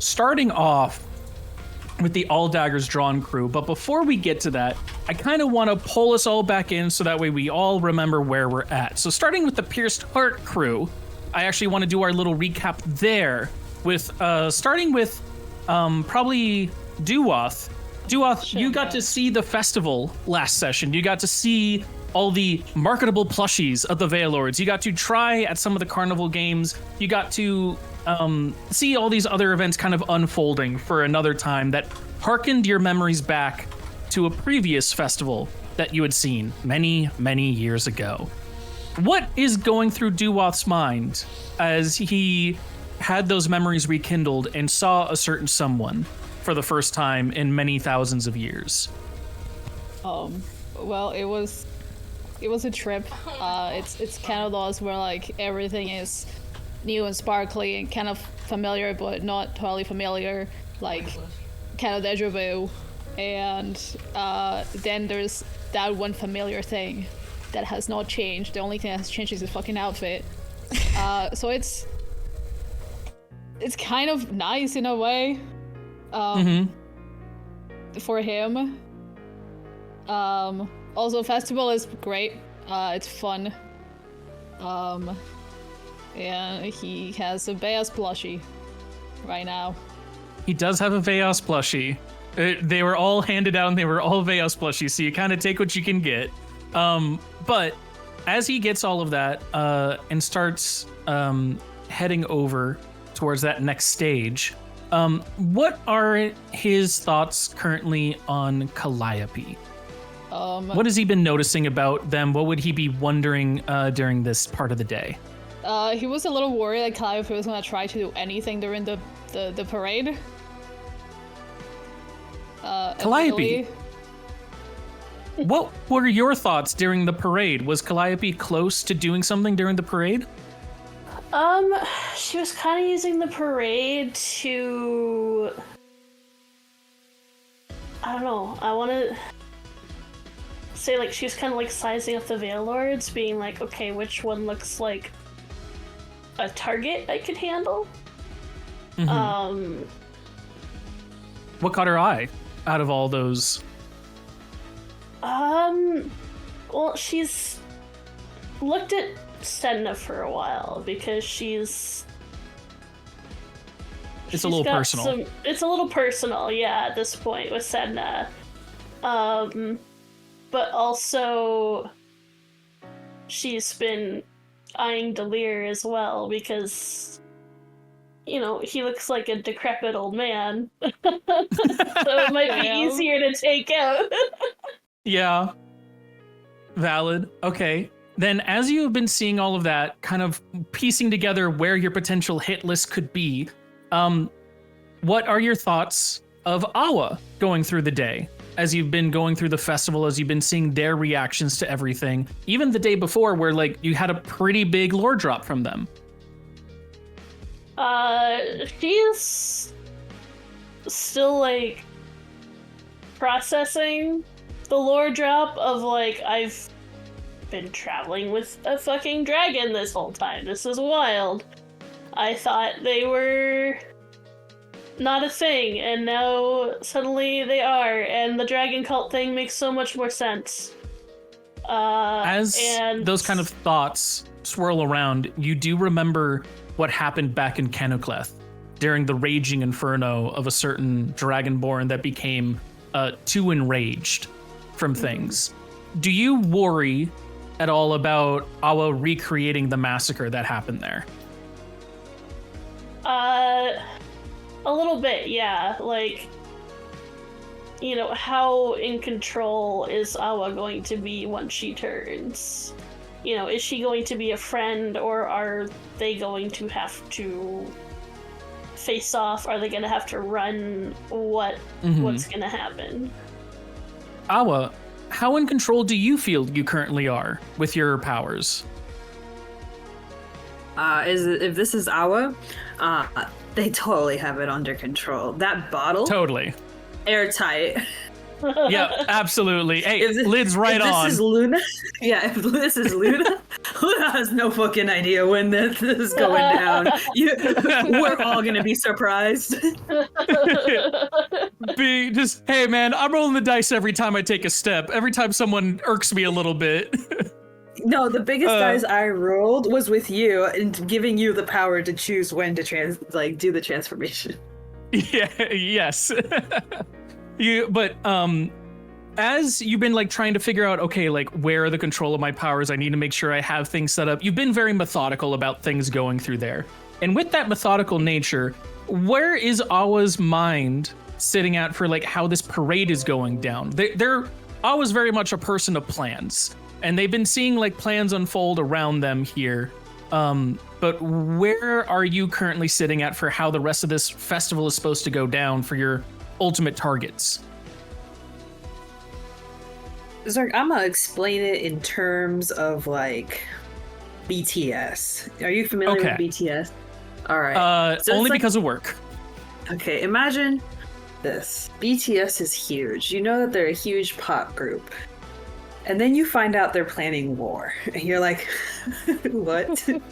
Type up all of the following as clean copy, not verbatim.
starting off with the All Daggers Drawn crew, but before we get to that, I kind of want to pull us all back in so that way we all remember where we're at. So starting with the Pierced Heart crew, I actually want to do our little recap there with starting with probably Duoth. Duoth, Sure, you got to see the festival last session. You got to see all the marketable plushies of the Veilords. You got to try at some of the carnival games. You got to see all these other events kind of unfolding for another time that harkened your memories back to a previous festival that you had seen many, many years ago. What is going through Duoth's mind as he had those memories rekindled and saw a certain someone for the first time in many thousands of years? Well, it was a trip. It's kind of those where like everything is new and sparkly and kind of familiar, but not totally familiar, like kind of deja vu. And then there's that one familiar thing that has not changed. The only thing that has changed is his fucking outfit. So it's kind of nice in a way. For him. Also, festival is great. It's fun. And he has a Veos plushie right now. He does have a Veos plushie. They were all handed out and they were all Veos plushies, so you kind of take what you can get. But as he gets all of that and starts heading over towards that next stage, what are his thoughts currently on Calliope? What has he been noticing about them? What would he be wondering during this part of the day? He was a little worried that Calliope was going to try to do anything during the parade. Calliope? What were your thoughts during the parade? Was Calliope close to doing something during the parade? She was kind of using the parade to... I don't know, I want to say, like, she was kind of, like, sizing up the Veilords, being like, okay, which one looks like a target I could handle? Mm-hmm. What caught her eye out of all those? Well, she's looked at Sedna for a while because she's a little personal. It's a little personal, yeah, at this point with Sedna. But also she's been eyeing Delir as well because, you know, he looks like a decrepit old man. So it might be easier to take out. Yeah. Valid. Okay. Then as you have been seeing all of that, kind of piecing together where your potential hit list could be, what are your thoughts of Awa going through the day? As you've been going through the festival, as you've been seeing their reactions to everything, even the day before where like you had a pretty big lore drop from them. She's still like processing the lore drop of like, I've been traveling with a fucking dragon this whole time. This is wild. I thought they were not a thing, and now suddenly they are, and the dragon cult thing makes so much more sense. As those kind of thoughts swirl around, you do remember what happened back in Kenocleth during the raging inferno of a certain dragonborn that became too enraged from things. Do you worry at all about Awa recreating the massacre that happened there? A little bit, yeah. Like, you know, how in control is Awa going to be once she turns? You know, is she going to be a friend, or are they going to have to face off? Are they going to have to run? What's going to happen? Awa, how in control do you feel you currently are with your powers? If this is Awa, they totally have it under control. That bottle, totally airtight. Yeah, absolutely. Hey, lid's right if on. This is Luna. Yeah, if this is Luna, has no fucking idea when this is going down. We're all gonna be surprised. Hey man, I'm rolling the dice every time I take a step. Every time someone irks me a little bit. No, the biggest dice I rolled was with you and giving you the power to choose when to do the transformation. Yeah, yes. As you've been like trying to figure out, okay, like where are the control of my powers? I need to make sure I have things set up. You've been very methodical about things going through there. And with that methodical nature, where is Awa's mind sitting at for like how this parade is going down? Awa's very much a person of plans, and they've been seeing like plans unfold around them here. But where are you currently sitting at for how the rest of this festival is supposed to go down for your ultimate targets? Zurg, I'm gonna explain it in terms of like BTS. Are you familiar with BTS? All right. So only because of work. Okay, imagine this. BTS is huge. You know that they're a huge pop group. And then you find out they're planning war. And you're like, what? And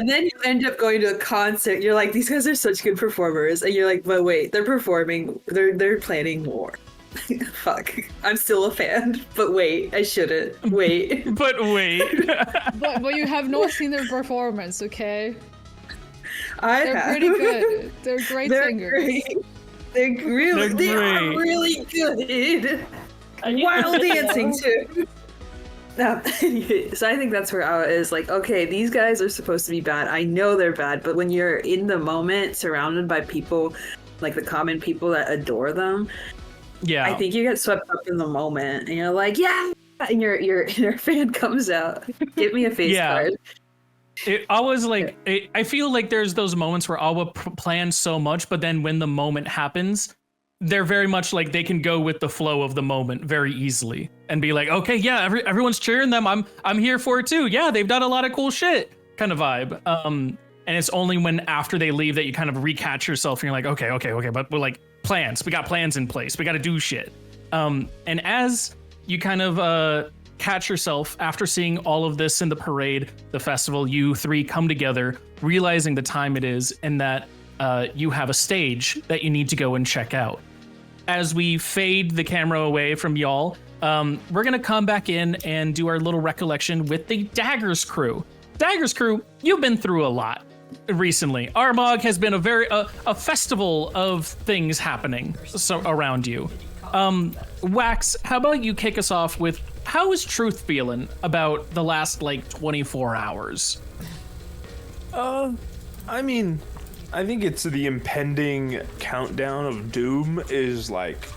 then you end up going to a concert. You're like, these guys are such good performers. And you're like, but wait, they're performing. They're planning war. Fuck. I'm still a fan. But wait, I shouldn't. Wait. But wait. but you have not seen their performance, okay? They're pretty good. They're great singers. Great. They are really good. While dancing too. So I think that's where Awa is like, okay, these guys are supposed to be bad. I know they're bad, but when you're in the moment, surrounded by people, like the common people that adore them, yeah, I think you get swept up in the moment, and you're like, yeah, and your inner fan comes out. Get me a face card. I feel like there's those moments where Awa plans so much, but then when the moment happens, they're very much like they can go with the flow of the moment very easily and be like, okay, yeah, everyone's cheering them. I'm here for it too. Yeah, they've done a lot of cool shit kind of vibe. And it's only when after they leave that you kind of recatch yourself and you're like, okay, but we're like plans. We got plans in place. We got to do shit. And as you kind of catch yourself after seeing all of this in the parade, the festival, you three come together, realizing the time it is and that you have a stage that you need to go and check out. As we fade the camera away from y'all, we're going to come back in and do our little recollection with the Daggers crew. Daggers crew, you've been through a lot recently. Armagh has been a festival of things happening around you. Wax, how about you kick us off with how is Truth feeling about the last like 24 hours? I mean, I think it's the impending countdown of doom is like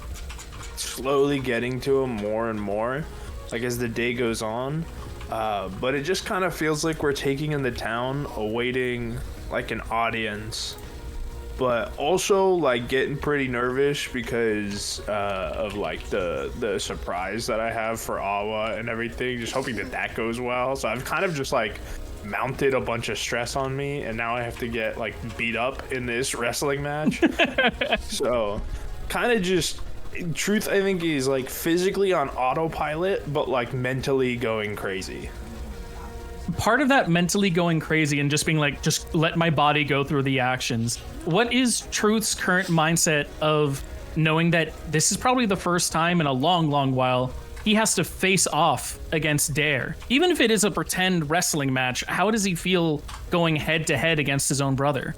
slowly getting to him more and more, like as the day goes on. But it just kind of feels like we're taking in the town, awaiting like an audience, but also like getting pretty nervous because of like the surprise that I have for Awa and everything. Just hoping that goes well. So I've kind of just like mounted a bunch of stress on me, and now I have to get like beat up in this wrestling match. So kind of just Truth, I think, is like physically on autopilot, but like mentally going crazy. Part of that mentally going crazy and just being like, just let my body go through the actions. What is Truth's current mindset of knowing that this is probably the first time in a long, long while he has to face off against Dare? Even if it is a pretend wrestling match, how does he feel going head to head against his own brother?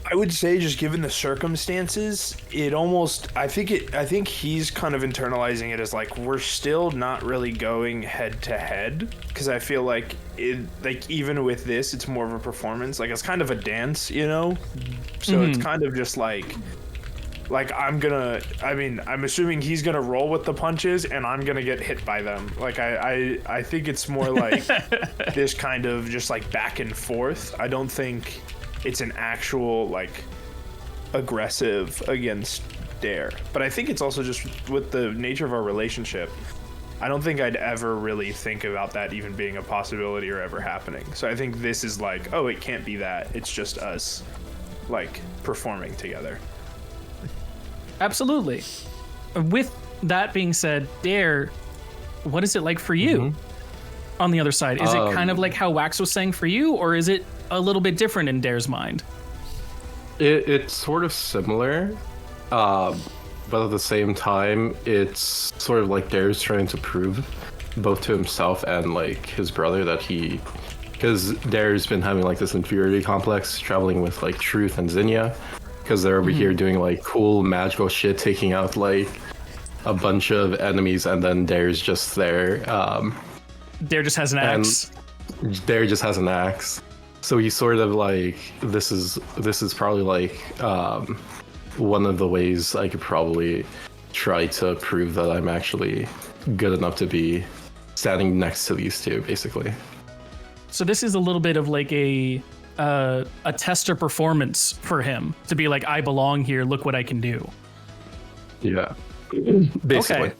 I would say, just given the circumstances, it almost, I think he's kind of internalizing it as like, we're still not really going head to head, because I feel like even with this, it's more of a performance. Like, it's kind of a dance, you know? So it's kind of just like I'm assuming he's gonna roll with the punches and I'm gonna get hit by them. Like I think it's more like this kind of just like back and forth. I don't think it's an actual like aggressive against Dare, but I think it's also just with the nature of our relationship. I don't think I'd ever really think about that even being a possibility or ever happening. So I think this is like, oh, it can't be that. It's just us like performing together. Absolutely. With that being said, Dare, what is it like for you on the other side? Is it kind of like how Wax was saying for you, or is it a little bit different in Dare's mind? It's sort of similar, but at the same time, it's sort of like Dare's trying to prove both to himself and like his brother that because Dare's been having like this inferiority complex, traveling with like Truth and Zinnia, because they're over here doing like cool magical shit, taking out like a bunch of enemies, and then Dare's just there. Dare just has an axe. Dare just has an axe. So he's sort of like, this is probably like one of the ways I could probably try to prove that I'm actually good enough to be standing next to these two, basically. So this is a little bit of like a tester performance for him to be like, I belong here. Look what I can do. Yeah, basically. Okay.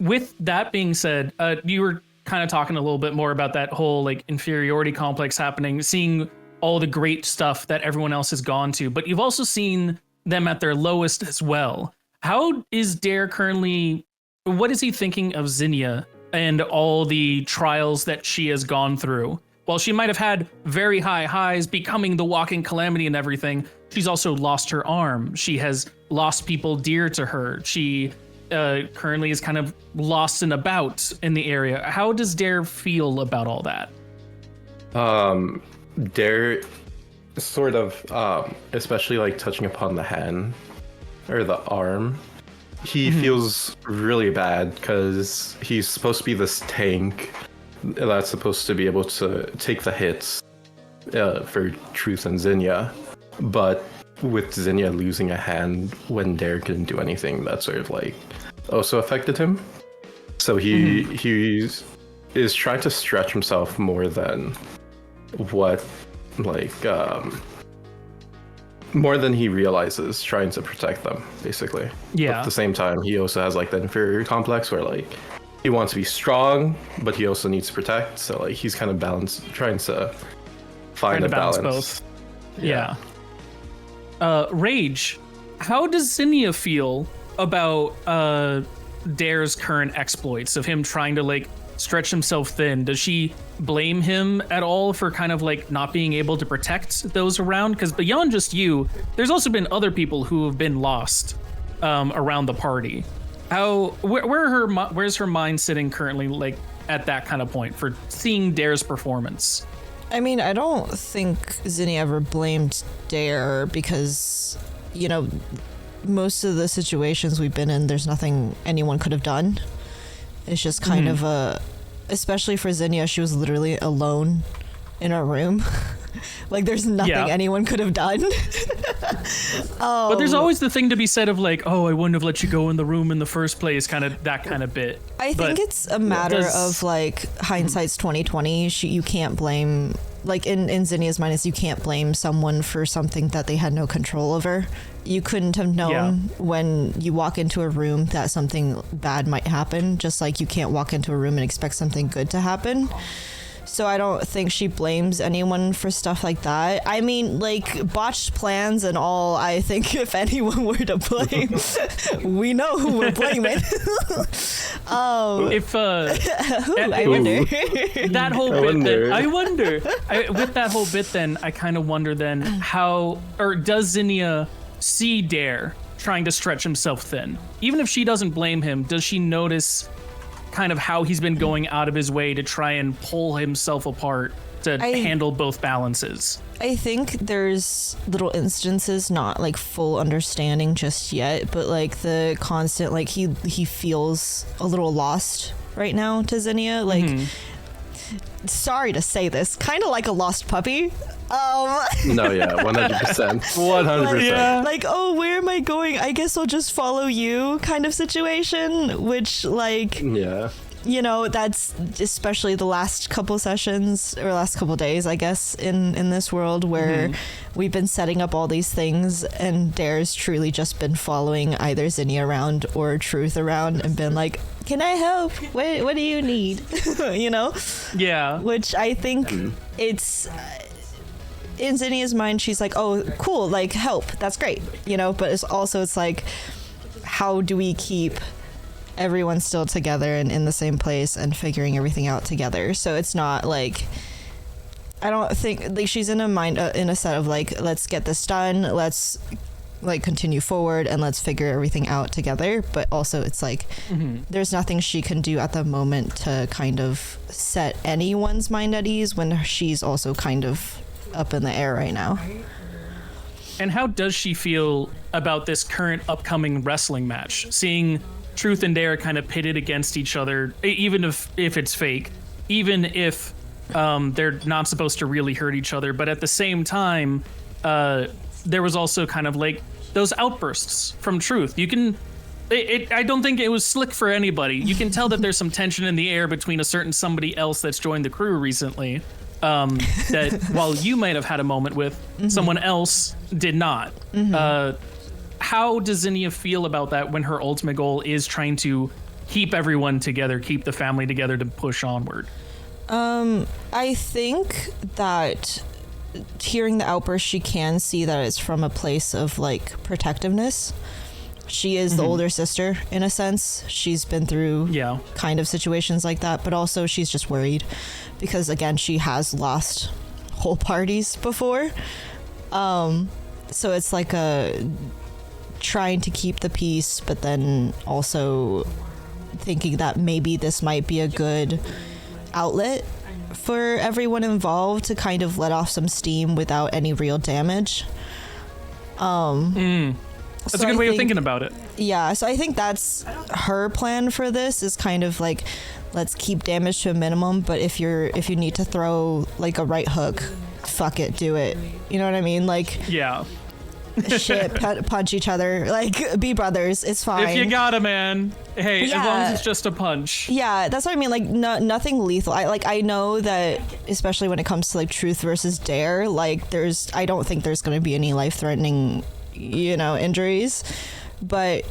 With that being said, you were kind of talking a little bit more about that whole like inferiority complex happening, seeing all the great stuff that everyone else has gone to, but you've also seen them at their lowest as well. How is Dare currently, what is he thinking of Zinnia and all the trials that she has gone through? While she might have had very high highs, becoming the walking calamity and everything, she's also lost her arm. She has lost people dear to her. She currently is kind of lost and about in the area. How does Dare feel about all that? Dare sort of, especially like touching upon the hand or the arm, he feels really bad because he's supposed to be this tank that's supposed to be able to take the hits for Truth and Zinnia, but with Zinnia losing a hand when Dare couldn't do anything, that sort of like also affected him. So he is trying to stretch himself more than what like more than he realizes, trying to protect them, basically. Yeah. But at the same time, he also has like the inferior complex where like he wants to be strong, but he also needs to protect. So like he's kind of trying to find a balance. Both. Yeah. Rage, how does Zinnia feel about Dare's current exploits of him trying to like stretch himself thin? Does she blame him at all for kind of like not being able to protect those around? Because beyond just you, there's also been other people who have been lost around the party. Where's her mind sitting currently, like at that kind of point for seeing Dare's performance? I mean, I don't think Zinnia ever blamed Dare because, you know, most of the situations we've been in, there's nothing anyone could have done. It's just kind of especially for Zinnia, she was literally alone in her room. Like there's nothing anyone could have done. But there's always the thing to be said of like, oh, I wouldn't have let you go in the room in the first place, kind of that kind of bit. I think it's a matter of like hindsight's 2020. You can't blame, like in Zinnia's mind, you can't blame someone for something that they had no control over. You couldn't have known when you walk into a room that something bad might happen, just like you can't walk into a room and expect something good to happen. So I don't think she blames anyone for stuff like that. I mean, like, botched plans and all, I think if anyone were to blame, we know who we're blaming. With that whole bit then, I kind of wonder then does Zinnia see Dare trying to stretch himself thin? Even if she doesn't blame him, does she notice kind of how he's been going out of his way to try and pull himself apart to handle both balances? I think there's little instances, not like full understanding just yet, but like the constant, like he feels a little lost right now to Zinnia. Like, sorry to say this, kind of like a lost puppy. No, yeah, 100%. 100%. Like, oh, where am I going? I guess I'll just follow you kind of situation, which, like, you know, that's especially the last couple sessions or last couple days, I guess, in this world where we've been setting up all these things and Dare's truly just been following either Zinnia around or Truth around and been like, can I help? What do you need? You know? Yeah. Which I think it's... in Zinnia's mind, she's like, oh, cool, like, help, that's great, you know, but it's like, how do we keep everyone's still together and in the same place and figuring everything out together. So it's not like, I don't think like she's in a set of like, let's get this done, let's like continue forward and let's figure everything out together. But also it's like there's nothing she can do at the moment to kind of set anyone's mind at ease when she's also kind of up in the air right now. And how does she feel about this current upcoming wrestling match? Seeing Truth and Dare kind of pitted against each other, even if it's fake, even if they're not supposed to really hurt each other. But at the same time, there was also kind of like those outbursts from Truth. You can, I don't think it was slick for anybody. You can tell that there's some tension in the air between a certain somebody else that's joined the crew recently. That while you might have had a moment with, someone else did not. How does Zinnia feel about that when her ultimate goal is trying to keep everyone together, keep the family together to push onward? I think that hearing the outburst, she can see that it's from a place of like protectiveness. She is the older sister in a sense. She's been through kind of situations like that, but also she's just worried because again, she has lost whole parties before. So it's like a trying to keep the peace, but then also thinking that maybe this might be a good outlet for everyone involved to kind of let off some steam without any real damage. That's a good way of thinking about it. Yeah, so I think that's her plan for this is kind of like, let's keep damage to a minimum, but if you need to throw like a right hook, fuck it, do it. You know what I mean? Like, yeah. Shit, punch each other, like be brothers, it's fine. If you got a man, hey, as long as it's just a punch. Yeah, that's what I mean, like nothing lethal. I know that especially when it comes to like Truth versus Dare, like I don't think there's going to be any life-threatening, injuries, but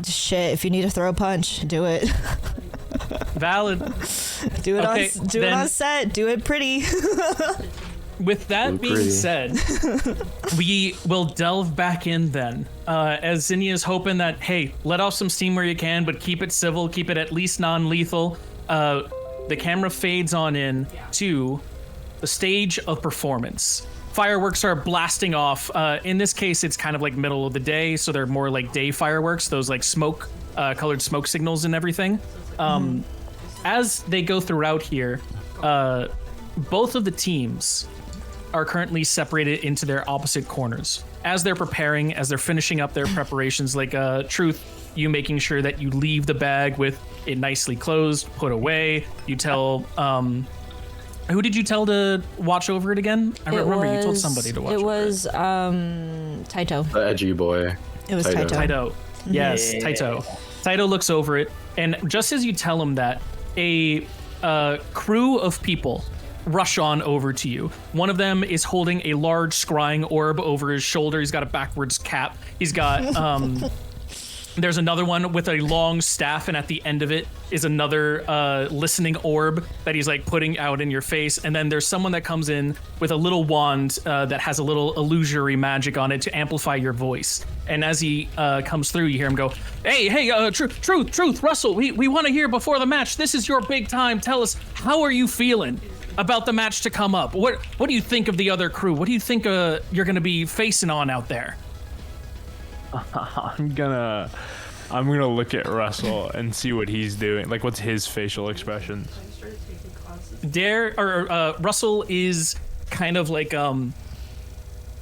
shit, if you need to throw a punch, do it. Valid. Do it on set, do it pretty. With that being said, we will delve back in then. As Zinnia is hoping that, hey, let off some steam where you can, but keep it civil, keep it at least non-lethal. The camera fades on in to the stage of performance. Fireworks are blasting off. In this case, it's kind of like middle of the day, so they're more like day fireworks, those like smoke, colored smoke signals and everything. As they go throughout here, both of the teams are currently separated into their opposite corners. As they're preparing, as they're finishing up their preparations, like Truth, you making sure that you leave the bag with it nicely closed, put away. You tell, who did you tell to watch over it again? I remember you told somebody to watch over it. It was Taito. The edgy boy. It was Taito. Taito. Yes, Taito. Taito looks over it, and just as you tell him that, a crew of people rush on over to you. One of them is holding a large scrying orb over his shoulder. He's got a backwards cap. He's got there's another one with a long staff, and at the end of it is another listening orb that he's like putting out in your face. And then there's someone that comes in with a little wand that has a little illusory magic on it to amplify your voice. And as he comes through, you hear him go, hey, Truth, Russell, we want to hear before the match. This is your big time. Tell us, how are you feeling about the match to come up? What do you think of the other crew? What do you think you're gonna be facing on out there? I'm gonna look at Russell and see what he's doing. Like, what's his facial expressions? Russell is kind of like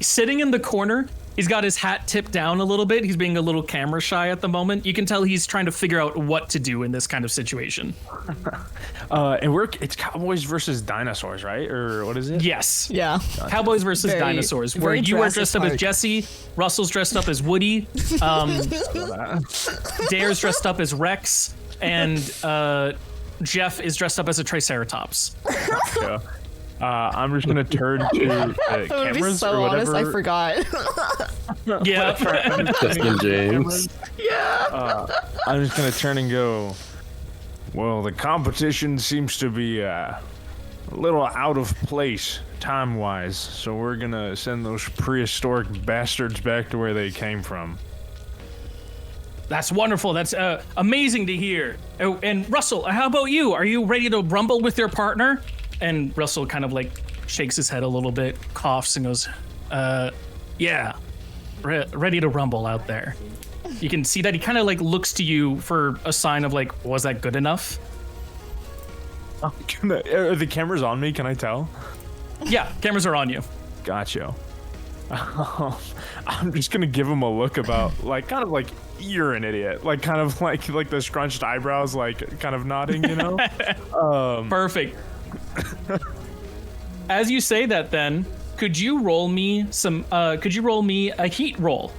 sitting in the corner. He's got his hat tipped down a little bit. He's being a little camera shy at the moment. You can tell he's trying to figure out what to do in this kind of situation. It's Cowboys versus Dinosaurs, right? Or what is it? Yes. Yeah. Cowboys versus Dinosaurs, where you are dressed up as Jesse, Russell's dressed up as Woody, Dare's dressed up as Rex, and Jeff is dressed up as a Triceratops. Gotcha. I'm just gonna turn to the cameras be so or whatever. honest, I forgot. Yeah. Justin James. Yeah. I'm just gonna turn and go, well, the competition seems to be a little out of place time-wise, so we're gonna send those prehistoric bastards back to where they came from. That's wonderful. That's amazing to hear. Oh, and Russell, how about you? Are you ready to rumble with your partner? And Russell kind of like shakes his head a little bit, coughs, and goes, yeah, ready to rumble out there. You can see that he kind of like looks to you for a sign of like, was that good enough? Are the cameras on me? Can I tell? Yeah, cameras are on you. Gotcha. I'm just gonna give him a look about, like, kind of like, you're an idiot. Like, kind of like the scrunched eyebrows, like, kind of nodding, you know? Perfect. As you say that, then, could you roll me a heat roll?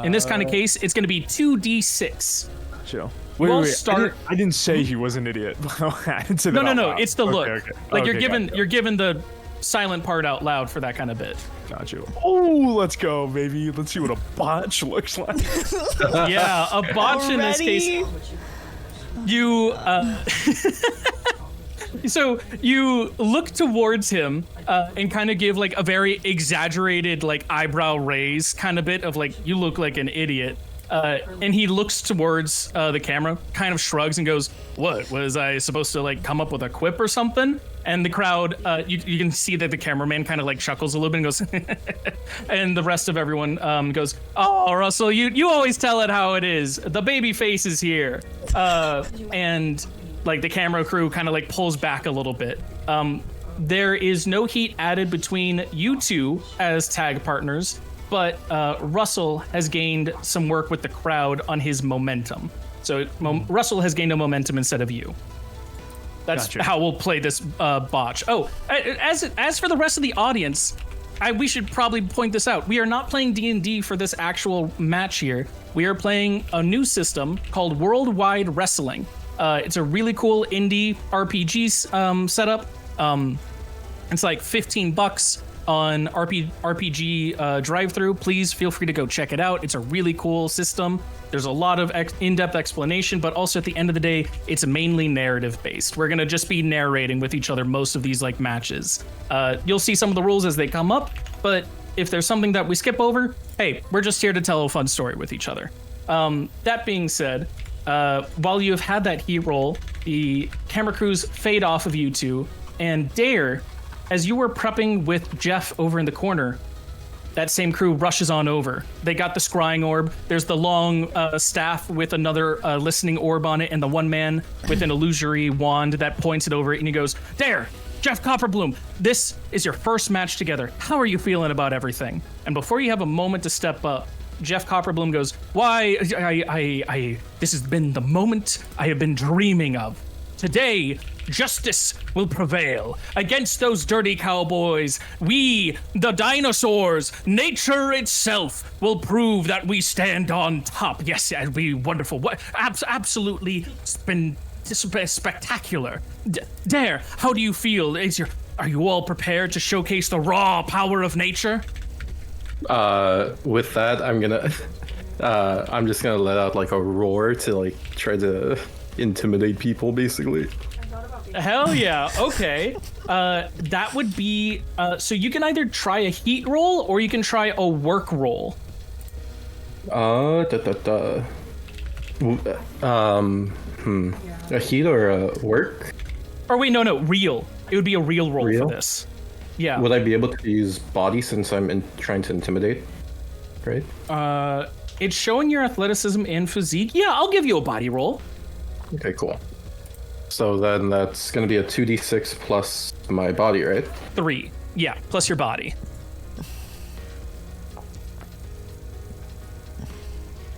In this kind of case, it's going to be 2d6. Chill. We'll Wait. start. I didn't say he was an idiot. I didn't say that out No. loud. It's the look. Okay. Like Okay, you're given the silent part out loud for that kind of bit. Got you. Oh, let's go, baby. Let's see what a botch looks like. Yeah, a botch in this case. You so you look towards him and kind of give like a very exaggerated like eyebrow raise kind of bit of like, you look like an idiot. And he looks towards the camera, kind of shrugs and goes, what, was I supposed to like come up with a quip or something? And the crowd, you can see that the cameraman kind of like chuckles a little bit and goes, and the rest of everyone goes, oh, Russell, you always tell it how it is. The baby face is here. And like the camera crew kind of like pulls back a little bit. There is no heat added between you two as tag partners, but Russell has gained some work with the crowd on his momentum. So Russell has gained a momentum instead of you. That's Gotcha. how we'll play this botch. Oh, as for the rest of the audience, we should probably point this out. We are not playing D&D for this actual match here. We are playing a new system called Worldwide Wrestling. It's a really cool indie RPG setup. It's like $15 on RPG drive-through. Please feel free to go check it out. It's a really cool system. There's a lot of in-depth explanation, but also at the end of the day, it's mainly narrative-based. We're gonna just be narrating with each other most of these like matches. You'll see some of the rules as they come up, but if there's something that we skip over, hey, we're just here to tell a fun story with each other. That being said, while you have had that heat roll, the camera crews fade off of you two, and Dare, as you were prepping with Jeff over in the corner, that same crew rushes on over. They got the scrying orb. There's the long staff with another listening orb on it, and the one man with an illusory wand that points it over it, and he goes, Dare, Jeff Copperbloom, this is your first match together. How are you feeling about everything? And before you have a moment to step up, Jeff Copperbloom goes, why, this has been the moment I have been dreaming of. Today, justice will prevail against those dirty cowboys. We, the dinosaurs, nature itself, will prove that we stand on top. Yes, it'll be wonderful. Absolutely spectacular. Dare, how do you feel? Are you all prepared to showcase the raw power of nature? With that, I'm just gonna let out like a roar to like try to intimidate people, basically. Hell yeah. Okay. That would be so you can either try a heat roll or you can try a work roll. A heat or a work? Or wait, no, real. It would be a real roll Real? for this. Yeah. Would I be able to use body since I'm trying to intimidate? Right? It's showing your athleticism and physique. Yeah, I'll give you a body roll. Okay, cool. So then that's gonna be a 2d6 plus my body, right? 3. Yeah, plus your body.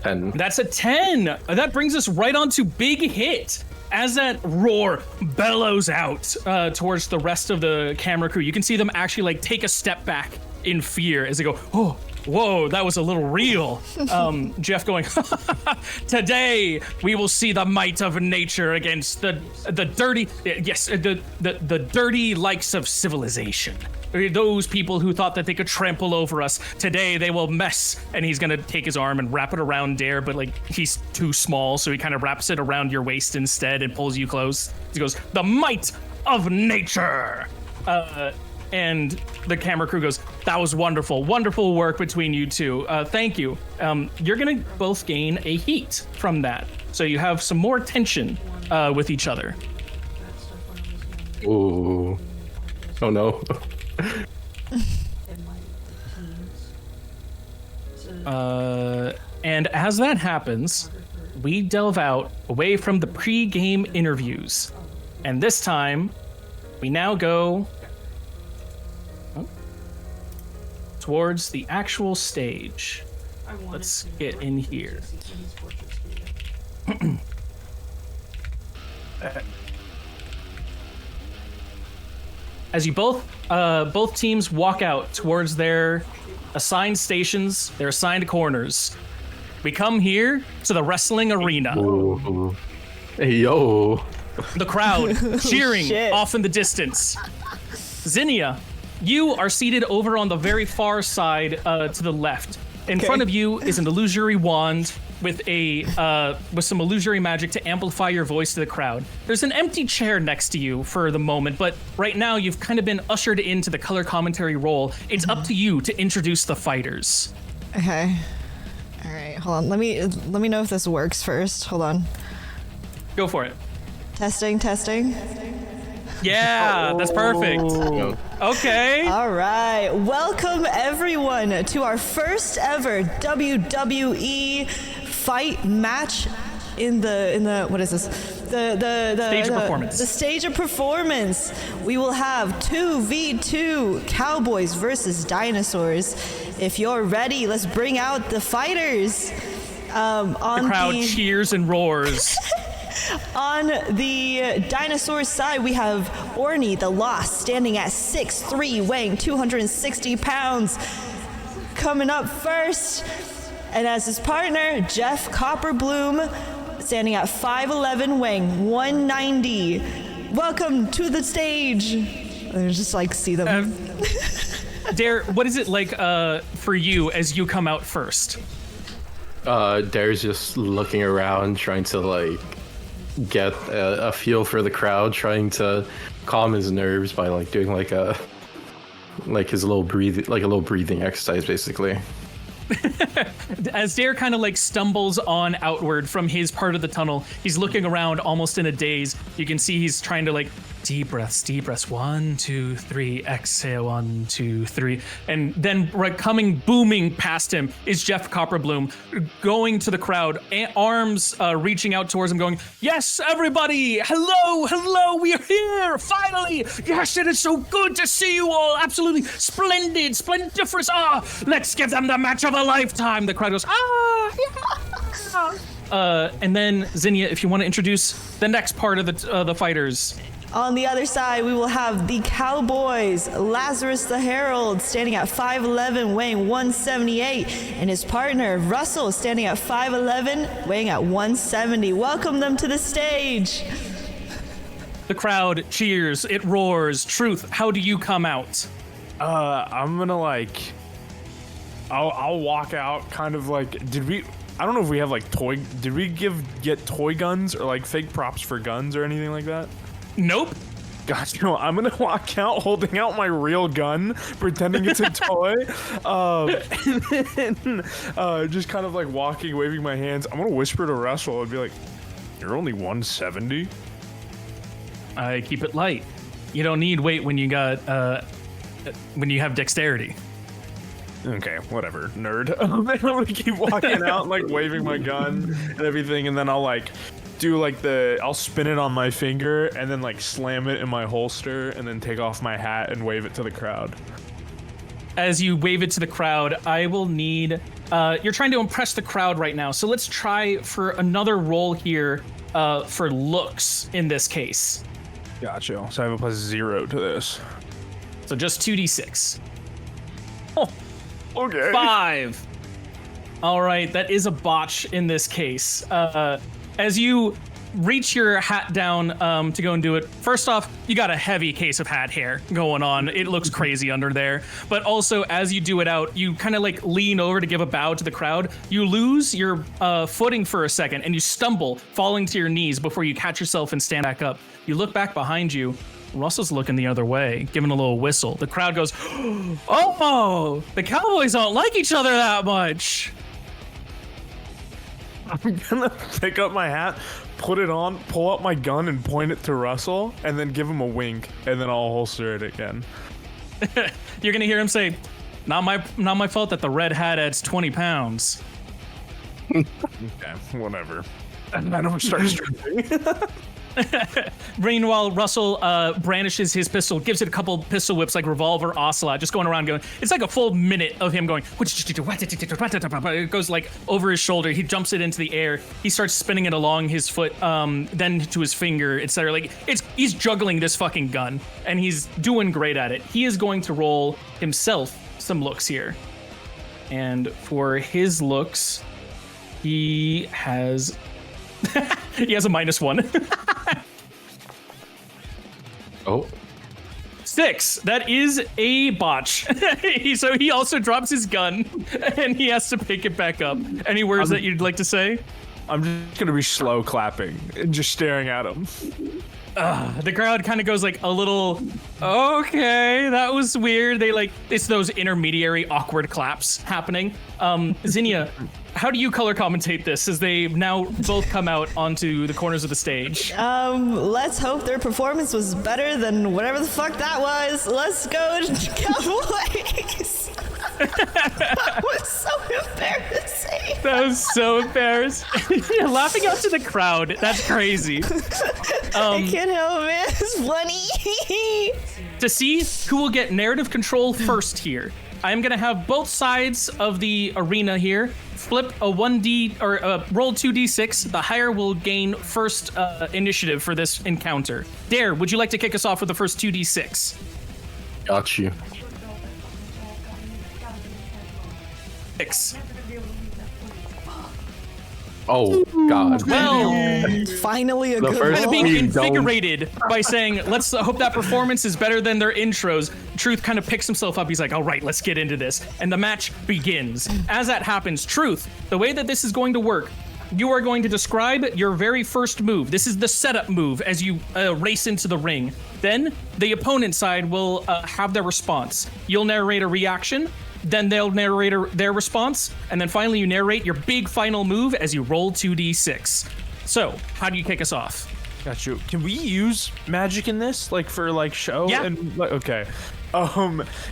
10. That's a 10. That brings us right on to big hit. As that roar bellows out towards the rest of the camera crew, you can see them actually like take a step back in fear as they go, oh, whoa, that was a little real. Jeff going, today we will see the might of nature against the dirty, yes, the dirty likes of civilization. Those people who thought that they could trample over us, today they will mess. And he's gonna take his arm and wrap it around Dare, but like he's too small, so he kind of wraps it around your waist instead and pulls you close. He goes, the might of nature. And the camera crew goes, That was wonderful. Wonderful work between you two. Thank you. You're going to both gain a heat from that. So you have some more tension with each other. Ooh. Oh no. And as that happens, we delve out away from the pre-game interviews. And this time, we now go towards the actual stage. Let's get in here. As you both teams walk out towards their assigned stations, their assigned corners, we come here to the wrestling arena. Ooh. Hey, yo. The crowd cheering shit. off in the distance. Zinnia, you are seated over on the very far side to the left. In front of you is an illusory wand with some illusory magic to amplify your voice to the crowd. There's an empty chair next to you for the moment, but right now you've kind of been ushered into the color commentary role. It's up to you to introduce the fighters. Okay. All right, hold on. Let me know if this works first. Hold on. Go for it. Testing. Yeah, that's perfect. Okay. All right. Welcome everyone to our first ever WWE fight match in the what is this? The Stage of performance. The stage of performance. We will have 2v2 cowboys versus dinosaurs. If you're ready, let's bring out the fighters. The crowd cheers and roars. On the dinosaur side, we have Orny the Lost, standing at 6'3", weighing 260 pounds. Coming up first, and as his partner, Jeff Copperbloom, standing at 5'11", weighing 190. Welcome to the stage. I just like see them. Dare, what is it like for you as you come out first? Dare's just looking around, trying to like get a feel for the crowd, trying to calm his nerves by like doing like his little breathing exercise, basically. As Dare kind of like stumbles on outward from his part of the tunnel, he's looking around almost in a daze. You can see he's trying to like deep breaths. 1, 2, 3, exhale, 1, 2, 3. And then right coming booming past him is Jeff Copperbloom, going to the crowd, arms reaching out towards him, going, "Yes, everybody, hello, we are here, finally. Yes, it is so good to see you all. Absolutely splendiferous. Let's give them the match of a lifetime." The crowd goes, yeah. And then Zinnia, if you want to introduce the next part of the fighters. On the other side, we will have the Cowboys, Lazarus the Herald, standing at 5'11", weighing 178, and his partner, Russell, standing at 5'11", weighing at 170. Welcome them to the stage. The crowd cheers, it roars. Truth, how do you come out? I'm gonna like, I'll walk out kind of like, I don't know if we have like did we get toy guns or like fake props for guns or anything like that? Nope. Gosh, no, I'm gonna walk out holding out my real gun, pretending it's a toy, and then just kind of like walking, waving my hands. I'm gonna whisper to Russell and be like, "You're only 170." I keep it light. You don't need weight when you have dexterity. Okay, whatever, nerd. I'm gonna keep walking out, like waving my gun and everything, and then I'll like do like I'll spin it on my finger and then like slam it in my holster and then take off my hat and wave it to the crowd. As you wave it to the crowd, I will need, you're trying to impress the crowd right now, so let's try for another roll here for looks in this case. Gotcha, so I have a +0 to this. So just 2d6. Oh, okay. 5. All right, that is a botch in this case. As you reach your hat down to go and do it, first off, you got a heavy case of hat hair going on. It looks crazy under there. But also, as you do it out, you kind of like lean over to give a bow to the crowd. You lose your footing for a second, and you stumble, falling to your knees before you catch yourself and stand back up. You look back behind you, Russell's looking the other way, giving a little whistle. The crowd goes, oh, the Cowboys don't like each other that much. I'm gonna pick up my hat, put it on, pull out my gun, and point it to Russell, and then give him a wink, and then I'll holster it again. You're gonna hear him say, not my fault that the red hat adds 20 pounds. Okay, whatever. And then I'm start stripping. Meanwhile, Russell brandishes his pistol, gives it a couple pistol whips like Revolver Ocelot, just going around going. It's like a full minute of him going. It goes like over his shoulder. He jumps it into the air. He starts spinning it along his foot, then to his finger, etc. Like he's juggling this fucking gun, and he's doing great at it. He is going to roll himself some looks here, and for his looks, he has. He has a -1. Oh. 6. That is a botch. So he also drops his gun, and he has to pick it back up. Any words that you'd like to say? I'm just gonna be slow clapping and just staring at him. The crowd kind of goes like a little, okay, that was weird. It's those intermediary awkward claps happening. Zinnia, how do you color commentate this as they now both come out onto the corners of the stage? Let's hope their performance was better than whatever the fuck that was. Let's go Cowboys. That was so embarrassing. That was so embarrassing. You're laughing out to the crowd. That's crazy. I can't help it. It's funny. To see who will get narrative control first here, I'm gonna have both sides of the arena here flip a 1d or roll 2d6. The higher will gain first initiative for this encounter. Dare, would you like to kick us off with the first 2d6? Got you. 6. Oh, God. Well, Finally a The good first kind of roll. being You don't- invigorated by saying, let's hope that performance is better than their intros. Truth kind of picks himself up. He's like, all right, let's get into this. And the match begins. As that happens, Truth, the way that this is going to work, you are going to describe your very first move. This is the setup move as you race into the ring. Then the opponent side will have their response. You'll narrate a reaction. Then they'll narrate their response, and then finally you narrate your big final move as you roll 2d6. So, how do you kick us off? Got you. Can we use magic in this, like for like show? Yeah. And like, okay.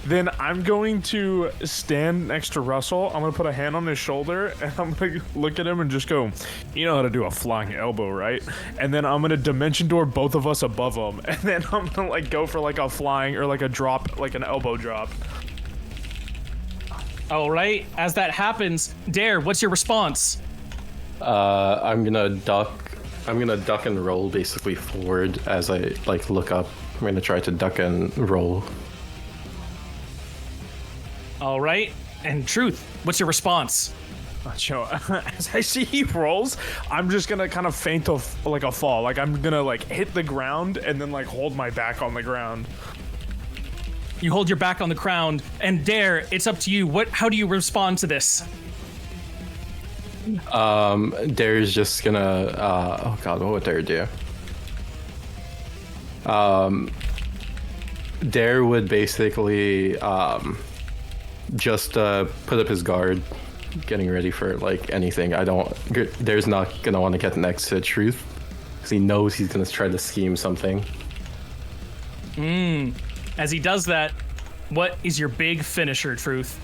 Then I'm going to stand next to Russell. I'm gonna put a hand on his shoulder, and I'm gonna look at him and just go, "You know how to do a flying elbow, right?" And then I'm gonna dimension door both of us above him, and then I'm gonna like go for like a flying or like a drop, like an elbow drop. All right, as that happens, Dare, what's your response? I'm gonna duck and roll basically forward as I like look up. I'm gonna try to duck and roll. All right, and Truth, what's your response? So as I see he rolls, I'm just gonna kind of feint like a fall. Like I'm gonna like hit the ground and then like hold my back on the ground. You hold your back on the ground, and Dare, it's up to you. How do you respond to this? Dare's just gonna oh God, what would Dare do? Dare would basically just put up his guard, getting ready for like anything. Dare's not gonna want to get next to Truth because he knows he's gonna try to scheme something. As he does that, what is your big finisher, Truth?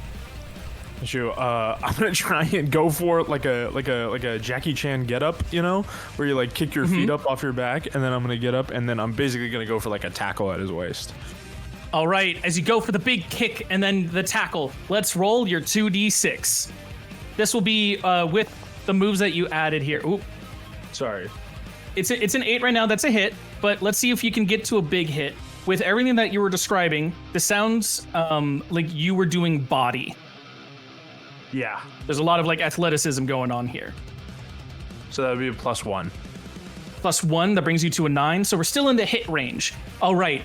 I'm gonna try and go for like a Jackie Chan get up, you know, where you like kick your feet up off your back, and then I'm gonna get up, and then I'm basically gonna go for like a tackle at his waist. All right, as you go for the big kick and then the tackle, let's roll your 2d6. This will be with the moves that you added here. Oop, Sorry. it's an 8 right now. That's a hit, but let's see if you can get to a big hit. With everything that you were describing, this sounds like you were doing body. Yeah. There's a lot of like athleticism going on here. So that would be a +1. +1, that brings you to a 9, so we're still in the hit range. All right,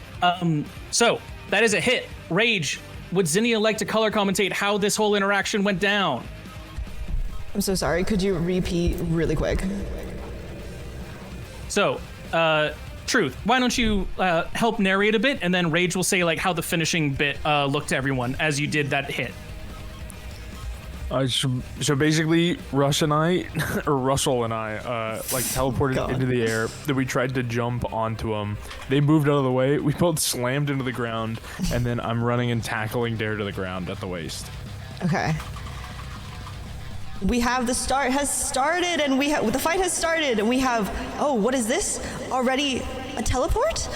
so that is a hit. Rage, would Zinnia like to color commentate how this whole interaction went down? I'm so sorry. Could you repeat really quick? So, Truth, why don't you help narrate a bit, and then Rage will say like how the finishing bit looked to everyone as you did that hit. So basically, Russell and I, like teleported into the air. Then we tried to jump onto them. They moved out of the way. We both slammed into the ground, and then I'm running and tackling Dare to the ground at the waist. Okay. We have the fight has started, and we have, oh, what is this? Already a teleport?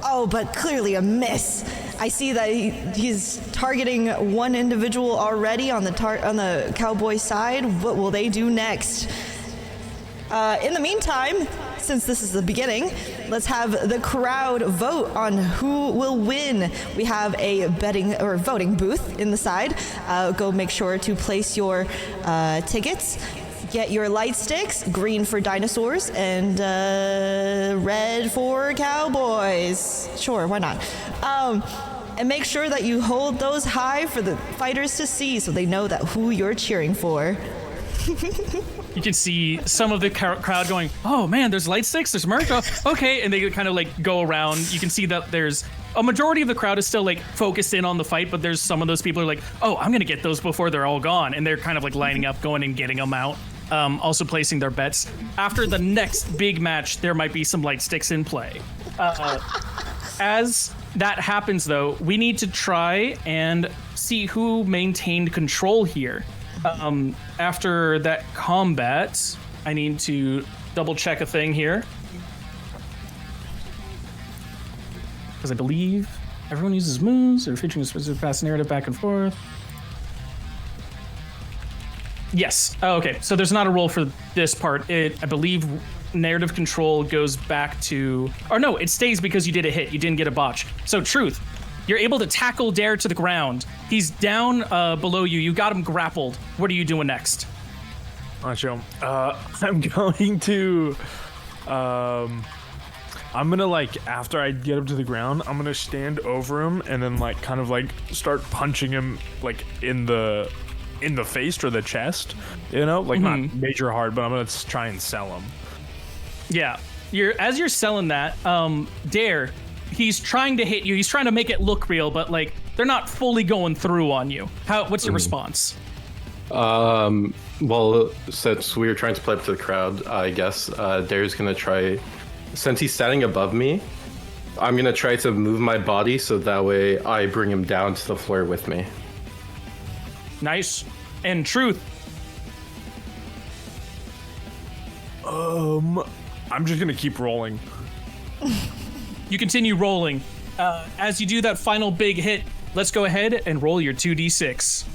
Oh, but clearly a miss. I see that he's targeting one individual already on the cowboy side. What will they do next? In the meantime, since this is the beginning, let's have the crowd vote on who will win. We have a voting booth in the side. Go make sure to place your tickets. Get your light sticks, green for dinosaurs, and red for cowboys. Sure, why not? And make sure that you hold those high for the fighters to see so they know that who you're cheering for. You can see some of the crowd going, oh man, there's light sticks, there's merch, oh, okay, and they kind of like go around. You can see that there's a majority of the crowd is still like focused in on the fight, but there's some of those people who are like, oh, I'm gonna get those before they're all gone, and they're kind of like lining up, going and getting them out. Also placing their bets. After the next big match, there might be some light sticks in play. As that happens, though, we need to try and see who maintained control here. After that combat, I need to double check a thing here. Because I believe everyone uses moves or featuring a specific past narrative back and forth. Yes. Oh, okay. So there's not a roll for this part. I believe narrative control goes back to, or no, it stays because you did a hit. You didn't get a botch. So Truth, you're able to tackle Dare to the ground. He's down below you. You got him grappled. What are you doing next? Macho. I'm going to, I'm gonna like, after I get him to the ground, I'm gonna stand over him and then like kind of like start punching him like in the face or the chest, you know, like not major hard, but I'm gonna try and sell him. Yeah, as you're selling that, Dare, he's trying to hit you. He's trying to make it look real, but like they're not fully going through on you. What's your response? Well, since we were trying to play up to the crowd, I guess Dare's gonna try, since he's standing above me, I'm gonna try to move my body so that way I bring him down to the floor with me. Nice. And Truth. I'm just gonna keep rolling. You continue rolling. As you do that final big hit, let's go ahead and roll your 2d6.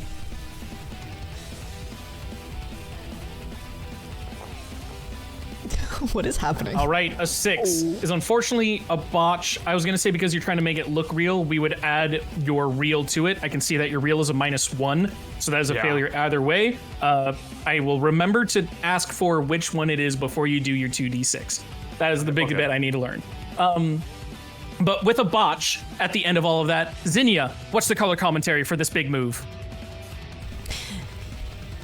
What is happening? All right, a 6 is unfortunately a botch. I was going to say because you're trying to make it look real, we would add your real to it. I can see that your real is a -1, so that is a failure either way. I will remember to ask for which one it is before you do your 2d6. That is the big bit I need to learn. But with a botch at the end of all of that, Zinnia, what's the color commentary for this big move?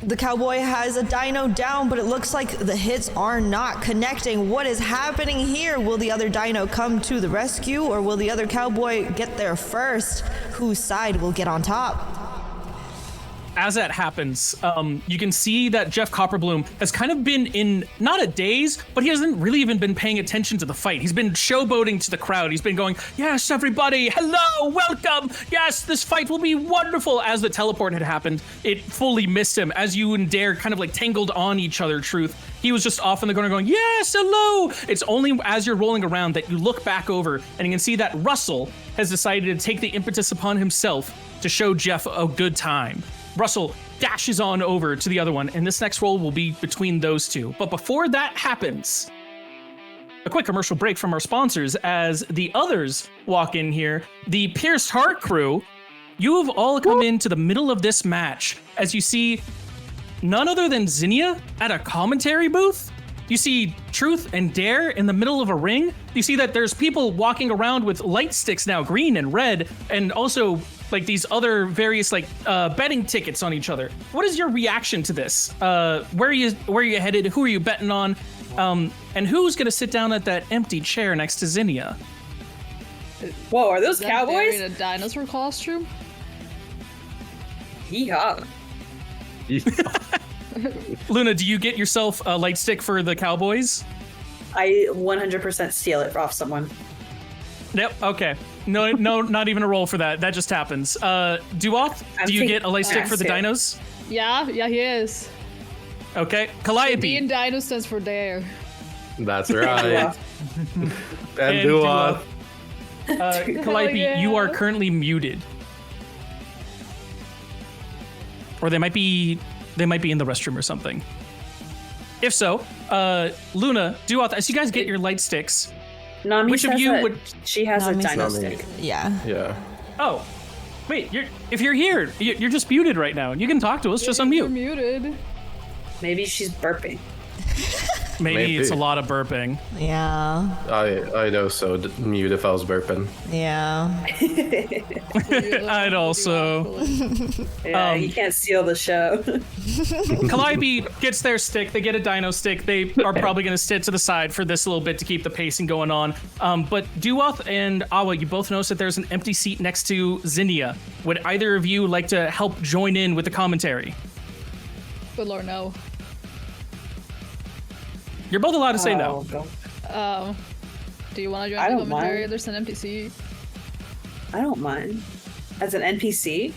The cowboy has a dino down, but it looks like the hits are not connecting. What is happening here? Will the other dino come to the rescue, or will the other cowboy get there first? Whose side will get on top? As that happens, you can see that Jeff Copperbloom has kind of been in, not a daze, but he hasn't really even been paying attention to the fight. He's been showboating to the crowd. He's been going, yes, everybody, hello, welcome. Yes, this fight will be wonderful. As the teleport had happened, it fully missed him. As you and Dare kind of like tangled on each other, Truth, he was just off in the corner going, yes, hello. It's only as you're rolling around that you look back over and you can see that Russell has decided to take the impetus upon himself to show Jeff a good time. Russell dashes on over to the other one, and this next roll will be between those two. But before that happens, a quick commercial break from our sponsors as the others walk in here. The Pierced Heart crew, you have all come into the middle of this match as you see none other than Zinnia at a commentary booth. You see Truth and Dare in the middle of a ring. You see that there's people walking around with light sticks now, green and red, and also like these other various like betting tickets on each other. What is your reaction to this? Where are you headed? Who are you betting on? And who's gonna sit down at that empty chair next to Zinnia? Whoa, are those Is that Barry cowboys? in a dinosaur costume? Yeehaw. Luna, do you get yourself a light stick for the cowboys? I 100% steal it off someone. Yep. Okay. No, not even a roll for that. That just happens. Duoth, do you get a light stick for the dinos? Yeah, he is. Okay. D Calliope. and Dino stands for dare. That's right. And And Duoth. Calliope, yeah. you are currently muted. Or they might be in the restroom or something. If so, Luna, Duoth, as you guys get your light sticks, Nami which of says you that would? She has a Nami dino says- stick. Yeah. Yeah. Oh, wait. If you're here, you're just muted right now. You can talk to us. Just You're unmute. muted. Maybe she's burping. Maybe it's a Maybe. lot of burping. Yeah. I know, so mute if I was burping. Yeah. I'd also. Yeah, he can't steal the show. Calliope gets their stick. They get a dino stick. They are probably going to sit to the side for this little bit to keep the pacing going on. But Duoth and Awa, you both notice that there's an empty seat next to Zinnia. Would either of you like to help join in with the commentary? Good lord, no. You're both allowed to say no. God. Do you want to join I the don't commentary? mind. There's an NPC. I don't mind. As an NPC?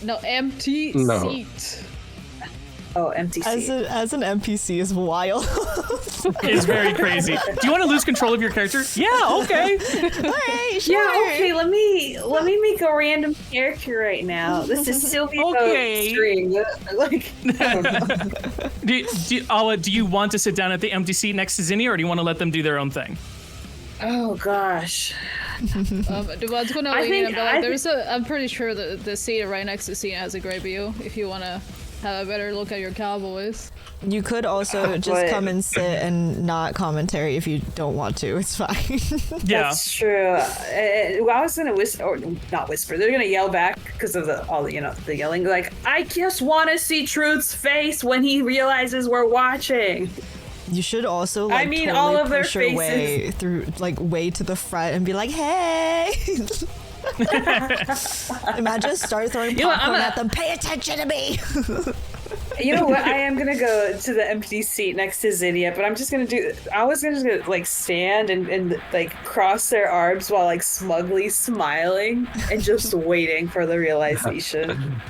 No, empty No. seat. Oh, empty As seat. an NPC is wild. It's very crazy. Do you want to lose control of your character? Yeah, okay. Alright, Yeah, okay, let me make a random character right now. This is Sylvia Okay. String. Like, I don't know. Awa, do you want to sit down at the empty seat next to Zinnia, or do you want to let them do their own thing? Oh gosh. Duval's gonna I lean think- in, but I like, there's a. I'm pretty sure the seat right next to Cena has a great view. If you wanna have a better look at your Cowboys. You could also just But- come and sit and not commentary if you don't want to. It's fine. Yeah. That's true. I was gonna whisper, or not whisper. They're gonna yell back because of the yelling. Like, I just want to see Truth's face when he realizes we're watching. You should also like totally all of their push your way through, like way to the front and be like, "Hey!" Imagine start throwing You know what, popcorn I'm at them. Pay attention to me. You know what? I am gonna go to the empty seat next to Zinnia, but I'm just gonna do. I was just gonna like stand and like cross their arms while like smugly smiling and just waiting for the realization.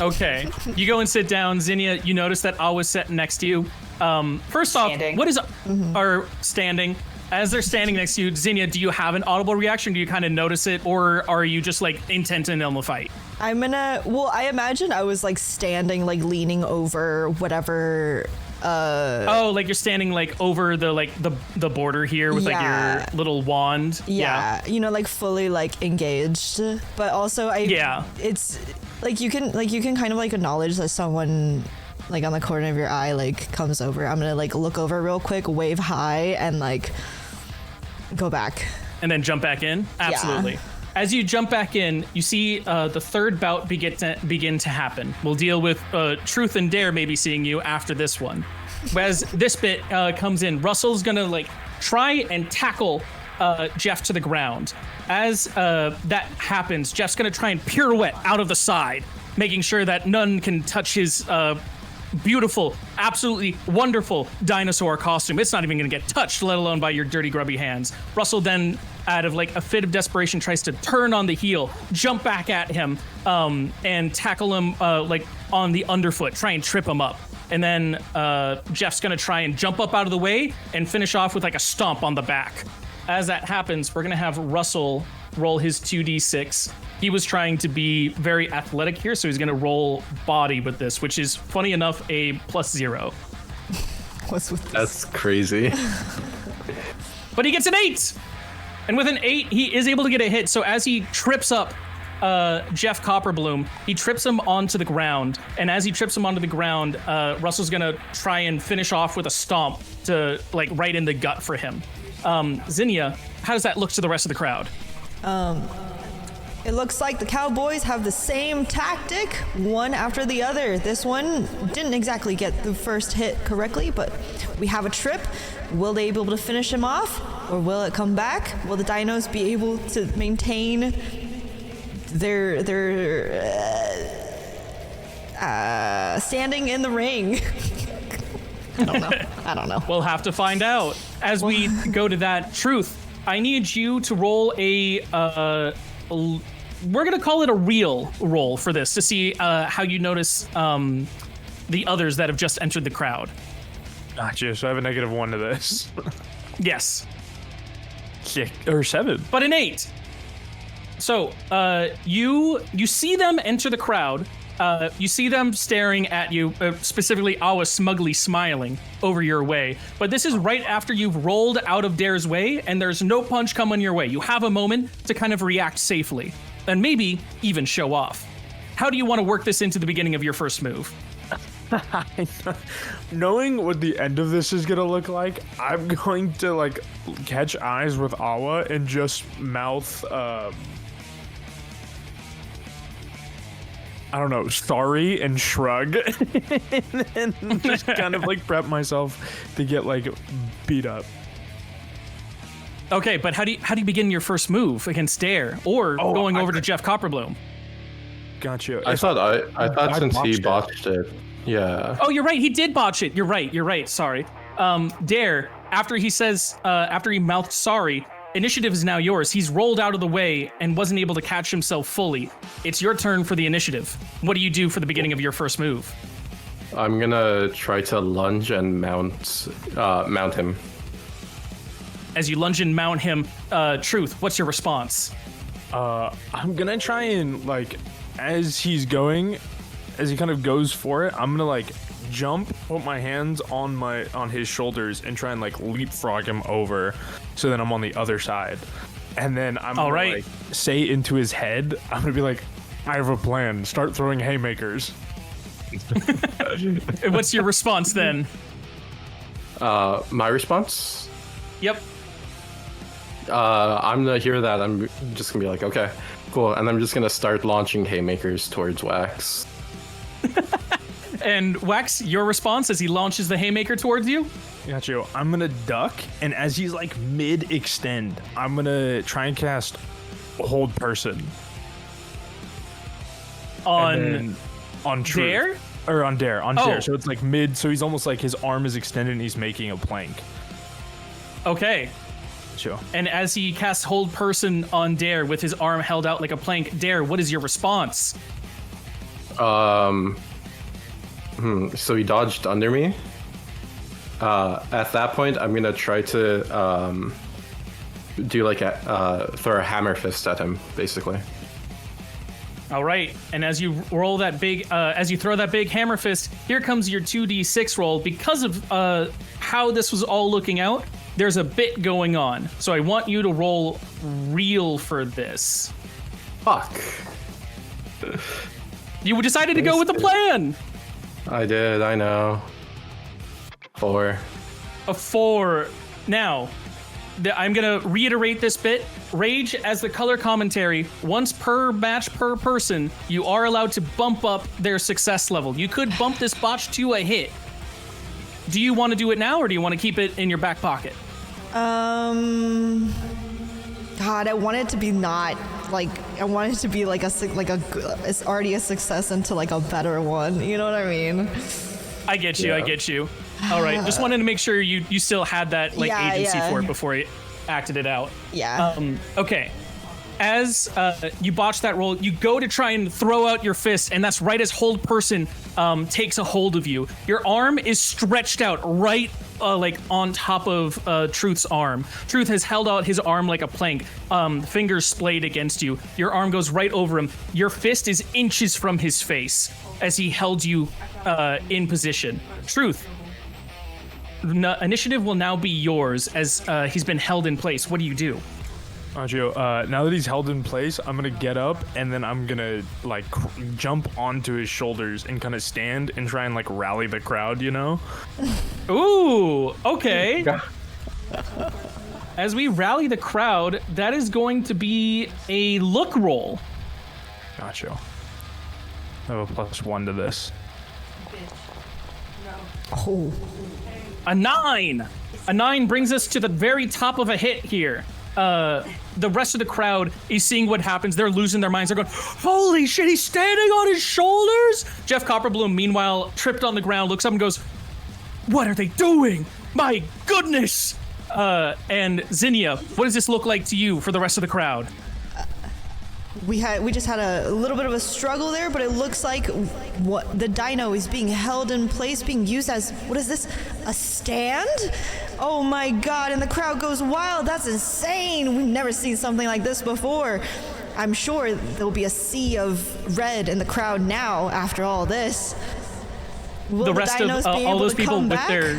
Okay. You go and sit down. Zinnia, you notice that Awa's sitting next to you. First off, Standing. what is or standing? As they're standing next to you, Zinnia, do you have an audible reaction? Do you kind of notice it, or are you just like intent on the fight? I'm gonna. Well, I imagine I was like standing, like leaning over whatever. Oh, like you're standing like over the border here with like Yeah. your little wand. Yeah, you know, like fully like engaged, but also Yeah. it's like you can kind of like acknowledge that someone like on the corner of your eye like comes over. I'm gonna like look over real quick, wave hi, and like go back. And then jump back in. Absolutely. As you jump back in, you see the third bout begin to happen. We'll deal with Truth and Dare maybe seeing you after this one. As this bit comes in, Russell's gonna like try and tackle Jeff to the ground. As that happens, Jeff's gonna try and pirouette out of the side, making sure that none can touch his beautiful, absolutely wonderful dinosaur costume. It's not even gonna get touched, let alone by your dirty, grubby hands. Russell then, out of like a fit of desperation, tries to turn on the heel, jump back at him, and tackle him like on the underfoot, try and trip him up. And then Jeff's gonna try and jump up out of the way and finish off with like a stomp on the back. As that happens, we're gonna have Russell roll his 2d6. He was trying to be very athletic here, so he's gonna roll body with this, which is funny enough a +0. What's with this? That's crazy. But he gets an 8! And with an 8, he is able to get a hit. So as he trips up Jeff Copperbloom, he trips him onto the ground. And as he trips him onto the ground, Russell's gonna try and finish off with a stomp to like right in the gut for him. Zinnia, how does that look to the rest of the crowd? It looks like the Cowboys have the same tactic, one after the other. This one didn't exactly get the first hit correctly, but we have a trip. Will they be able to finish him off, or will it come back? Will the Dinos be able to maintain their standing in the ring? I don't know. We'll have to find out. As we go to that, Truth, I need you to roll we're gonna call it a real roll for this to see how you notice the others that have just entered the crowd. Gotcha. So I have a -1 to this. Yes. 6 or 7. But an 8. So you see them enter the crowd. You see them staring at you, specifically Awa smugly smiling over your way. But this is right after you've rolled out of Dare's way, and there's no punch coming your way. You have a moment to kind of react safely, and maybe even show off. How do you want to work this into the beginning of your first move? Knowing what the end of this is gonna look like, I'm going to like catch eyes with Awa and just mouth I don't know, sorry, and shrug, and just kind of like prep myself to get like beat up. Okay, but how do you begin your first move against Dare or going over to Jeff Copperbloom? Gotcha. I thought since he botched it. botched it, yeah. Oh, you're right. He did botch it. You're right. Sorry. Dare, after he mouthed sorry, initiative is now yours. He's rolled out of the way and wasn't able to catch himself fully. It's your turn for the initiative. What do you do for the beginning of your first move? I'm gonna try to lunge and mount him. As you lunge and mount him, Truth, what's your response? I'm gonna try and like, as he kind of goes for it, I'm gonna like jump, put my hands on his shoulders, and try and like leapfrog him over, so then I'm on the other side, and then I'm gonna like say into his head, I'm gonna be like, I have a plan. Start throwing haymakers. What's your response then? My response? Yep. I'm gonna hear that. I'm just gonna be like, okay, cool, and I'm just gonna start launching haymakers towards Wax. And Wax, your response as he launches the haymaker towards you? Got you. I'm gonna duck, and as he's like mid-extend, I'm gonna try and cast Hold Person. On Truth. Dare? Or on Dare. Dare. So it's like mid, so he's almost like his arm is extended and he's making a plank. Okay. Sure. And as he casts Hold Person on Dare with his arm held out like a plank, Dare, what is your response? So he dodged under me. At that point, I'm gonna try to do like throw a hammer fist at him, basically. All right, and as you roll that big, as you throw that big hammer fist, here comes your 2d6 roll. Because of how this was all looking out, there's a bit going on. So I want you to roll real for this. Fuck. You decided to go with the plan. I did, I know. 4. A 4. Now, I'm going to reiterate this bit. Rage as the color commentary. Once per match per person, you are allowed to bump up their success level. You could bump this botch to a hit. Do you want to do it now, or do you want to keep it in your back pocket? God, I want it to be not like, I want it to be like it's already a success into like a better one. You know what I mean? I get you. All right, just wanted to make sure you still had that agency for it before you acted it out. Yeah. Okay. As you botch that roll, you go to try and throw out your fist, and that's right as Hold Person takes a hold of you. Your arm is stretched out right on top of Truth's arm. Truth has held out his arm like a plank, fingers splayed against you. Your arm goes right over him. Your fist is inches from his face as he held you in position. Truth, initiative will now be yours as he's been held in place. What do you do? Anjo, now that he's held in place, I'm gonna get up and then I'm gonna like jump onto his shoulders and kind of stand and try and like rally the crowd, you know? Ooh, okay. As we rally the crowd, that is going to be a look roll. Gotcha. I have a +1 to this. Oh. A 9! A 9 brings us to the very top of a hit here. The rest of the crowd is seeing what happens. They're losing their minds. They're going, holy shit, he's standing on his shoulders! Jeff Copperbloom, meanwhile, tripped on the ground, looks up and goes, what are they doing? My goodness! And Zinnia, what does this look like to you for the rest of the crowd? We just had a little bit of a struggle there, but it looks like what the dino is being held in place, being used as, what is this, a stand? Oh my god, and the crowd goes wild. That's insane. We've never seen something like this before. I'm sure there'll be a sea of red in the crowd now after all this. Will The rest of all those people with back? their...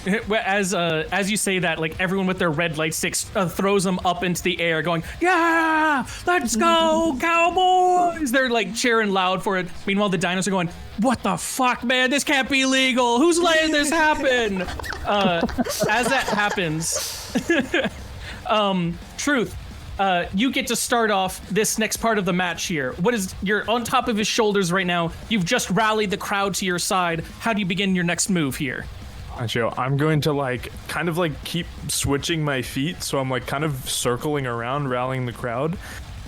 As you say that, like everyone with their red light sticks throws them up into the air, going, "Yeah, let's go, Cowboys!" They're like cheering loud for it. Meanwhile, the dinos are going, "What the fuck, man? This can't be legal. Who's letting this happen?" As that happens, Truth, you get to start off this next part of the match here. You're on top of his shoulders right now. You've just rallied the crowd to your side. How do you begin your next move here? Joe, I'm going to kind of keep switching my feet, so I'm kind of circling around, rallying the crowd,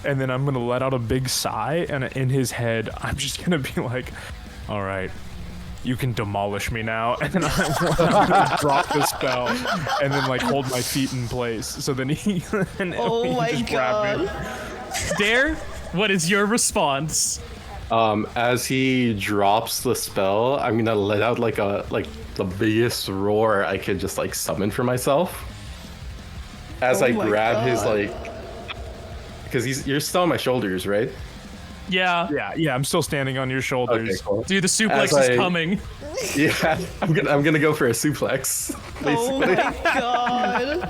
and then I'm gonna let out a big sigh, and in his head, I'm just gonna be like, all right, you can demolish me now, and then I'm gonna drop the spell, and then hold my feet in place, so then he can just grab me. Dare, what is your response? As he drops the spell, I'm gonna let out the biggest roar I could just summon for myself. As I grab his because you're still on my shoulders, right? Yeah. Yeah, I'm still standing on your shoulders. Okay, cool. Dude, the suplex is coming. Yeah, I'm gonna go for a suplex. Oh my god.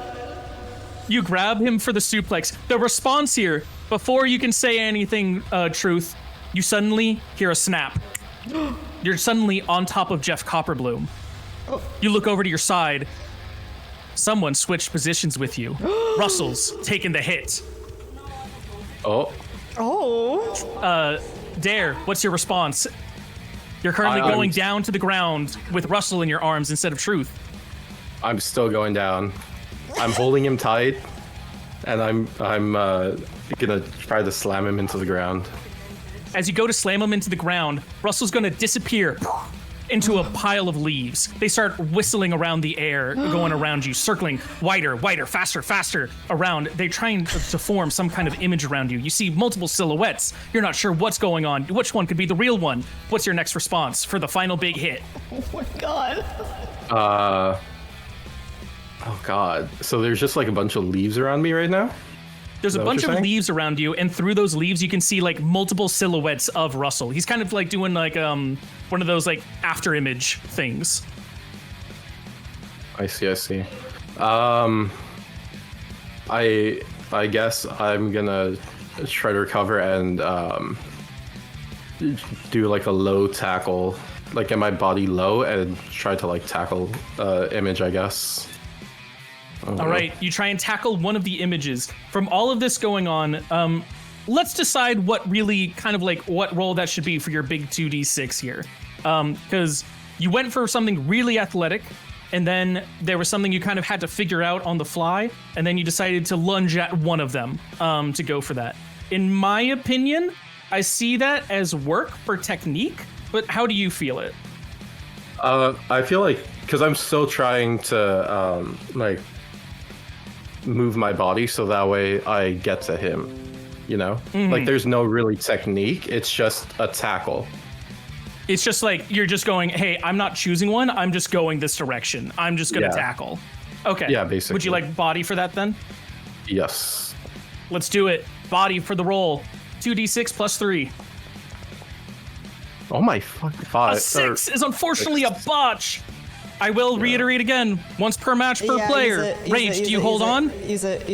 You grab him for the suplex. The response here, before you can say anything, Truth, you suddenly hear a snap. You're suddenly on top of Jeff Copperbloom. You look over to your side. Someone switched positions with you. Russell's taking the hit. Oh. Dare, what's your response? You're currently going down to the ground with Russell in your arms instead of Truth. I'm still going down. I'm holding him tight, and I'm gonna try to slam him into the ground. As you go to slam him into the ground, Russell's gonna disappear into a pile of leaves. They start whistling around the air, going around you, circling wider, faster around. They're trying to form some kind of image around you. You see multiple silhouettes. You're not sure what's going on. Which one could be the real one? What's your next response for the final big hit? Oh my god. Oh god. So there's just a bunch of leaves around me right now? There's a bunch of leaves around you, and through those leaves, you can see multiple silhouettes of Russell. He's kind of doing one of those after image things. I see. I guess I'm gonna try to recover and do a low tackle, get my body low and try to tackle image, I guess. All right, you try and tackle one of the images. From all of this going on, let's decide what really kind of what role that should be for your big 2d6 here. Because you went for something really athletic, and then there was something you kind of had to figure out on the fly, and then you decided to lunge at one of them to go for that. In my opinion, I see that as work for technique, but how do you feel it? I feel because I'm still trying to move my body so that way I get to him, Mm-hmm. There's no really technique, it's just a tackle. It's just you're just going, hey, I'm not choosing one, I'm just going this direction, I'm just gonna tackle. Okay. Yeah, basically. Would you like body for that then? Yes. Let's do it. Body for the roll. 2d6 plus 3. Oh my fucking god. A 6 is unfortunately a botch. I will reiterate again, once per match per player. Rage, do you hold on? Use it.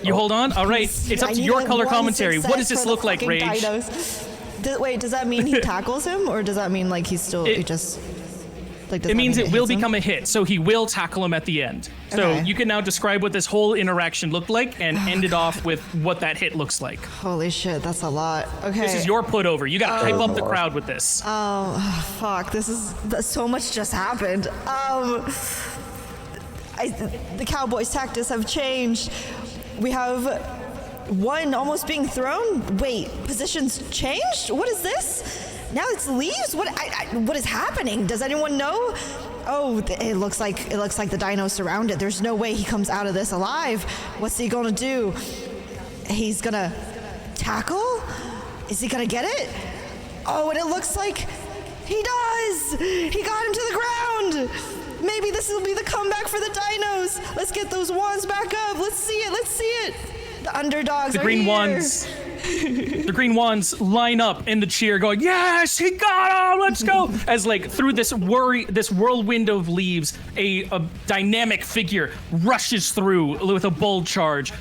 You hold on? All right, it's up to your color commentary. What does this look like, Rage? Wait, does that mean he tackles him, or does that mean he's still he just? Like, does It that means mean it will hits him? become a hit, so he will tackle him at the end. So Okay. you can now describe what this whole interaction looked like and end it off with what that hit looks like. Holy shit, that's a lot. Okay. This is your put over. You gotta hype up the crowd with this. Fuck, so much just happened. The Cowboys' tactics have changed. We have one almost being thrown. Wait, positions changed? What is this? Now it's leaves? What is happening? Does anyone know? Oh, it looks like the dinos surround it. There's no way he comes out of this alive. What's he gonna do? He's gonna tackle? Is he gonna get it? Oh, and it looks like he does! He got him to the ground! Maybe this will be the comeback for the dinos! Let's get those wands back up! Let's see it! The underdogs The are green here. ones. The green ones line up in the cheer going, yes, he got him, let's go. As like through this whirlwind of leaves, a dynamic figure rushes through with a bold charge,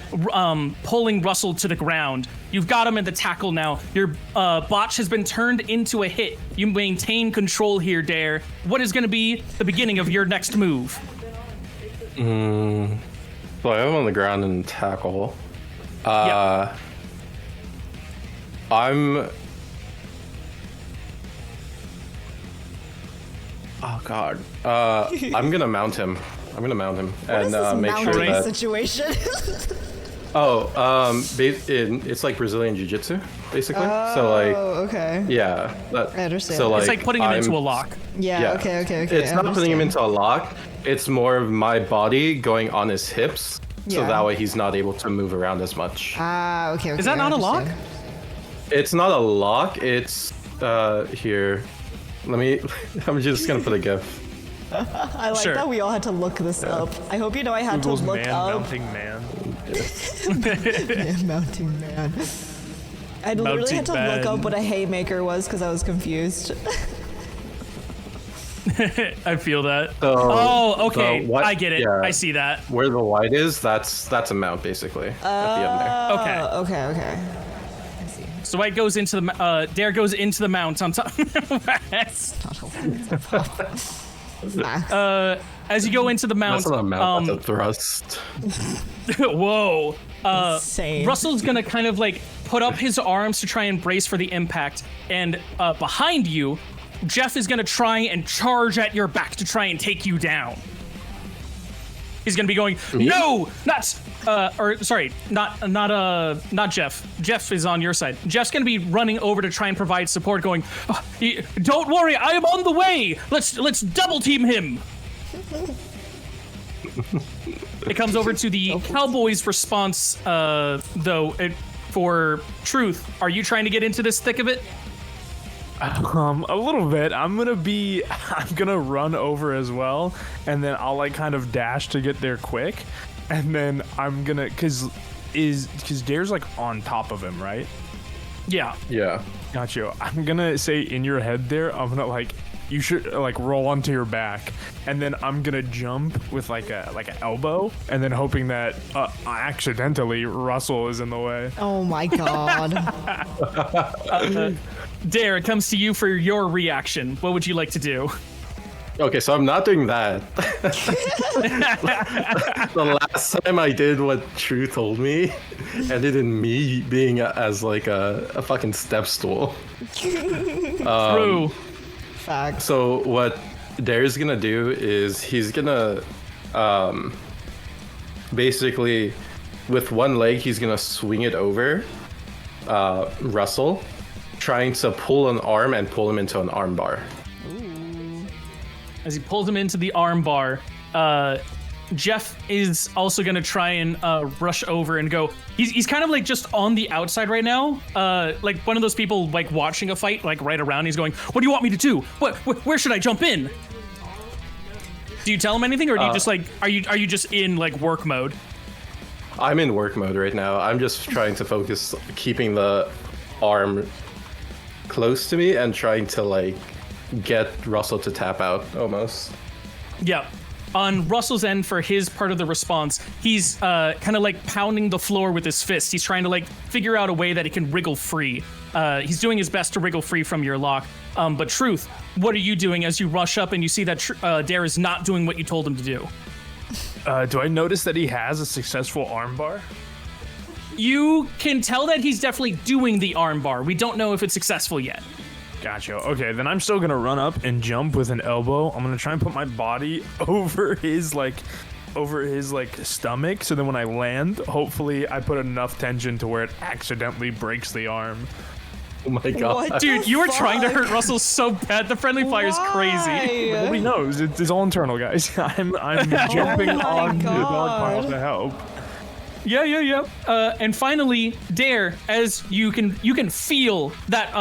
pulling Russell to the ground. You've got him in the tackle now. Your botch has been turned into a hit. You maintain control here, Dare. What is going to be the beginning of your next move? So I have him on the ground and tackle. Yep. Oh god. I'm gonna mount him. What is and this make sure mounting that. situation? It's like Brazilian Jiu-Jitsu, basically. So like, Oh, okay. yeah. I understand. So like, It's like putting him into a I'm- lock. Yeah, okay. It's I not putting him understand. into a lock. It's more of my body going on his hips, so Yeah. that way he's not able to move around as much. Okay. Is that I not a lock? understand. It's not a lock. It's here. I'm just gonna put a GIF. I like Sure. that we all had to look this up. I hope you know I had Google's to look man up mounting man. mounting man. I literally had to Mounting look up man. what a haymaker was because I was confused. I feel that. So- Oh, okay. so what- I get it. yeah. I see that. Where the white is, that's a mount basically at the end there. Okay. Okay. I see. So White goes into the Dare goes into the mount on top. As you go into the mount, That's not a mount. That's a thrust. whoa. Insane. Russell's gonna kind of like put up his arms to try and brace for the impact, and behind you, Jeff is gonna try and charge at your back to try and take you down. He's gonna be going, no, not Jeff. Jeff is on your side. Jeff's gonna be running over to try and provide support, going, "Oh, don't worry, I am on the way. Let's double team him." It comes over to the Cowboys' response, for Truth. Are you trying to get into this thick of it? A little bit. I'm gonna run over as well, and then I'll like kind of dash to get there quick, and then I'm gonna cause Dare's like on top of him, right? Yeah. Yeah. Got you. I'm gonna say in your head there, I'm gonna like you should like roll onto your back, and then I'm gonna jump with like an elbow, and then hoping that accidentally Russell is in the way. Oh my god. Dare, it comes to you for your reaction. What would you like to do? Okay, so I'm not doing that. The last time I did what True told me ended in me being as like a fucking step stool. True. Facts. So what Dare's gonna do is he's gonna basically with one leg he's gonna swing it over Russell, trying to pull an arm and pull him into an arm bar. As he pulls him into the arm bar, Jeff is also gonna try and rush over and go. He's kind of like just on the outside right now, like one of those people like watching a fight, like right around. He's going, "What do you want me to do? Where should I jump in?" Do you tell him anything, or do you just like are you just in like work mode? I'm in work mode right now. I'm just trying to focus keeping the arm close to me and trying to like get Russell to tap out almost. Yeah. On Russell's end, for his part of the response, he's kind of like pounding the floor with his fist. He's trying to like figure out a way that he can wriggle free. He's doing his best to wriggle free from your lock. But Truth, what are you doing as you rush up and you see that Dare is not doing what you told him to do? Do I notice that he has a successful armbar? You can tell that he's definitely doing the armbar. We don't know if it's successful yet. Gotcha. Okay, then I'm still gonna run up and jump with an elbow. I'm gonna try and put my body over his stomach, so then when I land, hopefully I put enough tension to where it accidentally breaks the arm. Oh my god. What Dude, the you were trying to fuck? hurt Russell so bad. The friendly fire is crazy. Why? Nobody knows. It's all internal, guys. I'm jumping my on the dog pile God. to help. Yeah. And finally, Dare, as you can feel that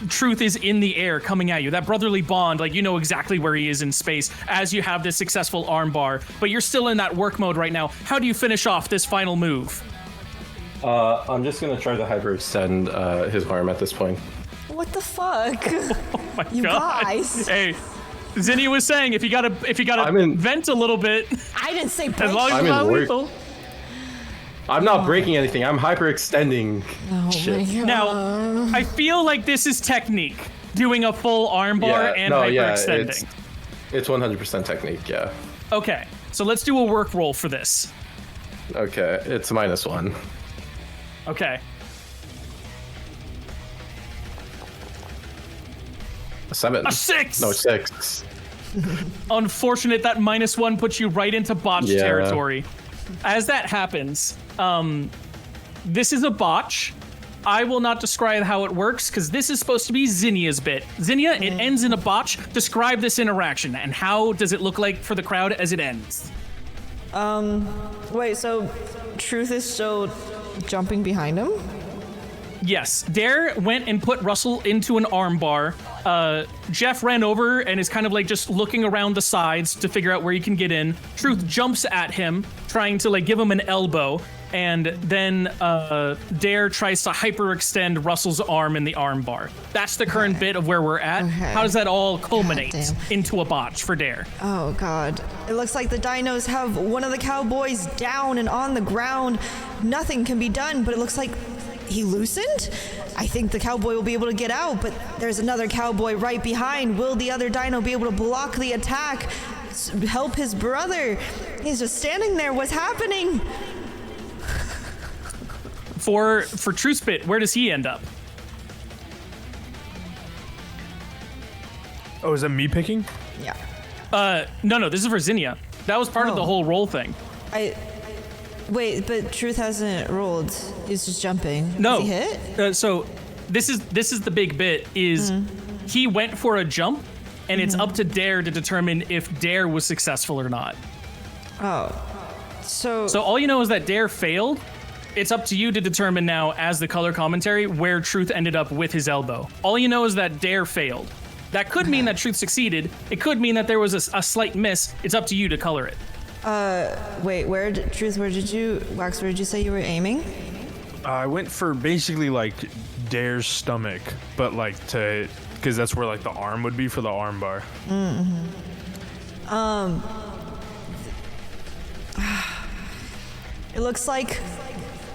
Truth is in the air coming at you. That brotherly bond, like you know exactly where he is in space as you have this successful armbar, but you're still in that work mode right now. How do you finish off this final move? I'm just gonna try to hyperextend his arm at this point. What the fuck? Oh my You God. guys. Hey, Zinnia was saying if you gotta vent a little bit, I didn't say as long as I'm it's in not work. lethal. I'm not breaking anything. I'm hyperextending Oh shit. my God. Now, I feel like this is technique, doing a full armbar and hyperextending. It's 100% technique, yeah. Okay, so let's do a work roll for this. Okay, it's -1. Okay. A 7. A 6! No, 6. Unfortunate that -1 puts you right into botch Yeah. territory. As that happens, this is a botch. I will not describe how it works because this is supposed to be Zinnia's bit. Zinnia, it ends in a botch. Describe this interaction and how does it look like for the crowd as it ends? Wait, so Truth is still jumping behind him? Yes, Dare went and put Russell into an armbar. Jeff ran over and is kind of like just looking around the sides to figure out where he can get in. Truth jumps at him, trying to like give him an elbow, and then Dare tries to hyperextend Russell's arm in the armbar. That's the current bit of where we're at. Okay. How does that all culminate Goddamn. into a botch for Dare? Oh God. It looks like the dinos have one of the cowboys down and on the ground. Nothing can be done, but it looks like he loosened? I think the cowboy will be able to get out, but there's another cowboy right behind. Will the other dino be able to block the attack? Help his brother? He's just standing there. What's happening? For Truth's bit, where does he end up? Oh, is that me picking? Yeah. No, this is for Zinnia. That was part of the Oh. whole roll thing. Wait, but Truth hasn't rolled. He's just jumping. No. Is he hit? So this is the big bit is he went for a jump and it's up to Dare to determine if Dare was successful or not. Oh. So all you know is that Dare failed. It's up to you to determine now as the color commentary where Truth ended up with his elbow. All you know is that Dare failed. That could mean that Truth succeeded. It could mean that there was a slight miss. It's up to you to color it. wait, where did you say you were aiming? I went for basically like Dare's stomach, but like because that's where like the arm would be for the arm bar. It looks like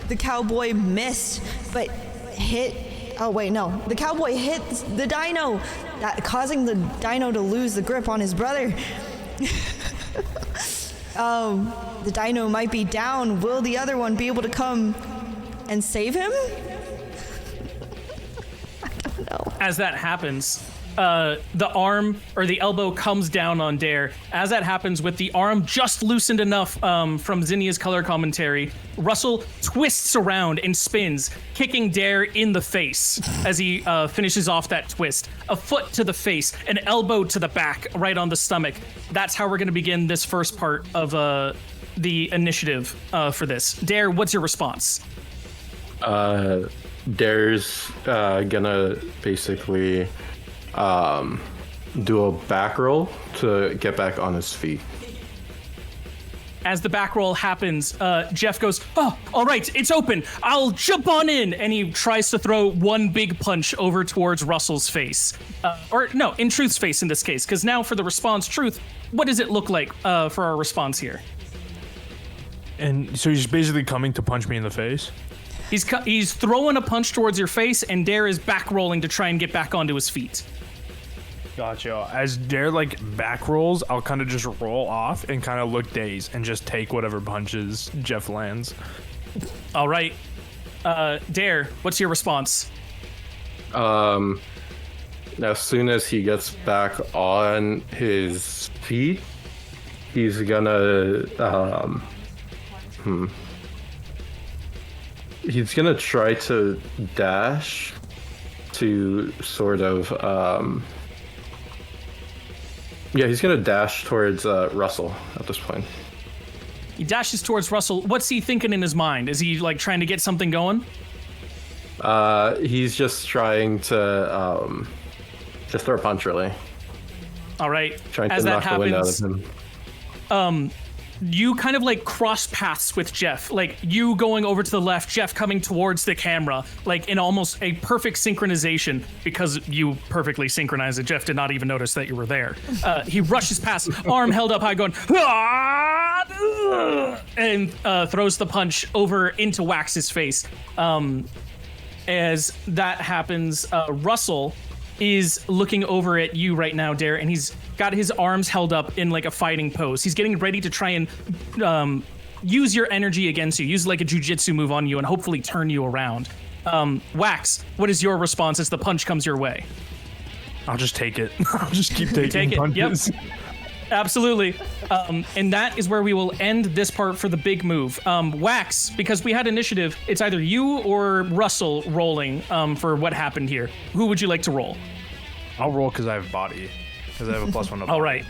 the cowboy missed, but hit. Oh wait, no. The cowboy hit the dino, causing the dino to lose the grip on his brother. The dino might be down. Will the other one be able to come and save him? I don't know. As that happens, the arm or the elbow comes down on Dare. As that happens, with the arm just loosened enough from Zinnia's color commentary, Russell twists around and spins, kicking Dare in the face as he finishes off that twist. A foot to the face, an elbow to the back, right on the stomach. That's how we're going to begin this first part of the initiative for this. Dare, what's your response? Dare's gonna basically do a back roll to get back on his feet. As the back roll happens, Jeff goes, "Oh, all right, it's open. I'll jump on in." And he tries to throw one big punch over towards Russell's face. Or no, in Truth's face in this case, because now for the response, Truth, what does it look like for our response here? And so he's basically coming to punch me in the face. He's throwing a punch towards your face, and Dare is back rolling to try and get back onto his feet. Gotcha. As Dare like back rolls, I'll kind of just roll off and kind of look dazed and just take whatever punches Jeff lands. All right, Dare, what's your response? As soon as he gets back on his feet, he's gonna he's gonna try to dash to sort of he's gonna dash towards Russell at this point. He dashes towards Russell. What's he thinking in his mind? Is he like trying to get something going? He's just trying to just throw a punch, really. All right. Trying As to that knock happens, the wind out of him. You kind of like cross paths with Jeff, like you going over to the left, Jeff coming towards the camera, like in almost a perfect synchronization because you perfectly synchronized it. Jeff did not even notice that you were there. He rushes past, arm held up high, going, and throws the punch over into Wax's face. As that happens, Russell is looking over at you right now, Dare, and he's got his arms held up in like a fighting pose. He's getting ready to try and use your energy against you, use like a jujitsu move on you, and hopefully turn you around. Wax, what is your response as the punch comes your way? I'll just take it. I'll just keep taking punches. Yep. Absolutely. And that is where we will end this part for the big move. Wax, because we had initiative, it's either you or Russell rolling for what happened here. Who would you like to roll? I'll roll because I have body. Because I have a +1 up. All right.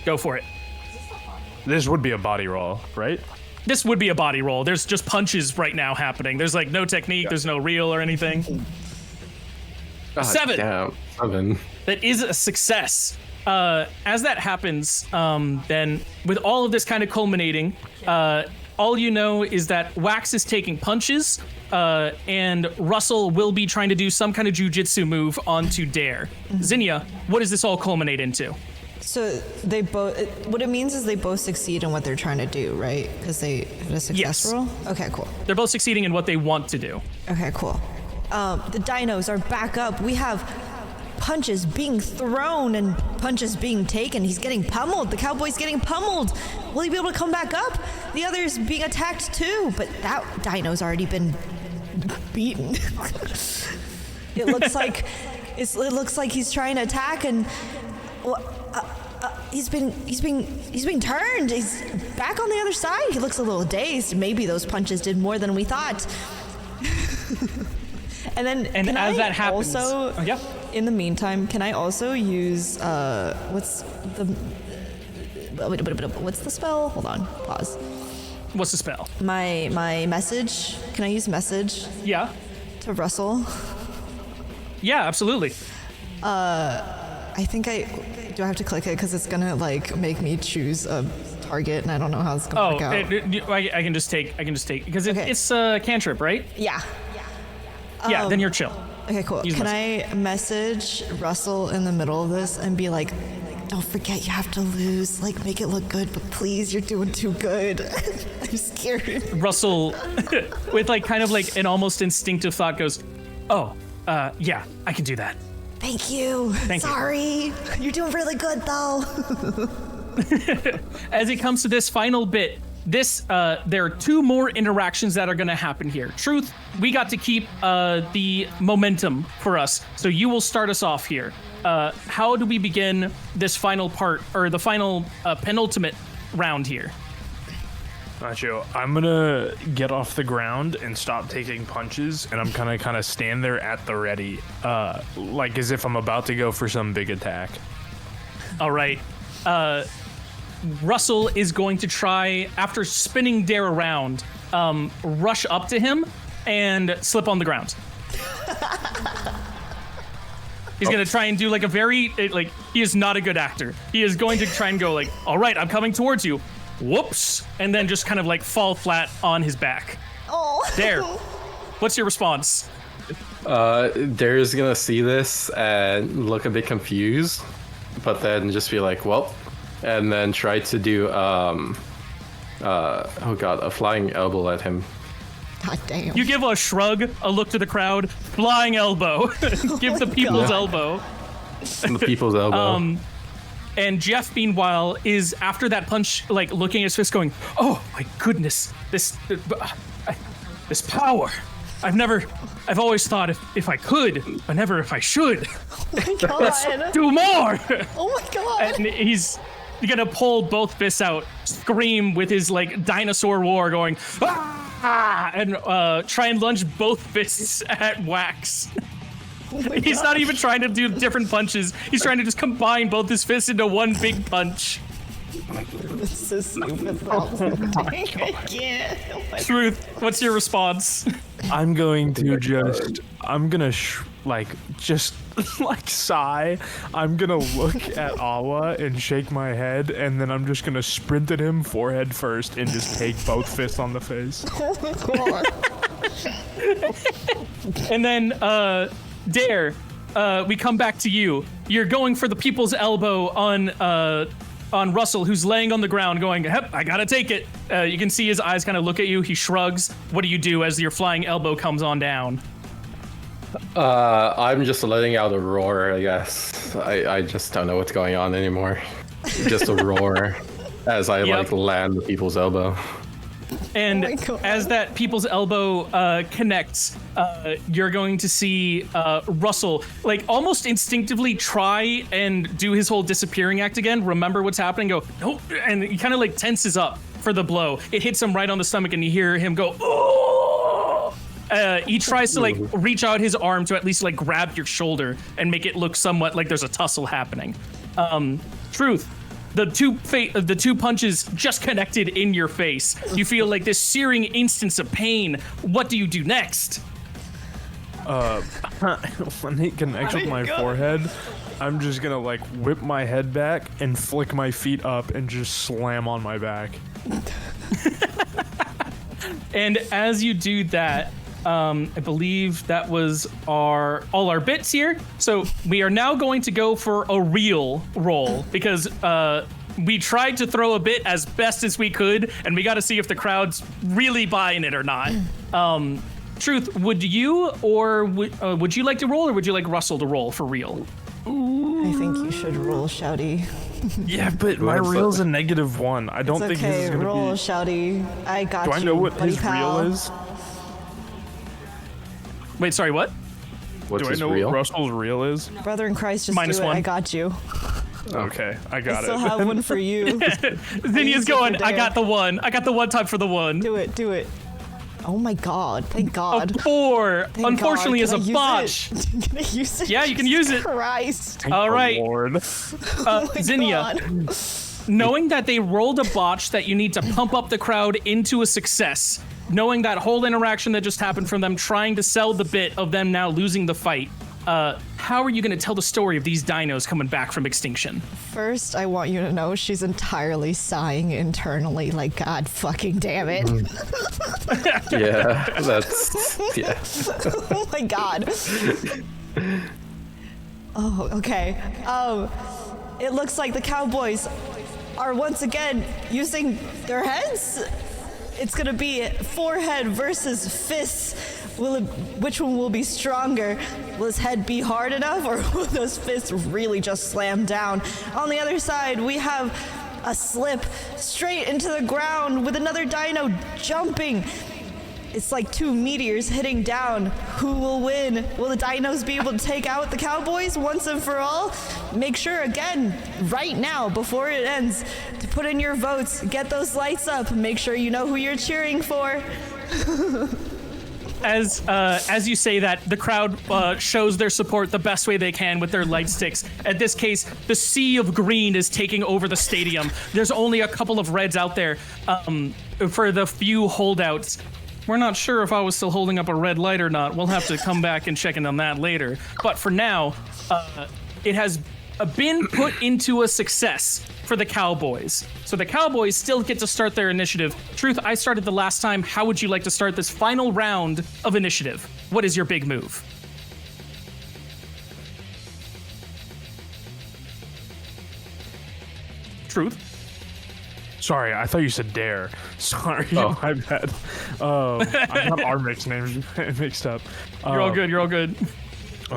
Go for it. This would be a body roll, right? This would be a body roll. There's just punches right now happening. There's like no technique. There's no reel or anything. God 7. Damn, 7. That is a success. As that happens, then with all of this kind of culminating, all you know is that Wax is taking punches, and Russell will be trying to do some kind of jujitsu move onto Dare. Zinnia, what does this all culminate into? So they both. What it means is they both succeed in what they're trying to do, right? Because they had a success Yes. roll. Okay, cool. They're both succeeding in what they want to do. Okay, cool. The dinos are back up. We have punches being thrown and punches being taken. He's getting pummeled. The cowboy's getting pummeled. Will he be able to come back up? The other's being attacked too, but that dino's already been beaten. It looks like he's trying to attack, and he's being turned. He's back on the other side. He looks a little dazed. Maybe those punches did more than we thought. And then, And as that happens, also, in the meantime, can I also use what's the spell? Hold on, pause. What's the spell? My message. Can I use message Yeah. to Russell? Yeah, absolutely. I think do I have to click it because it's gonna like make me choose a target and I don't know how it's gonna work out. I can just take because Okay. it's a cantrip, right? Yeah. Yeah, then you're chill. Okay, cool. Use Can I message Russell in the middle of this and be like, don't forget you have to lose, like make it look good, but please, you're doing too good. I'm scared. Russell, with like kind of like an almost instinctive thought, goes, "Oh, yeah, I can do that." Thank you. Thank you. Sorry. You're doing really good though. As it comes to this final bit, there are 2 more interactions that are going to happen here. Truth, we got to keep the momentum for us, so you will start us off here. How do we begin this final part, or the final penultimate round here? Nacho, I'm gonna get off the ground and stop taking punches, and I'm gonna kind of stand there at the ready, like as if I'm about to go for some big attack. All right. Russell is going to try, after spinning Dare around, rush up to him and slip on the ground. He's going to try and do like a very, he is not a good actor. He is going to try and go like, all right, I'm coming towards you. Whoops. And then just kind of like fall flat on his back. Oh. Dare, what's your response? Dare's gonna see this and look a bit confused, but then just be like, well, and then try to do a flying elbow at him. God damn. You give a shrug, a look to the crowd, flying elbow. Give the people's elbow. The people's elbow. And Jeff, meanwhile, is after that punch, like looking at his fist, going, "Oh my goodness, this power! I've always thought if I could, but never if I should. Oh my god. Do more!" Oh my god. And he's gonna pull both fists out, scream with his like dinosaur roar, going, "Ah!" and try and lunge both fists at Wax. He's not even trying to do different punches. He's trying to just combine both his fists into one big punch. This is stupid. I can't. Truth, what's your response? I'm going to just sigh. I'm gonna look at Awa and shake my head, and then I'm just gonna sprint at him forehead first and just take both fists on the face. Oh my god. And then, Dare, we come back to you. You're going for the people's elbow on Russell, who's laying on the ground going, "Yep, I gotta take it." You can see his eyes kind of look at you. He shrugs. What do you do as your flying elbow comes on down? I'm just letting out a roar, I guess. I just don't know what's going on anymore. Just a roar as I land the people's elbow. And Oh my God. as that people's elbow connects, you're going to see Russell, like, almost instinctively try and do his whole disappearing act again. Remember what's happening, go, nope, and he kind of like tenses up for the blow. It hits him right on the stomach, and you hear him go, oh! He tries to like reach out his arm to at least like grab your shoulder and make it look somewhat like there's a tussle happening. Truth. The two punches just connected in your face. You feel like this searing instance of pain. What do you do next? When it connects with my forehead, I'm just gonna like whip my head back and flick my feet up and just slam on my back. And as you do that, I believe that was all our bits here. So we are now going to go for a real roll because we tried to throw a bit as best as we could, and we got to see if the crowd's really buying it or not. Truth, would you like to roll, or would you like Russell to roll for real? I think you should roll, Shouty. Yeah, but my real's a -1. I don't think Okay, his is gonna roll, be. Shouty. I got Do you. I know what buddy his pal. real is? Wait, sorry, what? What's Do I his know real? what Russell's real is? Brother in Christ, just do it. -1. I got you. Okay, I got I it. still have one for you. Zinnia's use it going, for I Dare. got the one. I got the one time for the one. Do it, do it. Oh my god, thank god. A 4, Thank unfortunately, God. is a Can I use botch. it? Can I use it? Yeah, you can use it. Christ. All right, Lord. Oh my Zinnia. God. Knowing that they rolled a botch, that you need to pump up the crowd into a success, knowing that whole interaction that just happened from them trying to sell the bit of them now losing the fight, how are you going to tell the story of these dinos coming back from extinction? First, I want you to know she's entirely sighing internally, like, God fucking damn it. Yeah, that's yeah. Oh my god. Oh, okay. It looks like the Cowboys are once again using their heads. It's gonna be forehead versus fists. Which one will be stronger? Will his head be hard enough, or will those fists really just slam down? On the other side, we have a slip straight into the ground with another dino jumping. It's like two meteors hitting down. Who will win? Will the dinos be able to take out the Cowboys once and for all? Make sure, again, right now, before it ends, to put in your votes. Get those lights up. Make sure you know who you're cheering for. As you say that, the crowd shows their support the best way they can with their light sticks. At this case, the sea of green is taking over the stadium. There's only a couple of reds out there for the few holdouts. We're not sure if I was still holding up a red light or not. We'll have to come back and check in on that later. But for now, it has been put into a success for the Cowboys. So the Cowboys still get to start their initiative. Truth, I started the last time. How would you like to start this final round of initiative? What is your big move? Truth? Sorry, I thought you said Dare. Sorry, Oh. my bad. I got our mixed names mixed up. You're all good. You're all good.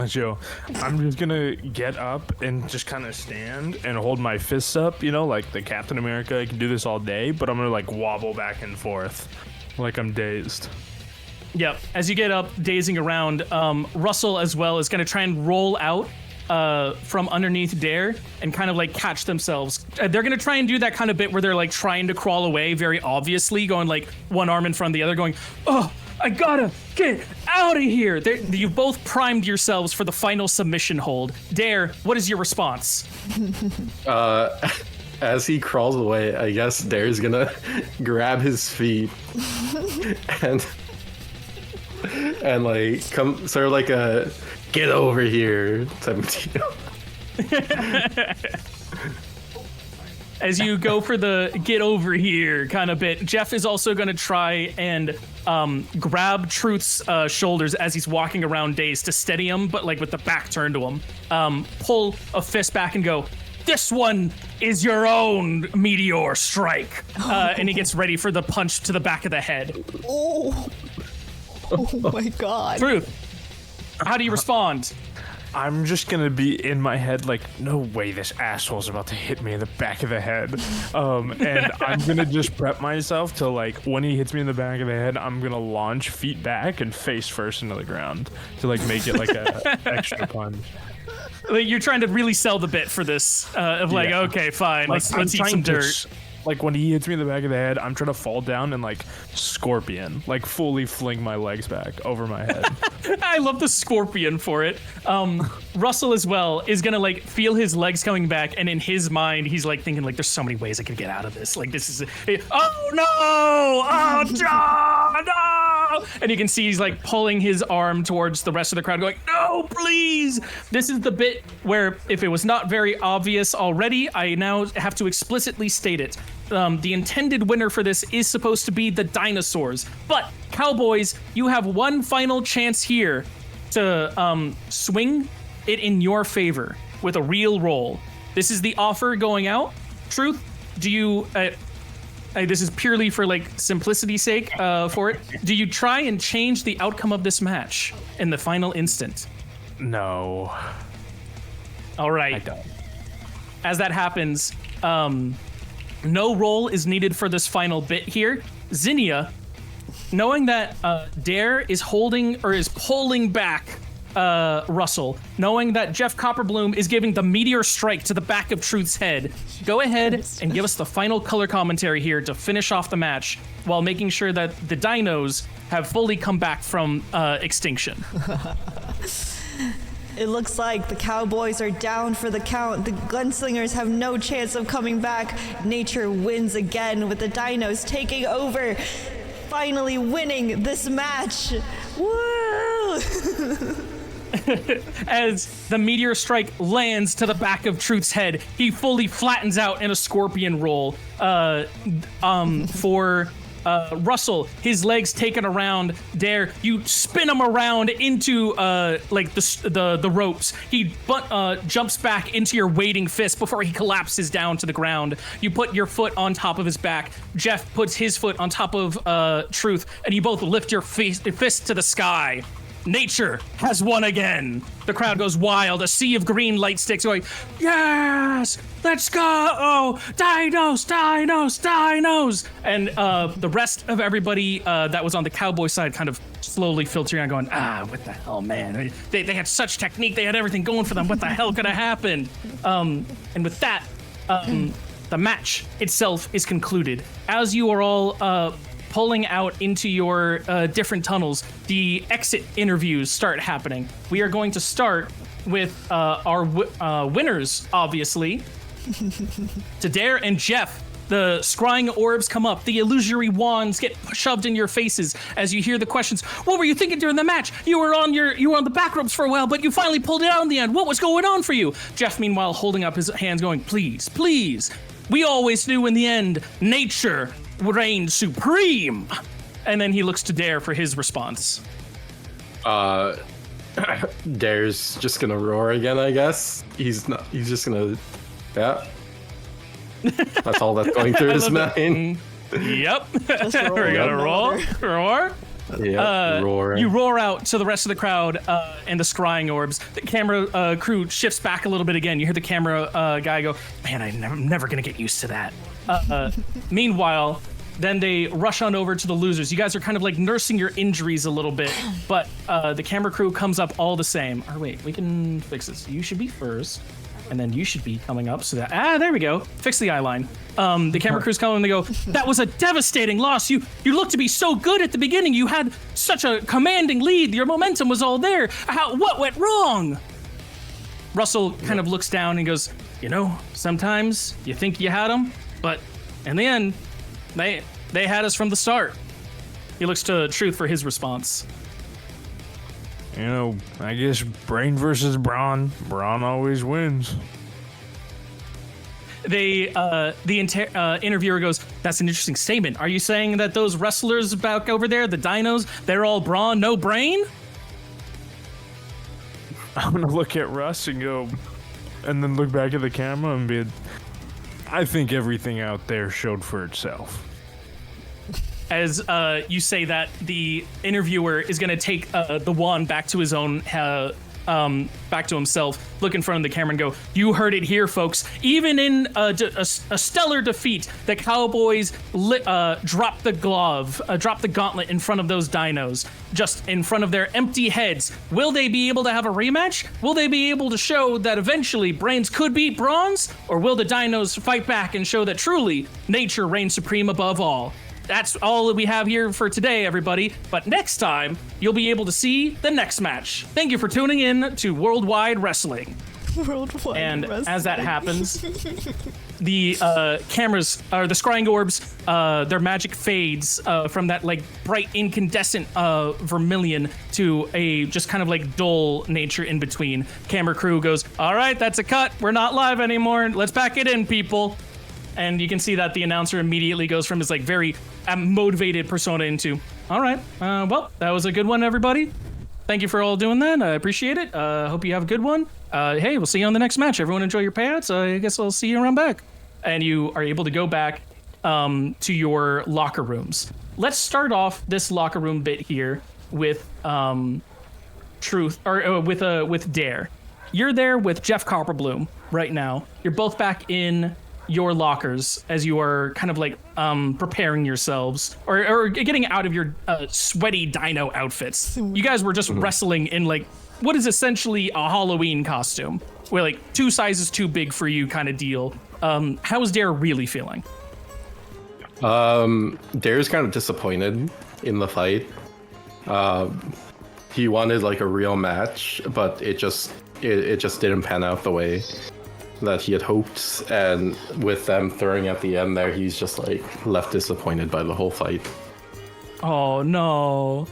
Joe, I'm just gonna get up and just kind of stand and hold my fists up, you know, like the Captain America. I can do this all day, but I'm gonna like wobble back and forth, like I'm dazed. Yep. As you get up, dazing around, Russell as well is going to try and roll out from underneath Dare and kind of like catch themselves. They're going to try and do that kind of bit where they're like trying to crawl away very obviously, going like one arm in front of the other, going, oh, I gotta get out of here. You've both primed yourselves for the final submission hold. Dare, what is your response? As he crawls away, I guess Dare's gonna grab his feet and like come sort of like a get over here type of deal. As you go for the get over here kind of bit, Jeff is also going to try and grab Truth's shoulders as he's walking around dazed to steady him, but like with the back turned to him. Pull a fist back and go, this one is your own meteor strike. And he gets ready for the punch to the back of the head. Oh my god. Truth, how do you respond? I'm just gonna be in my head like, no way this asshole's about to hit me in the back of the head. And I'm gonna just prep myself to like, when he hits me in the back of the head, I'm gonna launch feet back and face first into the ground to like make it like a extra punch. Like, you're trying to really sell the bit for this, of like, Yeah. okay, fine, Like, let's I'm eat some trying to dirt. Like when he hits me in the back of the head, I'm trying to fall down and like scorpion, like fully fling my legs back over my head. I love the scorpion for it. Russell as well is gonna like feel his legs coming back, and in his mind, he's like thinking like, "There's so many ways I can get out of this. Like this is, oh no, oh John, no!" And you can see he's like pulling his arm towards the rest of the crowd, going, "No, please!" This is the bit where, if it was not very obvious already, I now have to explicitly state it. The intended winner for this is supposed to be the dinosaurs. But, Cowboys, you have one final chance here to swing it in your favor with a real roll. This is the offer going out. Truth, do you... this is purely for, like, simplicity's sake for it. Do you try and change the outcome of this match in the final instant? No, All right. I don't. As that happens, no roll is needed for this final bit here. Zinnia, knowing that Dare is holding or is pulling back Russell, knowing that Jeff Copperbloom is giving the meteor strike to the back of Truth's head, go ahead and give us the final color commentary here to finish off the match while making sure that the dinos have fully come back from extinction. It looks like the Cowboys are down for the count. The Gunslingers have no chance of coming back. Nature wins again with the dinos taking over, finally winning this match. Woo! As the meteor strike lands to the back of Truth's head, he fully flattens out in a scorpion roll. For Russell, his legs taken around Dare, you spin him around into like the ropes. He jumps back into your waiting fist before he collapses down to the ground. You put your foot on top of his back. Jeff puts his foot on top of Truth, and you both lift your fist to the sky. Nature has won again. The crowd goes wild. A sea of green light sticks going, yes, let's go. Oh, dinos, dinos, dinos. And the rest of everybody that was on the Cowboy side kind of slowly filtering out going, what the hell, man? They had such technique. They had everything going for them. What the hell could have happened? And with that, the match itself is concluded. As you are all pulling out into your different tunnels, the exit interviews start happening. We are going to start with our winners, obviously. To Dare and Jeff, the scrying orbs come up. The illusory wands get shoved in your faces as you hear the questions. What were you thinking during the match? You were on the back ropes for a while, but you finally pulled it out in the end. What was going on for you? Jeff, meanwhile, holding up his hands, going, please, please. We always knew in the end, nature reigned supreme. And then he looks to Dare for his response. Dare's just gonna roar again, I guess. He's just gonna, yeah. That's all that's going through his mind. Yep. Just roar. We're gonna roll. Roar. Yeah, roar. You roar out to the rest of the crowd and the scrying orbs. The camera crew shifts back a little bit again. You hear the camera guy go, "Man, I'm never gonna get used to that." Meanwhile, then they rush on over to the losers. You guys are kind of like nursing your injuries a little bit, but the camera crew comes up all the same. Oh wait, we can fix this. You should be first. And then you should be coming up so that, there we go. Fix the eye line. The camera crew's coming and they go, that was a devastating loss. You looked to be so good at the beginning. You had such a commanding lead. Your momentum was all there. What went wrong? Russell kind of looks down and goes, sometimes you think you had them, but in the end, they had us from the start. He looks to Truth for his response. I guess brain versus brawn. Brawn always wins. The interviewer goes, that's an interesting statement. Are you saying that those wrestlers back over there, the dinos, they're all brawn, no brain? I'm gonna look at Russ and go, and then look back at the camera and be, I think everything out there showed for itself. As you say that, the interviewer is going to take the wand back to his own, back to himself, look in front of the camera and go, you heard it here, folks. Even in a stellar defeat, the Cowboys dropped the gauntlet in front of those dinos, just in front of their empty heads. Will they be able to have a rematch? Will they be able to show that eventually brains could beat bronze? Or will the dinos fight back and show that truly nature reigns supreme above all? That's all that we have here for today, everybody. But next time, you'll be able to see the next match. Thank you for tuning in to Worldwide Wrestling. Worldwide and Wrestling. As that happens, the cameras, or the scrying orbs, their magic fades from that like bright incandescent vermilion to a just kind of like dull nature in between. Camera crew goes, all right, that's a cut. We're not live anymore. Let's back it in, people. And you can see that the announcer immediately goes from his like very motivated persona into, all right, well, that was a good one, everybody. Thank you for all doing that. I appreciate it. Hope you have a good one. Hey, we'll see you on the next match. Everyone enjoy your payouts. I guess I'll see you around back. And you are able to go back to your locker rooms. Let's start off this locker room bit here with Truth, or with Dare. You're there with Jeff Copperbloom right now. You're both back in your lockers as you are kind of like preparing yourselves or getting out of your sweaty dino outfits. You guys were just wrestling in like what is essentially a Halloween costume, where like 2 sizes too big for you kind of deal. How is Dare really feeling? Dare's kind of disappointed in the fight. He wanted like a real match, but it just didn't pan out the way that he had hoped, and with them throwing at the end there, he's just like left disappointed by the whole fight. Oh no.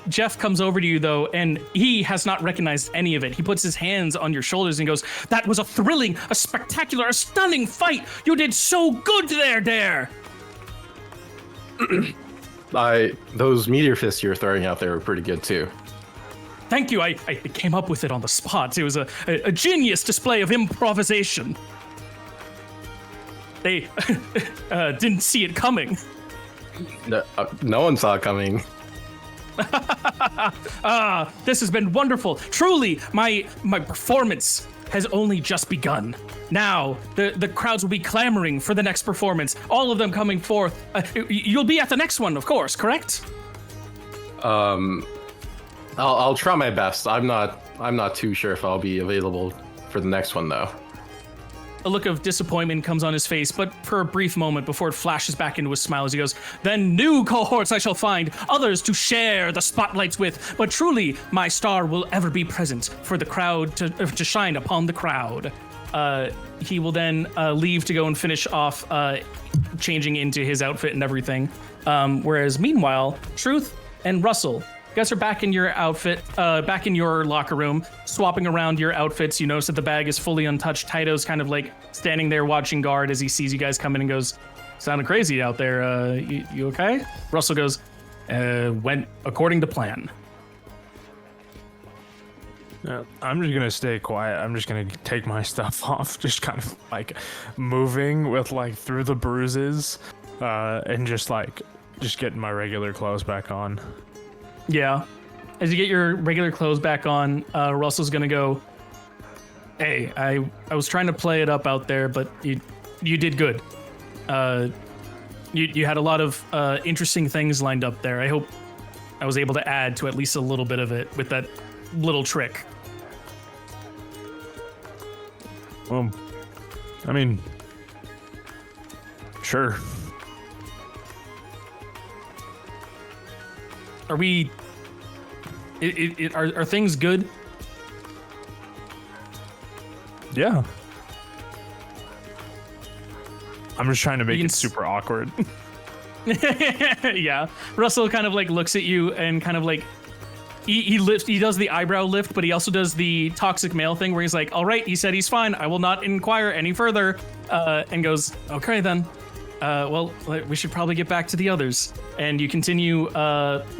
Jeff comes over to you though, and he has not recognized any of it. He puts his hands on your shoulders and goes, that was a thrilling, a spectacular, a stunning fight. You did so good there, Dare. Those meteor fists you were throwing out there were pretty good too. Thank you. I came up with it on the spot. It was a genius display of improvisation. They didn't see it coming. No one saw it coming. This has been wonderful. Truly, my performance has only just begun. Now, the crowds will be clamoring for the next performance. All of them coming forth. You'll be at the next one, of course, correct? I'll try my best. I'm not too sure if I'll be available for the next one though. A look of disappointment comes on his face, but for a brief moment before it flashes back into a smile as he goes, then new cohorts I shall find, others to share the spotlights with, but truly my star will ever be present for the crowd to shine upon the crowd. He will then leave to go and finish off changing into his outfit and everything. Whereas meanwhile, Truth and Russell, you guys are back in your outfit, back in your locker room, swapping around your outfits. You notice that the bag is fully untouched. Taito's kind of like standing there watching guard as he sees you guys come in and goes, sounded crazy out there. You okay? Russell goes, went according to plan. I'm just gonna stay quiet. I'm just gonna take my stuff off, just kind of like moving with like through the bruises, and just getting my regular clothes back on. Yeah. As you get your regular clothes back on, Russell's gonna go, hey, I was trying to play it up out there, but you did good. You had a lot of interesting things lined up there. I hope I was able to add to at least a little bit of it with that little trick. Well, I mean, sure. Are we... Are things good? Yeah. I'm just trying to make You can it super awkward. Yeah. Russell kind of like looks at you and kind of like he does the eyebrow lift, but he also does the toxic male thing where he's like, all right, he said he's fine. I will not inquire any further. And goes, okay then. Well, we should probably get back to the others. And you continue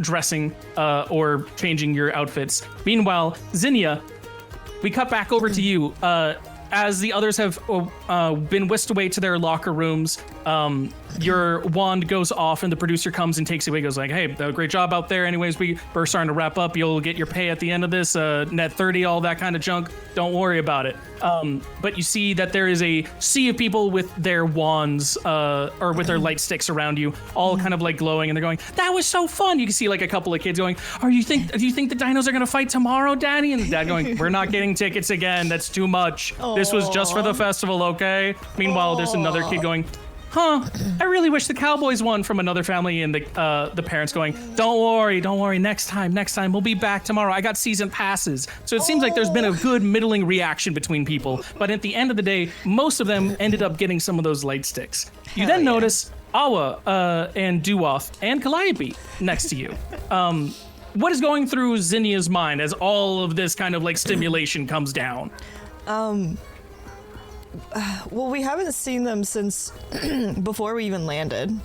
dressing or changing your outfits. Meanwhile, Zinnia, we cut back over to you. As the others have been whisked away to their locker rooms, your wand goes off and the producer comes and takes it away. Goes like, hey, great job out there. Anyways, we're starting to wrap up. You'll get your pay at the end of this, net 30, all that kind of junk. Don't worry about it. But you see that there is a sea of people with their wands or with their light sticks around you, all kind of like glowing, and they're going, that was so fun. You can see like a couple of kids going, do you think the dinos are gonna fight tomorrow, Daddy? And the dad going, we're not getting tickets again. That's too much. This was just for the festival, okay? Meanwhile, there's another kid going, I really wish the Cowboys won, from another family, and the parents going, don't worry, next time, we'll be back tomorrow. I got season passes. So it seems like there's been a good middling reaction between people, but at the end of the day, most of them ended up getting some of those light sticks. You then notice Awa and Duoth and Calliope next to you. What is going through Zinnia's mind as all of this kind of like stimulation comes down? Well, we haven't seen them since before we even landed.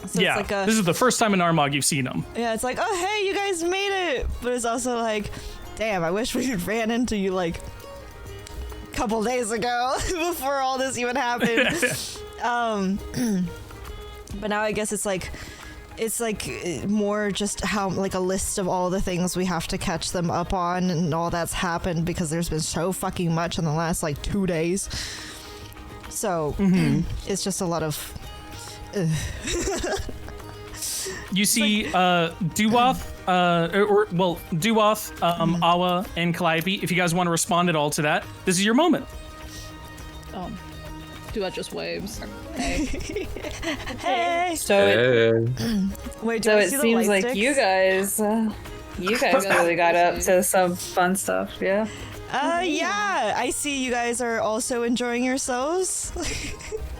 So yeah, it's like this is the first time in Armagh you've seen them. Yeah, it's like, oh, hey, you guys made it. But it's also like, damn, I wish we ran into you like a couple days ago before all this even happened. But now I guess it's like more just how like a list of all the things we have to catch them up on and all that's happened because there's been so fucking much in the last like 2 days. So it's just a lot of You see Duoth, Duoth, Awa, and Calliope. If you guys want to respond at all to that, this is your moment. Duoth just waves. Hey. hey. So Wait, it seems like you guys really got up to some fun stuff, yeah? Yeah, I see you guys are also enjoying yourselves.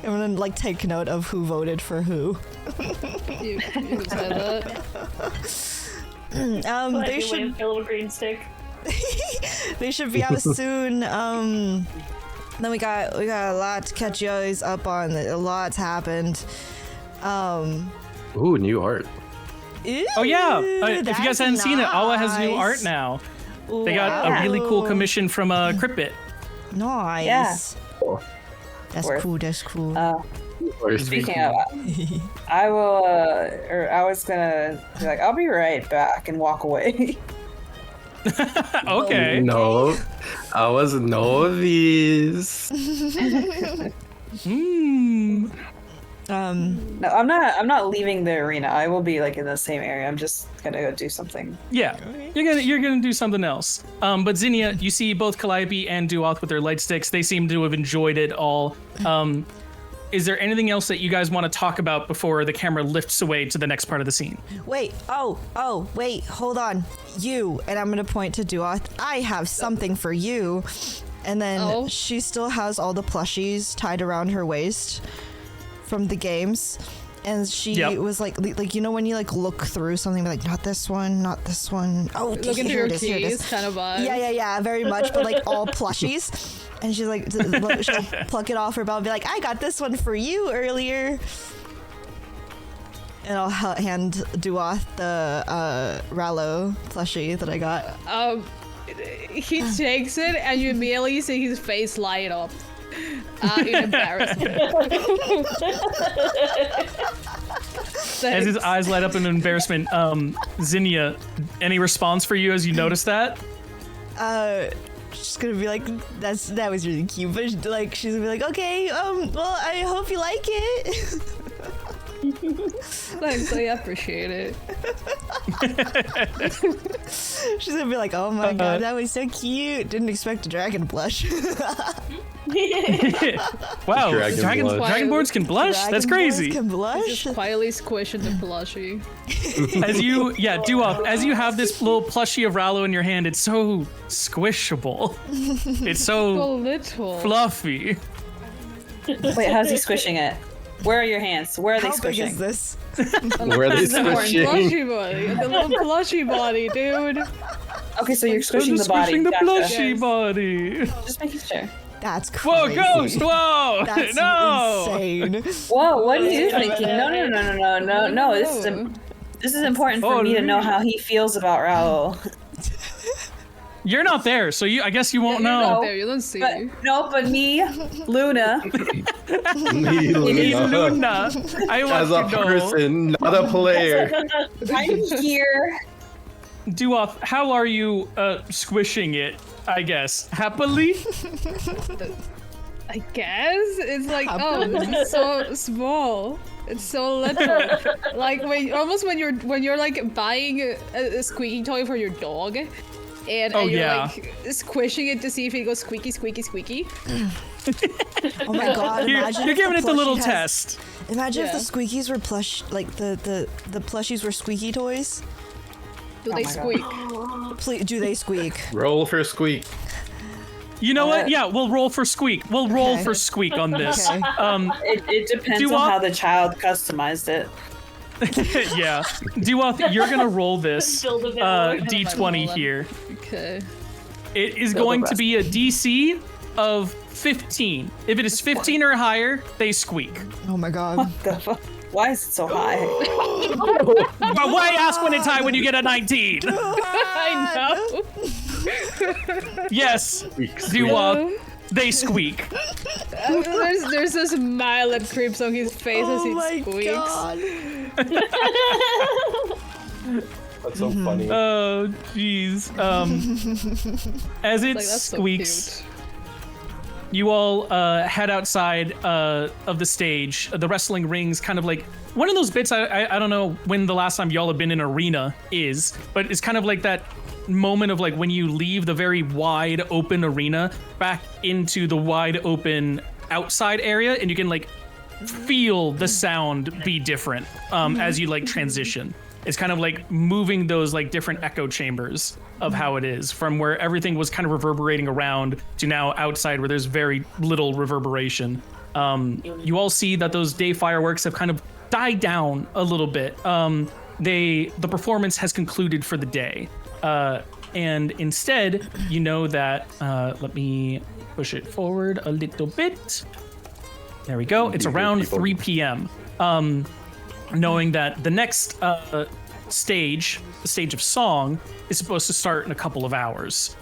I'm gonna like take note of who voted for who. You said that. They should a little green stick. they should be out soon. Then we got a lot to catch you guys up on. A lot's happened. Ooh, new art. Oh yeah, if you guys hadn't seen it, Awa has new art now. They got a really cool commission from Cryptbit. Nice. Yeah. Cool. That's cool. Speaking of, I was gonna be like, I'll be right back and walk away. Okay. No, I was know of these. No, I'm not leaving the arena. I will be like in the same area. I'm just gonna go do something. Yeah, you're gonna do something else. But Zinnia, you see both Calliope and Duoth with their light sticks. They seem to have enjoyed it all. Is there anything else that you guys want to talk about before the camera lifts away to the next part of the scene? Wait, wait, hold on. You, and I'm gonna point to Duoth. I have something for you. And then she still has all the plushies tied around her waist from the games. And she was like you know when you like look through something, like not this one, not this one. Oh, look into your keys, kind of vibe. Yeah, very much, but like all plushies. And she's like, she'll pluck it off her belt and be like, I got this one for you earlier. And I'll hand Duoth the Rallo plushie that I got. he takes it, and you immediately see his face light up in embarrassment. As his eyes light up in embarrassment, Zinnia, any response for you as you notice that? She's gonna be like, that was really cute, but like she's gonna be like, okay, well, I hope you like it. Thanks, I appreciate it. She's gonna be like, oh my god, that was so cute. Didn't expect a dragon to blush. Wow, Dragon blush. dragonborns can blush? That's crazy. Can blush? Just quietly squishing the plushie. As you, Duop, as you have this little plushie of Rallo in your hand, it's so squishable. It's So so little. fluffy. Wait, how's he squishing it? Where are your hands? Where are they How big squishing? is this? Where are they squishing? Plushie body. The little plushie body, dude. Okay, so you're squishing the body. Squishing the Gotcha. plushie Yes. body. Just making sure. That's Whoa, crazy. ghost! Whoa! That's no! insane. Whoa, what are you thinking? No. This is important for me to know how he feels about Raul. You're not there, so I guess you won't You're not know. there, you don't see. But me, Luna. Me, Luna. Luna. I want As a to know. person, not a player. I'm here. Duop, how are you squishing it? I guess happily. I guess it's like, oh, this is so small. It's so little. Like when you're like buying a squeaky toy for your dog, and you're like squishing it to see if it goes squeaky, squeaky, squeaky. Oh my god, imagine You're if giving the it the little plushie test. Imagine if Yeah. the squeakies were plush, like the plushies were squeaky toys. Do they my squeak? Please, do they squeak? Roll for a squeak. You know what? Yeah, we'll roll for squeak. We'll roll Okay. for squeak on this. Okay. It depends Do on what? how the child customized it. Yeah. Duop, you're gonna roll this Build a valor. d20 here. Okay. It is going to be a DC of 15. If it is 15 or higher, they squeak. Oh my god. The fuck? Why is it so high? But why ask when it's high when you get a 19? I know. Yes, Duop, they squeak. There's a smile that creeps on his face as Oh he my squeaks. god. That's so funny. Oh, jeez. As it Like, that's so squeaks, cute. you all head outside of the stage. The wrestling ring's kind of like one of those bits. I don't know when the last time y'all have been in an arena is, but it's kind of like that moment of like when you leave the very wide open arena back into the wide open outside area, and you can like feel the sound be different as you like transition. It's kind of like moving those like different echo chambers of how it is, from where everything was kind of reverberating around to now outside where there's very little reverberation. You all see that those day fireworks have kind of died down a little bit. The performance has concluded for the day. And instead, you know that, let me push it forward a little bit. There we go. It's around 3 p.m. Knowing that the next stage, the stage of song, is supposed to start in a couple of hours.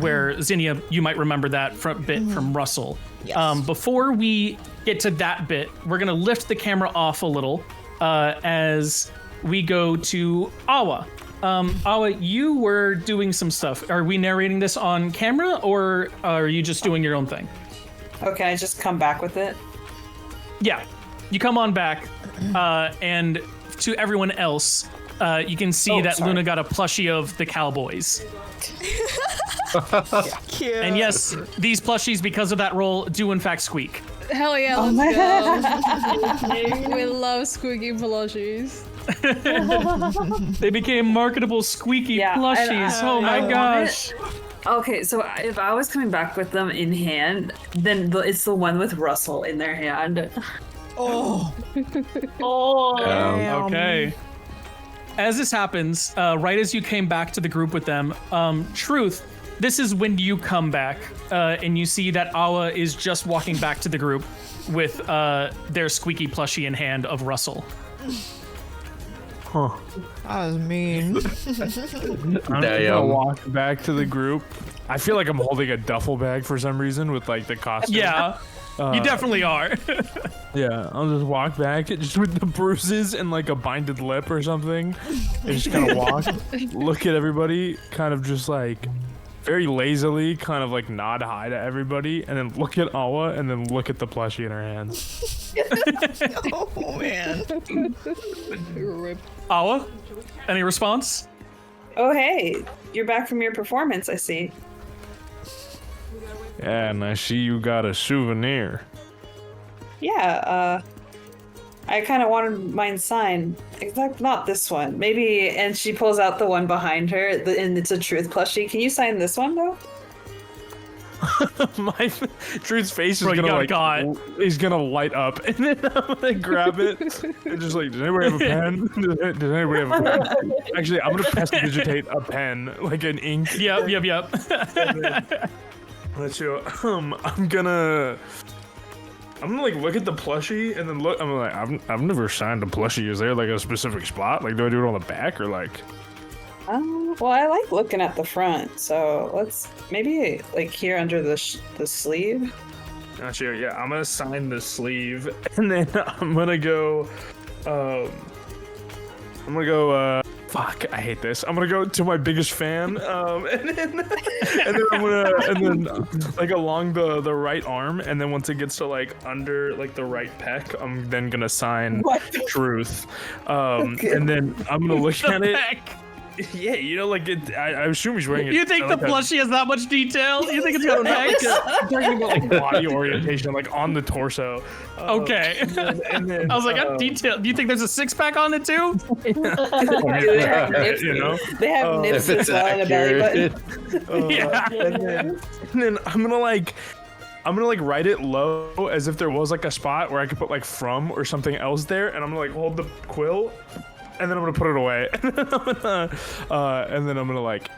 Where Zinnia, you might remember that bit from Russell. Yes. Before we get to that bit, we're gonna lift the camera off a little as we go to Awa. Awa, you were doing some stuff. Are we narrating this on camera, or are you just doing your own thing? Oh, can I just come back with it? Yeah, you come on back, and to everyone else, you can see that sorry. Luna got a plushie of the Cowboys. Cute. And yes, these plushies, because of that roll, do in fact squeak. Hell yeah, Oh let's go. We love squeaky plushies. They became marketable squeaky Yeah, plushies. Oh my I want gosh. Okay, so if I was coming back with them in hand, then it's the one with Russell in their hand. Oh. Oh, Okay. As this happens, right as you came back to the group with them, Truth, this is when you come back, and you see that Awa is just walking back to the group with their squeaky plushie in hand of Russell. Huh. That was mean. I'm gonna walk back to the group. I feel like I'm holding a duffel bag for some reason with like the costume. Yeah, you definitely are. Yeah, I'll just walk back just with the bruises and like a binded lip or something. And just kind of walk, look at everybody, kind of just like very lazily, kind of like nod hi to everybody, and then look at Awa, and then look at the plushie in her hands. Oh man. Rip. Awa, any response? Oh, hey, you're back from your performance, I see. Yeah, and I see you got a souvenir. Yeah, I kind of wanted mine signed. Except not this one. Maybe, and she pulls out the one behind her, and it's a Truth plushie. Can you sign this one, though? My Truth's face is Bro, you gonna got like got. he's gonna light up, and then I'm gonna grab it and just like, does anybody have a pen? Does anybody have a pen? Actually, I'm gonna prestidigitate a pen, like an ink. Yep. Let's go. I'm gonna like look at the plushie and then look. I'm like, I've never signed a plushie. Is there like a specific spot? Like, do I do it on the back or like? Well, I like looking at the front, so let's maybe like here under the sleeve. Gotcha. Yeah, I'm gonna sign the sleeve, and then I'm gonna go. Fuck, I hate this. I'm gonna go to my biggest fan, and then I'm gonna, like along the right arm, and then once it gets to like under like the right pec, I'm then gonna sign Truth, Okay. and then I'm gonna look at it. Heck? Yeah, you know, like it. I assume he's wearing it. You think the plushie has that much detail? You think it's got neck? I'm talking about like body orientation, like on the torso. Okay. And then, I was like, detail. Do you think there's a six pack on it too? They have nips, you know? They have nips as well in the belly button. Yeah. And then I'm gonna like write it low as if there was like a spot where I could put like from or something else there, and I'm gonna like hold the quill, and then I'm gonna put it away, and then I'm gonna like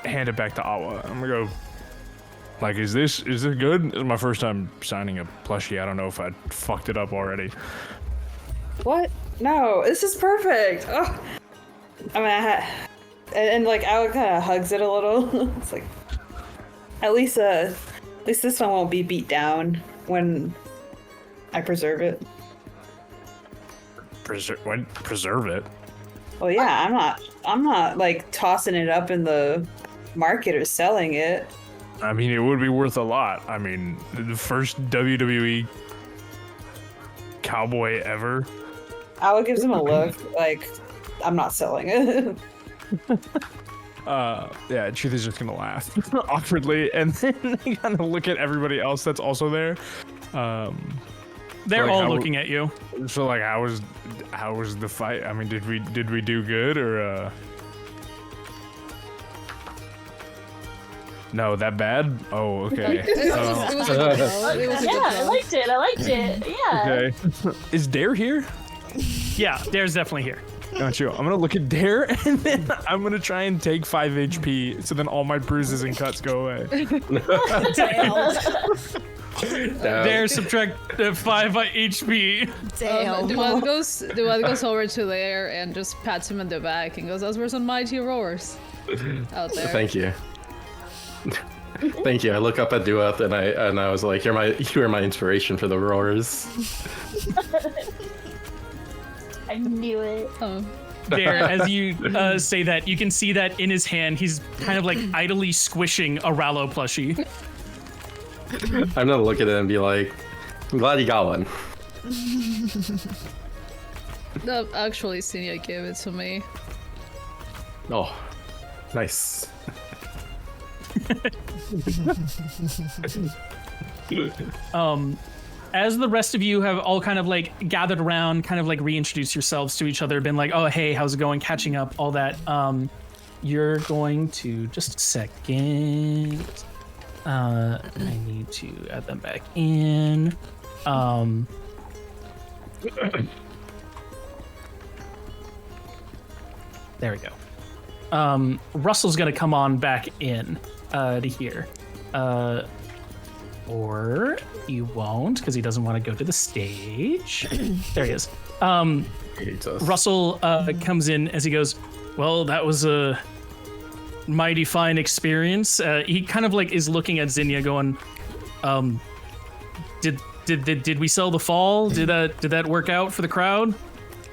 hand it back to Awa. I'm gonna go. Like, is this good? This is my first time signing a plushie. I don't know if I fucked it up already. What? No, this is perfect. Oh, I mean, and like Awa kind of hugs it a little. It's like, at least this one won't be beat down when I preserve it. Preserve it? Well, yeah, I'm not like tossing it up in the market or selling it. I mean, it would be worth a lot. I mean, the first WWE cowboy ever. Awa gives him a look like, I'm not selling it. Yeah, Truth is just gonna laugh awkwardly, and then they kind of look at everybody else that's also there. They're like, all looking at you. So, like, how was the fight? I mean, did we do good or? No, that bad? Oh, okay. It was a good I roll. liked it. Yeah. Okay. Is Dare here? Yeah, Dare's definitely here. Got you. I'm gonna look at Dare, and then I'm gonna try and take 5 HP, so then all my bruises and cuts go away. Dare subtract 5 HP. Damn. The one goes over to there and just pats him in the back and goes, "Those were some mighty roars out there." Thank you. Thank you. I look up at Dueth and I was like, you are my inspiration for the roars. I knew it. Oh. Dare, as you say that, you can see that in his hand, he's kind of like idly squishing a Rallo plushie. I'm gonna look at it and be like, I'm glad you got one. No, actually, Senia gave it to me. Oh, nice. As the rest of you have all kind of like gathered around, kind of like reintroduce yourselves to each other, been like, oh, hey, how's it going? Catching up, all that. You're going to, just a second. I need to add them back in. There we go. Russell's gonna come on back in to here. or you won't because he doesn't want to go to the stage. There he is. He hates us. Russell comes in as he goes, well, that was a mighty fine experience. He kind of like is looking at Zinnia going, did we sell the fall? Did that work out for the crowd?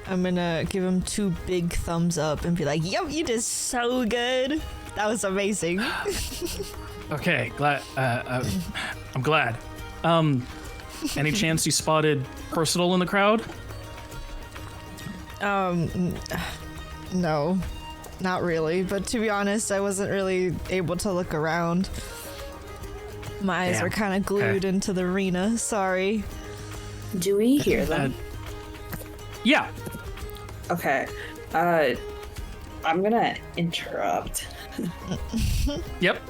I'm gonna give him 2 big thumbs up and be like, yep, you did so good. That was amazing. Okay, glad. I'm glad. Any chance you spotted Percival in the crowd? No, not really. But to be honest, I wasn't really able to look around. My eyes Damn. were kind of glued into the arena. Sorry. Do we hear them? Yeah. Okay. I'm gonna interrupt. Yep.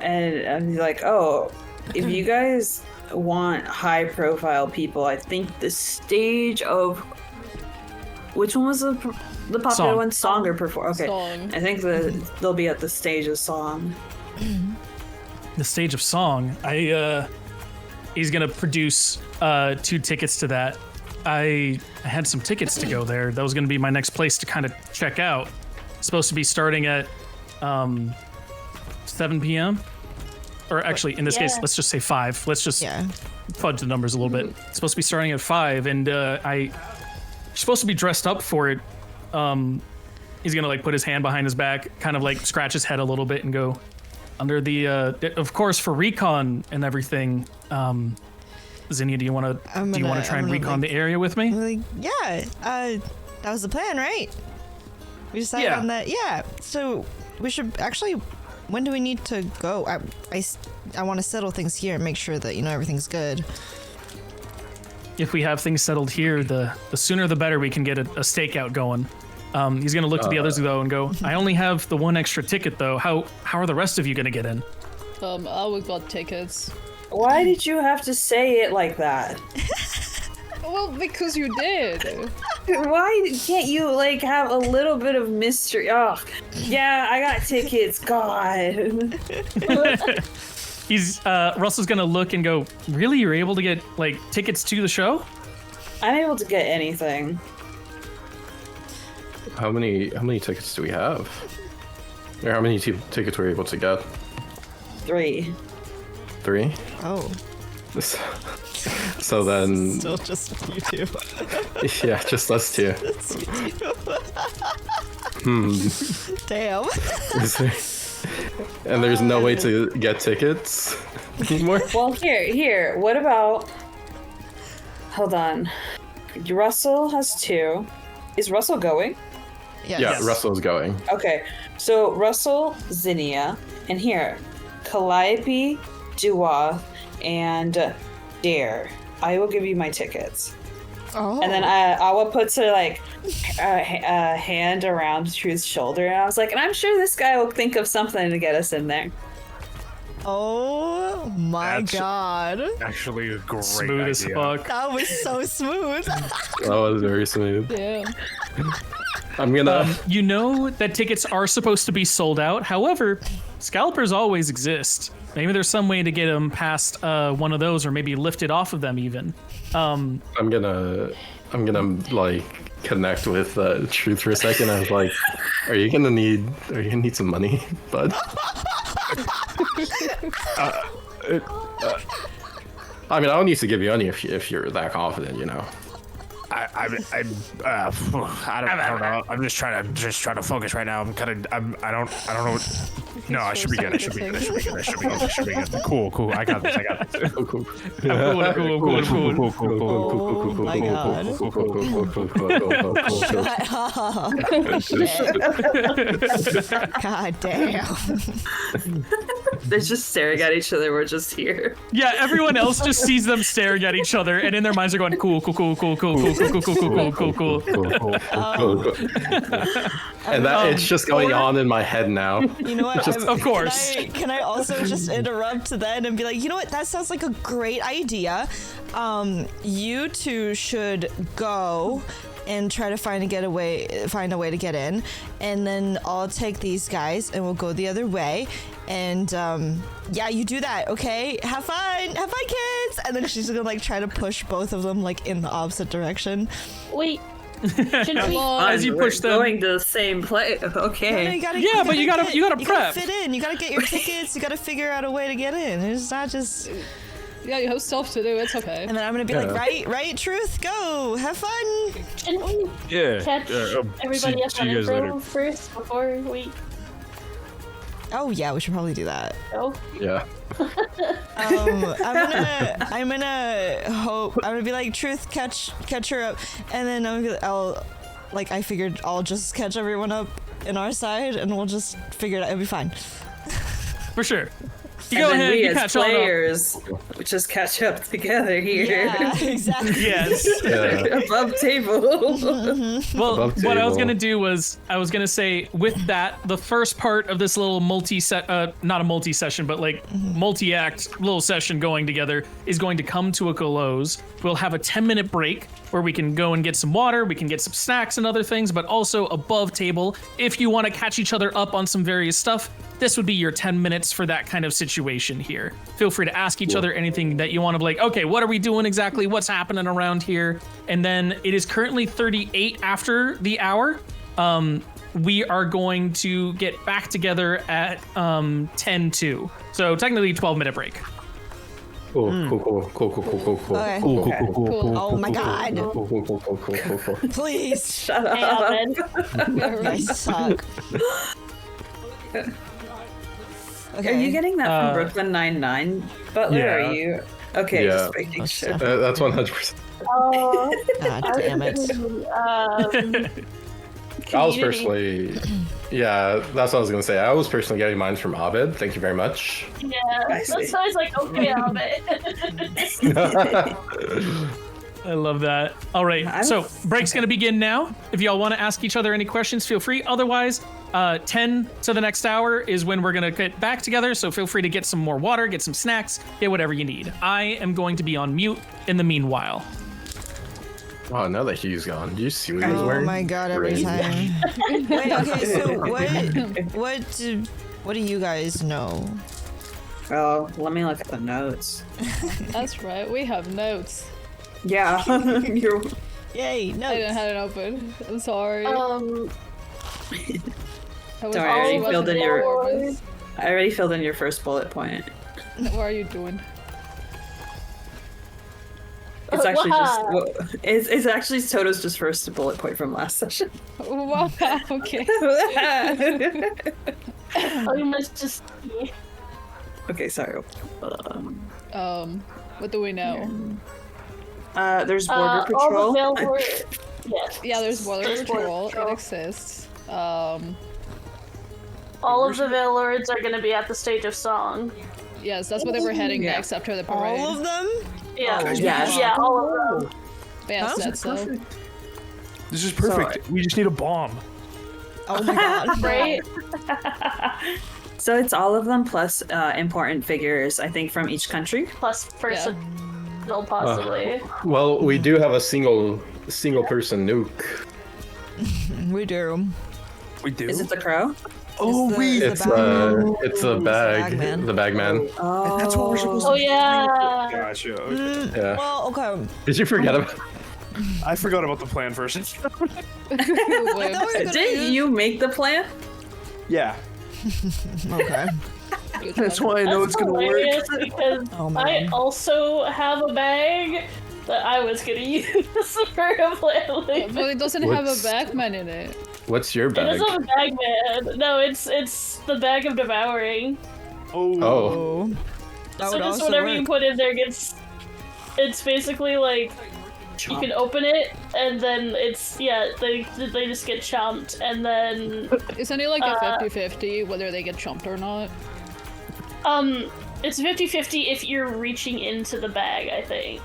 And I'm like, oh, if you guys want high profile people, I think the stage of which one was the popular Song. one? Song or perform? Okay. Song. I think they'll be at the stage of song. The stage of song. He's gonna produce 2 tickets to that. I had some tickets to go there. That was gonna be my next place to kind of check out. Supposed to be starting at 7 p.m. Or actually, in this case, let's just say 5. Let's just fudge the numbers a little bit. It's supposed to be starting at 5, and you're supposed to be dressed up for it. He's gonna like put his hand behind his back, kind of like scratch his head a little bit, and go under the. Of course, for recon and everything. Zinnia, do you want to try and recon the area with me? I'm like, yeah. That was the plan, right? We decided on that. Yeah. So we should actually. When do we need to go? I want to settle things here and make sure that everything's good. If we have things settled here, the sooner the better we can get a stakeout going. He's gonna look to the others though and go, I only have the 1 extra ticket though. How are the rest of you gonna get in? I got tickets. Why did you have to say it like that? Well, because you did. Why can't you like have a little bit of mystery? Oh, yeah, I got tickets. God. Russell's gonna look and go, really? You're able to get like tickets to the show? I'm able to get anything. How many tickets do we have? Or how many tickets were we able to get? 3. 3? Oh. So then... Still just you two. Yeah, just us 2. Damn. And there's no way to get tickets anymore? Well, here. What about... Hold on. Russell has 2. Is Russell going? Yes. Yeah, Russell's going. Okay. So Russell, Zinnia, and here, Calliope, Duoth, and Dare. I will give you my tickets. Oh. And then Awa puts her like a hand around Truth's shoulder, and I was like, and I'm sure this guy will think of something to get us in there. Oh my god. Actually, a great Smooth as idea. fuck. That was so smooth. That was very smooth. Yeah. I'm gonna... You know that tickets are supposed to be sold out. However, scalpers always exist. Maybe there's some way to get them past one of those, or maybe lifted off of them even. I'm gonna like connect with Truth for a second. I was like, are you gonna need some money, bud? I mean, I don't need to give you any if you're that confident, I don't know. I'm just trying to focus right now. I don't know. No, I should be good. I should be good. Cool. I got this. Cool. Oh my god. God damn. They're just staring at each other. We're just here. Yeah, everyone else just sees them staring at each other, and in their minds are going, cool. And that it's just going on in my head now. You know what? Of course. Can I also just interrupt then and be like, you know what? That sounds like a great idea. You two should go and try to find a way to get in, and then I'll take these guys and we'll go the other way. And yeah, you do that, okay? Have fun, kids. And then she's gonna like try to push both of them like in the opposite direction. Wait. Shouldn't we? As you push them, going to the same place. Okay. No, you gotta you gotta fit in. You gotta get your tickets. You gotta figure out a way to get in. It's not just. Yeah, you have stuff to do. It's okay. And then I'm gonna be like, right, Truth, go, have fun. Shouldn't we catch everybody up on intro first before we Oh yeah, we should probably do that. go? Yeah. I'm gonna be like, Truth, catch her up, and then I figured I'll just catch everyone up in our side, and we'll just figure it out. It'll be fine. for sure. You And go then ahead, we you as catch all up. players just catch up together here. Yeah, exactly. Yes. Yeah. Above table. Well, Above what I was table. gonna do was I was gonna say with that, the first part of this little not a multi-session, but like multi-act little session going together is going to come to a close. We'll have a 10-minute break where we can go and get some water, we can get some snacks and other things, but also above table, if you want to catch each other up on some various stuff, this would be your 10 minutes for that kind of situation here. Feel free to ask each other anything that you want to be like, okay, what are we doing exactly? What's happening around here? And then it is currently 38 after the hour. We are going to get back together at 10-2. So technically 12-minute break. Cool. Okay. Cool. Oh my god. Cool. Please. Shut Hey, up. Ahmed. I suck. Okay. Are you getting that from Brooklyn Nine-Nine? Butler, Yeah. are you? Okay, Yeah. just making sure. That's 100%. Oh, God damn it. I was Community. personally, yeah, that's what I was gonna say. I was personally getting mine from Abed. Thank you very much. Yeah, I see. that's why I was like, okay, Ahmed. I love that. All right, so break's gonna begin now. If y'all want to ask each other any questions, feel free. Otherwise, 10 to the next hour is when we're gonna get back together. So feel free to get some more water, get some snacks, get whatever you need. I am going to be on mute in the meanwhile. Oh, now that Hugh's gone, do you see what he was Oh wearing? my god, every Great. time. Wait, okay, so what do you guys know? Oh, let me look at the notes. That's right. We have notes. Yeah, you're. Yay, no. I didn't have it open. I'm sorry. I was Don't worry, I already watching filled in the your. performance. I already filled in your first bullet point. What are you doing? It's actually just. Wow. Well, it's actually Toto's just first bullet point from last session. Wow. Okay. Oh, you must just. Okay, sorry. What do we know? There's border All the patrol. Valor- yes. Yeah, there's border There's border patrol. patrol. It exists. All of the Valords are going to be at the stage of song. Yes, that's where they were heading Yeah. next after the parade. All of them? Yeah. yes. Yeah, all of them. Yeah, Huh? said so. This is perfect. We just need a bomb. Oh my god. Right? So it's all of them plus important figures, I think, from each country. Plus person. Possibly. Well, we do have a single person nuke. We do. We do. Is it the crow? Oh, wait. It's a bag. Bagman. The bagman. Oh, That's what we're supposed to Oh, yeah. Gotcha. Okay. Yeah. Well, okay. Did you forget about? I forgot about the plan first. Didn't you make the plan? Yeah. Okay. That's why I know it's gonna work. Hilarious because Oh, I man. also have a bag that I was gonna use for a plan. But it doesn't have a What's- Batman in it. What's your It bag? doesn't have a bag, man. No, it's the bag of devouring. Oh. Oh. That So would just also whatever you work. put in there gets. It's basically like you can open it and then it's they just get chomped and then Isn't it like a 50-50 whether they get chomped or not? it's 50-50 if you're reaching into the bag, I think.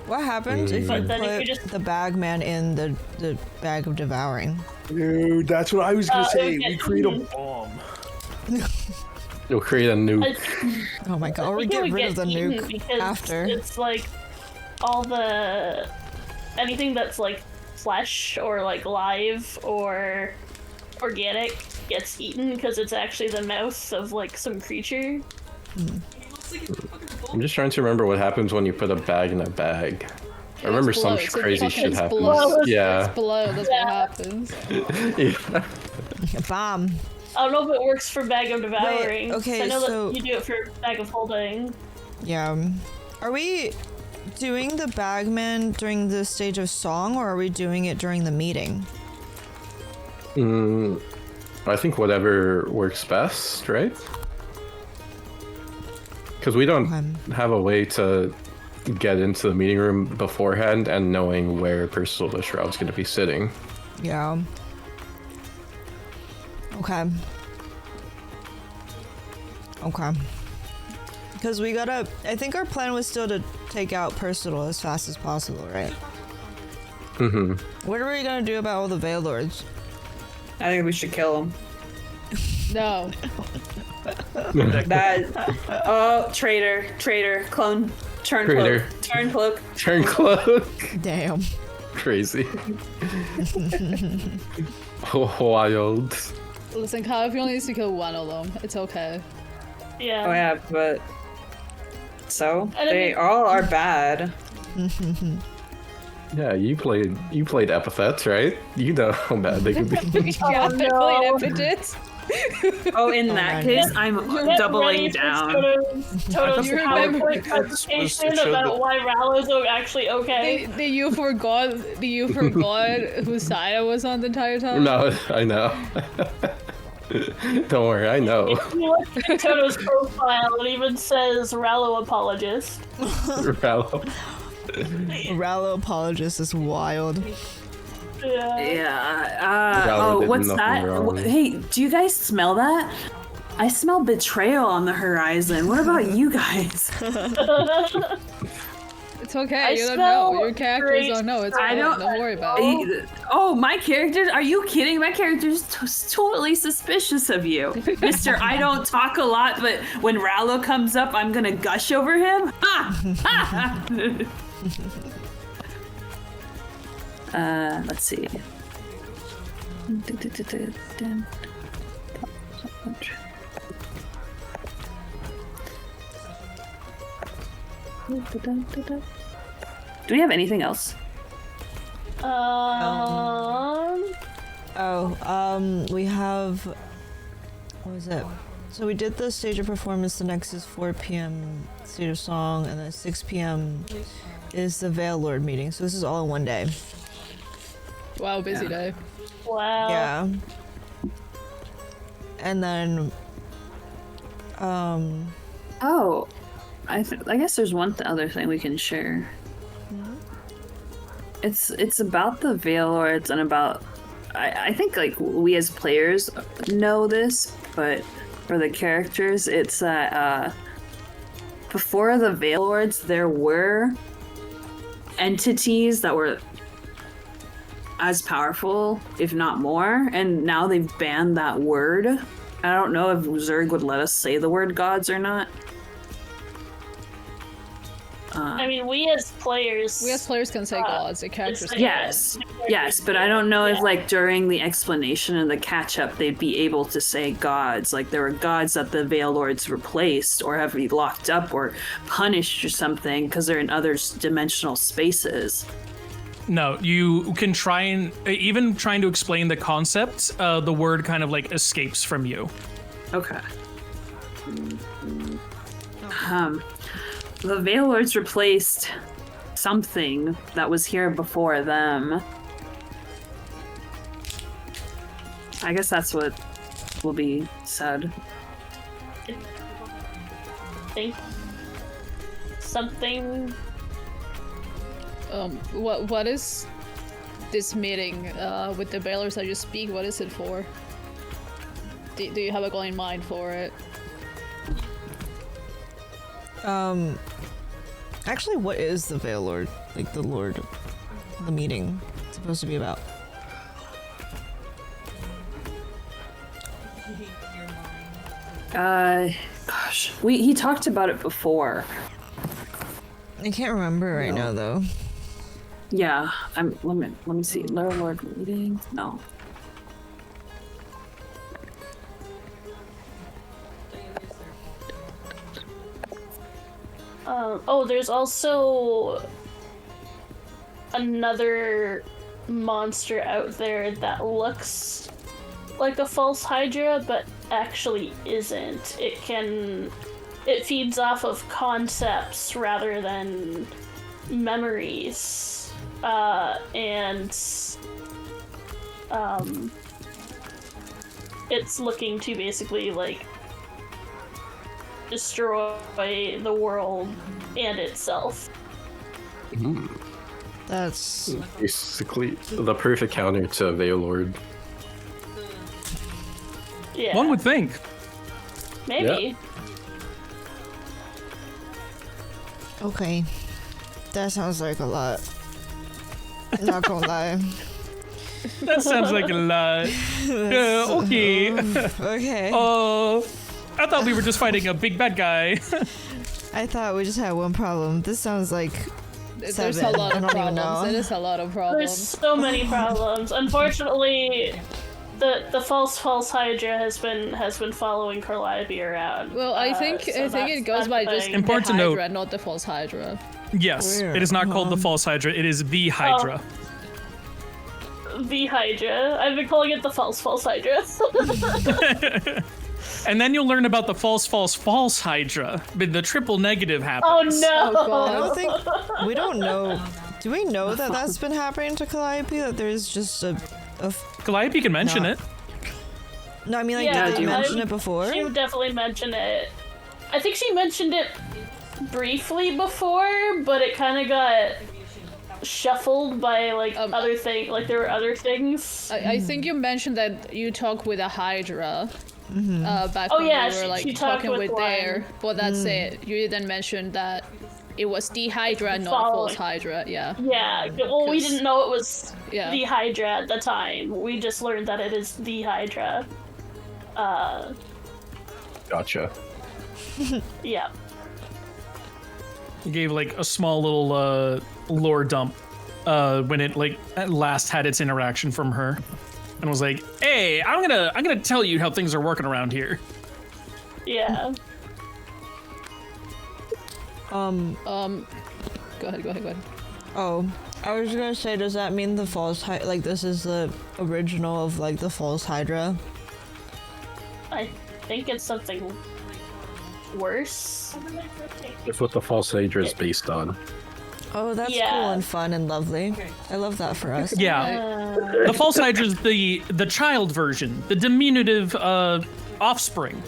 What happens if you But then if put you just- the bagman in the bag of devouring? Dude, that's what I was gonna it say. would get We create a eaten. bomb. You'll create a nuke. Oh my god, or we think it get would rid of the eaten nuke because after. It's like all the anything that's like flesh or like live or organic gets eaten because it's actually the mouth of like some creature. I'm just trying to remember what happens when you put a bag in a bag. I remember some Explodes. It crazy shit fucking happens. explodes. Yeah. Explode, that's what happens. Yeah. Bomb. I don't know if it works for bag of devouring. okay, I know so- that you do it for bag of holding. Yeah. Are we doing the bagman during the stage of song, or are we doing it during the meeting? I think whatever works best, right? Because we don't have a way to get into the meeting room beforehand and knowing where Percival the Shroud's going to be sitting. Yeah. Okay. Okay. Because we gotta... I think our plan was still to take out Percival as fast as possible, right? Mm-hmm. What are we gonna do about all the Veil Lords? I think we should kill him. No. That. Oh, traitor, clone, turn Traitor. cloak, turn cloak. Turn cloak. Damn. Crazy. Wild. Listen, Kyle, if you only need to kill one of them, it's okay. Yeah. Oh yeah, but so I don't they think- all are bad. Yeah, you played epithets, right? You know how bad they can be. Yeah, no. definitely epigen's. Oh, in that case, I'm Get doubling ready for down. Toto's You remember- PowerPoint That's supposed to presentation show about the- why Rallo's actually okay. Do you forgot whose side I was on the entire time? No, I know. Don't worry, I know. You look at Toto's profile, it even says Rallo apologist. Rallo. Rallo apologist is wild. Yeah. Yeah. Rallo Oh, did what's nothing that? wrong. Hey, do you guys smell that? I smell betrayal on the horizon. What about you guys? It's okay. I you don't know. smell Your characters great. don't know. It's I fine. don't- Don't worry about it. Oh, my character? Are you kidding? My character's totally suspicious of you. Mister, I don't talk a lot, but when Rallo comes up, I'm gonna gush over him? Ha! Let's see. Do we have anything else? We have... What was it? So we did the stage of performance, the next is 4 p.m. stage of song, and then 6 p.m. is the Veil Lord meeting. So this is all in one day. Wow, busy day. Wow. Yeah. And then... Oh, I guess there's one other thing we can share. It's about the Veil Lords and about... I think like we as players know this, but for the characters, it's that before the Veil Lords, there were entities that were as powerful, if not more, and now they've banned that word. I don't know if Zurg would let us say the word gods or not. I mean, we as players. We as players can say gods. The characters. Yes. Yes, but I don't know if like during the explanation and the catch up they'd be able to say gods. Like there were gods that the Veil Lords replaced or have been locked up or punished or something because they're in other dimensional spaces. No, you can try and even trying to explain the concept, the word kind of like escapes from you. Okay. The Veil Lords replaced something that was here before them. I guess that's what will be said. Think something. What is this meeting with the Bailers that you speak? What is it for? Do you have a goal in mind for it? Actually, what is the Veil Lord? Like the Lord, the meeting supposed to be about? Gosh, he talked about it before. I can't remember right now though. Yeah, let me see. Lower Lord reading? No. There's also another monster out there that looks like a false Hydra, but actually isn't. It feeds off of concepts rather than memories. It's looking to basically like destroy the world and itself. That's Basically, the perfect counter to Veilord. Yeah, One would think. maybe. okay. That sounds like a lot. Not gonna lie. That sounds like a lot. Okay. Okay. Oh, I thought we were just fighting a big bad guy. I thought we just had one problem. This sounds like There's seven. a lot I of don't even problems. know. It is a lot of There's problems. so many problems. Unfortunately, the false Hydra has been following Calliope around. Well, I think so it goes that's by the just thing. Important the to note- Hydra, not the false Hydra. Yes, Weird. it is not called the false Hydra. It is the Hydra. The Hydra. I've been calling it the false Hydra. And then you'll learn about the false Hydra. But the triple negative happens. Oh no! Oh god. I don't think we don't know. Do we know that that's been happening to Calliope? That there's just a Calliope can mention No. it. no. I mean, like, Yeah, did they dude. mention it before? She definitely mentioned it. I think she mentioned it briefly before, but it kind of got shuffled by like other thing. Like there were other things. I think you mentioned that you talked with a Hydra. Back Oh, when yeah, we were she like talked talking with with there, one. but that's it. You didn't mention that it was the Hydra, not Following. false Hydra. Yeah. Yeah. Well, we 'Cause- didn't know it was Yeah. the Hydra at the time. We just learned that it is the Hydra. Gotcha. Yeah. He gave like a small little lore dump when it like at last had its interaction from her, and was like, "Hey, I'm gonna tell you how things are working around here." Yeah. Go ahead. Oh, I was gonna say, does that mean the false like this is the original of like the false Hydra? I think it's something worse. That's what the false Hydra is based on. Oh, that's Yeah. cool and fun and lovely. I love that for us. Yeah, the false Hydra is the child version, the diminutive offspring.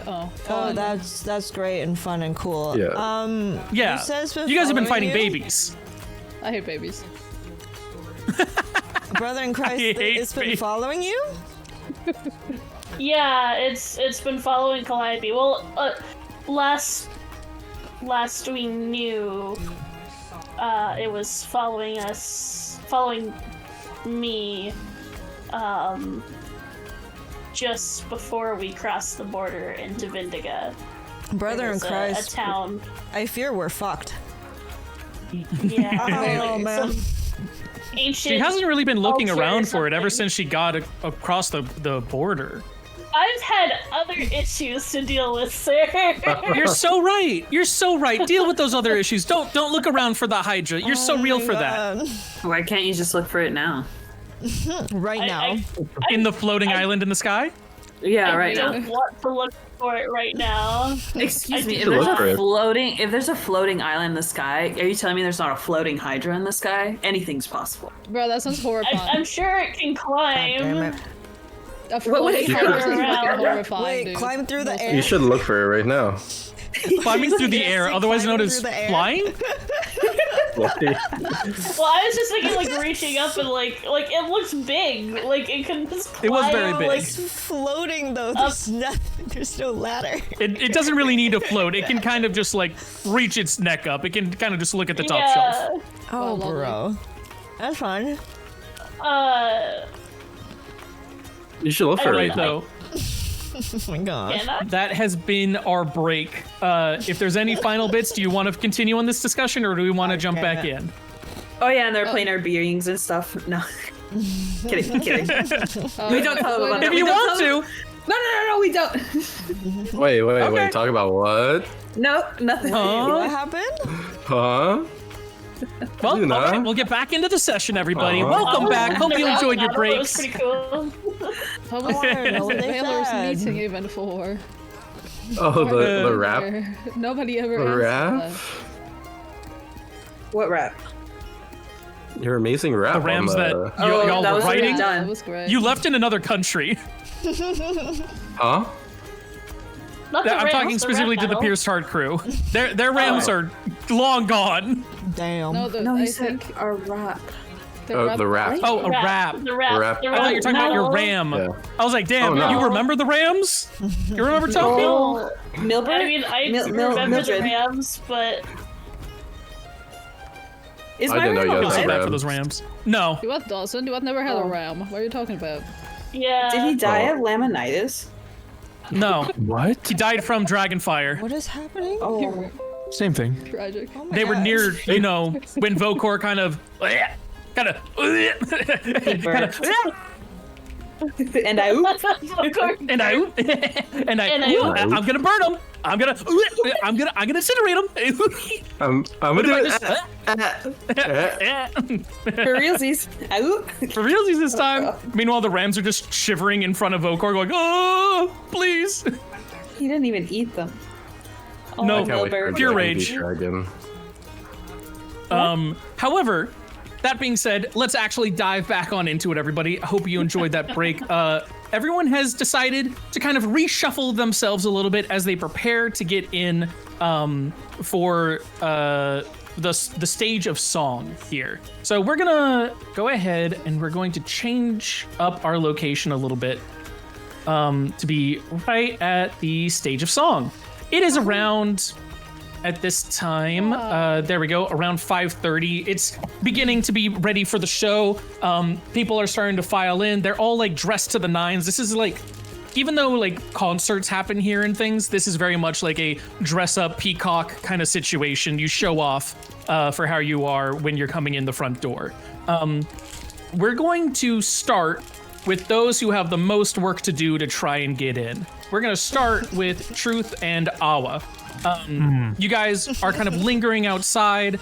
Oh. Oh, that's great and fun and cool. Yeah. Yeah, said it's been you guys have been following fighting you? babies. I hate babies. Brother in Christ, I hate it's been babies. following you? Yeah, it's been following Calliope. Well, last we knew, it was following me, just before we crossed the border into Vindiga. Brother There in was a Christ, town. I fear we're fucked. Yeah. Oh, man. Ancient. She hasn't really been looking altar or around for it ever something. since she got across the border. I've had other issues to deal with, sir. You're so right. You're so right. Deal with those other issues. Don't look around for the Hydra. You're so real for that. Why can't you just look for it now? Right now. In the floating island in the sky? Yeah, I right now. don't want to look for it right now. Excuse me, I if do there's look for a it. floating island in the sky, are you telling me there's not a floating Hydra in the sky? Anything's possible. Bro, that sounds horrifying. I'm sure it can God damn climb. it. A floating wait, Hydra is wait. fucking horrifying, Wait, dude. climb through the air. You should look for it right now. Climbing through the air, otherwise known climbing as through the air. flying? Well, I was just thinking like reaching up and like it looks big. Like it can just climb. It was very big. Like, It's floating though. There's nothing. There's no ladder. It doesn't really need to float. It can kind of just like reach its neck up. It can kind of just look at the top shelf. Oh, lovely. bro. That's fun. You should look for it Right right now. though, Oh my gosh. Can I? that has been our break. If there's any final bits, do you want to continue on this discussion or do we want to jump back in? Oh yeah, and they're playing our beings and stuff. No, kidding. We don't tell them about that. If We you don't want tell to. them- No, we don't. Wait. Talk about what? No, nothing. What happened? Huh? Well, You know. all right, we'll get back into the session, everybody. Uh-huh. Welcome back. Hope you enjoyed your That was breaks. pretty cool. How was know what they Valor's said. meeting even for? Oh, the rap. Nobody ever The asked rap? What rap? Your amazing rap. The Rams on that the... y'all that were was already writing. done. That was great. You left in another country. Huh? Not the I'm Rams, talking the specifically rap to the battle. Pierced Heart crew. Their Rams are long gone. Damn. No, I he said think our rap. The rap. Oh, a rap. The rap. Rap. The I thought you were talking about your battle. Ram. Yeah. I was like, damn, Oh, no. you remember the Rams? You remember talking? No. Milbert? I mean, I remember the Mildred. Rams, but Is I my didn't know ram you I had feel so the bad for Rams. those Rams. No. You what, Dawson? You what never had a Oh. ram. What are you talking about? yeah. Did he die Oh. of laminitis? No. What? He died from Dragonfire. What is happening? Oh. Same thing. Tragic. Oh my They were gosh. near, when Vokor kind of Burnt. And I oop. Of course. and I And I- I'm gonna burn them. I'm gonna incinerate them. I'm gonna do it. For realsies. I oop. For realsies this time. Meanwhile, the Rams are just shivering in front of Vokor, going, "Oh, please!" He didn't even eat them. No, I can't wait for pure Dragon rage. beat Dragon. However, that being said, let's actually dive back on into it, everybody. I hope you enjoyed that break. Everyone has decided to kind of reshuffle themselves a little bit as they prepare to get in for the stage of song here. So we're gonna go ahead and we're going to change up our location a little bit to be right at the stage of song. It is around at this time. There we go, around 5:30. It's beginning to be ready for the show. People are starting to file in. They're all like dressed to the nines. This is like, even though like concerts happen here and things, this is very much like a dress up peacock kind of situation. You show off for how you are when you're coming in the front door. We're going to start with those who have the most work to do to try and get in. We're gonna start with Truth and Awa. You guys are kind of lingering outside.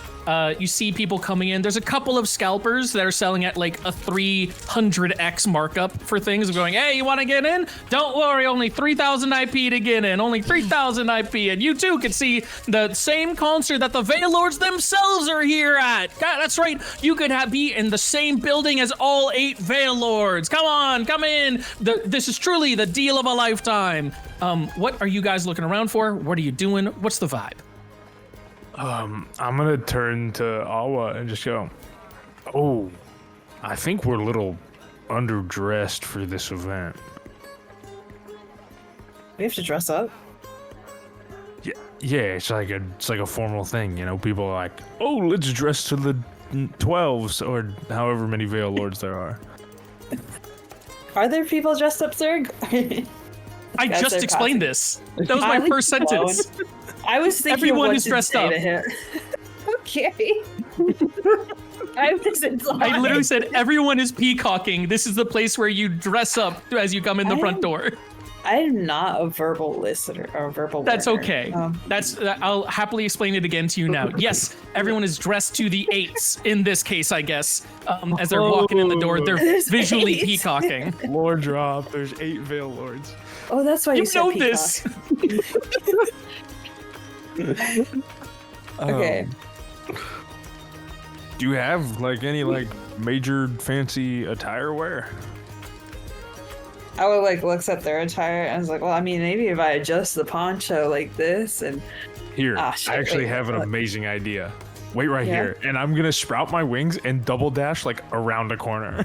You see people coming in. There's a couple of scalpers that are selling at like a 300x markup for things, going, hey, you want to get in? Don't worry, only 3,000 IP to get in. Only 3,000 IP. And you too can see the same concert that the Veil Lords themselves are here at. God, that's right. You could be in the same building as all 8 Veil Lords. Come on, come in. This is truly the deal of a lifetime. What are you guys looking around for? What are you doing? What's the vibe? I'm gonna turn to Awa and just go, oh, I think we're a little underdressed for this event. We have to dress up. Yeah, it's like a formal thing, you know. People are like, oh, let's dress to the 12s or however many Veil Lords there are. Are there people dressed up, Zurg? I Guys, just they're explained passing. this. That was my I first leave it alone. sentence. I was thinking Everyone what is to dressed say up. to him. Okay. I wasn't I literally said everyone is peacocking. This is the place where you dress up as you come in the front door. I'm not a verbal listener or verbal. That's learner. okay. I'll happily explain it again to you now. Yes, everyone is dressed to the 8s in this case, I guess. As they're walking in the door, they're There's visually 8s. peacocking. Lore drop. There's 8 Veil Lords. Oh, that's why you, You said know peacock. this. Okay. Do you have like any like major fancy attire wear? I would like looks at their attire and was like, well, I mean, maybe if I adjust the poncho like this and Here, Ah, shit, I actually wait, have an what? amazing idea. Wait right Yeah? here, and I'm gonna sprout my wings and double dash like around a corner,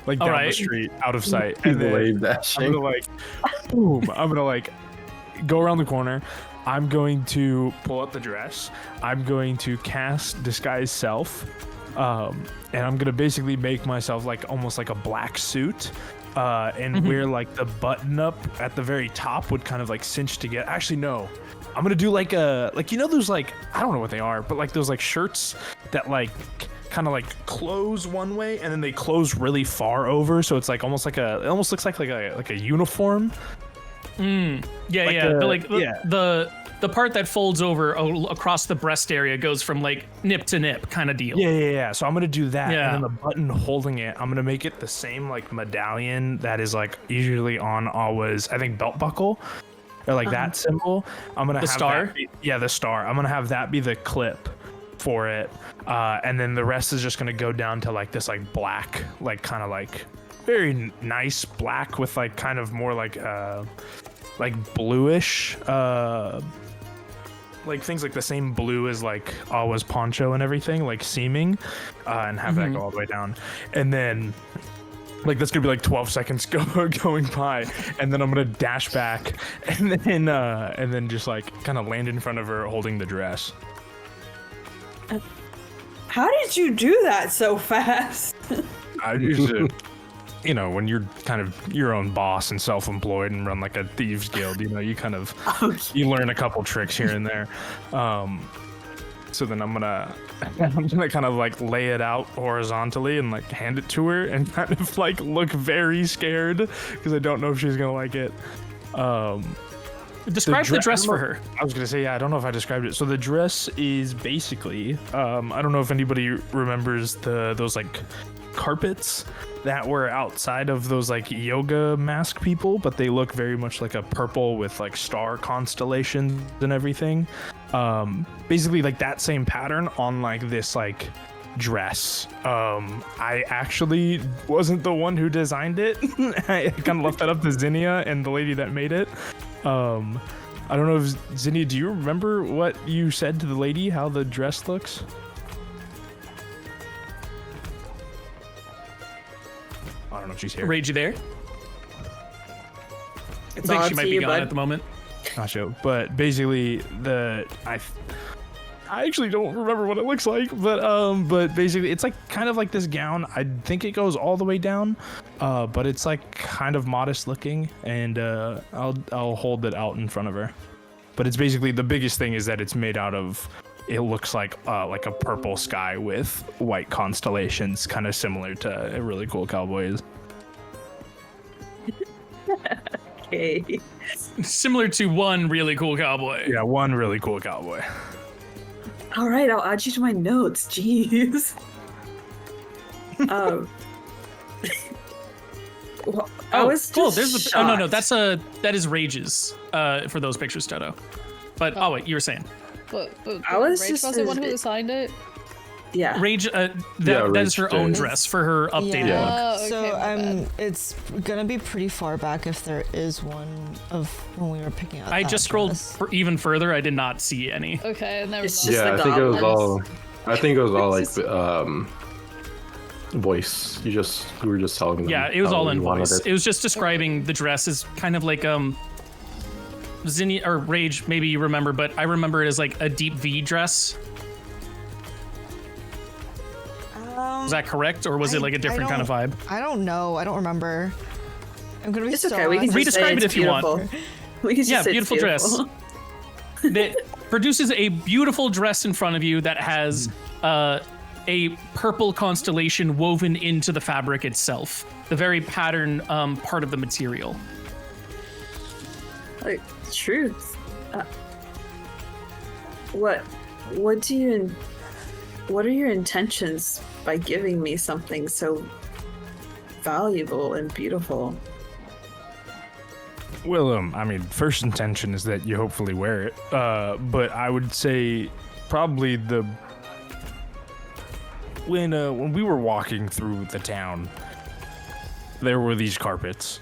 like down the Alright. street, out of sight, and then Wave I'm dashing. gonna like, boom. I'm gonna like go around the corner. I'm going to pull out the dress. I'm going to cast Disguise Self, and I'm gonna basically make myself like almost like a black suit. And where like the button up at the very top would kind of like cinch together. Actually, no. I'm gonna do like a, like, you know, those like, I don't know what they are, but like those like shirts that like kind of like close one way and then they close really far over, so it's like almost like it almost looks like a uniform. The part that folds over across the breast area goes from like nip to nip kind of deal. Yeah. So I'm gonna do that, Yeah. and then the button holding it, I'm gonna make it the same like medallion that is like usually on Awa's, I think, belt buckle, or like that symbol. I'm gonna The have star? that be, the star. I'm gonna have that be the clip for it, and then the rest is just gonna go down to like this like black, like kind of like very nice black with like kind of more like bluish, like things like the same blue as like Awa's poncho and everything, like seaming, and have that go all the way down, and then like that's gonna be like 12 seconds going by, and then I'm gonna dash back, and then just like kind of land in front of her holding the dress. How did you do that so fast? I usually, when you're kind of your own boss and self-employed and run like a thieves guild, you kind of you learn a couple tricks here and there. So then I'm gonna kind of like lay it out horizontally and like hand it to her and kind of like look very scared because I don't know if she's gonna like it. Describe the dress for her. I was gonna say, I don't know if I described it. So the dress is basically, I don't know if anybody remembers those like carpets that were outside of those like yoga mask people, but they look very much like a purple with like star constellations and everything. Basically like that same pattern on like this like dress. I actually wasn't the one who designed it. I kind of left that up to Zinnia and the lady that made it. I don't know if Zinnia, do you remember what you said to the lady, how the dress looks? I don't know if she's here. Rage, you there? I It's think all she up might to be you, gone bud. at the moment. Not sure, but basically I actually don't remember what it looks like, but basically it's like kind of like this gown. I think it goes all the way down, but it's like kind of modest looking, and I'll hold it out in front of her. But it's basically, the biggest thing is that it's made out of, it looks like a purple sky with white constellations, kind of similar to a really cool cowboy is. Okay. Similar to one really cool cowboy. Yeah, one really cool cowboy. All right, I'll add you to my notes. Jeez. Well, I was cool. just There's the. Oh no, shocked. that is Rage's. For those pictures, Toto. But wait, you were saying But I was Rage just was the one who designed it. Yeah. Rage. That Rage is her own did. dress for her updated Yeah. look. Oh, okay, So my bad. it's gonna be pretty far back if there is one of when we were picking out. I that just scrolled dress. even further. I did not see any. Okay, never It's mind. just Yeah, the I think it was goblins. all. I think it was all like It's voice. You were just telling them. Yeah, it was how all in you wanted voice. it. It was just describing the dress as kind of like Zinnia or Rage. Maybe you remember, but I remember it as like a deep V dress. Was that correct, or was it like a different kind of vibe? I don't know. I don't remember. I'm gonna be It's so okay. We can honest. just say Redescribe it it's if you want. beautiful. We can just Yeah, say it's beautiful dress. That produces a beautiful dress in front of you that has a purple constellation woven into the fabric itself, the very pattern part of the material. Like, truth. What are your intentions by giving me something so valuable and beautiful? Well, I mean, first intention is that you hopefully wear it. But I would say probably when we were walking through the town, there were these carpets,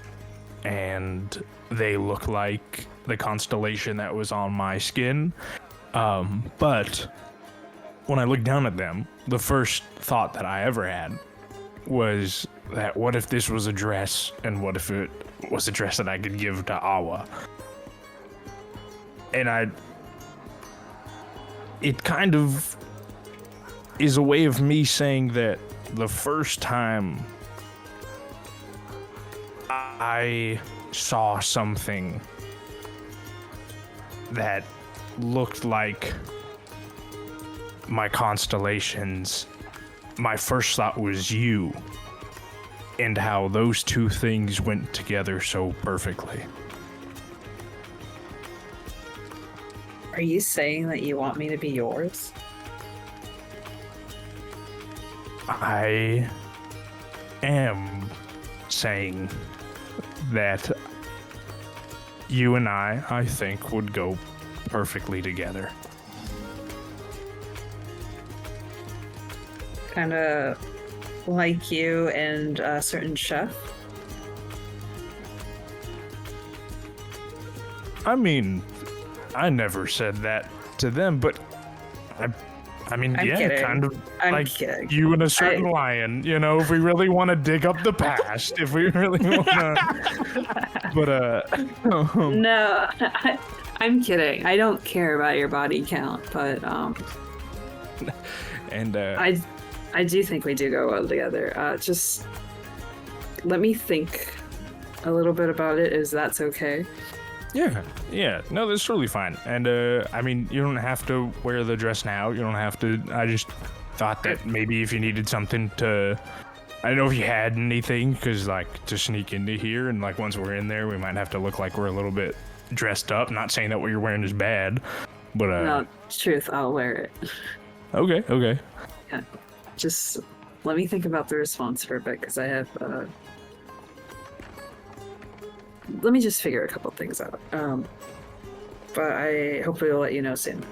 and they look like the constellation that was on my skin. But when I looked down at them, the first thought that I ever had was that what if this was a dress, and what if it was a dress that I could give to Awa? And it kind of is a way of me saying that the first time I saw something that looked like my constellations, my first thought was you, and how those two things went together so perfectly. Are you saying that you want me to be yours? I am saying that you and I think, would go perfectly together. Kind of like you and a certain chef. I mean, I never said that to them, but I mean, I'm yeah, kidding. kind of I'm like kidding. you and a certain lion, you know, if we really want to dig up the past, if we really want to. But, No, I'm kidding. I don't care about your body count, but and I do think we do go well together. Just let me think a little bit about it. Is that's okay? yeah, no, that's totally fine. And I mean, you don't have to wear the dress now. You don't have to. I just thought that maybe if you needed something to, I don't know if you had anything, because like to sneak into here, and like once we're in there, we might have to look like we're a little bit dressed up. Not saying that what you're wearing is bad, but No, truth. I'll wear it. Okay. Yeah. Just let me think about the response for a bit, because I have. Let me just figure a couple things out. But I hopefully will let you know soon.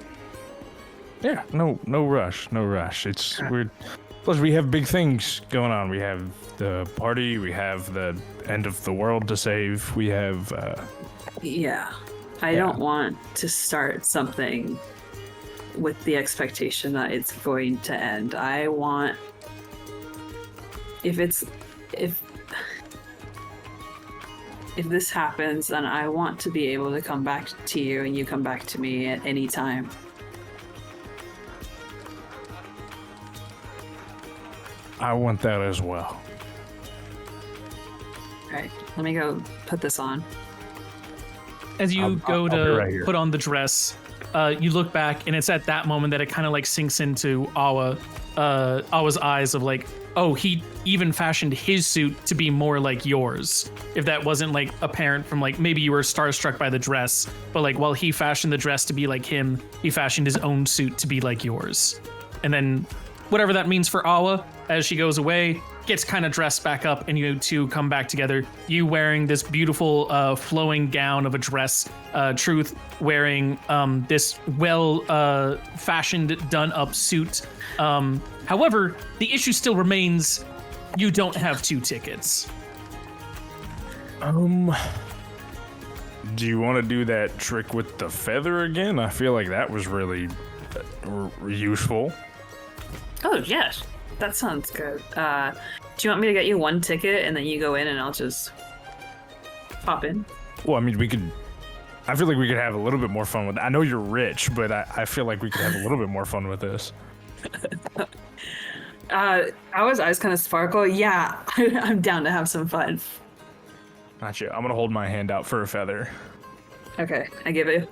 Yeah, no rush. It's weird. Plus, we have big things going on. We have the party. We have the end of the world to save. We have. Yeah. I don't want to start something with the expectation that it's going to end. I want. If this happens, then I want to be able to come back to you and you come back to me at any time. I want that as well. Alright, let me go put this on. As you I'll go be to right here. put on the dress, you look back, and it's at that moment that it kind of like sinks into Awa's eyes of like, oh, he even fashioned his suit to be more like yours. If that wasn't like apparent from like maybe you were starstruck by the dress, but like while he fashioned the dress to be like him, he fashioned his own suit to be like yours. And then whatever that means for Awa, as she goes away, gets kind of dressed back up, and you two come back together. You wearing this beautiful flowing gown of a dress, Truth wearing this well fashioned, done up suit. However, the issue still remains, you don't have 2 tickets. Do you want to do that trick with the feather again? I feel like that was really useful. Oh, yes. That sounds good. Do you want me to get you 1 ticket and then you go in and I'll just pop in? Well, I mean, I feel like we could have a little bit more fun with it. I know you're rich, but I feel like we could have a little bit more fun with this. Awa's eyes kind of sparkle. Yeah, I'm down to have some fun. Gotcha. I'm gonna hold my hand out for a feather. Okay, I give you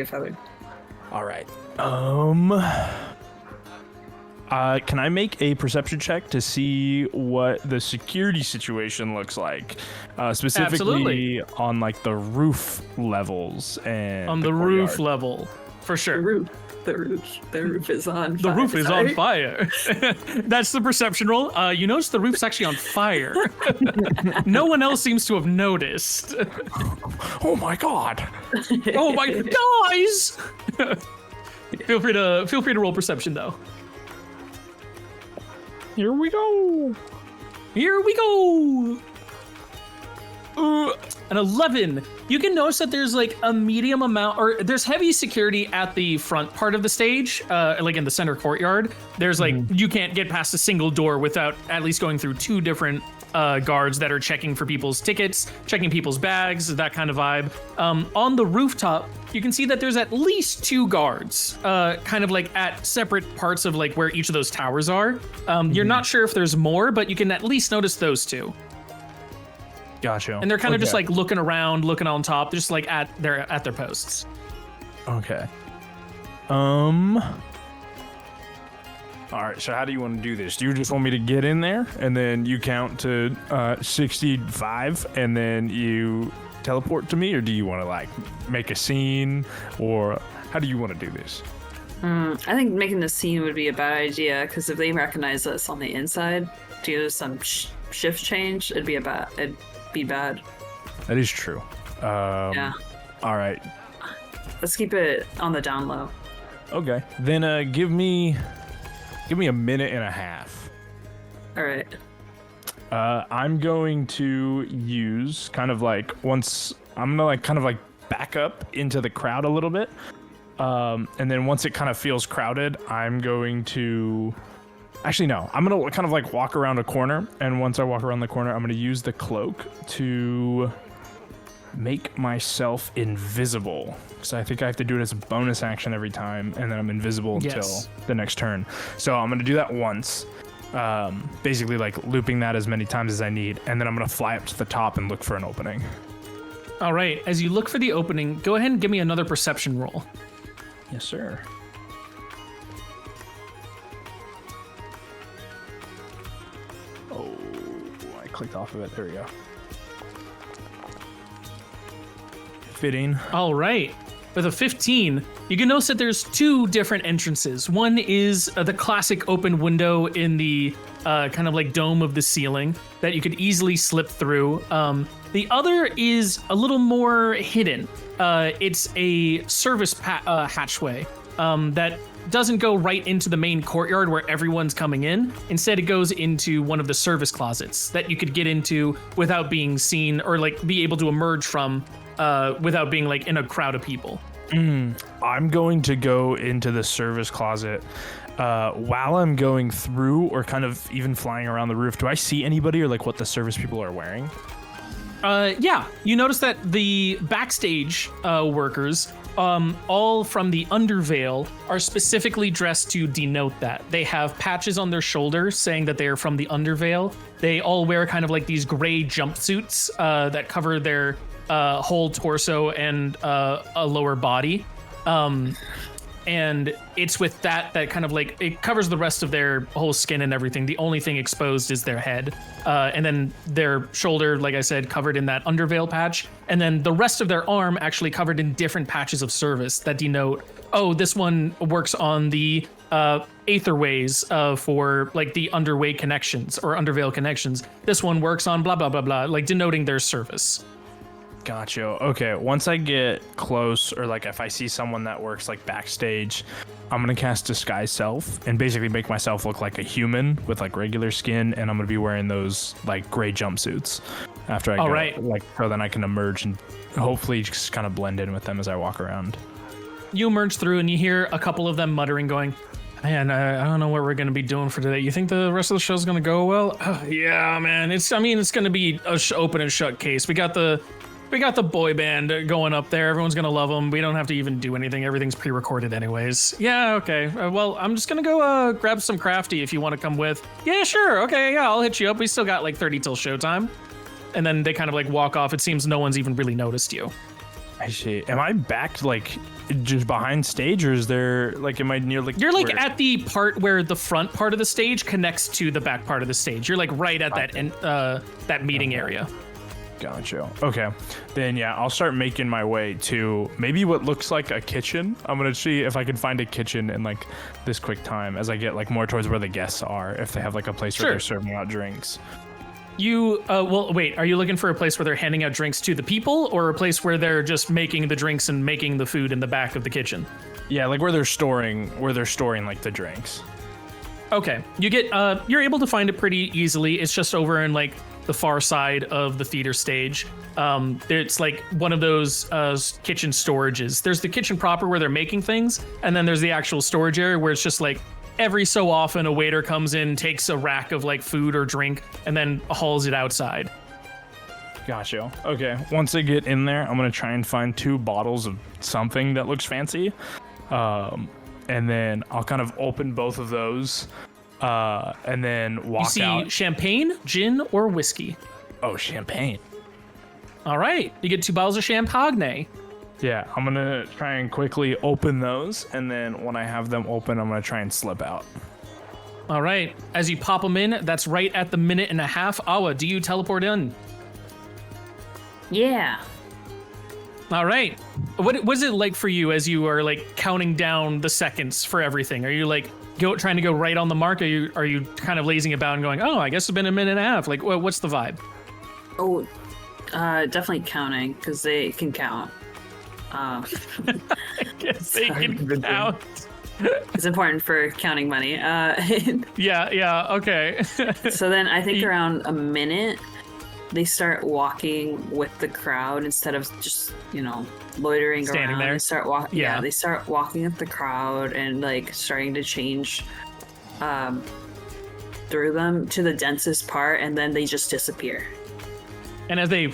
a feather. All right. Can I make a perception check to see what the security situation looks like? Specifically Absolutely. on like the roof levels and On the roof level, for sure. The roof is on The fire. roof is Sorry. on fire. That's the perception roll. You notice the roof's actually on fire. No one else seems to have noticed. Oh my god! Oh my guys! Feel free to roll perception though. Here we go. Here we go. An 11. You can notice that there's like a medium amount, or there's heavy security at the front part of the stage, like in the center courtyard. There's like, you can't get past a single door without at least going through 2 different guards that are checking for people's tickets, checking people's bags, that kind of vibe. On the rooftop, you can see that there's at least 2 guards, kind of like at separate parts of like where each of those towers are. You're not sure if there's more, but you can at least notice those 2. Gotcha. And they're kind of just like looking around, looking on top, just like at their posts. Okay. All right, so how do you want to do this? Do you just want me to get in there and then you count to 65 and then you teleport to me, or do you want to like make a scene, or how do you want to do this? I think making the scene would be a bad idea because if they recognize us on the inside due to some shift change, it'd be bad. That is true. Yeah. All right. Let's keep it on the down low. Okay. Then give me a minute and a half. All right. I'm going to use kind of like I'm gonna like kind of like back up into the crowd a little bit. And then once it kind of feels crowded, I'm going to actually no, I'm gonna kind of like walk around a corner, and once I walk around the corner, I'm gonna use the cloak to make myself invisible. So I think I have to do it as a bonus action every time, and then I'm invisible until the next turn. So I'm gonna do that once. Basically like looping that as many times as I need, and then I'm gonna fly up to the top and look for an opening. All right, as you look for the opening, go ahead and give me another perception roll. Yes, sir. Oh, I clicked off of it. There we go. Fitting. All right. With a 15, you can notice that there's two different entrances. One is the classic open window in the kind of like dome of the ceiling that you could easily slip through. The other is a little more hidden. It's a service hatchway that doesn't go right into the main courtyard where everyone's coming in. Instead, it goes into one of the service closets that you could get into without being seen, or like be able to emerge from without being like in a crowd of people. I'm going to go into the service closet. While I'm going through, or kind of even flying around the roof, do I see anybody, or like what the service people are wearing? Yeah, you notice that the backstage workers, all from the Undervale, are specifically dressed to denote that. They have patches on their shoulders saying that they are from the Undervale. They all wear kind of like these gray jumpsuits that cover their whole torso and a lower body. And it's with that kind of like it covers the rest of their whole skin and everything. The only thing exposed is their head, and then their shoulder, like I said, covered in that Undervale patch, and then the rest of their arm actually covered in different patches of service that denote, oh, this one works on the Aetherways for like the Underway connections or Undervale connections. This one works on blah blah blah blah, like denoting their service. Gotcha. Okay, once I get close, or like if I see someone that works like backstage, I'm gonna cast Disguise Self and basically make myself look like a human with like regular skin, and I'm gonna be wearing those like gray jumpsuits after I go. Right. Like, so then I can emerge and hopefully just kind of blend in with them as I walk around. You emerge through and you hear a couple of them muttering, going, man, I don't know what we're going to be doing for today. You think the rest of the show's going to go well? Yeah, man. It's going to be a open and shut case. We got the boy band going up there. Everyone's going to love them. We don't have to even do anything. Everything's pre-recorded anyways. Yeah, okay. Well, I'm just going to go grab some crafty if you want to come with. Yeah, sure. Okay, yeah, I'll hit you up. We still got like 30 till showtime. And then they kind of like walk off. It seems no one's even really noticed you. I see. Am I back like just behind stage, or is there like, am I near like? You're like at the part where the front part of the stage connects to the back part of the stage. You're like right at that meeting area. Gotcha. Okay. Then yeah, I'll start making my way to maybe what looks like a kitchen. I'm gonna see if I can find a kitchen in like this quick time as I get like more towards where the guests are, if they have like a place where they're serving out drinks. You, well, wait, are you looking for a place where they're handing out drinks to the people, or a place where they're just making the drinks and making the food in the back of the kitchen? Yeah, like where they're storing like the drinks. Okay, you get, you're able to find it pretty easily. It's just over in like the far side of the theater stage. It's like one of those kitchen storages. There's the kitchen proper where they're making things, and then there's the actual storage area where it's just like every so often a waiter comes in, takes a rack of like food or drink, and then hauls it outside. Gotcha. Okay, once I get in there, I'm gonna try and find 2 bottles of something that looks fancy. And then I'll kind of open both of those, and then walk out. You see champagne, gin, or whiskey? Oh, champagne. All right, you get 2 bottles of champagne. Yeah, I'm gonna try and quickly open those, and then when I have them open, I'm gonna try and slip out. All right. As you pop them in, that's right at the minute and a half. Awa, do you teleport in? Yeah. All right. What was it like for you as you are like counting down the seconds for everything? Are you like trying to go right on the mark? Are you kind of lazing about and going, oh, I guess it's been a minute and a half? Like, what's the vibe? Oh, definitely counting because they can count. I guess they can count. It's important for counting money. Yeah, okay. So then I think around a minute, they start walking with the crowd instead of just, loitering Standing around. there. They start walking. Yeah. Yeah, they start walking with the crowd and like starting to change through them to the densest part, and then they just disappear. And as they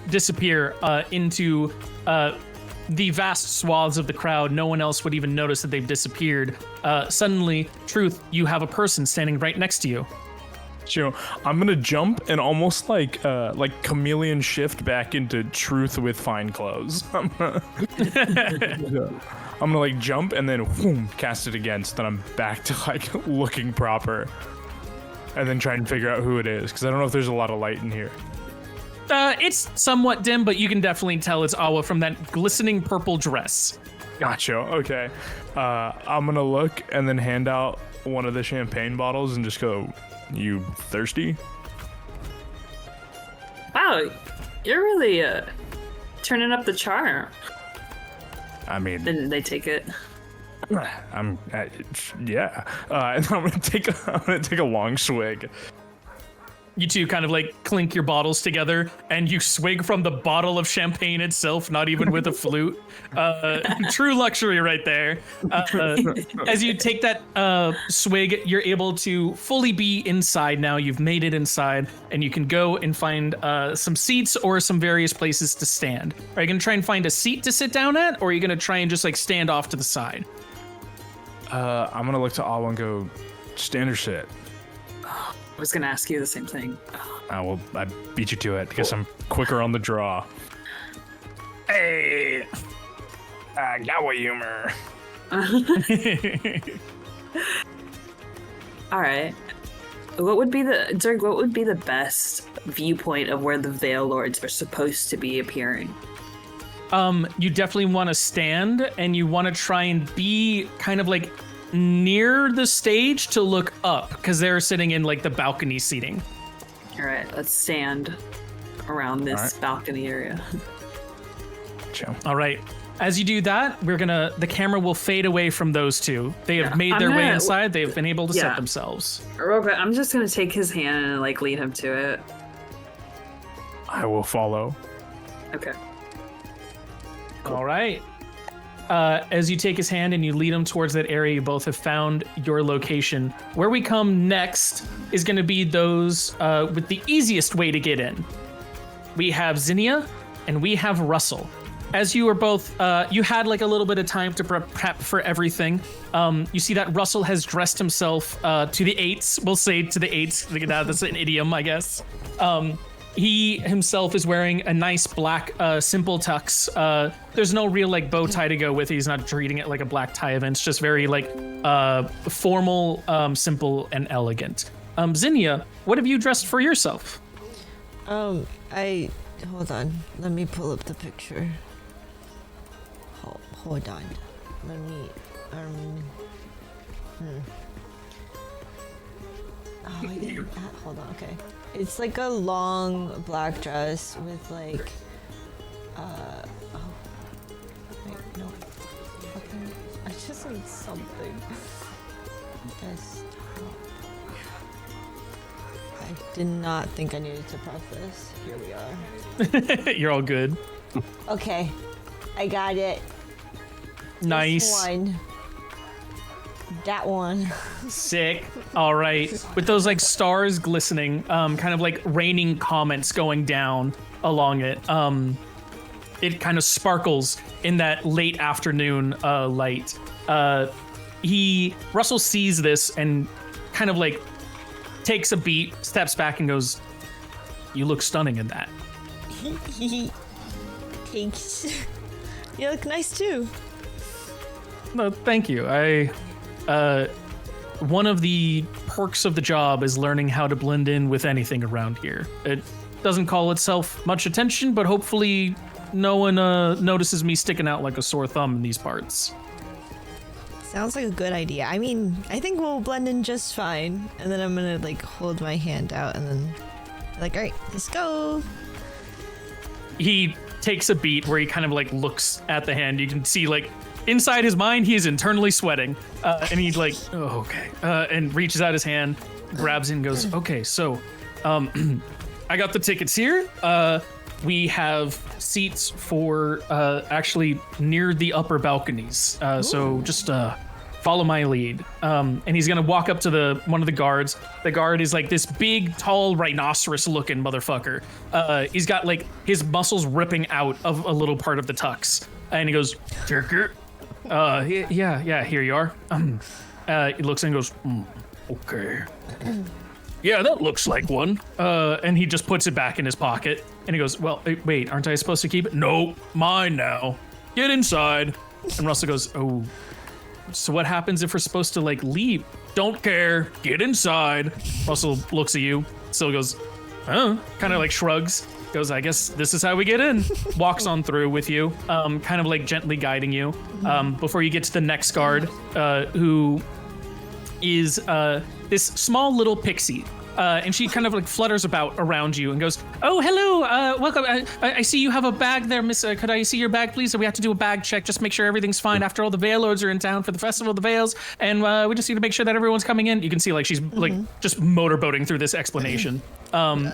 disappear into the vast swaths of the crowd, no one else would even notice that they've disappeared. Suddenly, Truth, you have a person standing right next to you. So I'm gonna jump and almost like chameleon shift back into Truth with fine clothes. I'm gonna like jump and then whoom, cast it again, so then I'm back to like looking proper, and then try and figure out who it is because I don't know if there's a lot of light in here. It's somewhat dim, but you can definitely tell it's Awa from that glistening purple dress. Gotcha. Okay. I'm gonna look and then hand out one of the champagne bottles and just go, "You thirsty?" Wow, you're really turning up the charm. I mean, Then they take it. I'm yeah. And I'm gonna take a long swig. You two kind of like clink your bottles together and you swig from the bottle of champagne itself, not even with a flute. True luxury right there. As you take that swig, you're able to fully be inside now. You've made it inside and you can go and find some seats or some various places to stand. Are you going to try and find a seat to sit down at, or are you going to try and just like stand off to the side? I'm gonna look to Awa and go, stand or sit. I was gonna ask you the same thing. Well, I beat you to it. Guess I'm quicker on the draw. Hey, I got what humor. All right. What would be Zurg? What would be the best viewpoint of where the Veil Lords are supposed to be appearing? You definitely want to stand and you want to try and be kind of like near the stage to look up because they're sitting in like the balcony seating. All right, let's stand around this balcony area. Chill. All right. As you do that, the camera will fade away from those two. They have made their way inside. They've been able to set themselves. Real quick, I'm just gonna take his hand and like lead him to it. I will follow. Okay. All right. As you take his hand and you lead him towards that area, you both have found your location. Where we come next is going to be those with the easiest way to get in. We have Zinnia and we have Russell. As you are both, you had like a little bit of time to prep for everything. You see that Russell has dressed himself to the eights. We'll say to the eights. That's an idiom, I guess. He himself is wearing a nice black simple tux. There's no real like bow tie to go with it. He's not treating it like a black tie event. It's just very like formal, simple, and elegant. Zinnia, what have you dressed for yourself? Hold on. Let me pull up the picture. Hold on. Let me Oh, I didn't. Hold on. Okay. It's like a long black dress with like. Oh. Wait, no. Fucking. I just need something. Desktop. I did not think I needed to press this. Here we are. You're all good. Okay. I got it. Nice. This one. That one. Sick. All right. With those like stars glistening, kind of like raining comments going down along it. It kind of sparkles in that late afternoon light. Russell sees this and kind of like takes a beat, steps back and goes, "You look stunning in that." Thanks. You look nice too. No, thank you. one of the perks of the job is learning how to blend in with anything around here. It doesn't call itself much attention, but hopefully no one notices me sticking out like a sore thumb in these parts. Sounds like a good idea. I mean, I think we'll blend in just fine. And then I'm gonna like hold my hand out and then like, all right, let's go. He takes a beat where he kind of like looks at the hand. You can see like inside his mind, he is internally sweating. And he's like, oh, okay. And reaches out his hand, grabs it and goes, okay, so I got the tickets here. We have seats for actually near the upper balconies. So just follow my lead. And he's gonna walk up to one of the guards. The guard is like this big, tall, rhinoceros-looking motherfucker. He's got like his muscles ripping out of a little part of the tux. And he goes, Jerker. Yeah, here you are. He looks and goes, okay. Yeah, that looks like one. And he just puts it back in his pocket. And he goes, well, wait, aren't I supposed to keep it? No, mine now. Get inside. And Russell goes, oh, so what happens if we're supposed to like leave? Don't care. Get inside. Russell looks at you. Still goes, kind of like shrugs. Goes, I guess this is how we get in. Walks on through with you, kind of like gently guiding you before you get to the next guard, who is this small little pixie. And she kind of like flutters about around you and goes, oh, hello, welcome. I see you have a bag there, miss. Could I see your bag, please? So we have to do a bag check, just make sure everything's fine. After all, the Veil Lords are in town for the Festival of the Veils, and we just need to make sure that everyone's coming in. You can see like she's like just motorboating through this explanation. And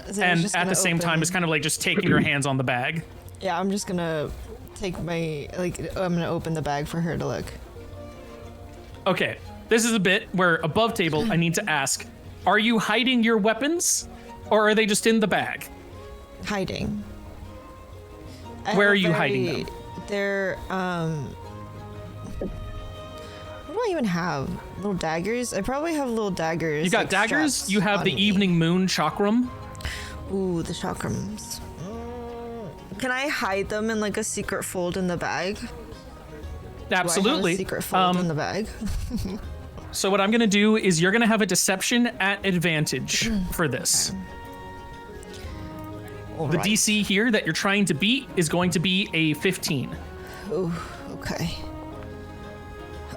at the same time, it's kind of like just taking your hands on the bag. Yeah, I'm just gonna take my, I'm gonna open the bag for her to look. Okay, this is a bit where above table, I need to ask, are you hiding your weapons, or are they just in the bag? Hiding. Where are you hiding them? They're, what do I even have? Little daggers? I probably have little daggers. You got daggers? You have the Evening Moon chakram? Ooh, the chakrams. Can I hide them in like a secret fold in the bag? Absolutely. Do I have a secret fold in the bag? So what I'm going to do is you're going to have a deception at advantage for this. The Right. DC here that you're trying to beat is going to be a 15. Oh, okay.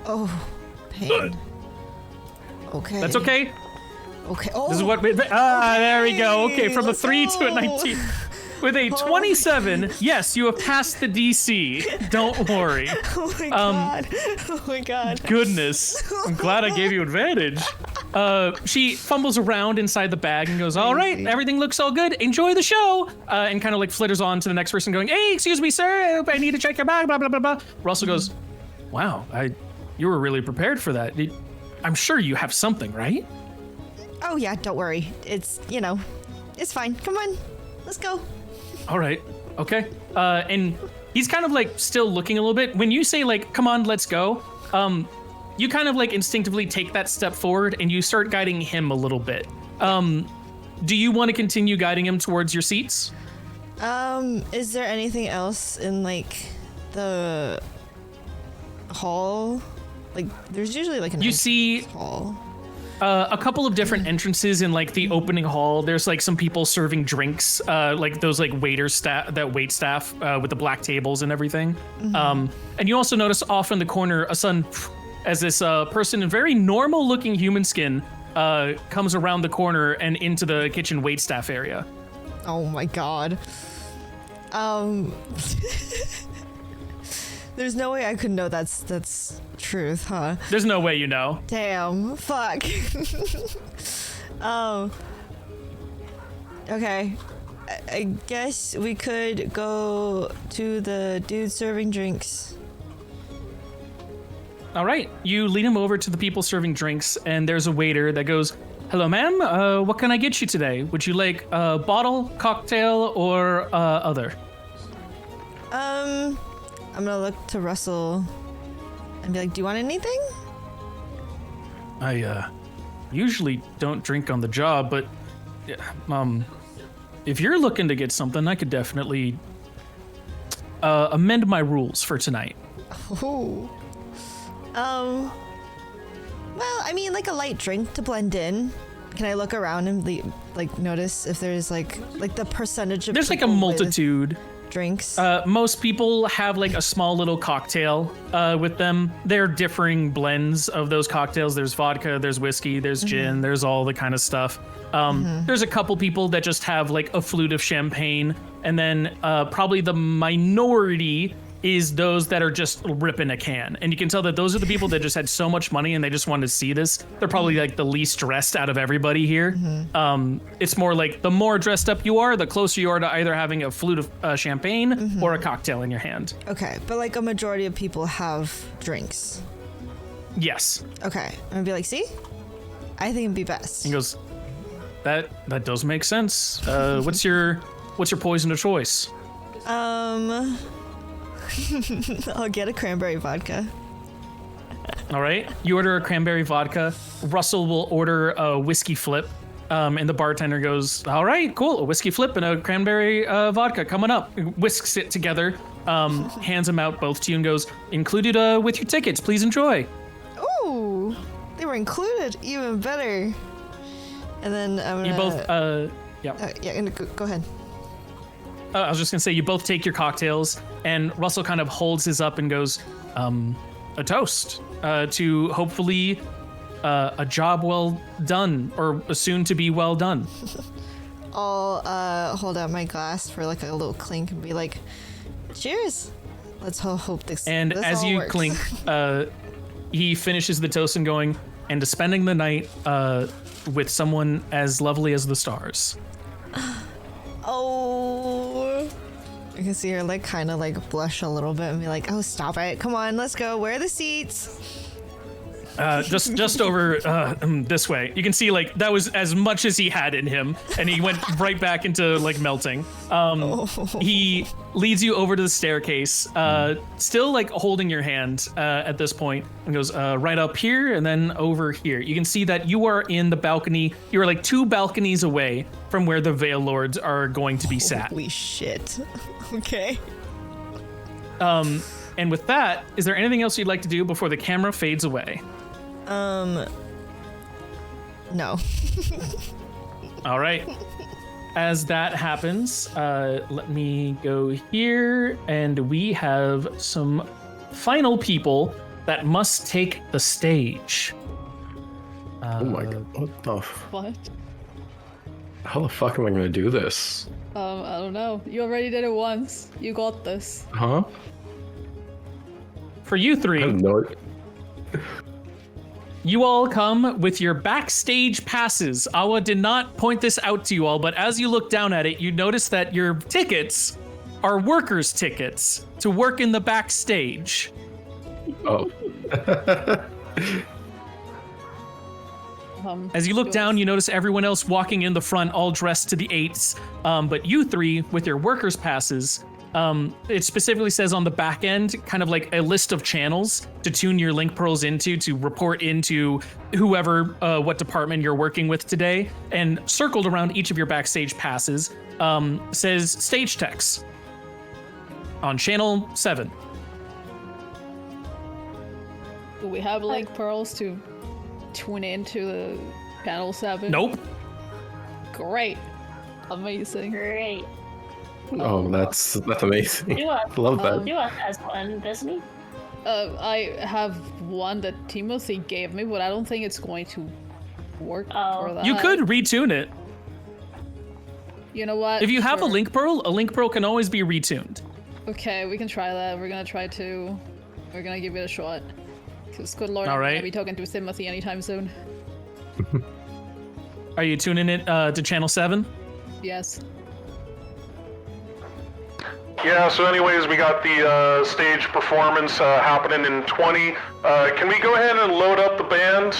Oh, pain. Okay. That's okay. Okay. Oh, This is what there we go. Okay, from a 3 to a 19. With a 27, yes, you have passed the DC. Don't worry. Oh my god. Oh my god. Goodness. I'm glad I gave you advantage. She fumbles around inside the bag and goes, all right, everything looks all good. Enjoy the show. And kind of like flitters on to the next person going, hey, excuse me, sir. I need to check your bag, blah, blah, blah, blah. Russell goes, wow, you were really prepared for that. I'm sure you have something, right? Oh yeah, don't worry. It's, it's fine. Come on. Let's go. All right. Okay. And he's kind of like still looking a little bit. When you say like, come on, let's go, you kind of like instinctively take that step forward and you start guiding him a little bit. Do you want to continue guiding him towards your seats? Is there anything else in like the hall? Like there's usually like an You see hall. A couple of different entrances in like the opening hall. There's like some people serving drinks, like those like wait staff with the black tables and everything. And you also notice off in the corner a sun as this person in very normal looking human skin comes around the corner and into the kitchen wait staff area. Oh my god. There's no way I could know that's truth, huh? There's no way you know. Damn, fuck. Okay. I guess we could go to the dude serving drinks. All right, you lead him over to the people serving drinks, and there's a waiter that goes, hello, ma'am, what can I get you today? Would you like a bottle, cocktail, or other? I'm gonna look to Russell and be like, do you want anything? I usually don't drink on the job, but if you're looking to get something, I could definitely amend my rules for tonight. Oh. Well, I mean, like a light drink to blend in. Can I look around and like notice if there's like the percentage of There's like a people with multitude. drinks? Most people have like a small little cocktail with them. They're differing blends of those cocktails. There's vodka, there's whiskey, there's gin, there's all the kind of stuff. There's a couple people that just have like a flute of champagne, and then probably the minority is those that are just ripping a can. And you can tell that those are the people that just had so much money and they just wanted to see this. They're probably like the least dressed out of everybody here. It's more like the more dressed up you are, the closer you are to either having a flute of champagne or a cocktail in your hand. Okay, but like a majority of people have drinks. Yes. Okay, I'm gonna be like, see? I think it'd be best. He goes, that does make sense. What's your poison of choice? I'll get a cranberry vodka. All right. You order a cranberry vodka. Russell will order a whiskey flip. And the bartender goes, all right, cool. A whiskey flip and a cranberry vodka coming up. Whisks it together, hands them out both to you and goes, included with your tickets. Please enjoy. Ooh, they were included. Even better. And then I'm gonna... You both, yeah. Yeah, go ahead. I was just gonna say, you both take your cocktails, and Russell kind of holds his up and goes, a toast to hopefully a job well done, or a soon to be well done. I'll hold out my glass for like a little clink and be like, cheers. Let's hope this. And this as all you works. clink, he finishes the toast and going, and to spending the night with someone as lovely as the stars. Oh, I can see her like kind of like blush a little bit and be like, oh, stop it. Come on, let's go. Where are the seats? Just over this way. You can see like that was as much as he had in him, and he went right back into like melting. He leads you over to the staircase, still like holding your hand at this point, and goes right up here and then over here. You can see that you are in the balcony. You are like 2 balconies away from where the Veil Lords are going to be sat. Holy shit. Okay. And with that, is there anything else you'd like to do before the camera fades away? No. All right. As that happens, let me go here, and we have some final people that must take the stage. Oh my god, what the What? how the fuck am I gonna do this? I don't know. You already did it once. You got this. Huh? For you I have 3, no you all come with your backstage passes. Awa did not point this out to you all, but as you look down at it, you notice that your tickets are workers' tickets to work in the backstage. Oh. As you look down, you notice everyone else walking in the front, all dressed to the 8s. But you 3, with your workers' passes, it specifically says on the back end, kind of like a list of channels to tune your link pearls into, to report into whoever, what department you're working with today. And circled around each of your backstage passes says stage techs on channel 7. Do we have link pearls to tune into the channel 7? Nope. Great. Amazing. Great. Oh, that's amazing. Dua, I love that. Dua has one, doesn't he? I have one that Timothy gave me, but I don't think it's going to work for that. You could retune it. You know what? If you have a Sure. link pearl can always be retuned. Okay, we can try that. We're gonna try to. We're gonna give it a shot. Because good lord, All I'm right. gonna be talking to Timothy anytime soon. Are you tuning it to channel 7? Yes. Yeah, so anyways, we got the stage performance happening in 20. Can we go ahead and load up the band?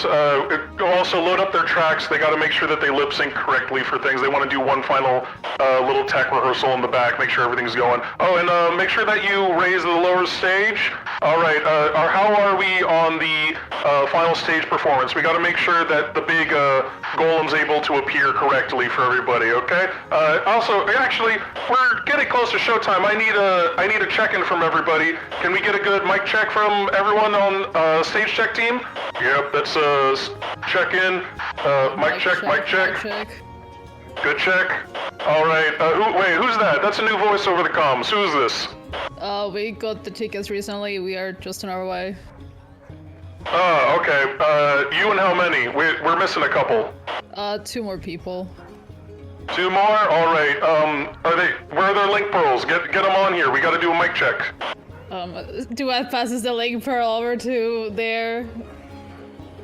Also load up their tracks. They got to make sure that they lip sync correctly for things. They want to do one final little tech rehearsal in the back, make sure everything's going. Oh, and make sure that you raise the lower stage. All right, how are we on the final stage performance? We got to make sure that the big golem's able to appear correctly for everybody. Okay. Also, actually, we're getting close to showtime. I need a check-in from everybody. Can we get a good mic check from everyone on stage check team? Yep, that's check-in. Mic check. Mic check. Good check. All right. Who's that? That's a new voice over the comms. Who's this? We got the tickets recently. We are just on our way. Oh, okay. You and how many? We're missing a couple. 2 more people. 2 more? All right. Where are their link pearls? Get them on here. We got to do a mic check. Duet passes the link pearl over to there.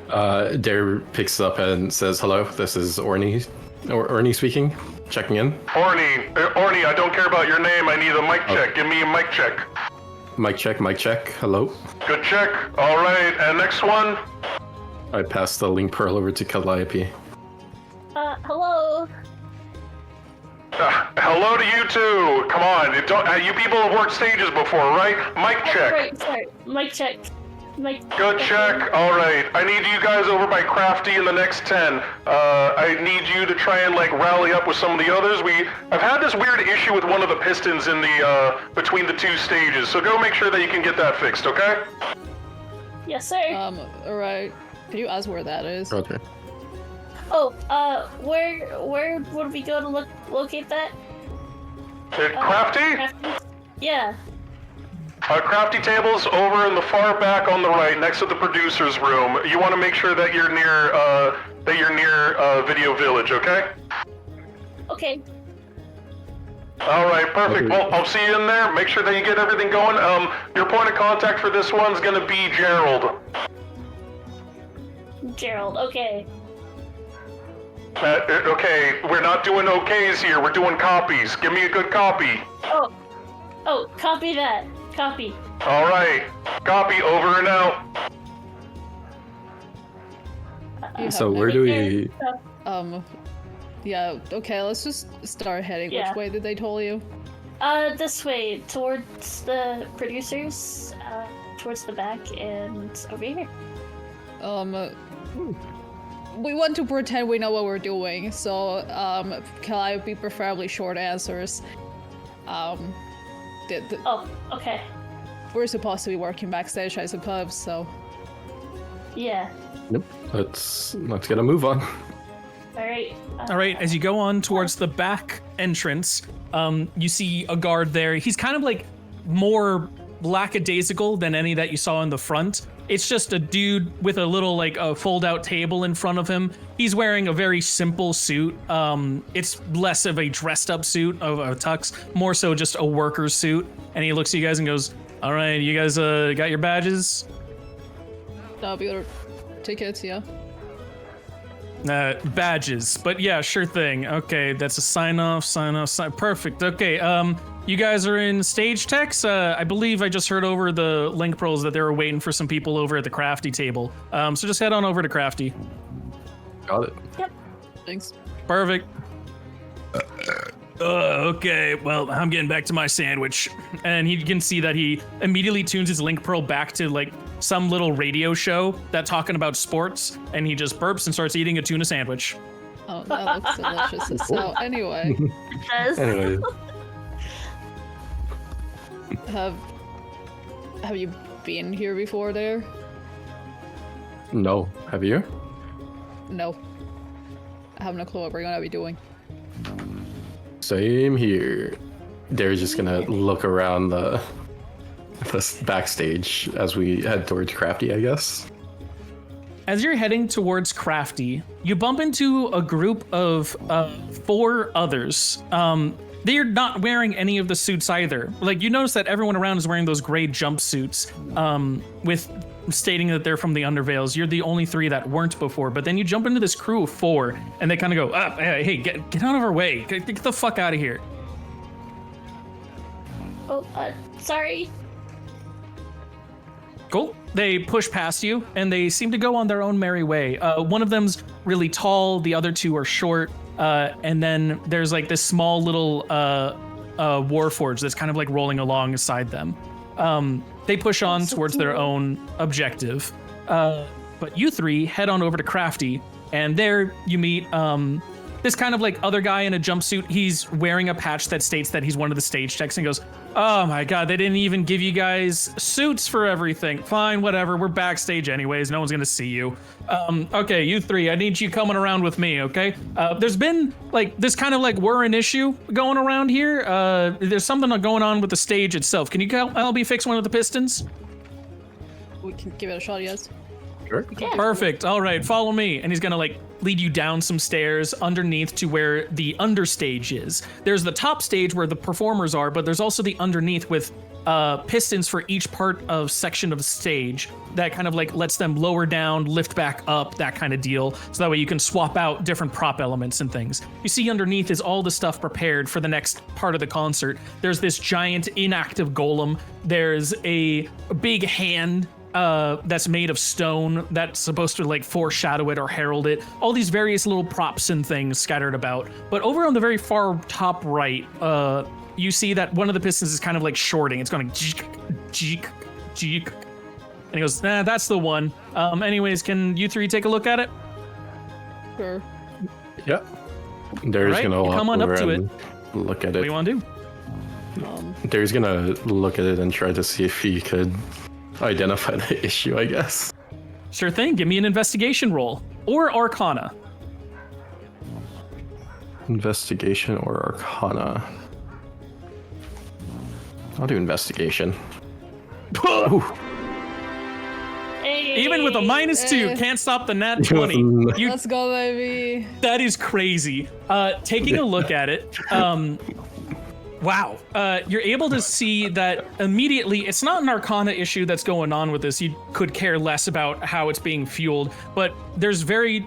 Dare picks up and says, "Hello, this is Orny. Orny speaking. Checking in." Orny, I don't care about your name. I need a mic check. Give me a mic check. Mic check, mic check. Hello. Good check. All right. And next one. I pass the link pearl over to Calliope. Hello. Hello to you too. Come on. You people have worked stages before, right? Mic check. Right, sorry. Mic check. Good check. All right. I need you guys over by Crafty in the next 10. I need you to try and rally up with some of the others. I've had this weird issue with one of the pistons in the between the 2 stages. So go make sure that you can get that fixed, okay? Yes, sir. All right. Can you ask where that is? Roger. Oh, where would we go to locate that? Crafty? Yeah. Crafty table's over in the far back on the right, next to the producer's room. You want to make sure that you're near Video Village, okay? Okay. All right, perfect. Well, I'll see you in there. Make sure that you get everything going. Your point of contact for this one's gonna be Gerald. Gerald. Okay. Okay, we're not doing okays here. We're doing copies. Give me a good copy. Oh, copy that. Copy. All right. Copy, over and out. So where do we... Yeah, okay, let's just start heading. Yeah. Which way did they tell you? This way, towards the producers, towards the back, and over here. We want to pretend we know what we're doing, so, Calliope preferably short answers. Oh, okay. We're supposed to be working backstage, I suppose, so... Yeah. Nope. Let's get a move on. All right, as you go on towards the back entrance, you see a guard there. He's kind of more lackadaisical than any that you saw in the front. It's just a dude with a little a fold-out table in front of him. He's wearing a very simple suit. It's less of a dressed-up suit of a tux, more so just a worker suit. And he looks at you guys and goes, "All right, you guys got your badges?" Your tickets, yeah. Badges, but yeah, sure thing. Okay, that's a sign off. Perfect. Okay, you guys are in stage techs. I believe I just heard over the link pros that they were waiting for some people over at the Crafty table. So just head on over to Crafty. Got it. Yep. Thanks. Perfect. Okay, well, I'm getting back to my sandwich. And you can see that he immediately tunes his link pearl back to some little radio show that's talking about sports, and he just burps and starts eating a tuna sandwich. Oh, that looks delicious. So anyway, It does. Anyway, have you been here before there? no. Have you? No. I have no clue what we're gonna be doing. Same here. Dare's just gonna look around the backstage as we head towards Crafty, I guess. As you're heading towards Crafty, you bump into a group of 4 others. They're not wearing any of the suits either. You notice that everyone around is wearing those gray jumpsuits, with stating that they're from the Undervales. You're the only 3 that weren't before, but then you jump into this crew of 4, and they kind of go, hey, get out of our way. Get the fuck out of here. Oh, sorry. Cool. They push past you, and they seem to go on their own merry way. One of them's really tall, the other 2 are short, and then there's this small little warforge that's kind of rolling alongside them. They push on towards their own objective. But you 3 head on over to Crafty, And there you meet this kind of like other guy in a jumpsuit. He's wearing a patch that states that he's one of the stage techs, and he goes, "Oh my god, they didn't even give you guys suits for everything. Fine, whatever, we're backstage anyways, no one's gonna see you. Okay, you three, I need you coming around with me, okay? There's been like this kind of like we're an issue going around here. There's something going on with the stage itself. Can you help me fix one of the pistons?" We can give it a shot, yes. Sure. Perfect. All right, follow me. And he's gonna like lead you down some stairs underneath to where the understage is. There's the top stage where the performers are, but there's also the underneath with pistons for each part of section of the stage that kind of like lets them lower down, lift back up, that kind of deal. So that way you can swap out different prop elements and things. You see underneath is all the stuff prepared for the next part of the concert. There's this giant inactive golem. There's a big hand that's made of stone that's supposed to like foreshadow it or herald it. All these various little props and things scattered about. But over on the very far top right, you see that one of the pistons is kind of like shorting. It's going jeek, jeek, jeek. And he goes, "Nah, that's the one." Anyways, can you three take a look at it? Sure. Yep. There's gonna walk come on up over to and look at What do it. you want to do? There's gonna look at it and try to see if he could identify the issue, I guess. Sure thing. Give me an investigation roll or Arcana. Investigation or Arcana? I'll do investigation. Ooh. Hey. Even with a -2, can't stop the nat 20. You Let's go, baby. That is crazy. Taking a look at it, wow. You're able to see that immediately. It's not an Arcana issue that's going on with this. You could care less about how it's being fueled, but there's very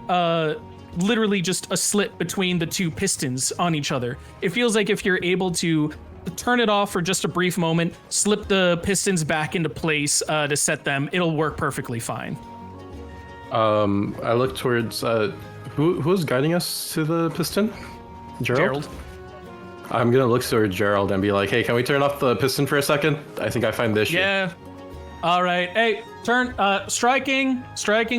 literally just a slit between the two pistons on each other. It feels like if you're able to turn it off for just a brief moment, slip the pistons back into place to set them, it'll work perfectly fine. I look towards who's guiding us to the piston? Gerald? I'm gonna look towards Gerald and be like, "Hey, can we turn off the piston for a second? I think I find the issue." Yeah. All right. Hey, turn striking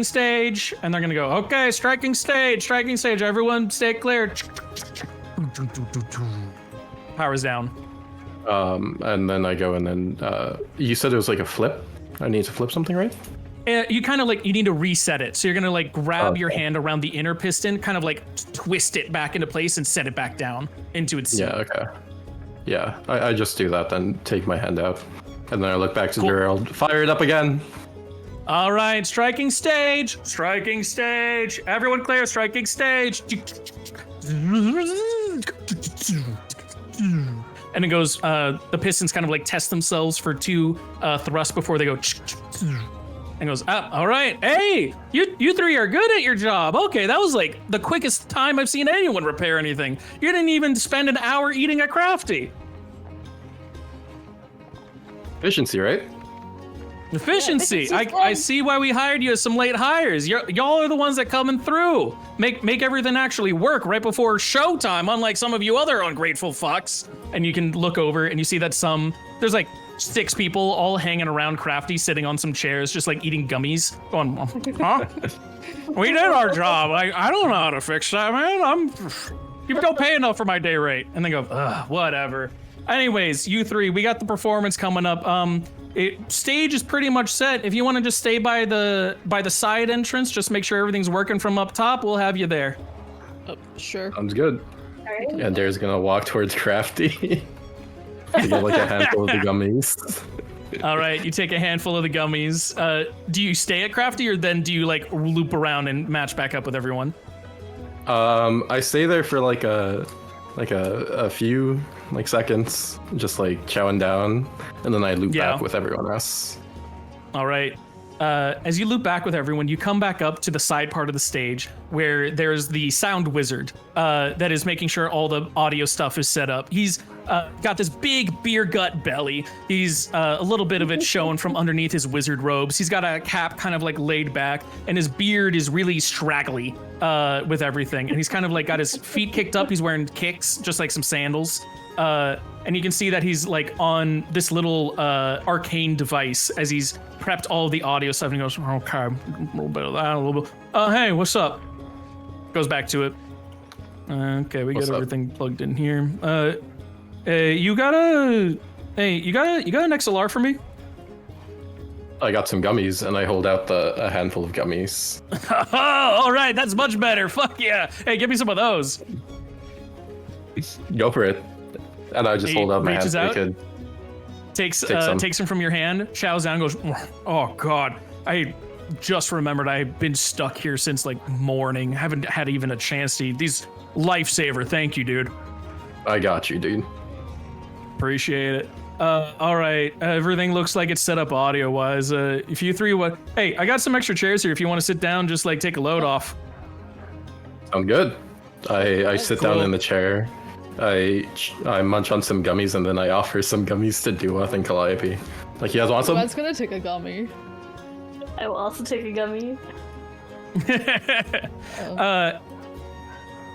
stage, and they're gonna go, "Okay, striking stage. Everyone stay clear." Powers down. And then I go and then you said it was like a flip. I need to flip something, right? You kind of like, you need to reset it. So you're gonna like grab your hand around the inner piston, kind of like twist it back into place and set it back down into its seat. Yeah, okay. Yeah, I just do that, then take my hand out. And then I look back to Gerald. Fire it up again. All right, striking stage. Everyone clear, striking stage. And it goes, the pistons kind of like test themselves for 2 thrusts before they go. And goes, all right. Hey, you three are good at your job. Okay, that was like the quickest time I've seen anyone repair anything. You didn't even spend an hour eating a crafty. Efficiency, right? Efficiency. I see why we hired you as some late hires. Y'all are the ones that coming through. Make everything actually work right before showtime, unlike some of you other ungrateful fucks. And you can look over and you see that there's like 6 people all hanging around Crafty, sitting on some chairs, just like eating gummies. Going, huh? We did our job. I don't know how to fix that, man. You don't pay enough for my day rate. And they go, whatever. Anyways, you three, we got the performance coming up. Stage is pretty much set. If you want to just stay by the side entrance, just make sure everything's working from up top, we'll have you there. Sure. Sounds good. And Dare's gonna walk towards Crafty. To get like a handful of the gummies. All right, you take a handful of the gummies. Do you stay at Crafty, or then do you like loop around and match back up with everyone? I stay there for like a few like seconds, just like chowing down, and then I loop back with everyone else. All right. As you loop back with everyone, you come back up to the side part of the stage where there's the sound wizard that is making sure all the audio stuff is set up. He's got this big beer gut belly. He's a little bit of it showing from underneath his wizard robes. He's got a cap kind of like laid back, and his beard is really straggly with everything. And he's kind of like got his feet kicked up. He's wearing kicks, just like some sandals. And you can see that he's like on this little arcane device as he's prepped all of the audio stuff, and he goes, okay, a little bit of that, a little bit. Hey, what's up? goes back to it. Okay, we What's got up? everything plugged in here. You got an XLR for me? I got some gummies, and I hold out a handful of gummies. Oh, all right, that's much better. Fuck yeah. Hey, give me some of those. Go for it. And I just He hold out my hand reaches so they out. could Takes Take some. takes him from your hand, chows down, goes, oh god, I just remembered I've been stuck here since like morning. Haven't had even a chance to eat. These lifesaver, thank you, dude. I got you, dude. Appreciate it. All right, everything looks like it's set up audio-wise. If you three what? Hey, I got some extra chairs here. If you want to sit down, just like take a load off. Sound good. I sit down Cool. in the chair. I munch on some gummies, and then I offer some gummies to Duath and Calliope. Like, you guys want some? Duat's gonna take a gummy. I will also take a gummy.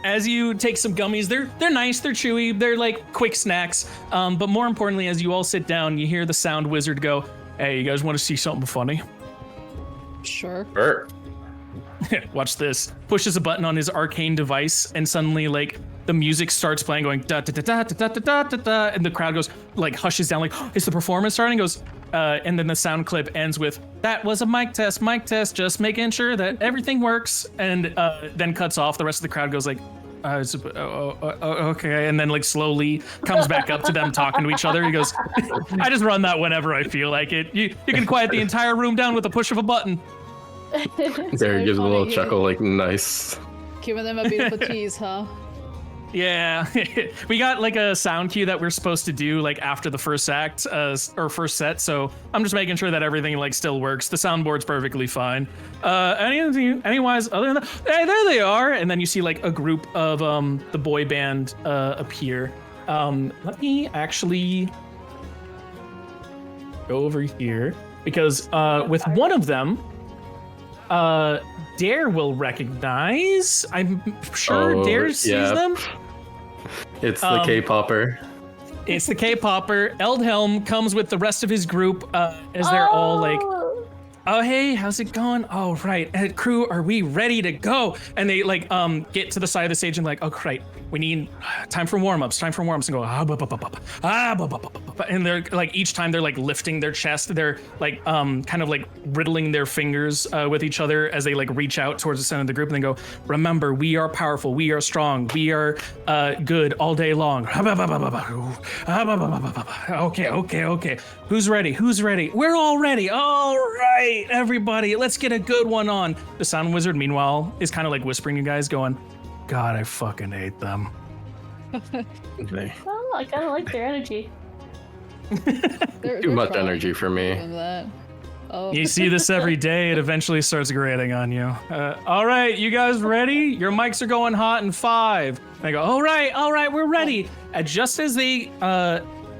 As you take some gummies, they're nice, they're chewy, they're like quick snacks. But more importantly, as you all sit down, you hear the sound wizard go, "Hey, you guys want to see something funny? Sure. Sure. Watch this." Pushes a button on his arcane device, and suddenly, like, the music starts playing, going da da da da da da da da da, and the crowd goes, like, hushes down, like, oh, is the performance starting? Goes, and then the sound clip ends with, "That was a mic test, just making sure that everything works," and then cuts off. The rest of the crowd goes like, okay, and then like slowly comes back up to them talking to each other. He goes, "I just run that whenever I feel like it. You can quiet the entire room down with the push of a button." There, gives a little funny. chuckle, like, nice. Giving them a bit of a tease, huh? Yeah, we got like a sound cue that we're supposed to do like after the first act or first set, so I'm just making sure that everything like still works. The soundboard's perfectly fine. Anywise, other than that, hey, there they are. And then you see like a group of the boy band appear. Let me actually go over here because with one of them, Dare will recognize. I'm sure Oh, Dare sees yeah. them. It's the K-popper. It's the K-popper. Eldhelm comes with the rest of his group as they're all like, "Oh, hey, how's it going? Oh, right. Crew, are we ready to go?" And they like get to the side of the stage and like, "Oh, right. We need time for warm-ups, and go, and they're like, each time they're like lifting their chest, they're like kind of like riddling their fingers with each other as they like reach out towards the center of the group and they go, "Remember, we are powerful, we are strong, we are good all day long." Okay. Who's ready? We're all ready. All right, everybody, let's get a good one on. The sound wizard, meanwhile, is kind of like whispering to you guys, going, "God, I fucking hate them." Oh, I kind of like their energy. Too much energy for me. That. Oh. You see this every day, it eventually starts grating on you. All right, you guys ready? Your mics are going hot in 5. They go, all right, we're ready. And just as they,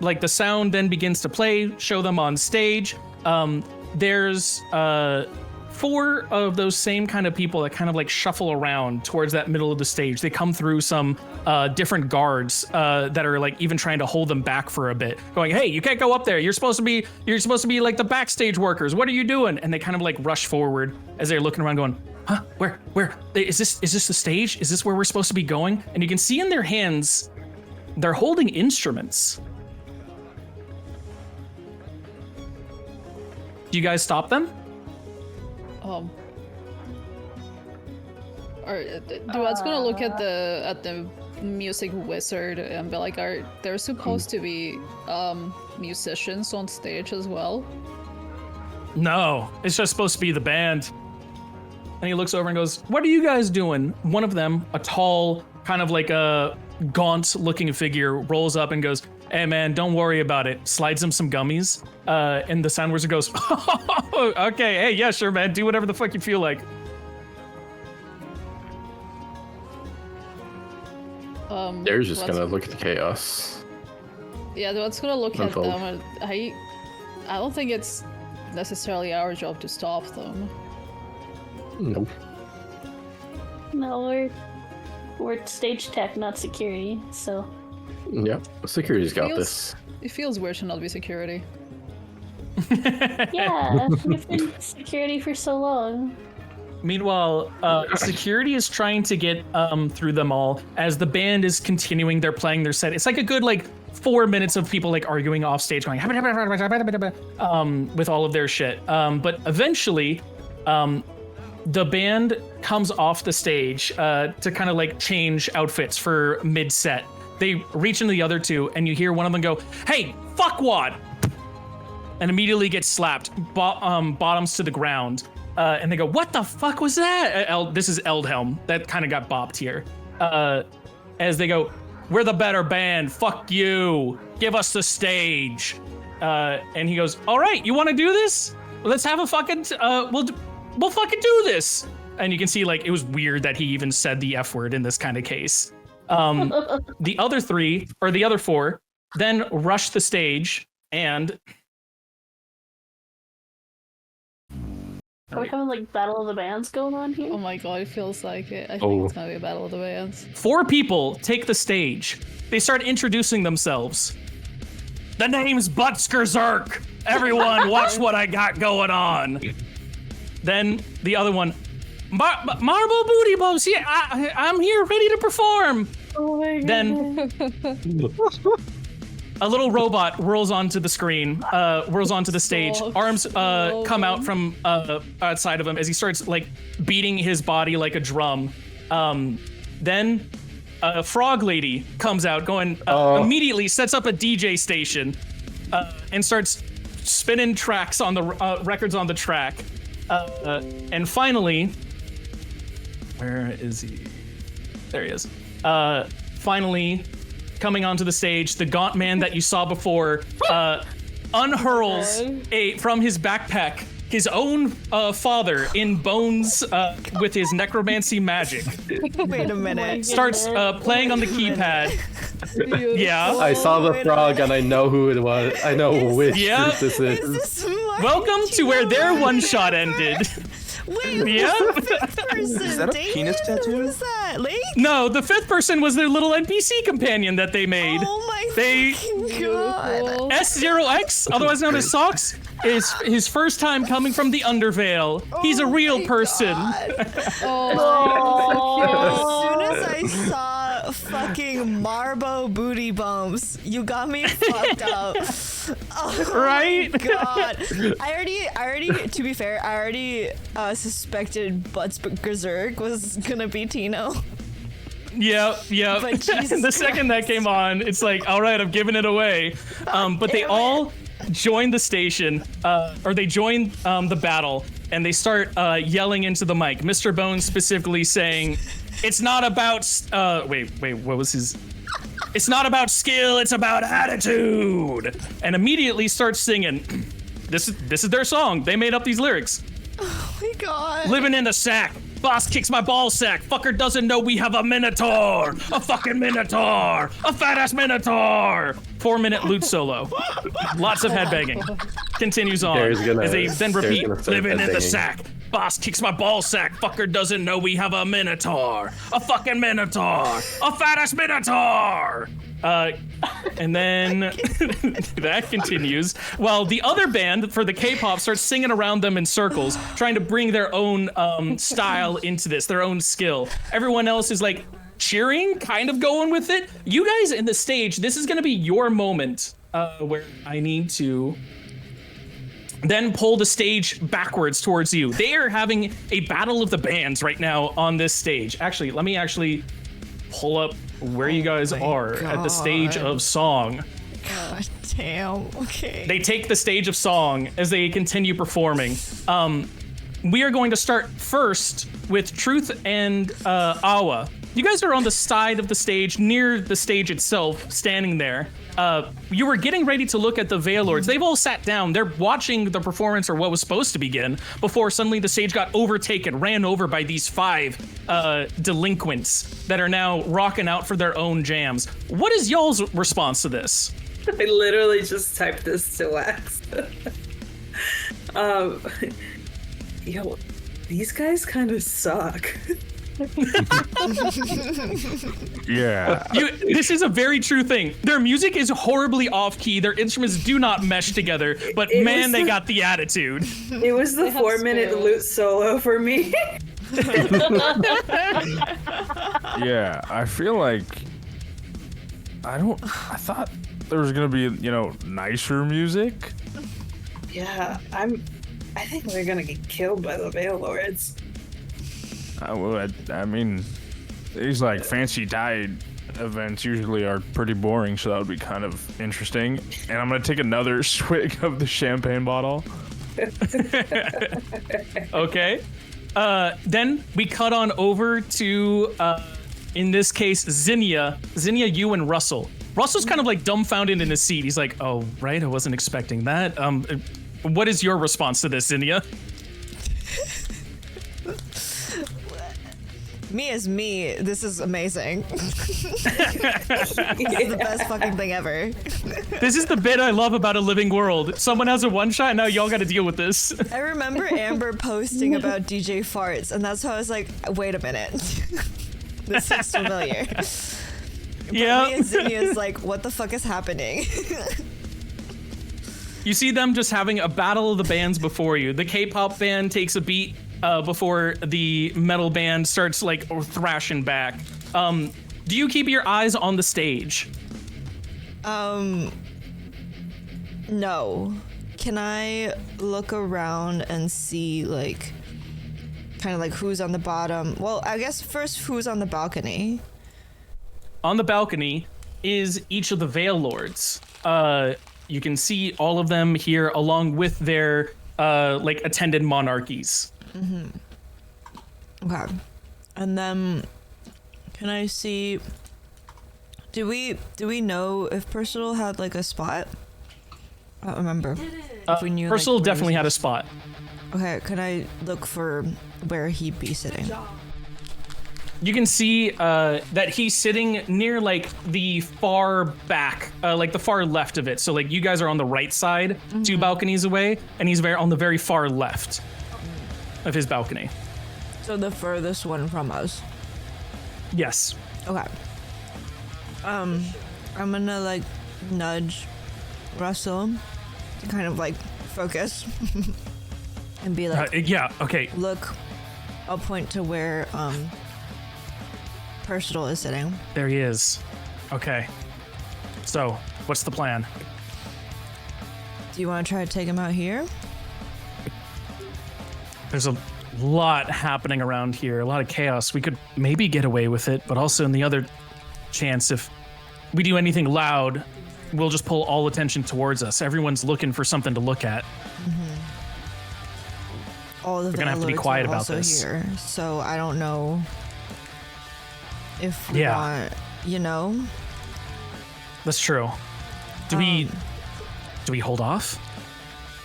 like the sound then begins to play, show them on stage, there's 4 of those same kind of people that kind of like shuffle around towards that middle of the stage. They come through some different guards that are like even trying to hold them back for a bit, going, "Hey, you can't go up there. You're supposed to be like the backstage workers. What are you doing?" And they kind of like rush forward as they're looking around, going, "Huh? Where is this? Is this the stage? Is this where we're supposed to be going?" And you can see in their hands, they're holding instruments. Do you guys stop them? Duat's gonna look at the music wizard and be like, "Are there supposed to be musicians on stage as well?" No, it's just supposed to be the band. And he looks over and goes, "What are you guys doing?" One of them, a tall, kind of like a gaunt-looking figure, rolls up and goes, "Hey man, don't worry about it." Slides him some gummies, and the sound wizard goes, "Okay, hey, yeah, sure, man, do whatever the fuck you feel like." They're just Duat's- gonna look at the chaos. Yeah, Duat's gonna look at Unfold. them. And I don't think it's necessarily our job to stop them. Nope. No, we're stage tech, not security, so. Yep. Security's got Feels- this. It feels weird to not be security. Yeah, we've been security for so long. Meanwhile, security is trying to get through them all as the band is continuing. They're playing their set. It's like a good 4 minutes of people arguing off stage, going with all of their shit. But eventually, the band comes off the stage to kind of change outfits for mid set. They reach into the other two, and you hear one of them go, "Hey, fuckwad!" and immediately gets slapped, bottoms to the ground. And they go, "What the fuck was that?" This is Eldhelm. That kind of got bopped here. As they go, "We're the better band. Fuck you. Give us the stage." And he goes, "All right, you want to do this? Let's have a fucking. We'll fucking do this." And you can see it was weird that he even said the F word in this kind of case. The other three or the other four then rush the stage and. Are we having Battle of the Bands going on here? Oh my god, it feels like it. I think it's gonna be a Battle of the Bands. 4 people take the stage. They start introducing themselves. "The name's Butsker Zurg. Everyone, watch what I got going on." Then the other one, "Marble Booty Bumps. Yeah, I'm here ready to perform." Oh my god. Then a little robot whirls onto the screen, whirls onto the stage. Arms come out from outside of him as he starts beating his body like a drum. Then a frog lady comes out, going immediately sets up a DJ station and starts spinning tracks on the records on the track. And finally, where is he? There he is. Finally, coming onto the stage, the gaunt man that you saw before unhurls from his backpack his own father in bones with his necromancy magic. Wait a minute. Starts playing on the keypad. Yeah. I saw the frog and I know who it was. I know which group this is. Welcome to where their one shot ended. Wait, yeah. the 5th person? Is that a penis tattoo? Who was that? Lake? No, the 5th person was their little NPC companion that they made. Oh my fucking god. S0X, otherwise known as Socks, is his first time coming from the Undervale. He's a real person. As soon as I saw fucking Marbo Booty Bumps, you got me fucked up. Oh right? My god. I already, to be fair, I already suspected Zurg was gonna be Tino. Yeah. But Jesus the second that came on, it's like, all right, I'm giving it away. But they all join the station, or they join the battle, and they start yelling into the mic. Mr. Bones specifically saying, "It's not about wait, what was his? It's not about skill, it's about attitude." And immediately starts singing. This is their song. They made up these lyrics. Oh my god. "Living in the sack. Boss kicks my ball sack. Fucker doesn't know we have a minotaur. A fucking minotaur. A fat ass minotaur." 4-minute lute solo. Lots of headbanging. Continues on as they then repeat, "Living in the sack. Boss kicks my ball sack. Fucker doesn't know we have a minotaur. A fucking minotaur. A fat ass minotaur." And then that continues while the other band for the K-pop starts singing around them in circles, trying to bring their own style into this, their own skill. Everyone else is cheering, kind of going with it. You guys in the stage, this is going to be your moment where I need to then pull the stage backwards towards you. They are having a battle of the bands right now on this stage. Actually, let me pull up where you guys are at the stage of song. God damn. Okay. They take the stage of song as they continue performing. We are going to start first with Truth and Awa. You guys are on the side of the stage, near the stage itself, standing there. You were getting ready to look at the Veil Lords. They've all sat down. They're watching the performance, or what was supposed to begin, before suddenly the stage got overtaken, ran over by these 5 delinquents that are now rocking out for their own jams. What is y'all's response to this? I literally just typed this to Wax. Yo, these guys kind of suck. Yeah. This is a very true thing. Their music is horribly off key. Their instruments do not mesh together, but man, they got the attitude. It was the 4-minute lute solo for me. Yeah, I feel like I thought there was gonna be, nicer music. Yeah, I think we're gonna get killed by the Veil Lords. I mean, these like fancy tide events usually are pretty boring, so that would be kind of interesting. And I'm gonna take another swig of the champagne bottle. Okay. Then we cut on over to, in this case, Zinnia, you and Russell. Russell's kind of like dumbfounded in his seat. He's like, oh, right, I wasn't expecting that. What is your response to this, Zinnia? Me is me. This is amazing. This is the best fucking thing ever. This is the bit I love about a living world. Someone has a one shot, now y'all gotta deal with this. I remember Amber posting about DJ farts, and that's how I was like, wait a minute. This is familiar. Yeah. Me and Zinnia is like, what the fuck is happening? You see them just having a battle of the bands before you. The K-pop band takes a beat before the metal band starts like thrashing back. Do you keep your eyes on the stage? No. Can I look around and see like kind of like who's on the bottom? Well, I guess first who's on the balcony? On the balcony is each of the Veil Lords. You can see all of them here along with their like attendant monarchies. Okay. And then can I see, do we know if Percival had like a spot? I don't remember. If we knew, Percival like, definitely had a spot. Okay, can I look for where he'd be sitting? You can see that he's sitting near like the far back, like the far left of it. So like you guys are on the right side, 2 balconies away, and he's on the very far left of his balcony. So the furthest one from us. Yes. Okay. I'm gonna like nudge Russell to kind of like focus and be like, yeah, okay. look, I'll point to where Percival is sitting. There he is. Okay. So, what's the plan? Do you want to try to take him out here? There's a lot happening around here, a lot of chaos. We could maybe get away with it, but also in the other chance, if we do anything loud, we'll just pull all attention towards us. Everyone's looking for something to look at. All the We're gonna have to be Veilords quiet are about also this. here, so I don't know if we want, That's true. Do we hold off?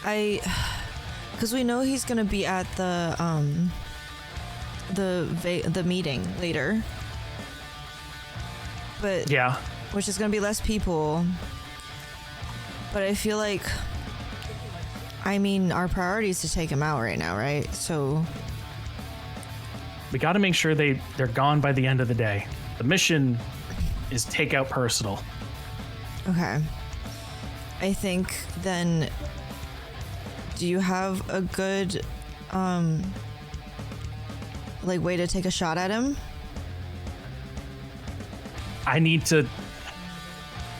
because we know he's gonna be at the meeting later, but Yeah. which is gonna be less people. But I feel like, I mean, our priority is to take him out right now, right? So We got to make sure they're gone by the end of the day. The mission is take out Personal. okay, I think then. Do you have a good like way to take a shot at him? I need to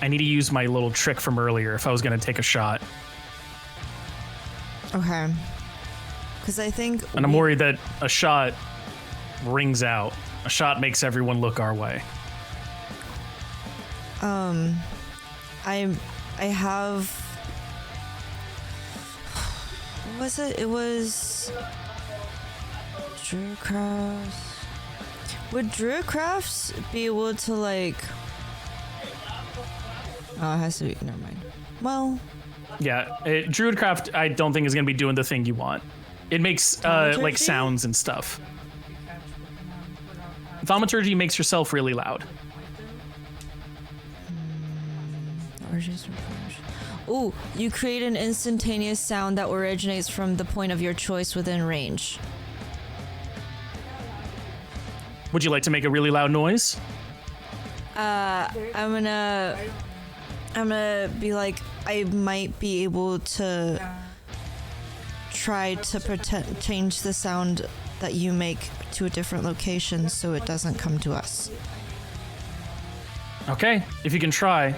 use my little trick from earlier if I was going to take a shot. Okay. Because I think. And I'm worried that a shot rings out. A shot makes everyone look our way. I have. What was it? It was. Druidcrafts. Would Druidcrafts be able to like? Oh, it has to be. Never mind. Well. Yeah, Druidcraft I don't think is going to be doing the thing you want. It makes like sounds and stuff. Thaumaturgy makes yourself really loud. Ooh, you create an instantaneous sound that originates from the point of your choice within range. Would you like to make a really loud noise? I'm gonna be like, I might be able to try to change the sound that you make to a different location so it doesn't come to us. Okay, if you can try.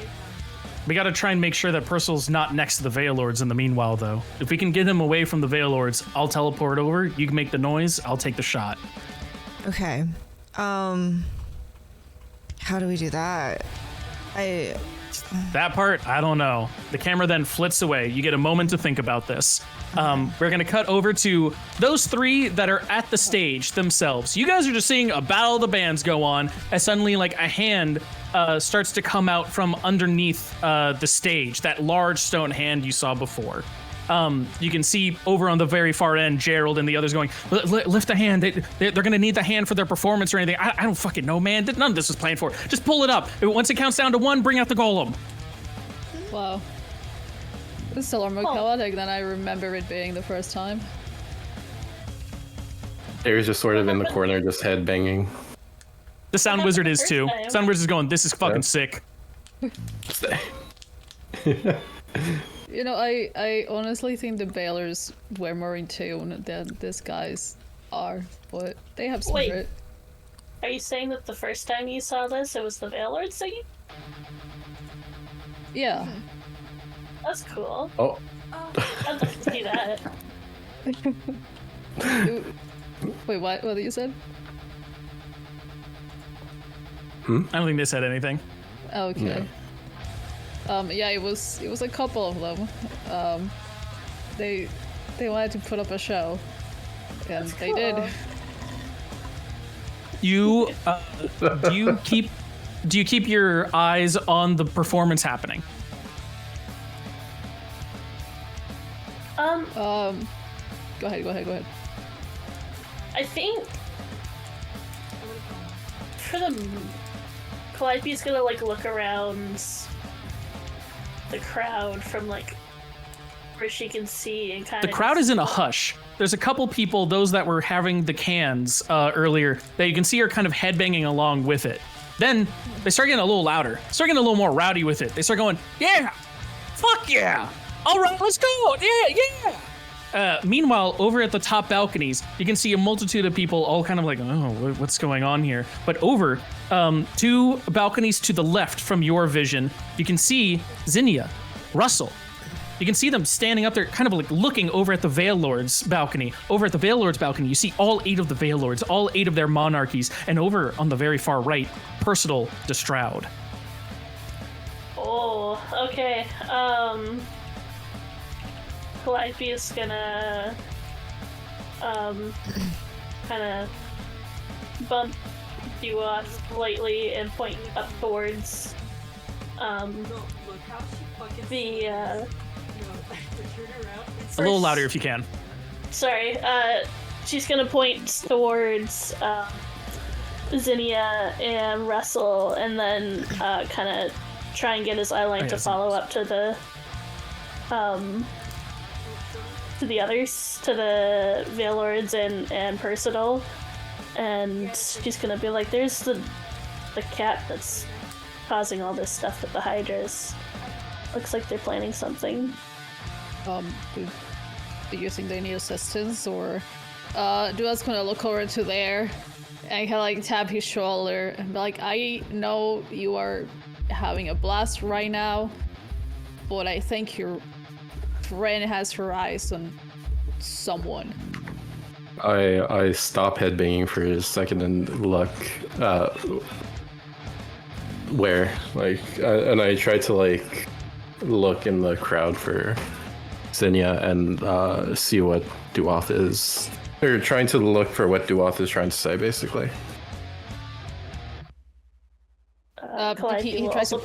We gotta try and make sure that Percival's not next to the Veil Lords in the meanwhile, though. If we can get him away from the Veil Lords, I'll teleport over, you can make the noise, I'll take the shot. Okay. How do we do that? That part, I don't know. The camera then flits away. You get a moment to think about this. We're gonna cut over to those three that are at the stage themselves. You guys are just seeing a battle of the bands go on as suddenly like a hand starts to come out from underneath the stage, that large stone hand you saw before. You can see over on the very far end, Gerald and the others going, lift the hand. They're going to need the hand for their performance or anything. I don't fucking know, man. None of this was planned for. Just pull it up. Once it counts down to 1, bring out the golem. Wow. It's still more chaotic than I remember it being the first time. There's just sort of in the corner, just head banging. The Sound Wizard is too. Sound Wizard is going, this is fucking sick. You know, I honestly think the Bailers were more in tune than these guys are, but they have some grit. Are you saying that the first time you saw this, it was the Veilord singing? Yeah. That's cool. Oh. I'd like to see that. Wait, what? What you said? I don't think they said anything. Okay. Yeah, it was a couple of them. They wanted to put up a show, and That's they cool. did. You do you keep your eyes on the performance happening? Go ahead. I think for the Calliope's gonna like look around the crowd from like where she can see and kind of. The crowd is in a hush. There's a couple people, those that were having the cans earlier, that you can see are kind of headbanging along with it. Then they start getting a little louder, start getting a little more rowdy with it. They start going, yeah, fuck yeah, all right, let's go, yeah. Meanwhile, over at the top balconies, you can see a multitude of people all kind of like, oh, what's going on here? But over 2 balconies to the left from your vision, you can see Zinnia, Russell. You can see them standing up there, kind of like looking over at the Veil Lord's balcony. Over at the Veil Lord's balcony, you see all 8 of the Veil Lords, all 8 of their monarchies, and over on the very far right, Percival de Stroud. Oh, okay. Calliope is gonna kind of bump you off lightly and point up towards the A little louder if you can. Sorry, she's gonna point towards Zinnia and Russell, and then kind of try and get his eyeline to follow up to the others, to the Veil Lords and Percival, and she's gonna be like, "There's the cat that's causing all this stuff with the Hydras. Looks like they're planning something." Do you think they need assistance, or Dua's gonna look over to there and kind of like tap his shoulder and be like, I know you are having a blast right now, but I think your friend has her eyes on someone. I stop headbanging for a second and look where, like, and I try to like look in the crowd for Zinnia and see what Duoth is, or trying to look for what Duoth is trying to say, basically. He tries to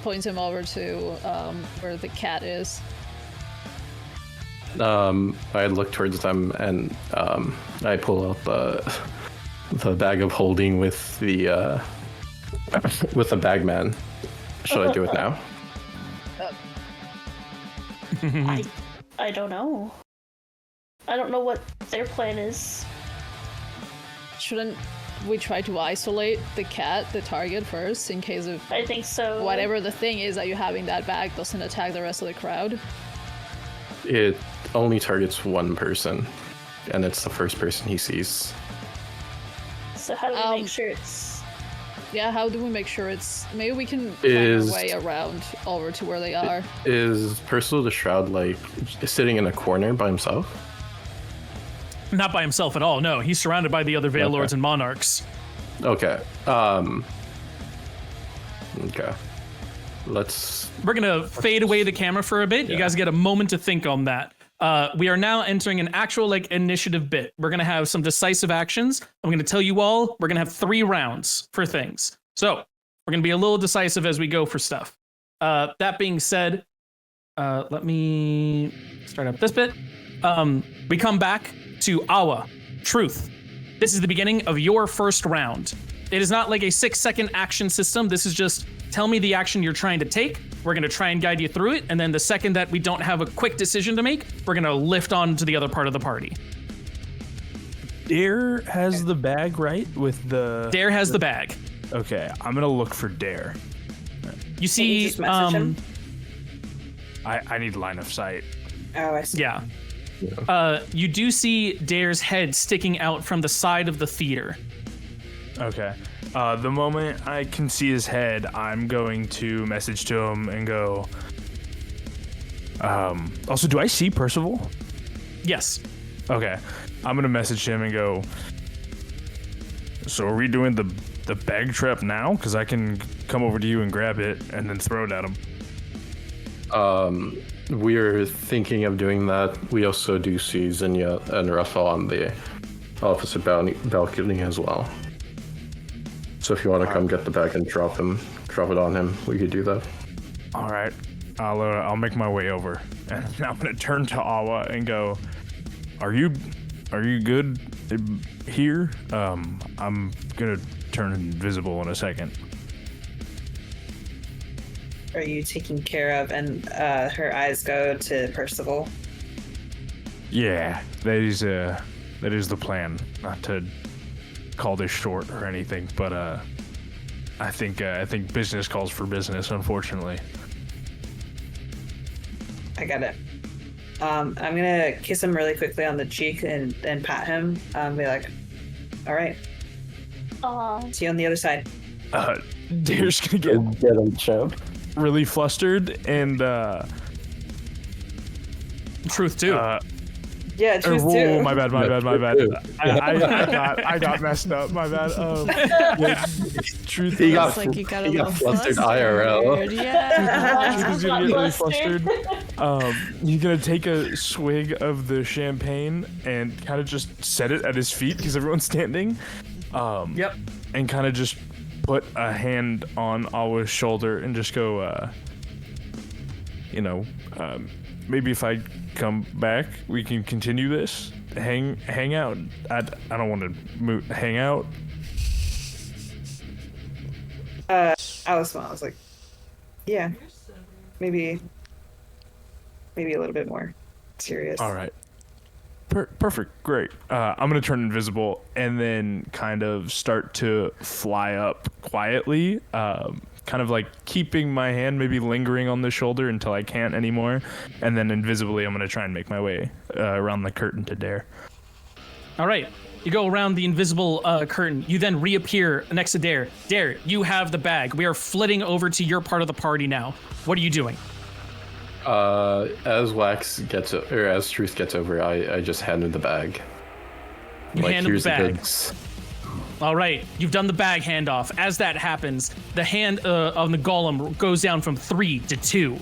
point him over to where the cat is. I look towards them and I pull out the bag of holding with the bagman. Should I do it now? I don't know. I don't know what their plan is. Shouldn't we try to isolate the cat, the target, first, in case of I think so. whatever the thing is that you have in that bag doesn't attack the rest of the crowd? It only targets one person, and it's the first person he sees. So how do we make sure it's... Yeah, how do we make sure it's... Maybe we can find our way around over to where they are. Is Percival the Shroud, like, sitting in a corner by himself? Not by himself at all, no. He's surrounded by the other Veil Lords and Monarchs. Okay. Okay. We're gonna fade away the camera for a bit. You guys get a moment to think on that. We are now entering an actual like initiative bit. We're gonna have some decisive actions. I'm gonna tell you all, we're gonna have 3 rounds for things. So we're gonna be a little decisive as we go for stuff. That being said, let me start up this bit. We come back to Awa, Truth. This is the beginning of your first round. It is not like a 6-second action system. This is just tell me the action you're trying to take. We're going to try and guide you through it. And then the second that we don't have a quick decision to make, we're going to lift on to the other part of the party. Dare has the bag, right? With the... Dare has the bag. Okay, I'm going to look for Dare. You see... Just message him? I need line of sight. Oh, I see. Yeah. You do see Dare's head sticking out from the side of the theater. Okay. The moment I can see his head, I'm going to message to him and go... Also, do I see Percival? Yes. Okay. I'm going to message him and go... So are we doing the bag trap now? Because I can come over to you and grab it and then throw it at him. We're thinking of doing that. We also do see Zinnia and Russell on the opposite balcony as well. So if you want to come get the bag and drop it on him, we could do that. All right. I'll make my way over. And I'm going to turn to Awa and go, Are you good here? I'm going to turn invisible in a second. Are you taken care of? And her eyes go to Percival. Yeah, that is the plan. Not to call this short or anything, but I think business calls for business, unfortunately. I got it. I'm gonna kiss him really quickly on the cheek and pat him. Be like, all right. See you on the other side. Dare's gonna Get him, champ. really flustered and Truth too. Yeah, Truth too. Oh, my bad. I got messed up. My bad. Truth. He got like you got a he little got flustered IRL. Yeah. Truth is gonna get really flustered. He's gonna take a swig of the champagne and kind of just set it at his feet because everyone's standing. Yep. And kind of just put a hand on Awa's shoulder and just go, maybe if I come back, we can continue this. Hang out. I don't want to hang out. I was like, yeah, maybe a little bit more serious. All right. Perfect. Great. I'm going to turn invisible and then kind of start to fly up quietly, kind of like keeping my hand maybe lingering on the shoulder until I can't anymore. And then invisibly, I'm going to try and make my way around the curtain to Dare. All right. You go around the invisible curtain. You then reappear next to Dare. Dare, you have the bag. We are flitting over to your part of the party now. What are you doing? As Truth gets over, I just hand him the bag. You hand him the bag. goods. All right, you've done the bag handoff. As that happens, the hand on the golem goes down from 3 to 2.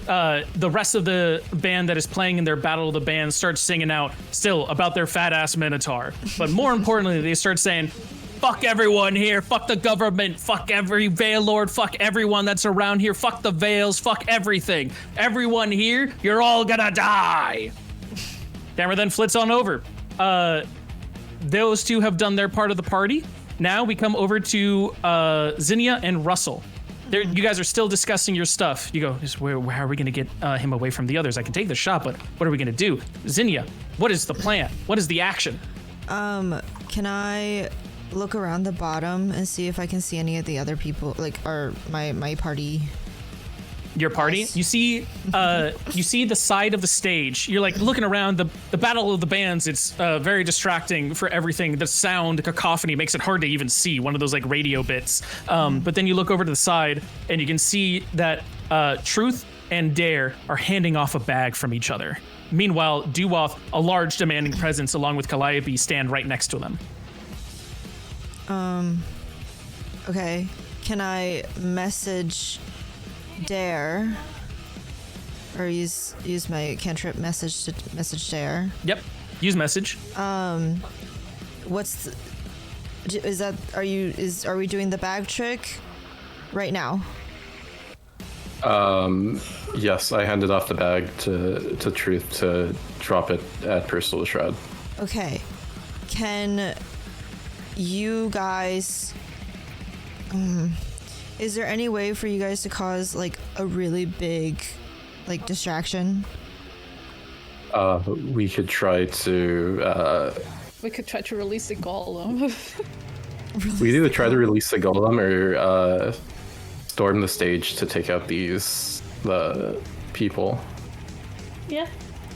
The rest of the band that is playing in their Battle of the Bands starts singing out still about their fat ass Minotaur. But more importantly, they start saying, fuck everyone here, fuck the government, fuck every Veil Lord, fuck everyone that's around here, fuck the Veils, fuck everything. Everyone here, you're all gonna die. Camera then flits on over. Those two have done their part of the party. Now we come over to Zinnia and Russell. You guys are still discussing your stuff. You go, where are we gonna get him away from the others? I can take the shot, but what are we gonna do? Zinnia, what is the plan? What is the action? Can I look around the bottom and see if I can see any of the other people, like, or my party your party. Nice. You see the side of the stage. You're like looking around. The battle of the bands. It's very distracting for everything. The sound, the cacophony makes it hard to even see. One of those like radio bits. But then you look over to the side and you can see that Truth and Dare are handing off a bag from each other. Meanwhile, Duoth, a large demanding presence along with Calliope, stand right next to them. Okay. Can I message Dare? Or use my cantrip message to message Dare? Yep. Use message. What's the, are we doing the bag trick right now? Yes, I handed off the bag to Truth to drop it at Personal Shroud. Okay. Can you guys... is there any way for you guys to cause, like, a really big, like, distraction? We could try to... We could try to release the golem. we either try to release the golem or storm the stage to take out the people. Yeah.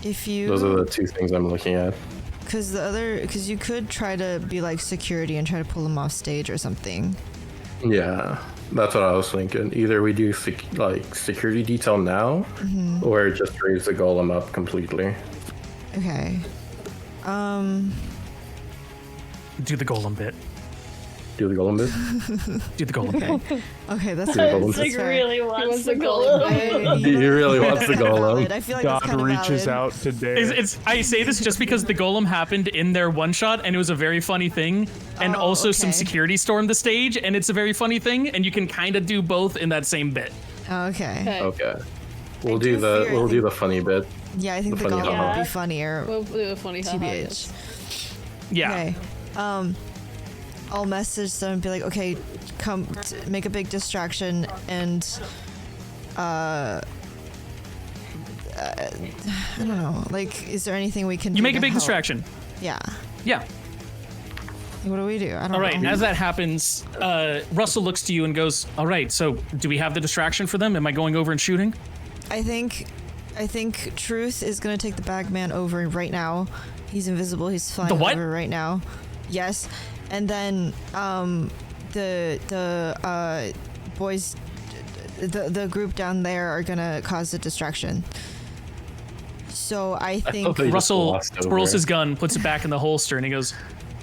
If you... Those are the two things I'm looking at. Because you could try to be, like, security and try to pull them off stage or something. Yeah, that's what I was thinking. Either we do security detail now, or just raise the golem up completely. Okay. Do the golem bit. Do the golem bit? Do the golem bit. Okay, that's Do the golem Zig bit. really wants the golem. golem. He really wants the golem. I feel like God that's kind of reaches valid. out to Dare. I say this just because the golem happened in their one shot and it was a very funny thing, and Oh, also some okay. security stormed the stage and it's a very funny thing, and you can kind of do both in that same bit. Okay. Okay. We'll do do the fear, I the funny bit. Yeah, I think The the funny golem haha. would be funnier. We'll do a funny haha. TBH. Yeah. Okay. I'll message them and be like, okay, come make a big distraction and I don't know. Like, is there anything we can do? You make a to big help? distraction. Yeah. Yeah. What do we do? I don't All right. know. As that happens, Russell looks to you and goes, "All right. So, do we have the distraction for them? Am I going over and shooting?" I think Truth is gonna take the bagman over right now. He's invisible. He's flying The what? over right now. Yes, and then the boys, the group down there are gonna cause a distraction. So I think they just Russell glossed over twirls it. his gun, puts it back in the holster, and he goes,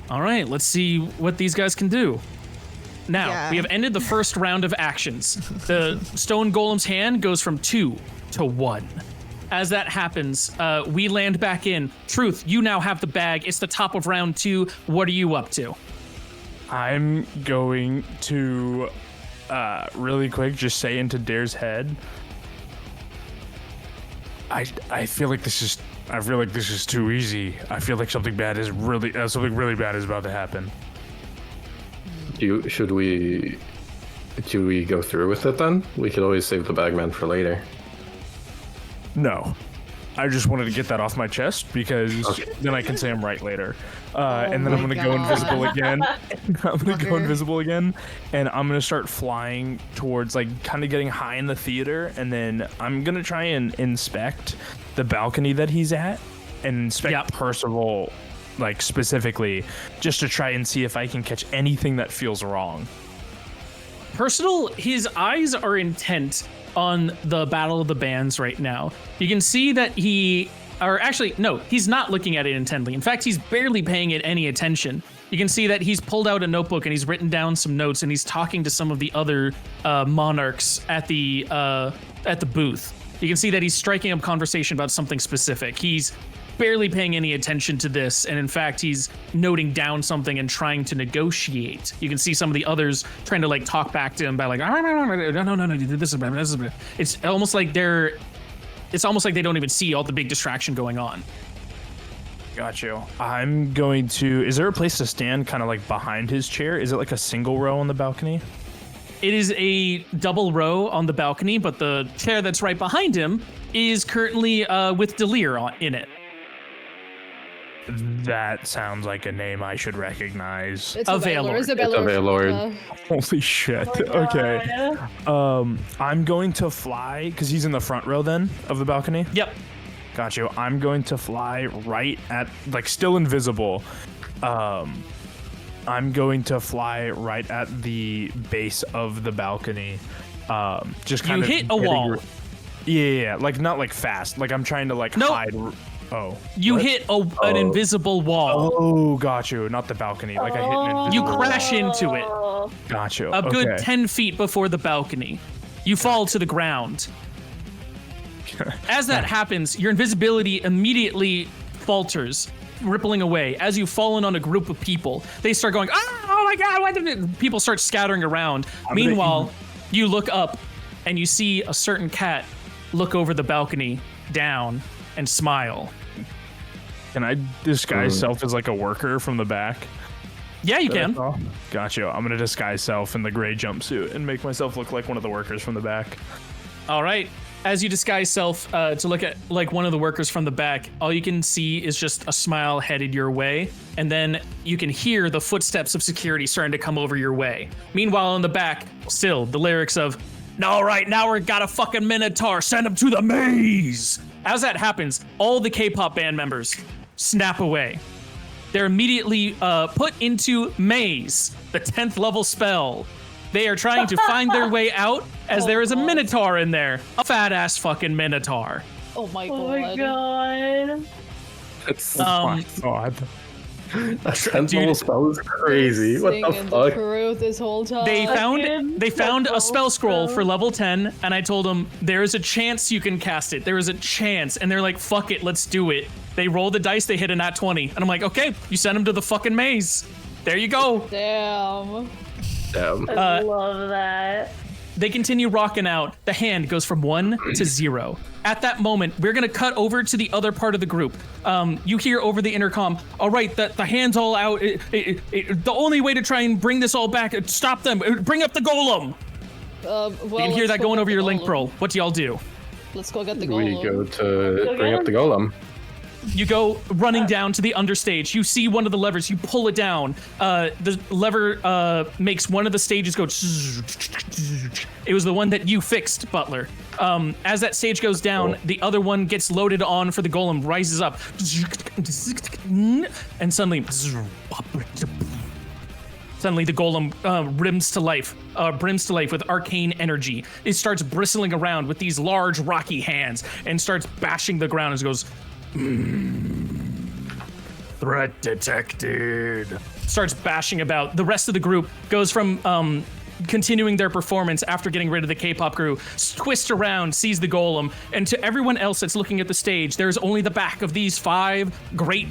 "All right, let's see what these guys can do." Now, Yeah. we have ended the first round of actions. The stone golem's hand goes from 2 to 1. As that happens, we land back in. Truth, you now have the bag. It's the top of round 2. What are you up to? I'm going to really quick just say into Dare's head. I feel like this is too easy. I feel like something bad is really bad is about to happen. Should we go through with it then? We could always save the bagman for later. No. I just wanted to get that off my chest because then I can say I'm right later. And then I'm my going to go God. invisible again. I'm going to go Fucker. invisible again. And I'm going to start flying towards, like, kind of getting high in the theater. And then I'm going to try and inspect the balcony that he's at and inspect Yep. Percival, like, specifically, just to try and see if I can catch anything that feels wrong. Personal, his eyes are intent on the Battle of the Bands right now. You can see that he's not looking at it intently. In fact, he's barely paying it any attention. You can see that he's pulled out a notebook and he's written down some notes and he's talking to some of the other monarchs at the booth. You can see that he's striking up conversation about something specific. He's barely paying any attention to this, and in fact, he's noting down something and trying to negotiate. You can see some of the others trying to like talk back to him by like, no, this is bad. It's almost like they don't even see all the big distraction going on. Got you. I'm going to... Is there a place to stand kind of like behind his chair? Is it like a single row on the balcony? It is a double row on the balcony, but the chair that's right behind him is currently with Delir in it. That sounds like a name I should recognize. It's A a Veilord. It's a It's a Veilord. Veilord. Holy shit. Okay. I'm going to fly because he's in the front row then of the balcony. Yep. Got you. I'm going to fly right at, like, still invisible. I'm going to fly right at the base of the balcony. Just kind of hit a wall. Yeah, like not like fast. Like I'm trying to like Nope. hide. Oh. You What? hit an invisible wall. Oh, got you. Not the balcony. Like I hit an invisible You wall. crash into it Got you. a good Okay. 10 feet before the balcony. You fall to the ground. As that happens, your invisibility immediately falters, rippling away. As you've fallen on a group of people, they start going, oh my god, why did it? People start scattering around. Meanwhile, you look up and you see a certain cat look over the balcony, down, and smile. Can I disguise self as like a worker from the back? Yeah, you can. Got you. I'm gonna disguise self in the gray jumpsuit and make myself look like one of the workers from the back. All right. As you disguise self to look at like one of the workers from the back, all you can see is just a smile headed your way, and then you can hear the footsteps of security starting to come over your way. Meanwhile, in the back, still the lyrics of, "All right, now we got a fucking Minotaur. Send him to the maze." As that happens, all the K-pop band members snap away. They're immediately put into maze, the 10th level spell. They are trying to find their way out as there is a Minotaur in there. A fat ass fucking Minotaur. Oh my god. Oh my god. It's God. that 10th level spell is crazy. What the Singing fuck? truth this whole time. They found a Level spell scroll spell. for level 10, and I told them there is a chance you can cast it. There is a chance, and they're like, "Fuck it, let's do it." They roll the dice, they hit a nat 20, and I'm like, "Okay, you send them to the fucking maze. There you go." Damn. Damn. I love that. They continue rocking out. The hand goes from 1 to 0. At that moment, we're gonna cut over to the other part of the group. You hear over the intercom, "All right, the hand's all out. The only way to try and bring this all back, stop them. Bring up the golem." Well, You can hear let's that go going get over the your link golem. pro. What do y'all do? Let's go get the We golem. go to bring up the golem. You go running down to the understage. You see one of the levers. You pull it down. The lever makes one of the stages go. It was the one that you fixed, Butler. As that stage goes down, the other one gets loaded on for the golem, rises up, and suddenly the golem brims to life with arcane energy. It starts bristling around with these large rocky hands and starts bashing the ground as it goes. Threat detected. Starts bashing about. The rest of the group goes from continuing their performance after getting rid of the K-pop crew, twists around, sees the golem, and to everyone else that's looking at the stage, there's only the back of these 5 great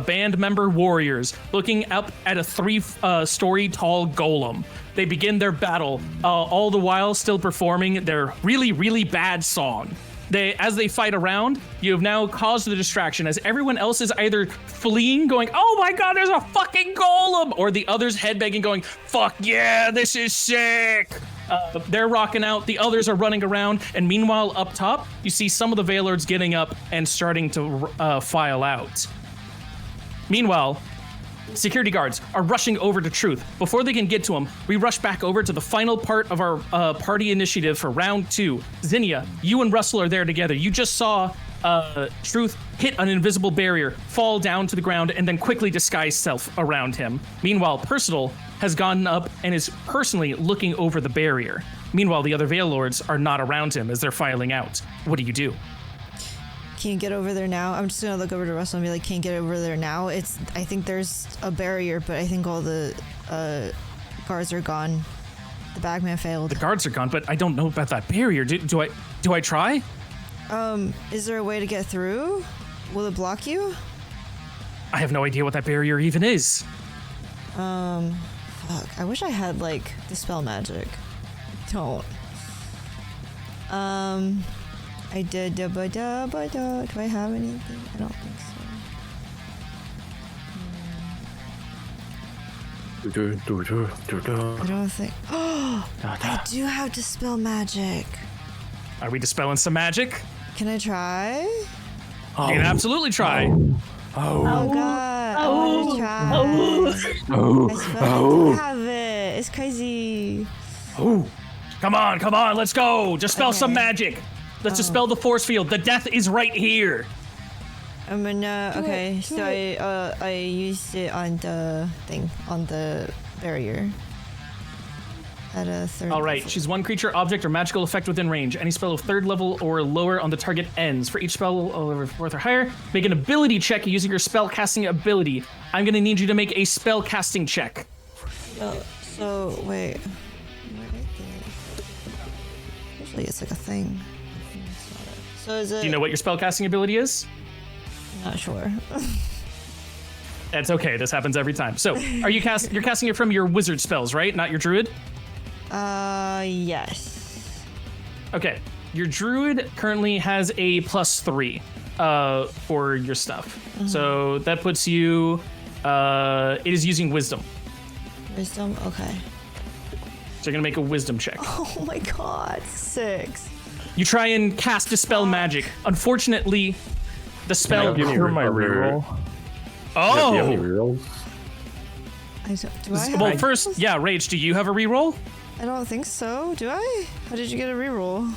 band member warriors looking up at a 3-story tall golem. They begin their battle, all the while still performing their really, really bad song. As they fight around, you have now caused the distraction as everyone else is either fleeing, going, "Oh my god, there's a fucking golem!" or the others headbanging, going, "Fuck yeah, this is sick!" They're rocking out, the others are running around, and meanwhile, up top, you see some of the Veilords getting up and starting to file out. Meanwhile, security guards are rushing over to Truth. Before they can get to him, we rush back over to the final part of our party initiative for round 2. Zinnia, you and Russell are there together. You just saw Truth hit an invisible barrier, fall down to the ground, and then quickly disguise self around him. Meanwhile, Percival has gone up and is personally looking over the barrier. Meanwhile, the other Veilords are not around him as they're filing out. What do you do? Can you get over there now? I'm just gonna look over to Russell and be like, "Can't get over there now." I think there's a barrier, but I think all the guards are gone. The bagman failed. The guards are gone, but I don't know about that barrier. Do I try? Is there a way to get through? Will it block you? I have no idea what that barrier even is. Fuck. I wish I had like dispel magic. Don't. I did do I have anything? I don't think so. I don't think. Oh, I do have dispel magic. Are we dispelling some magic? Can I try? You can absolutely try. Oh god. I wanna try. Oh, I swear I do have it. It's crazy. Come on, let's go. Dispel some Okay. magic. Let's dispel the force field. The death is right here. I'm gonna. Okay, so I used it on the thing, on the barrier. At a third. All right, level. choose one creature, object, or magical effect within range. Any spell of third level or lower on the target ends. For each spell over fourth or higher, make an ability check using your spell casting ability. I'm gonna need you to make a spell casting check. So wait. Where did it? Usually it's like a thing. It's not it. So is it? Do you know what your spell casting ability is? Not sure. That's okay. This happens every time. So, you're casting it from your wizard spells, right? Not your druid? Yes. Okay. Your druid currently has a +3 for your stuff. So that puts you it is using wisdom. Wisdom. Okay. So you're gonna make a wisdom check. Oh my god. 6. You try and cast dispel magic. Unfortunately, the spell. Give her my reroll. Do you have any Oh. rerolls? Do I have? Well, first, yeah, Rage. Do you have a reroll? I don't think so. Do I? How did you get a reroll?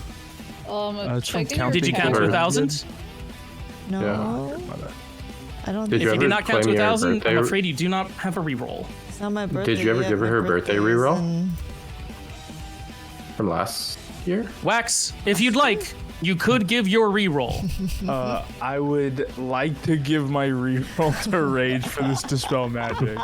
It's from checking count- your Did you count to Or- 1,000? No. I don't. Did think you If you did ever not count to claim your 1,000, birthday- I'm afraid you do not have a reroll. It's not my birthday. Did you ever yet. give her My her birthday is reroll? in- From last year? Wax, if you'd like, you could give your reroll. I would like to give my reroll to Rage for this dispel magic.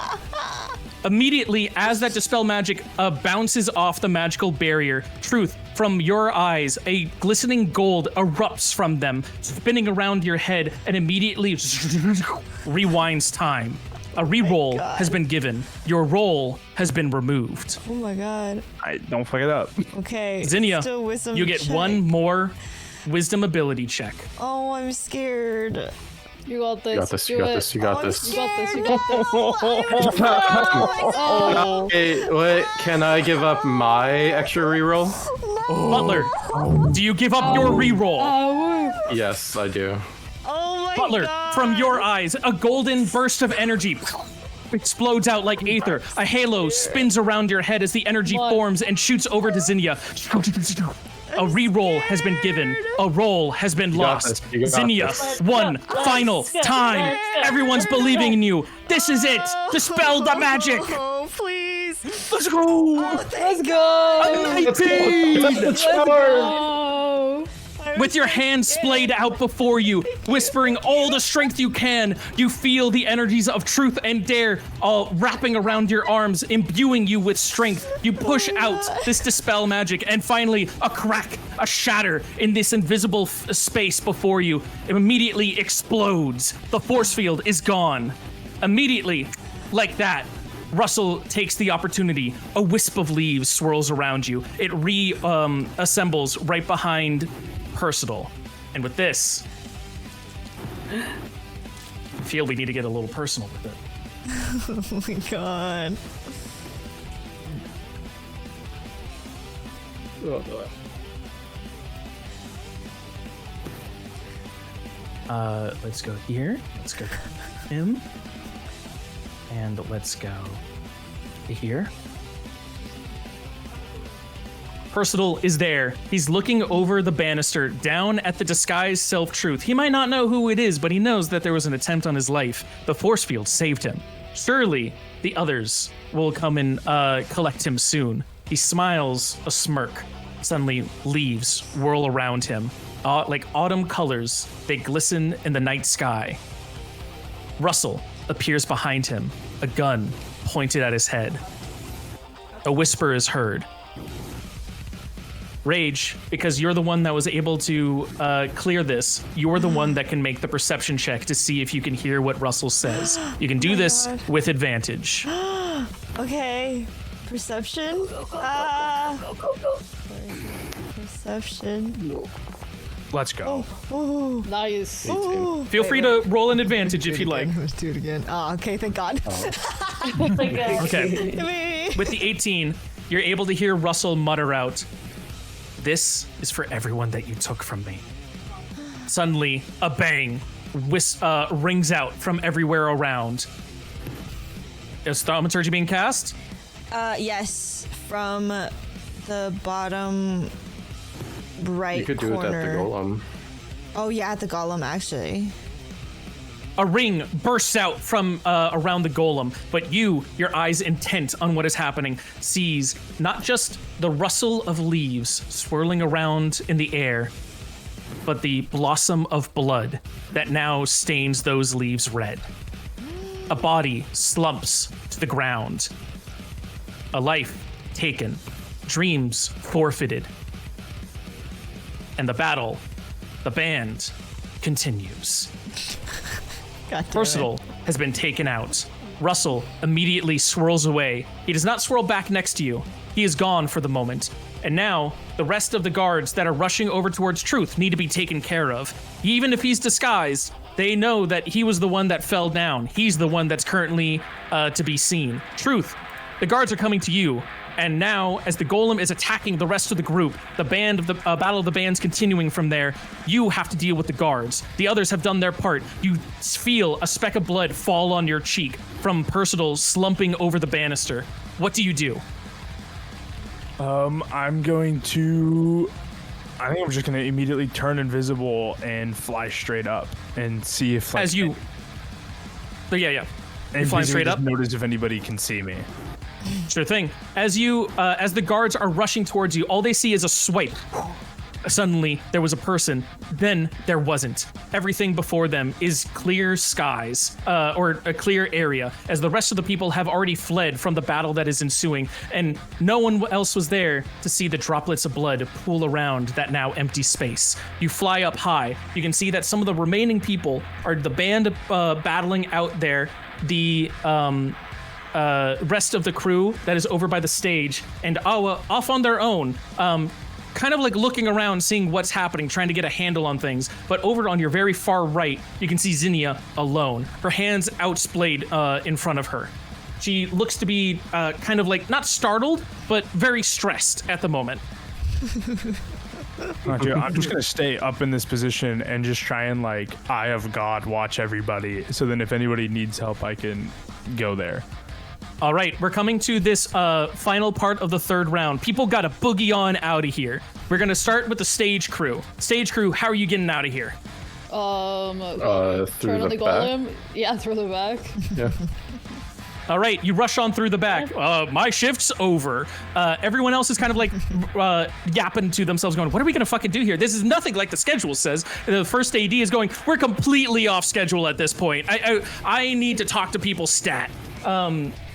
Immediately, as that dispel magic bounces off the magical barrier, Truth, from your eyes, a glistening gold erupts from them, spinning around your head, and immediately rewinds time. A reroll has been given. Your roll has been removed. Oh my god. I don't fuck it up. Okay. Zinnia, Still wisdom you get check. one more wisdom ability check. Oh, I'm scared. You got this. You got this, you Do got it. this, you got You this. got this. You got this. Oh, Hey, what? Can I give up my extra reroll? Butler, do you give up your reroll? Yes, I do. oh my Butler, god. from your eyes, a golden burst of energy explodes out like aether. A halo spins around your head as the energy forms and shoots over to Zinnia. A reroll has been given. A roll has been got lost. this, you got Zinnia, this. one final time. Everyone's believing in you. This is it. Dispel the magic. Oh, please. Let's go. Let's go. 19. Oh. With your hands splayed out before you, whispering all the strength you can, you feel the energies of truth and dare all wrapping around your arms, imbuing you with strength. You push out this dispel magic, and finally, a crack, a shatter in this invisible space before you. It immediately explodes. The force field is gone. Immediately, like that, Russell takes the opportunity. A wisp of leaves swirls around you. It assembles right behind Personal. And with this, I feel we need to get a little personal with it. Oh my god. Let's go here. Let's go to him. And let's go to here. Personal is there. He's looking over the banister, down at the disguised self-truth. He might not know who it is, but he knows that there was an attempt on his life. The force field saved him. Surely the others will come and collect him soon. He smiles a smirk. Suddenly, leaves whirl around him. Like autumn colors, they glisten in the night sky. Russell appears behind him, a gun pointed at his head. A whisper is heard. Rage, because you're the one that was able to clear this, you're the one that can make the perception check to see if you can hear what Russell says. You can do this with advantage. Okay. Perception? Perception. Let's go. Oh. Nice. Feel free to roll an advantage if you'd like. Let's do it again. Oh, okay, thank God. Okay. Me. With the 18, you're able to hear Russell mutter out, "This is for everyone that you took from me." Suddenly, a bang. rings out from everywhere around. Is Thaumaturgy being cast? Yes, from the bottom right You could do corner. it at the golem. Oh yeah, at the golem actually. A ring bursts out from around the golem, but your eyes intent on what is happening, sees not just the rustle of leaves swirling around in the air, but the blossom of blood that now stains those leaves red. A body slumps to the ground. A life taken, dreams forfeited. And the battle, the band, continues. Percival has been taken out. Russell immediately swirls away. He does not swirl back next to you. He is gone for the moment. And now, the rest of the guards that are rushing over towards Truth need to be taken care of. Even if he's disguised, they know that he was the one that fell down. He's the one that's currently to be seen. Truth, the guards are coming to you. And now, as the golem is attacking the rest of the group, the band of the battle of the bands continuing from there, you have to deal with the guards. The others have done their part. You feel a speck of blood fall on your cheek from Percival slumping over the banister. What do you do? I'm going to. I think I'm just going to immediately turn invisible and fly straight up and see if. As you. But yeah. You fly straight up. Notice if anybody can see me. Sure thing. As the guards are rushing towards you, all they see is a swipe. Suddenly, there was a person. Then there wasn't. Everything before them is clear skies, or a clear area, as the rest of the people have already fled from the battle that is ensuing, and no one else was there to see the droplets of blood pool around that now empty space. You fly up high. You can see that some of the remaining people are the band battling out there, the rest of the crew that is over by the stage, and Awa off on their own, kind of like looking around, seeing what's happening, trying to get a handle on things. But over on your very far right, you can see Zinnia alone, her hands outsplayed in front of her. She looks to be kind of like, not startled, but very stressed at the moment. I'm just going to stay up in this position and just try and, like, Eye of God watch everybody, so then if anybody needs help, I can go there. All right, we're coming to this final part of the third round. People got to boogie on out of here. We're going to start with the stage crew. Stage crew, how are you getting out of here? Through Through the golem? Yeah, through the back. Yeah. All right, you rush on through the back. My shift's over. Everyone else is kind of like yapping to themselves going, what are we going to fucking do here? This is nothing like the schedule says. The first AD is going, we're completely off schedule at this point. I need to talk to people's stat.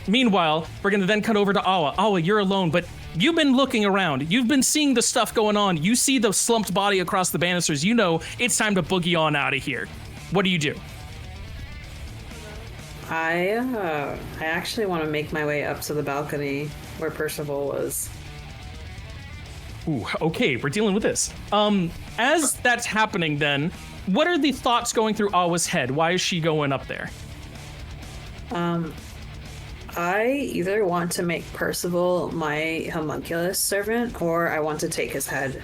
Meanwhile, we're going to then cut over to Awa. Awa, you're alone, but you've been looking around. You've been seeing the stuff going on. You see the slumped body across the banisters. You know it's time to boogie on out of here. What do you do? I actually want to make my way up to the balcony where Percival was. Ooh, okay, we're dealing with this. As that's happening then, what are the thoughts going through Awa's head? Why is she going up there? I either want to make Percival my homunculus servant, or I want to take his head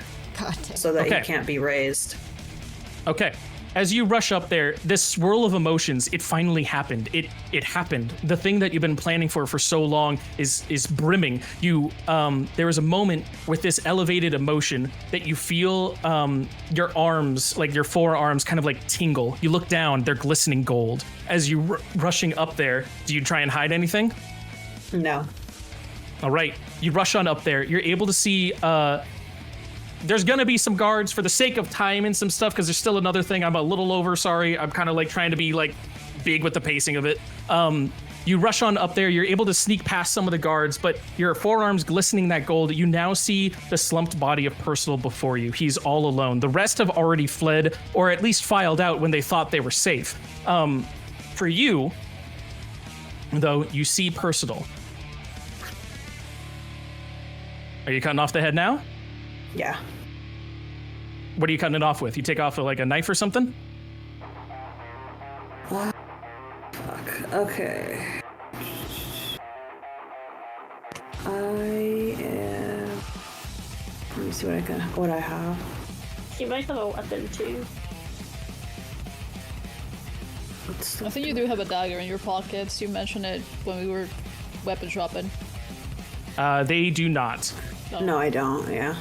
so that he can't be raised. Okay. As you rush up there, this swirl of emotions, it finally happened. It happened. The thing that you've been planning for so long is brimming. There is a moment with this elevated emotion that you feel your arms, like your forearms, kind of like tingle. You look down, they're glistening gold. As you rushing up there, do you try and hide anything? No. All right, you rush on up there. You're able to see there's gonna be some guards for the sake of time and some stuff, because there's still another thing. I'm a little over, sorry. I'm kind of like trying to be like big with the pacing of it. You rush on up there. You're able to sneak past some of the guards, but your forearms glistening that gold. You now see the slumped body of Percival before you. He's all alone. The rest have already fled, or at least filed out when they thought they were safe. For you, though, you see Percival. Are you cutting off the head now? Yeah. What are you cutting it off with? You take off with like a knife or something? Fuck. Okay. I am. Let me see what I have. You might have a weapon too. I think you do have a dagger in your pockets. You mentioned it when we were weapon shopping. They do not. No, I don't. Yeah.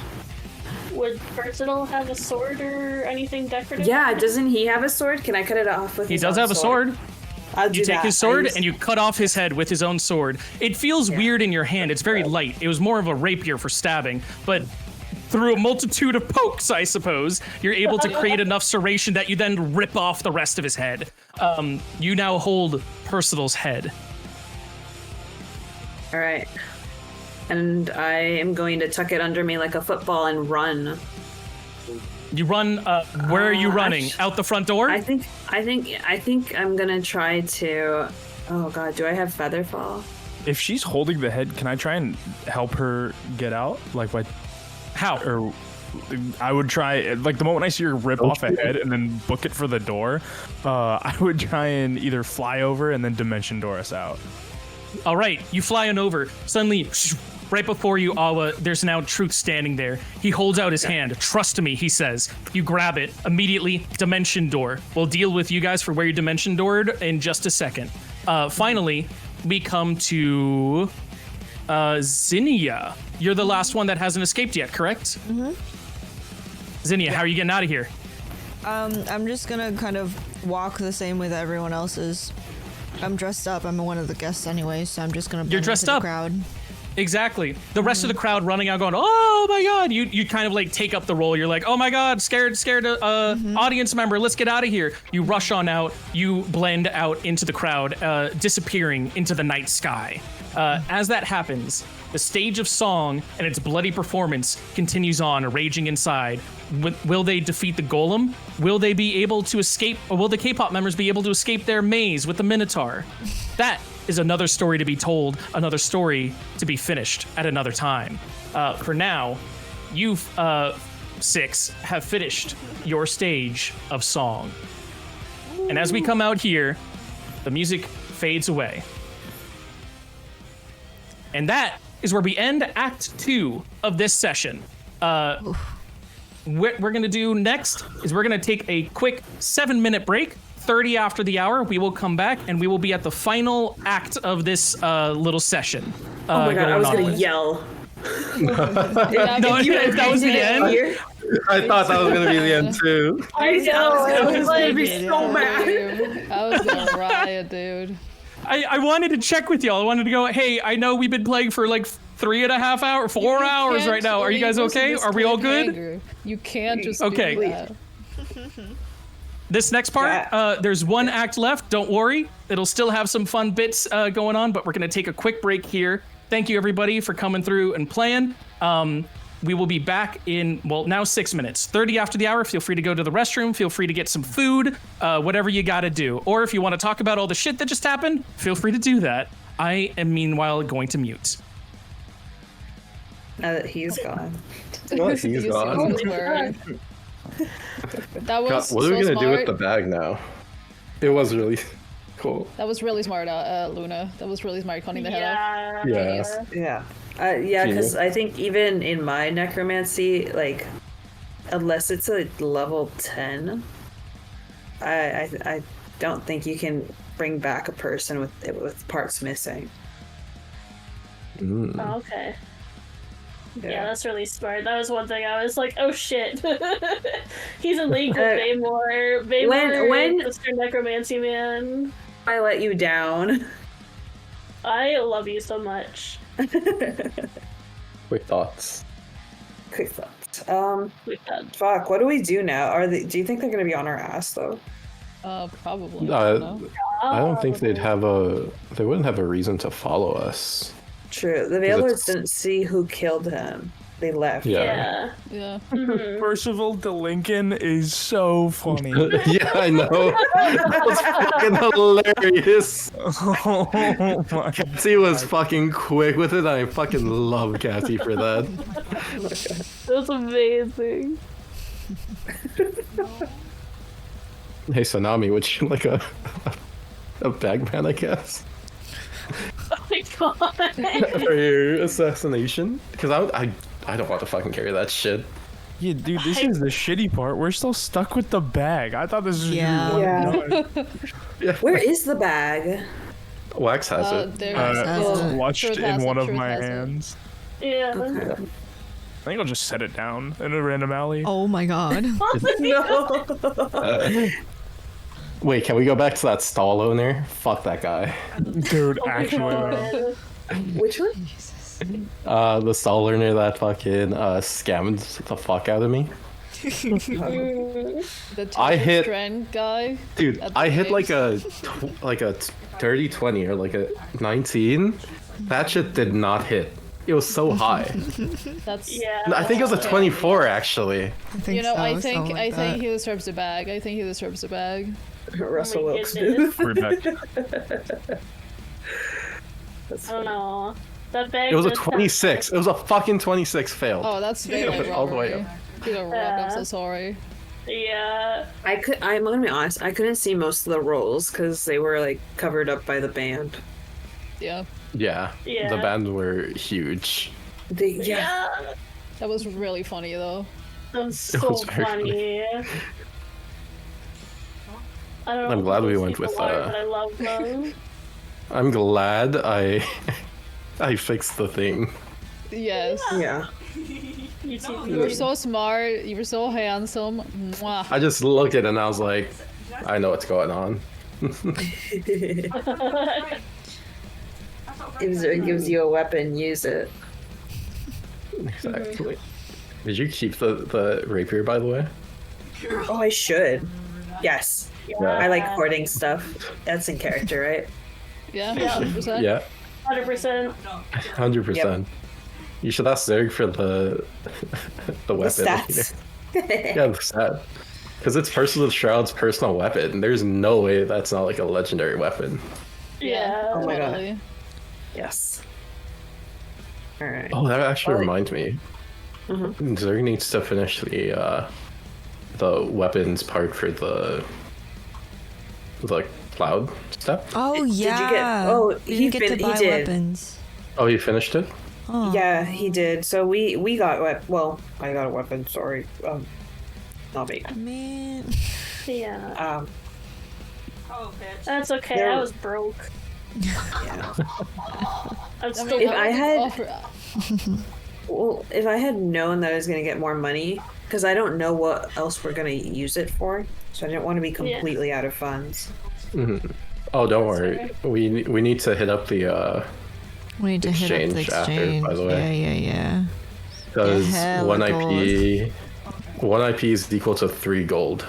Would Versatile have a sword or anything decorative? Yeah. Doesn't he have a sword? Can I cut it off with? He his does own have a sword. I'll do You take that. his sword and you cut off his head with his own sword. It feels weird in your hand. It's very light. It was more of a rapier for stabbing, but through a multitude of pokes, I suppose, you're able to create enough serration that you then rip off the rest of his head. You now hold Percival's head. All right. And I am going to tuck it under me like a football and run. You run. Where are you running? Out the front door? I think I'm gonna try to. Oh God, do I have feather fall? If she's holding the head, can I try and help her get out? Like by How? or I would try like the moment I see her rip off a head and then book it for the door. I would try and either fly over and then dimension door us out. All right, you fly on over. Suddenly, right before you, Awa, there's now Truth standing there. He holds out his hand. Trust me, he says. You grab it. Immediately, dimension door. We'll deal with you guys for where you dimension doored in just a second. Finally, we come to Zinnia. You're the last one that hasn't escaped yet, correct? Mm-hmm. Zinnia, how are you getting out of here? I'm just gonna kind of walk the same way that everyone else is. I'm dressed up. I'm one of the guests anyway, so I'm just gonna. You're dressed into up. the crowd. Exactly. The rest of the crowd running out going, oh my God. You kind of like take up the role. You're like, oh my God, scared, audience member, let's get out of here. You rush on out. You blend out into the crowd, disappearing into the night sky. As that happens, the stage of song and its bloody performance continues on, raging inside. Will they defeat the golem? Will they be able to escape, or will the K-pop members be able to escape their maze with the Minotaur? That is another story to be told, another story to be finished at another time. For now, you six have finished your stage of song. And as we come out here, the music fades away. And that is where we end Act 2 of this session. What we're going to do next is we're going to take a quick 7-minute break. 30 after the hour, we will come back and we will be at the final act of this little session. Oh my God, I was going to yell. No, if that was the end. Here? I thought that was gonna be the end too. I know. I was going to be so mad. I was gonna riot, dude. I wanted to check with y'all. I wanted to go, hey, I know we've been playing for like 3.5 hours, 4 hours right now. Are you guys okay? Are we all good? You can't just Okay. do that. This next part, there's one act left. Don't worry. It'll still have some fun bits going on, but we're going to take a quick break here. Thank you, everybody, for coming through and playing. We will be back in, well, now 6 minutes. 30 after the hour. Feel free to go to the restroom. Feel free to get some food, whatever you got to do. Or if you want to talk about all the shit that just happened, feel free to do that. I am, meanwhile, going to mute. Now that he's gone. He's gone. That was What are we so gonna do with smart. the bag now? It was really cool. That was really smart, Luna. That was really smart cutting the head off. Yeah. Yeah, because I think even in my necromancy, like, unless it's a level 10, I don't think you can bring back a person with parts missing. Mm. Oh, okay. Yeah, that's really smart. That was one thing I was like, oh shit. He's in league with Baymore. When Mr. Necromancy Man. I let you down. I love you so much. Quick thoughts. Quick thoughts. Quick thoughts. Fuck, what do we do now? Do you think they're gonna be on our ass though? Probably. I don't know. I don't think they wouldn't have a reason to follow us. True. The Veilords didn't see who killed him. They left. Yeah. Yeah. Percival de Lincoln is so funny. Yeah, I know. That was fucking hilarious. Oh my. Cassie was fucking quick with it. I fucking love Cassie for that. That's amazing. Hey, Sanami, would you like a bagman, I guess? Oh my god. For your assassination? Because I don't want to fucking carry that shit. Yeah, dude, this is the shitty part. We're still stuck with the bag. I thought this was Yeah. Where is the bag? Wax has it. clutched in one of my hands. Yeah. Okay. I think I'll just set it down in a random alley. Oh my god. No. Wait, can we go back to that stall owner? Fuck that guy. Dude, actually, though. Which one? The stall owner that fucking scammed the fuck out of me. The I hit- trend guy. Dude, At the I hit like games. a dirty 20 or like a 19. That shit did not hit. It was so high. That's Yeah. I think it was a 24 actually. I think You know, so, I something think like I that. think he deserves a bag. I think he deserves a bag. Russell my Wilkes goodness. Booth. We're back. I don't know. That bag. It was a does 26. It was a fucking 26 failed. Oh, that's very Yeah, all the way robbery. You got robbed. I'm so sorry. have- Yeah. I'm gonna be honest. I couldn't see most of the rolls because they were like covered up by the band. Yeah, Yeah. Yeah. The bands were huge. Yeah. that was really funny though. That's so was very funny. I don't know I'm who glad we those went with, people are, but I love them. I'm glad I fixed the thing. Yes. Yeah. You two You were so smart. You were so handsome. Mwah. I just looked at it and I was like, I know what's going on. If Zurg gives you a weapon, use it. Exactly. Did you keep the rapier, by the way? Oh, I should. Yes. Yeah. I like hoarding stuff. That's in character, right? Yeah, 100%. Yeah, 100%. 100%. You should ask Zurg for the The weapon. stats. Yeah, the stat. Because it's Personal Shroud's personal weapon. There's no way that's not like a legendary weapon. Yeah. Oh my god. Totally. Yes. All right. Oh, that actually Oh. reminds me. Zurg needs to finish the weapons part for the cloud step. Oh Did you yeah. get- oh, you he get fin- to he buy did. weapons. Oh, you finished it? Oh. Yeah, he did. So we got well, I got a weapon. Sorry, not me. Man. Yeah. Um, That's okay. There- I was broke. yeah. I'm I still mean, If I had- offer- Well, if I had known that I was gonna get more money, because I don't know what else we're gonna use it for, so I didn't want to be completely out of funds. Oh, don't worry. We need to hit up the We need to hit up the Exchange after, exchange. by the way. Yeah. because hella one IP is equal to 3 gold.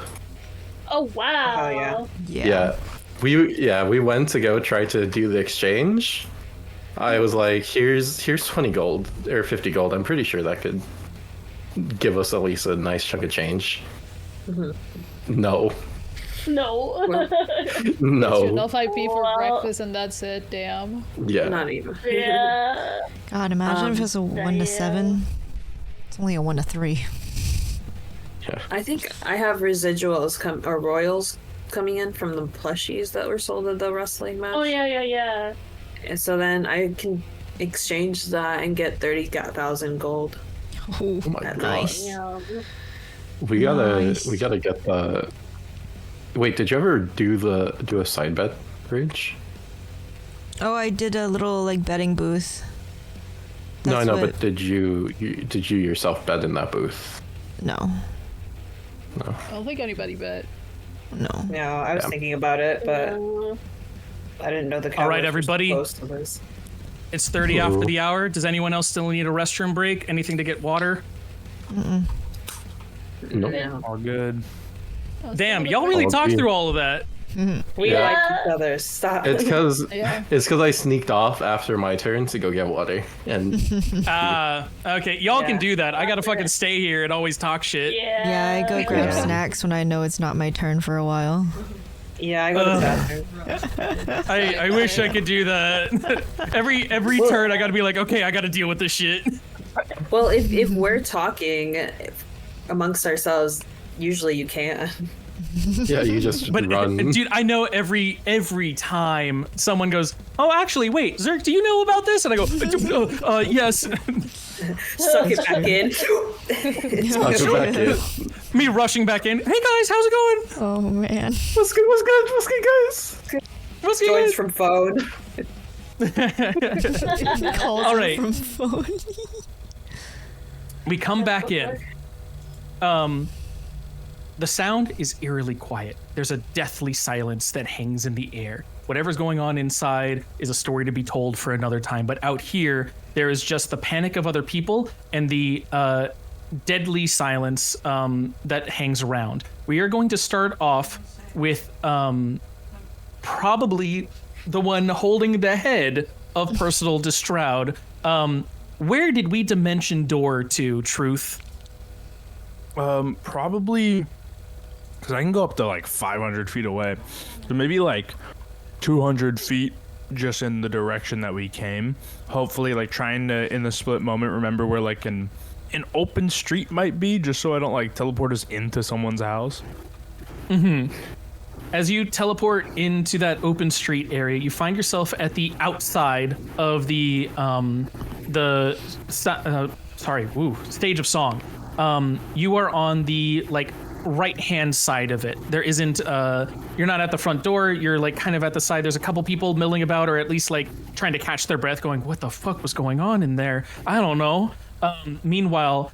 Oh wow. Oh yeah. Yeah. We went to go try to do the exchange. I was like, here's 20 gold or 50 gold. I'm pretty sure that could give us at least a nice chunk of change. No. No. No. Enough IP for Well- breakfast and that's it. Damn. Yeah. Not even. Yeah. God, imagine if it's a 1 to yeah. 7. It's only a 1 to 3. Yeah. I think I have residuals or royals coming in from the plushies that were sold at the wrestling match. Oh yeah. And so then I can exchange that and get 30,000 gold. Oh my at God. least. Yeah. We gotta Nice. get the. Wait, did you ever do a side bet bridge? Oh, I did a little like betting booth. No, I That's know, what- but did you yourself bet in that booth? No. I don't think anybody bet. No. No, I was Yeah. thinking about it, but I didn't know the Cowboys All right, were everybody. supposed to lose. It's 30 after the hour. Does anyone else still need a restroom break? Anything to get water? Nope. No. All good. Damn, y'all really Oh, talked dude. through all of that. We Yeah. like each other. Stop. It's because Yeah. I sneaked off after my turn to go get water, and Okay, y'all Yeah. can do that. I gotta fucking stay here and always talk shit. Yeah. Yeah, I go grab Yeah. snacks when I know it's not my turn for a while. Yeah, I go to the bathroom. I wish I could do that. every turn I gotta be like, okay, I gotta deal with this shit. Well, if we're talking amongst ourselves, usually you can't. yeah, you just But run. dude, I know every time someone goes, oh, actually, wait, Zurg, do you know about this? And I go, yes. Suck it back in. I'll go back in. Me rushing back in. Hey guys, how's it going? Oh man. What's good? What's good? What's good, guys? What's Joins good? from phone. All right. From phone. We come back in. The sound is eerily quiet. There's a deathly silence that hangs in the air. Whatever's going on inside is a story to be told for another time, but out here, there is just the panic of other people and the deadly silence that hangs around. We are going to start off with probably the one holding the head of Personal Destroud. Where did we dimension door to, Truth? Probably because I can go up to like 500 feet away, so maybe like 200 feet just in the direction that we came. Hopefully, like trying to in the split moment remember where like an open street might be, just so I don't like teleport us into someone's house. As you teleport into that open street area, you find yourself at the outside of the stage of song. You are on the like right-hand side of it. There isn't you're not at the front door, you're like kind of at the side. There's a couple people milling about, or at least like trying to catch their breath, going, what the fuck was going on in there? I don't know. Meanwhile,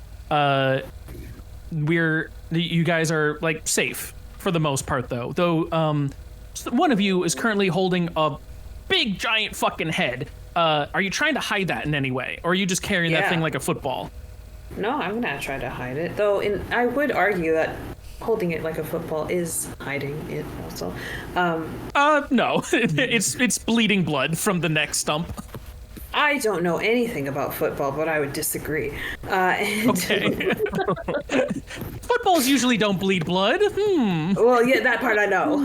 you guys are like safe for the most part, though one of you is currently holding a big giant fucking head. Are you trying to hide that in any way, or are you just carrying that thing like a football? No, I'm gonna try to hide it. Though, I would argue that holding it like a football is hiding it also. No, it's bleeding blood from the neck stump. I don't know anything about football, but I would disagree. Okay. Footballs usually don't bleed blood. Well, yeah, that part I know.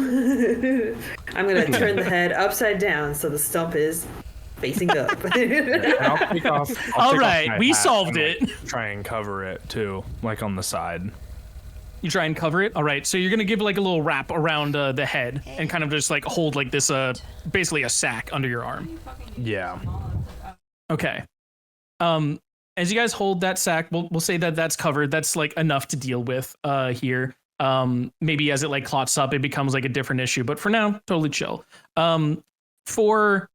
I'm gonna turn the head upside down so the stump is facing up. I'll take off. All right, we solved it. Try and cover it too, like on the side. You try and cover it. All right, so you're gonna give like a little wrap around the head and kind of just like hold like this basically a sack under your arm. Yeah. Okay. As you guys hold that sack, we'll say that that's covered. That's like enough to deal with here. Maybe as it like clots up, it becomes like a different issue. But for now, totally chill. For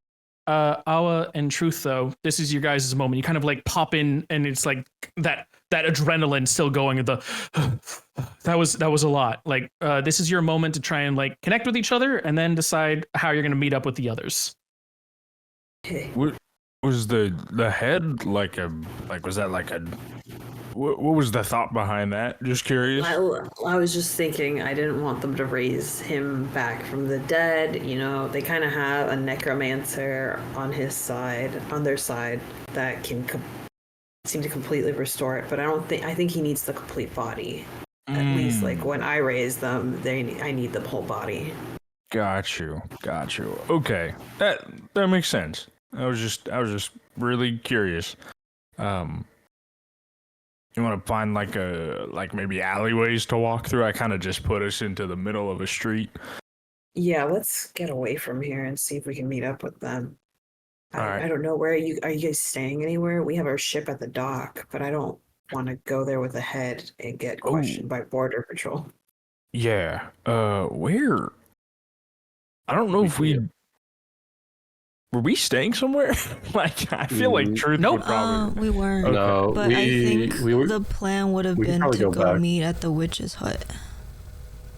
Awa and Truth, though, this is your guys' moment. You kind of like pop in, and it's like that adrenaline still going. That was a lot. Like this is your moment to try and like connect with each other, and then decide how you're gonna meet up with the others. Was the head like was that like a what was the thought behind that? Just curious. I was just thinking I didn't want them to raise him back from the dead. You know, they kind of have a necromancer on their side that can seem to completely restore it. But I think he needs the complete body. At least like when I raise them, I need the whole body. Got you. Okay, that makes sense. I was just really curious. You want to find like maybe alleyways to walk through? I kind of just put us into the middle of a street. Yeah, let's get away from here and see if we can meet up with them. Alright. I don't know, are you guys staying anywhere? We have our ship at the dock, but I don't want to go there with a head and get questioned by Border Patrol. Yeah. Where? I don't know if were we staying somewhere? Like, I feel like Truth would probably. We weren't. Okay. No, But I think the plan would have we could been probably to go go back. meet at the witch's hut.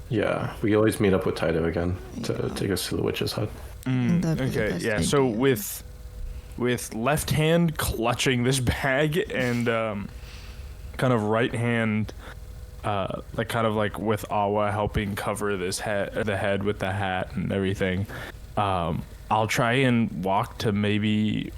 Yeah, we can always meet up with Taito again to take us to the witch's hut. That'd be the Okay, best yeah. So idea. with left hand clutching this bag and kind of right hand, like kind of like with Awa helping cover the head with the hat and everything. I'll try and walk to maybe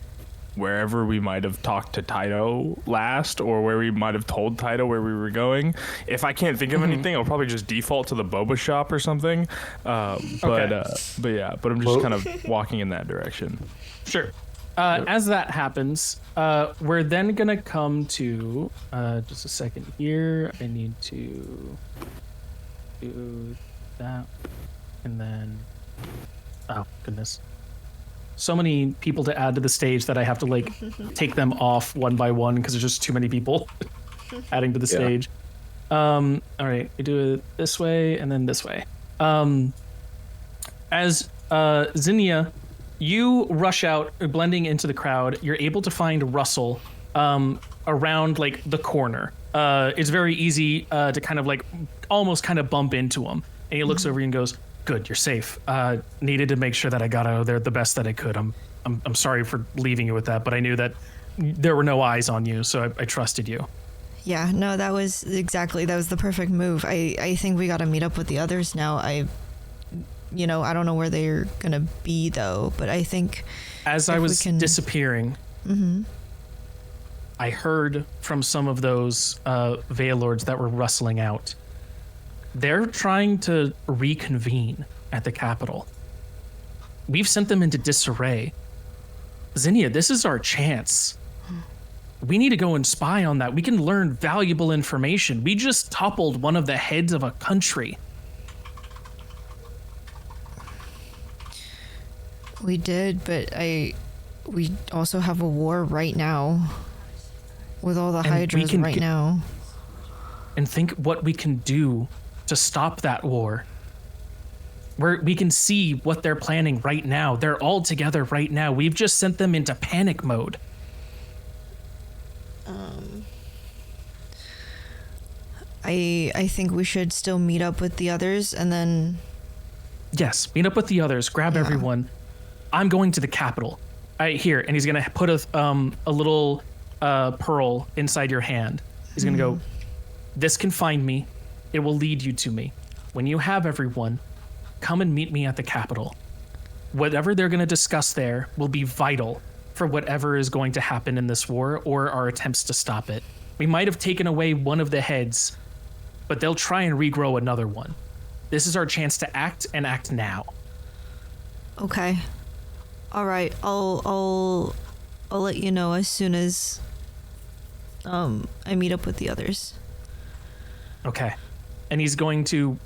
wherever we might have talked to Taito last, or where we might have told Taito where we were going. If I can't think of anything, I'll probably just default to the boba shop or something. But I'm just kind of walking in that direction. Sure. As that happens, we're then gonna come to just a second here. I need to do that, and then oh goodness. so many people to add to the stage that I have to like take them off one by one because there's just too many people adding to the stage. All right, we do it this way and then this way. As Zinnia, you rush out, blending into the crowd. You're able to find Russell around like the corner. It's very easy to kind of like almost kind of bump into him. And he looks over you and goes, "Good, you're safe. Needed to make sure that I got out of there the best that I could. I'm sorry for leaving you with that, but I knew that there were no eyes on you, so I trusted you." Yeah, no, that was the perfect move. I think we got to meet up with the others now. I don't know where they're gonna be though, but I think as I was disappearing, I heard from some of those Veil Lords that were rustling out. They're trying to reconvene at the capital. We've sent them into disarray. Zinnia, this is our chance. We need to go and spy on that. We can learn valuable information. We just toppled one of the heads of a country. We did, but we also have a war right now with all the Hydras right now. And think what we can do to stop that war. We can see what they're planning right now. They're all together right now. We've just sent them into panic mode. I think we should still meet up with the others and then... Yes, meet up with the others, grab everyone. I'm going to the capital. Here, and he's going to put a little pearl inside your hand. He's going to go, "This can find me. It will lead you to me. When you have everyone, come and meet me at the capital. Whatever they're going to discuss there will be vital for whatever is going to happen in this war or our attempts to stop it. We might have taken away one of the heads, but they'll try and regrow another one. This is our chance to act and act now." Okay. All right. I'll let you know as soon as I meet up with the others. Okay. And he's going to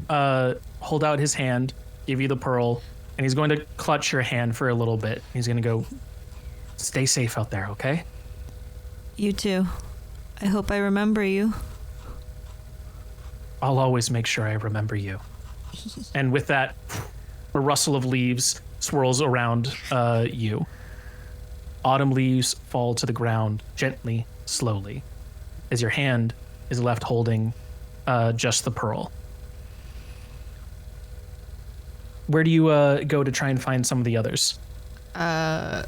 hold out his hand, give you the pearl, and he's going to clutch your hand for a little bit. He's going to go, "Stay safe out there, okay?" You too. I hope I remember you. I'll always make sure I remember you. And with that, a rustle of leaves swirls around you. Autumn leaves fall to the ground gently, slowly, as your hand is left holding just the pearl. Where do you go to try and find some of the others? I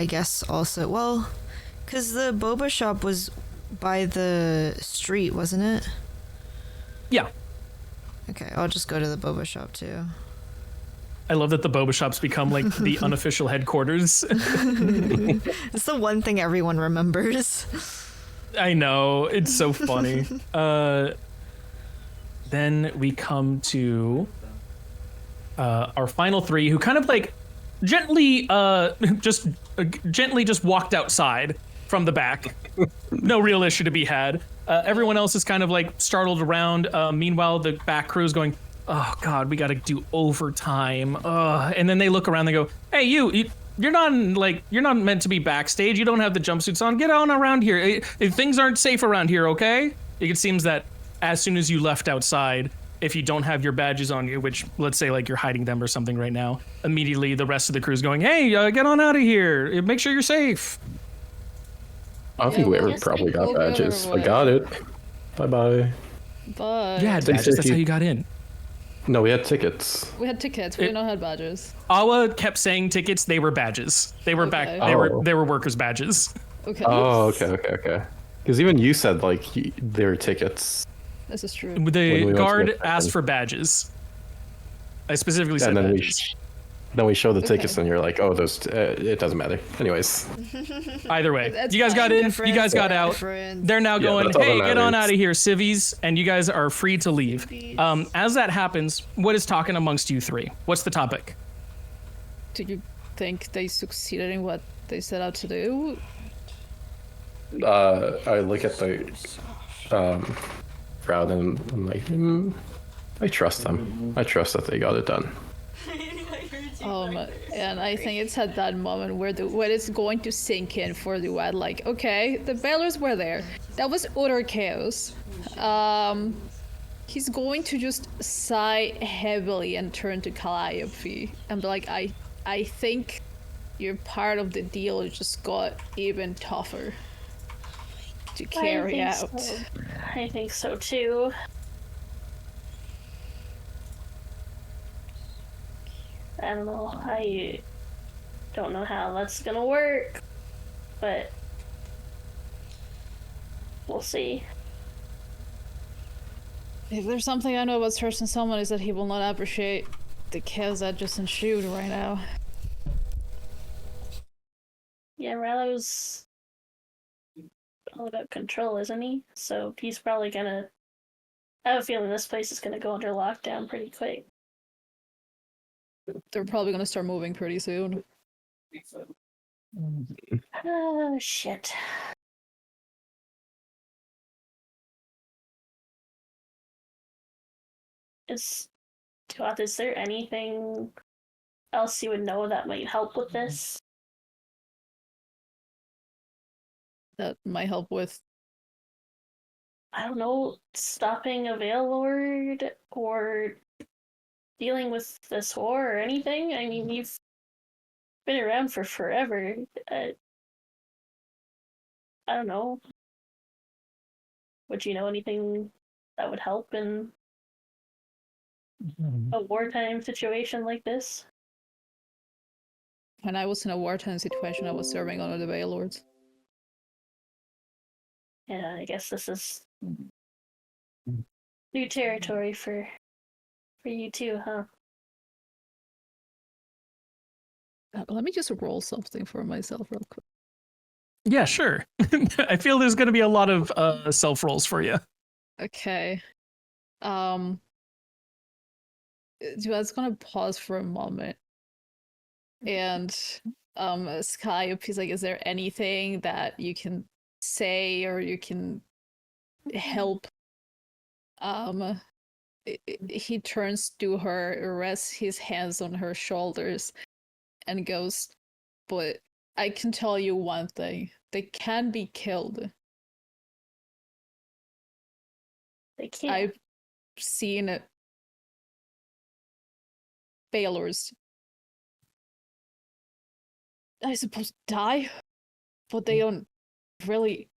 guess also, well, because the boba shop was by the street, wasn't it? Yeah. Okay, I'll just go to the boba shop too. I love that the boba shop's become like the unofficial headquarters. It's the one thing everyone remembers. I know, it's so funny. Then we come to our final three, who kind of like gently just walked outside from the back. No real issue to be had. Everyone else is kind of like startled around. Meanwhile, the back crew is going, "Oh God, we got to do overtime." And then they look around. They go, "Hey, you're not meant to be backstage. You don't have the jumpsuits on. Get on around here. Things aren't safe around here, okay?" It seems that as soon as you left outside, if you don't have your badges on you, which let's say like you're hiding them or something right now, immediately the rest of the crew is going, "Hey, get on out of here. Make sure you're safe." I think we ever probably got badges. I got it. Bye-bye. But You had badges. That's how you got in. No, we had tickets. we had tickets. We did not have badges. Awa kept saying tickets. They were badges. They were back. Okay. They were workers' badges. Okay. Oh, okay. Because even you said like they were tickets. This is true. The we went to guard the- asked for badges. I specifically said And then badges. we show the tickets, and you're like, "Oh, those. It doesn't matter." Anyways. Either way, That's you guys got in. You different. guys got out. Different. They're now Yeah, going, that's all "Hey, that get on matters. out of here, civvies," and you guys are free to leave. As that happens, what is talking amongst you three? What's the topic? Do you think they succeeded in what they set out to do? I look at the crowd and I'm like, I trust them. I trust that they got it done. And I think it's at that moment where it's going to sink in for the Wad, like, okay, the Balors were there. That was utter chaos. He's going to just sigh heavily and turn to Calliope and be like, I think your part of the deal just got even tougher to carry out. So. I think so too. I don't know. I don't know how that's gonna work, but we'll see. If there's something I know about certain someone is that he will not appreciate the chaos that just ensued right now. Yeah, Rallo's all about control, isn't he? So he's probably gonna... I have a feeling this place is gonna go under lockdown pretty quick. They're probably gonna start moving pretty soon. Oh, shit. Is there anything else you would know that might help with this? That might help with... I don't know, stopping a Veil Lord or dealing with this war or anything? I mean, you've been around for forever. I don't know. Would you know anything that would help in a wartime situation like this? When I was in a wartime situation, I was serving under the Veil Lords. Yeah, I guess this is new territory for you too, huh? Let me just roll something for myself real quick. Yeah, sure. I feel there's going to be a lot of self rolls for you. Okay. So I was gonna pause for a moment. And Skyope's like, is there anything that you can say or you can help? He turns to her, rests his hands on her shoulders, and goes, but I can tell you one thing. They can be killed. They can't. I've seen Balors, I suppose, die, but they don't really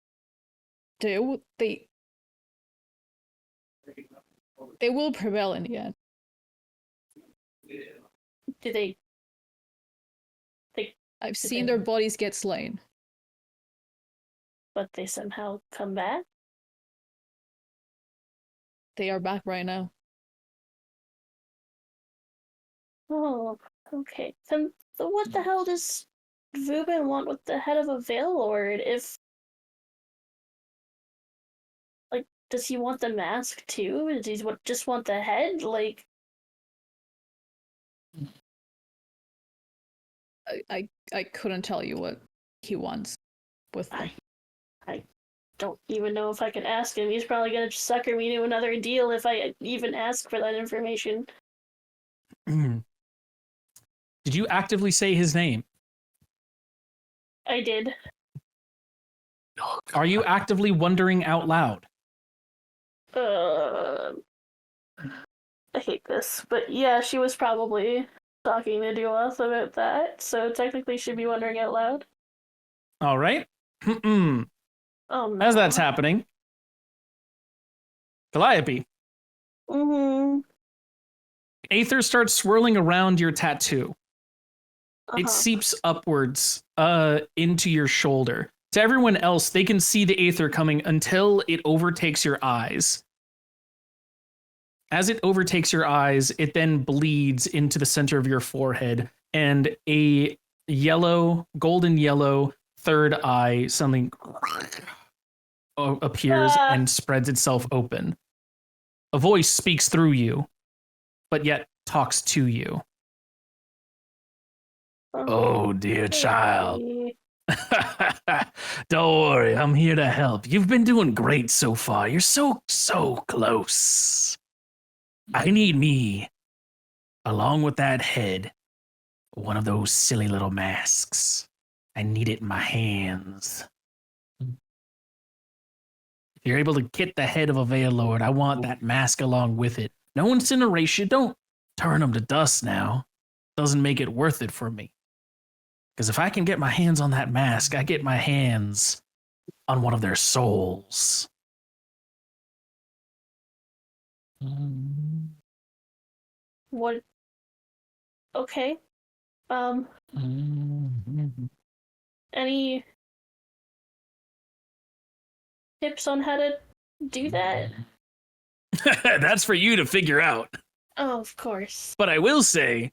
do. They will prevail in the end. Do they? I've seen their bodies get slain. But they somehow come back? They are back right now. Oh, okay. Then what the hell does Vubin want with the head of a Veil Lord if... Like, does he want the mask too? Does he just want the head? Like... I couldn't tell you what he wants with them. I don't even know if I can ask him. He's probably gonna sucker me to another deal if I even ask for that information. Did you actively say his name? I did. Are you actively wondering out loud? I hate this, but yeah, she was probably talking to Duoth about that, so technically she'd be wondering out loud. All right. Oh, no. As that's happening, Calliope. Mm-hmm. Aether starts swirling around your tattoo. It seeps upwards into your shoulder. To everyone else, they can see the Aether coming until it overtakes your eyes. As it overtakes your eyes, it then bleeds into the center of your forehead, and a golden yellow third eye suddenly appears and spreads itself open. A voice speaks through you, but yet talks to you. Oh, dear child. Don't worry, I'm here to help. You've been doing great so far. You're so close. I need me, along with that head, one of those silly little masks. I need it in my hands. If you're able to get the head of a Veil Lord, I want that mask along with it. No incineration. Don't turn them to dust now. Doesn't make it worth it for me. Because if I can get my hands on that mask, I get my hands on one of their souls. What? Okay. Any tips on how to do that? That's for you to figure out. Oh, of course. But I will say,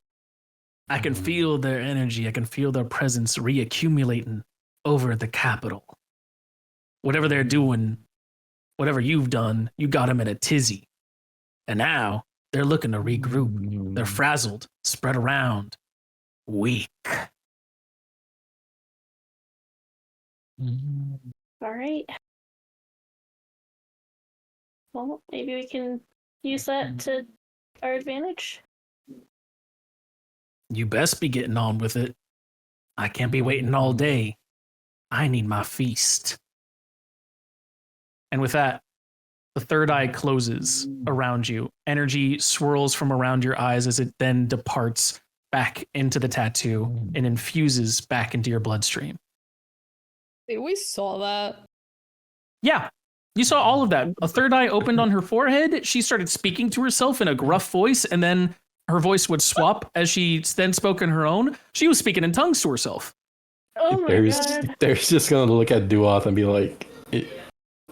I can feel their energy. I can feel their presence reaccumulating over the capital. Whatever they're doing, whatever you've done, you got them in a tizzy. And now they're looking to regroup. They're frazzled, spread around, weak. All right. Well, maybe we can use that to our advantage. You best be getting on with it. I can't be waiting all day. I need my feast. And with that, the third eye closes around you. Energy swirls from around your eyes as it then departs back into the tattoo and infuses back into your bloodstream. We saw that. Yeah, you saw all of that. A third eye opened on her forehead. She started speaking to herself in a gruff voice, and then her voice would swap as she then spoke in her own. She was speaking in tongues to herself. Oh my god. There's just gonna look at Duoth and be like,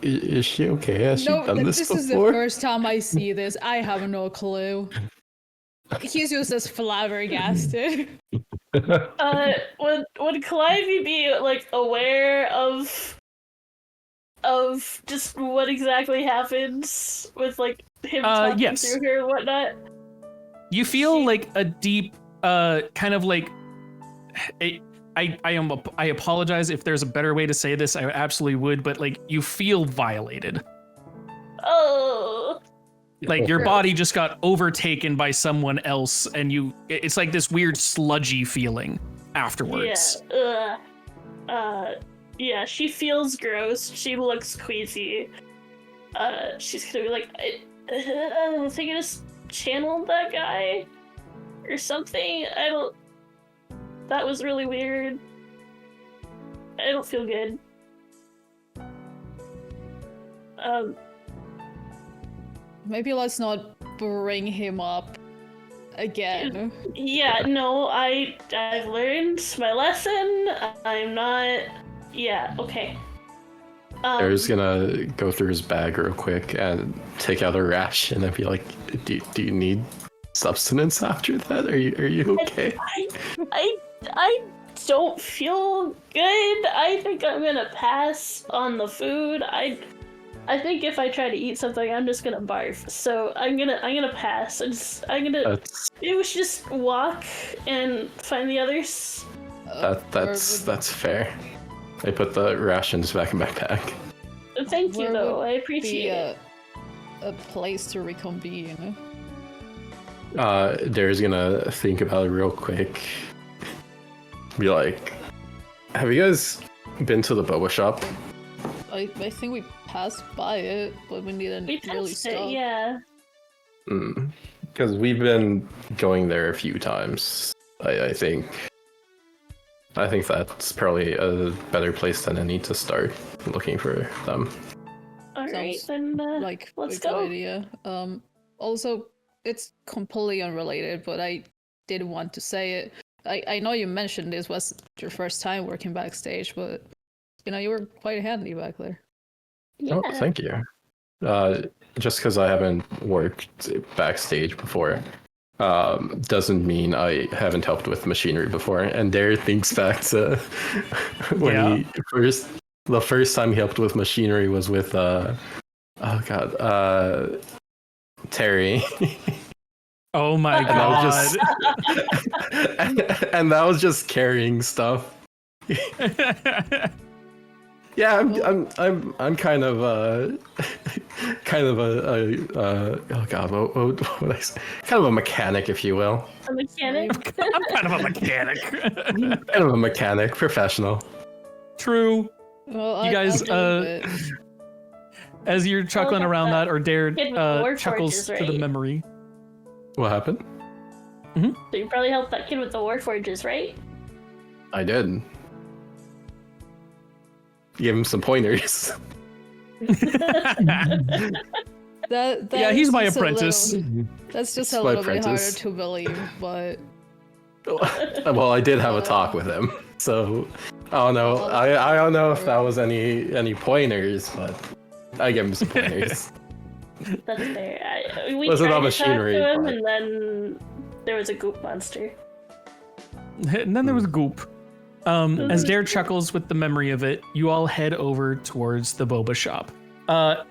is she okay? Has she done this before? Is the first time I see this. I have no clue. He's just as flabbergasted. Would Calliope be like aware of just what exactly happens with like him talking yes. through her and whatnot? You feel like a deep, kind of like, I apologize if there's a better way to say this. I absolutely would, but like you feel violated. Oh. Like your body just got overtaken by someone else, and it's like this weird sludgy feeling afterwards. Yeah. Yeah, she feels gross. She looks queasy. She's gonna be like, I think I just channeled that guy or something. That was really weird. I don't feel good. Maybe let's not bring him up again. Yeah, no, I've learned my lesson. I'm not. Yeah, okay. Er's gonna go through his bag real quick and take out a ration and be like, do you need substance after that? Are you okay? I don't feel good. I think I'm gonna pass on the food. I think if I try to eat something, I'm just gonna barf. So I'm gonna pass. Maybe we should just walk and find the others. That's fair. I put the rations back in my pack. Thank you, though. I appreciate it. A place to reconvene. Dare's gonna think about it real quick. Be like, have you guys been to the boba shop? I think we passed by it, but we didn't really stop. Yeah. Because we've been going there a few times. I think that's probably a better place than any to start looking for them. Alright, then let's go. Good idea. Also, it's completely unrelated, but I did want to say it. I know you mentioned this was your first time working backstage, but you were quite handy back there. Yeah. Oh, thank you. Just because I haven't worked backstage before doesn't mean I haven't helped with machinery before. And Dare thinks back to when the first time he helped with machinery was with Terry. Oh my god. And that was just carrying stuff. Yeah, I'm kind of kind of oh god, what I say? Kind of a mechanic, if you will. A mechanic. I'm kind of a mechanic. Kind of a mechanic, professional. True. Well, You guys, I'll believe it. As you're chuckling that's around that that, or Dare kid with the war chuckles forges, to the right? memory. What happened? So you probably helped that kid with the war forges, right? I did. Give him some pointers. That Yeah, he's is my just a apprentice. that's just It's a my little bit harder apprentice. to believe, but Well, I did have a talk with him, so I don't know. I don't know if that was any pointers, but I gave him some pointers. That's fair. We Wasn't tried on to talk machinery, to him, but- and then there was a goop monster. And then there was Goop. As Dare chuckles with the memory of it, you all head over towards the boba shop.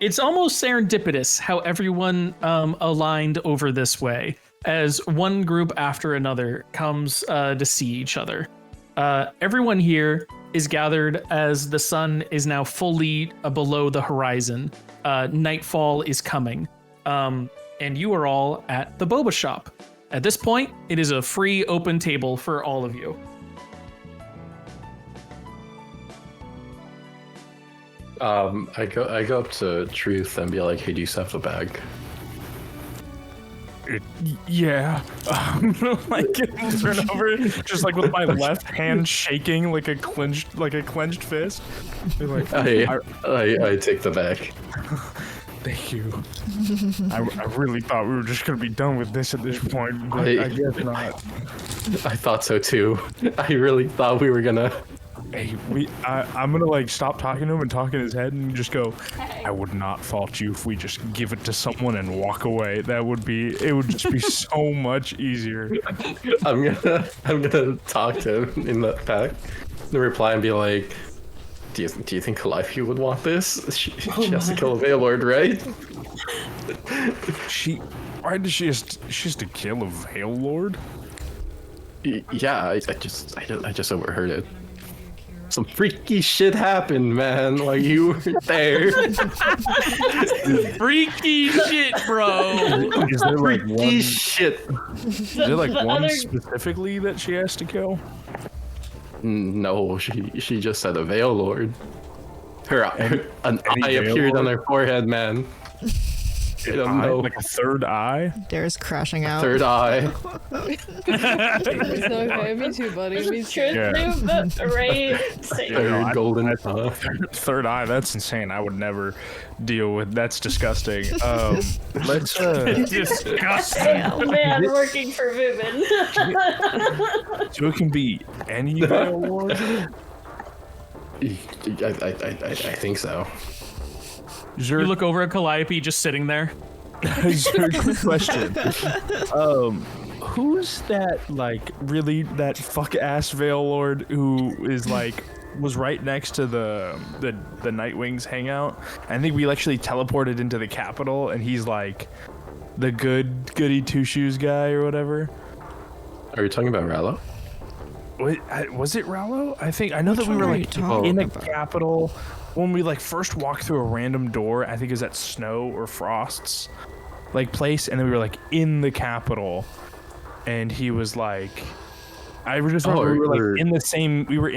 It's almost serendipitous how everyone aligned over this way, as one group after another comes to see each other. Everyone here is gathered as the sun is now fully below the horizon. Nightfall is coming, and you are all at the boba shop. At this point, it is a free open table for all of you. I go up to Truth and be like, "Hey, do you still have the bag?" Yeah. Like turn over, just like with my left hand shaking like a clenched fist. Be like, I take the bag. thank you. I really thought we were just gonna be done with this at this point, but I guess not. I thought so too. I really thought we were gonna. Hey, I'm gonna like stop talking to him and talk in his head and just go, I would not fault you if we just give it to someone and walk away. It would just be so much easier. I'm gonna talk to him in the back. The reply and be like, "Do you think Calliope would want this? She has to kill a Veilord, right?" Why does she has to kill a Veil Lord? Yeah, I just overheard it. Some freaky shit happened, man. Like you were there. Freaky shit, bro. Is there like Freaky one? shit. Is there like The one other- specifically that she has to kill? No, she just said a Veil Lord. An any eye Veil appeared on Lord? her forehead, man. I don't know. Like a third eye? Dare's crashing out. Third eye. it's okay. Me too, buddy. Me too. Truth Yeah. noob, right? Same. Third golden eye. Third eye, that's insane. I would never deal with that's disgusting. Let's Disgusting. Oh man, working for Vubin. so it can be any Veil Lord? I think so. You look over at Calliope just sitting there. Zurg, quick question. Who's that like really that fuck ass Veil Lord who is like was right next to the Nightwings hangout? I think we actually teleported into the capital and he's like the goody two shoes guy or whatever. Are you talking about Rallo? Was it Rallo? I know that we one were are you like talking in the about? capital when we like first walked through a random door. I think it was at Snow or Frost's like place, and then we were like in the capital, and he was like, I just remember we were like in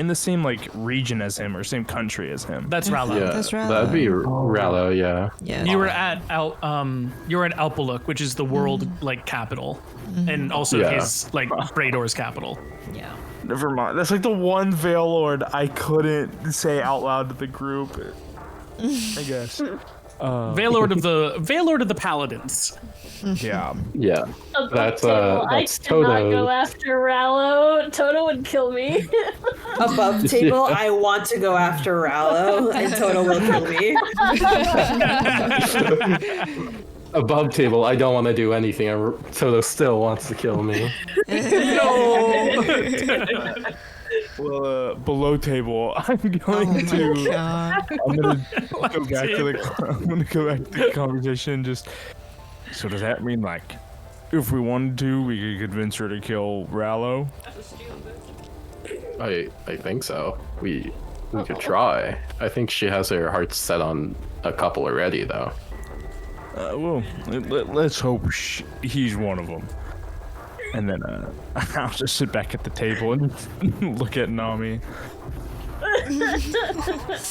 the same like region as him or same country as him. That's Rallo. Yeah, That's Rallo. that'd be Rallo. Yeah. Yeah. You were at Alpaluk, which is the world like capital, and also Yeah. his like Brador's capital. Yeah. Never mind. That's like the one Veil Lord I couldn't say out loud to the group. I guess. Veilord of the Paladins. Yeah. Yeah. Above That's, table, that's I cannot Toto. go after Rallo. Toto would kill me. Above table, I want to go after Rallo, and Toto will kill me. Above table, I don't want to do anything. Toto still wants to kill me. Well, below table, I'm Oh going my to. god. I'm gonna go back to the conversation. Just so does that mean like, if we wanted to, we could convince her to kill Rallo? I think so. We could try. I think she has her heart set on a couple already, though. Well, let's hope he's one of them. And then I'll just sit back at the table and look at Nami.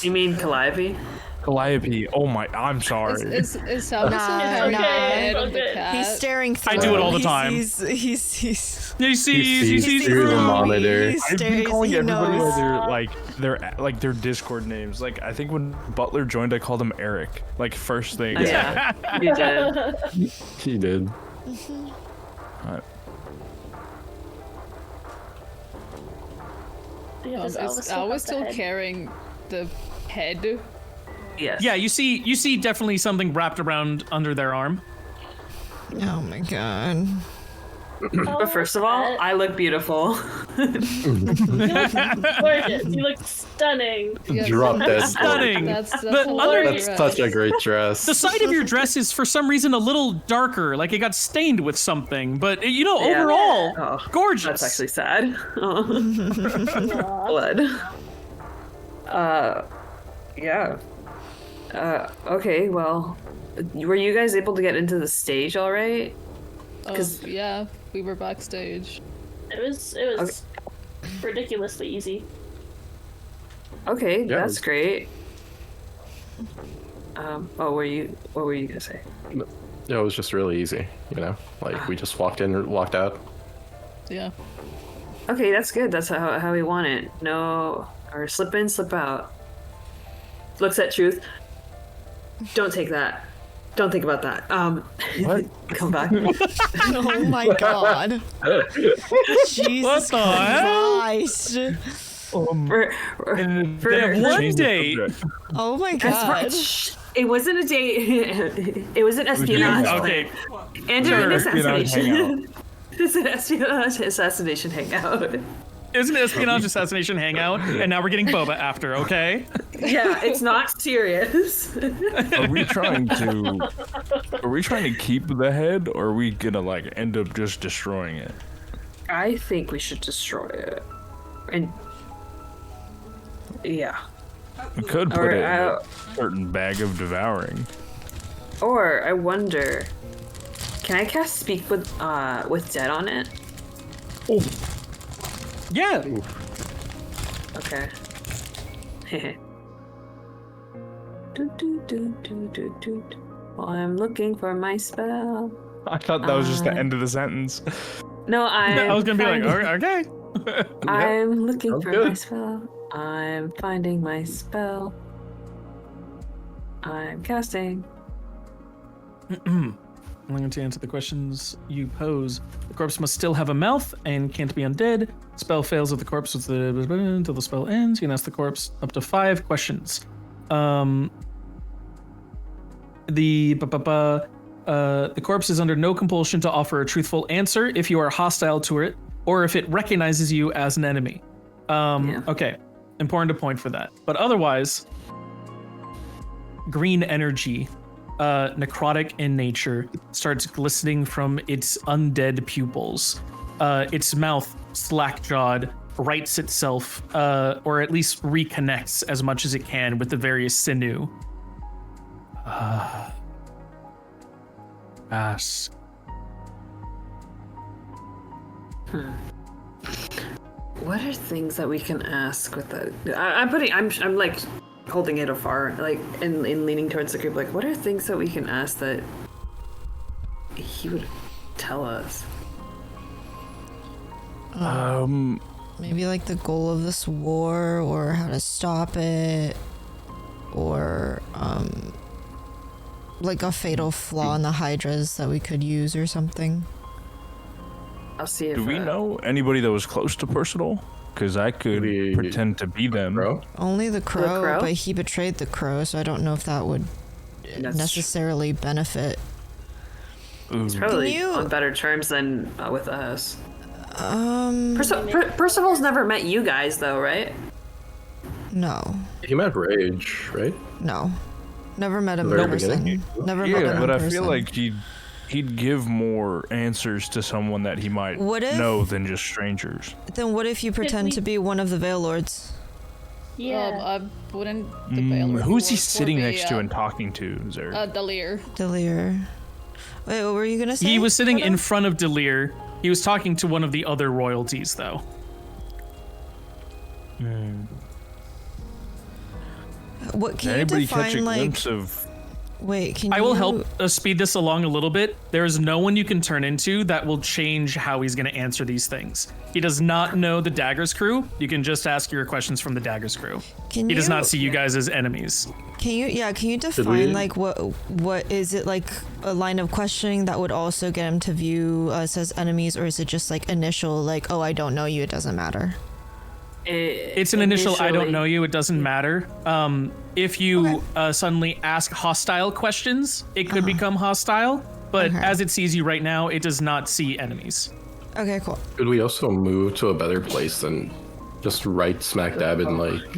You mean Calliope? Calliope, oh my, I'm sorry. Is Salvatore having the head of the cat? He's staring through. I do it all the time. He's He sees through the through. monitor. I've been calling everybody by their Discord names. Like I think when Butler joined, I called him Eric. Like first thing. Yeah, you did. He did. Yeah, Is Alwa still carrying the head? Yes. Yeah, you see definitely something wrapped around under their arm. Oh my god. But first of all, I look beautiful. You look gorgeous. You look stunning. Yes. Drop dead. Stunning. That's But hilarious. That's such a great dress. The side of your dress is for some reason a little darker, like it got stained with something. But Yeah. overall, Oh, gorgeous. That's actually sad. Blood. Yeah. Okay, well, were you guys able to get into the stage all right? Yeah, we were backstage. It was ridiculously easy. Okay, Yeah. that's great. What were you gonna say? Yeah, it was just really easy, you know? Like, we just walked in and walked out. Yeah. Okay, that's good. That's how we want it. No, or slip in, slip out. Looks at truth. Don't take that. Don't think about that. What? Come back. Oh my god. Jesus What the hell? Christ. One date. Oh my That's god. right. Shh. It wasn't a date. It was an espionage. Okay. And Sure, an espionage assassination. It's an espionage assassination hangout. It's an espionage assassination hangout, and now we're getting boba after, okay? Yeah, it's not serious. Are we trying to keep the head, or are we gonna like end up just destroying it? I think we should destroy it. And yeah. We could put Or, it in a certain bag of devouring. Or I wonder, can I cast Speak with Dead on it? Yeah. Okay. While I'm looking for my spell. I thought that was just the end of the sentence. No, I was gonna be like, okay. I'm looking Sounds for good. my spell. I'm finding my spell. I'm casting. I'm going to answer the questions you pose. The corpse must still have a mouth and can't be undead. Spell fails if the corpse with until the spell ends. You can ask the corpse up to 5 questions. The corpse is under no compulsion to offer a truthful answer if you are hostile to it or if it recognizes you as an enemy. Okay, important to point for that. But otherwise, green energy, necrotic in nature, starts glistening from its undead pupils. Its mouth, slack-jawed, rights itself, or at least reconnects as much as it can with the various sinew. Ask. What are things that we can ask with the? I'm like holding it afar, like and leaning towards the group. Like, what are things that we can ask that he would tell us? Maybe like the goal of this war or how to stop it or like a fatal flaw in the hydras that we could use or something. I'll see if. Do we know anybody that was close to Personal? Because I could pretend to be them. Bro? Only the crow, crow? but he betrayed the crow, so I don't know if that would necessarily benefit. It's probably Can you- on better terms than with us. Percival's never met you guys though, right? No. He met Rage, right? No. Never met him in Very person. beginning? Never met him Yeah, in but I person. feel like he'd give more answers to someone that he might What if- know than just strangers. Then what if you pretend to be one of the Veil Lords? Yeah. I wouldn't. The Baylor Who is he work for sitting me, next to and talking to, Zurg? Delir. Delir. Wait, what were you gonna say? He was sitting in Oda? front of Delir. He was talking to one of the other royalties, though. What can Did you anybody define catch a like? glimpse of? Wait, can I you? will help speed this along a little bit. There is no one you can turn into that will change how he's going to answer these things. He does not know the Daggers crew. You can just ask your questions from the Daggers crew. Can He does you- not see you guys as enemies. Can you? Yeah, can you we- define like what is it like a line of questioning that would also get him to view us as enemies, or is it just like initial like, oh, I don't know you, it doesn't matter? It's an initial I don't know you, it doesn't matter. If you suddenly ask hostile questions, it could become hostile, but Okay. as it sees you right now, it does not see enemies. Okay, cool. Could we also move to a better place than just right smack dab in like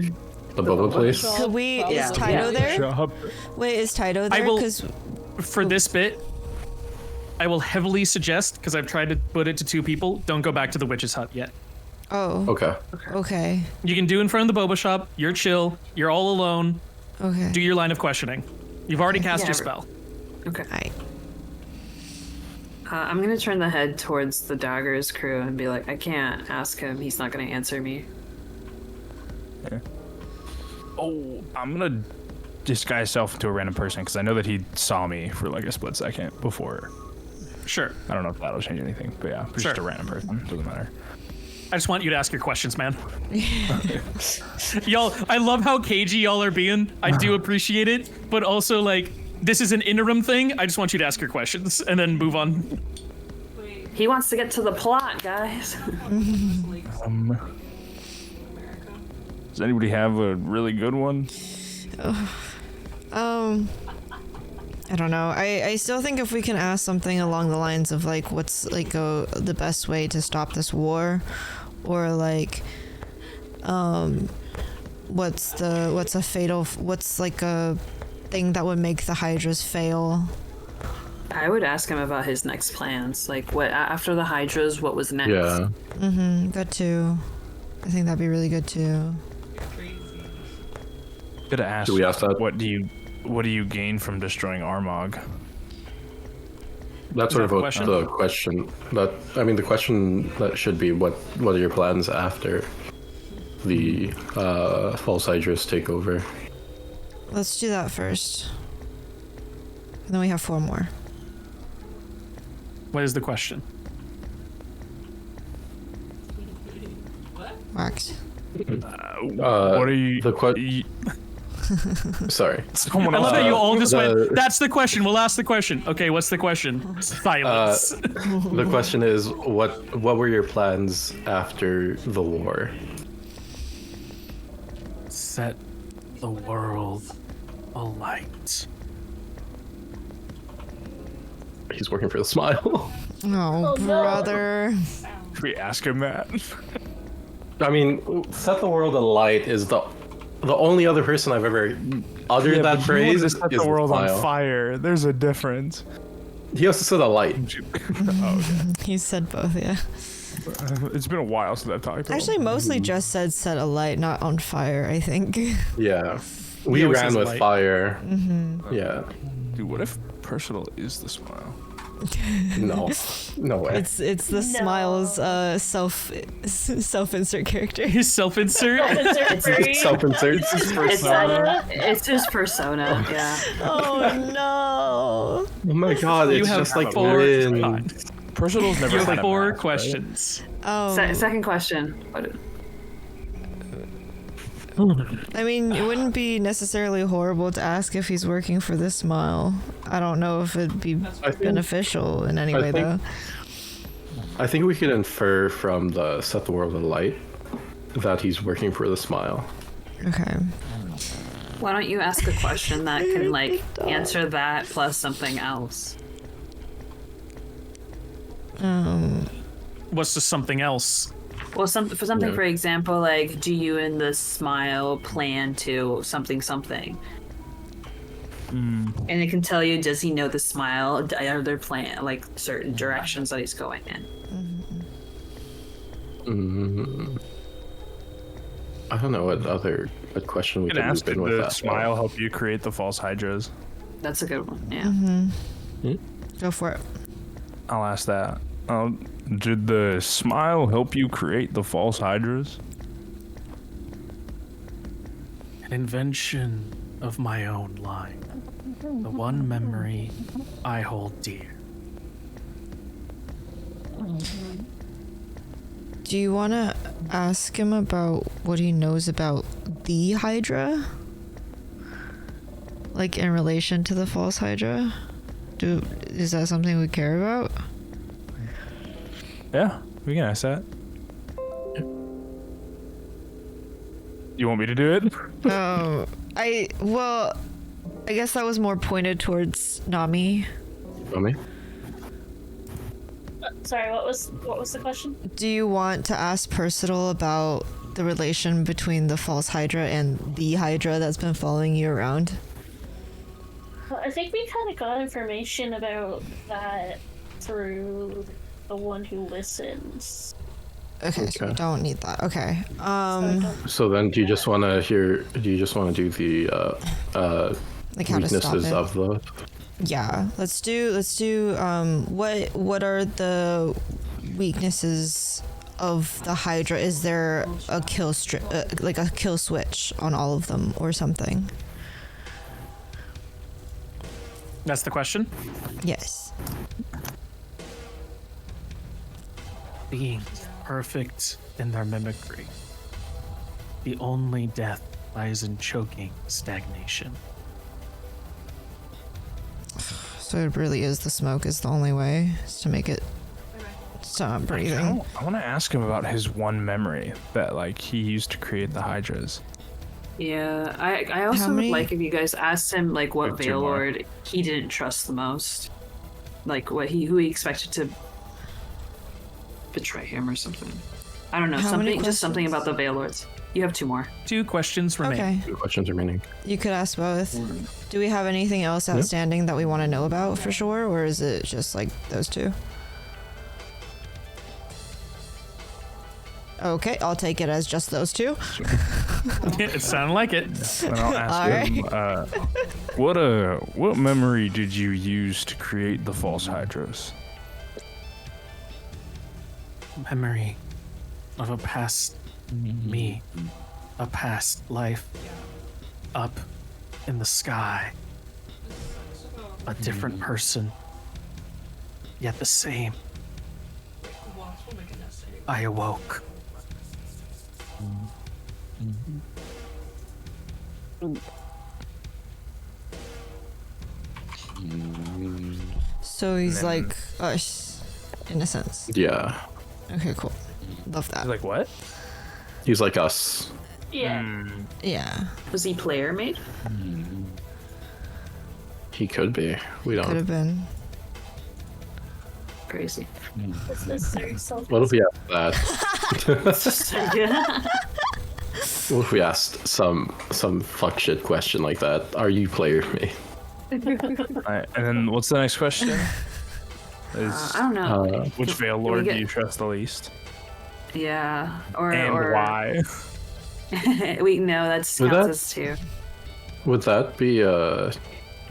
the Boba place? Could we? Yeah. Is Taito there? Shut up. Wait, is Taito I there? will- Because For this bit, I will heavily suggest, because I've tried to put it to 2 people, don't go back to the witch's hut yet. Okay. Okay. You can do in front of the boba shop, you're chill, you're all alone, Okay. do your line of questioning. You've already cast Yeah, your spell. Okay. Alright. I'm gonna turn the head towards the Daggers crew and be like, I can't ask him. He's not gonna answer me. Oh, I'm gonna disguise self into a random person because I know that he saw me for like a split second before. Sure. I don't know if that'll change anything, but yeah, just Sure. a random person. Doesn't matter. I just want you to ask your questions, man. Y'all, I love how cagey y'all are being. I do appreciate it, but also like this is an interim thing. I just want you to ask your questions and then move on. He wants to get to the plot, guys. Does anybody have a really good one? I don't know. I still think if we can ask something along the lines of like what's like the best way to stop this war, or like what's like a thing that would make the Hydras fail. I would ask him about his next plans. Like, what after the Hydras? What was next? Yeah. Good too. I think that'd be really good too. Could ask. Do we ask that? What do you gain from destroying Armog? That's sort of a what question? the question. That I mean, the question that should be what are your plans after the false Hydras take over? Let's do that first. And then we have 4 more. What is the question? Wax. What are you? Sorry. Someone I else. love how you all just went, the- that's the question. We'll ask the question. Okay, what's the question? Silence. The question is what were your plans after the war? Set the world alight. He's working for the Smile. Oh, brother. Should we ask him that? I mean, set the world alight is the only other person I've ever uttered that phrase to is set the world on Smile. fire. There's a difference. He also said a light. He said both, yeah. It's been a while since I've talked to Actually, him. mostly just said set a light, not on fire, I think. Yeah. We always ran says with light. Mm-hmm. fire. Yeah. Dude, what if personal is the Smile? No. No way. It's the Smile's self-insert character. His self-insert. It's Self-inserts. It's his persona. Yeah. Oh no. Oh my god, You it's have just like 4 Rin. times. Personal's never You had have a 4 mask, right? questions. Oh. Second question. What? I mean, it wouldn't be necessarily horrible to ask if he's working for the Smile. I don't know if it'd be beneficial in any I way, think- though. I think we can infer from the set the world alight that he's working for the Smile. Okay. Why don't you ask a question that can like answer that plus something else? What's just something else? Well, for example, like, do you and the Smile plan to something? And it can tell you, does he know the Smile? Are there plan like certain directions that he's going in? I don't know what other a question we You can can ask, move did in with the that. smile help you create the false hydras? That's a good one. Yeah. Go for it. I'll ask that. Did the smile help you create the false hydras? An invention of my own line. The one memory I hold dear. Do you want to ask him about what he knows about the Hydra? Like in relation to the false Hydra? Is that something we care about? Yeah, we can ask that. You want me to do it? I guess that was more pointed towards Nami. Nami? Sorry, what was the question? Do you want to ask Percival about the relation between the false Hydra and the Hydra that's been following you around? Well, I think we kind of got information about that through the one who listens. Okay, so we don't need that. Okay. So then, do you just want to do the Like how to stop weaknesses it. of the? Yeah, let's do what are the weaknesses of the Hydra? Is there a kill like a kill switch on all of them or something? That's the question. Yes. Being perfect in their mimicry. The only death lies in choking stagnation. So it really is the smoke is the only way is to make it stop breathing. I want to ask him about his one memory that like he used to create the hydras. Yeah, I also How would many- like if you guys asked him like what Have two more. Veilord he didn't trust the most, like who he expected to betray him or something. I don't know, How many something about the Veilords. You have 2 more. 2 questions remain. Okay, 2 questions remaining. you could ask both. Do we have anything else outstanding that we want to know about for sure, or is it just like those 2? Okay, I'll take it as just those 2. It sounded like it. And I'll ask him, what memory did you use to create the false hydras? Memory of a past me, a past life, up in the sky. A different person, yet the same. I awoke. So he's like us, in a sense. Yeah, Okay, cool. Love that. Like what? he's like us. Yeah. Yeah, Was he player made? He could be. We could don't. have been. Crazy. It's necessary self. What if we asked that? Yeah. What if we asked some fuck shit question like that? Are you player me? Alright, and then what's the next question? I don't know. Which Veil Lord get- do you trust the least? Yeah. Or And why? we know that's Would counts that- as 2. Would that be a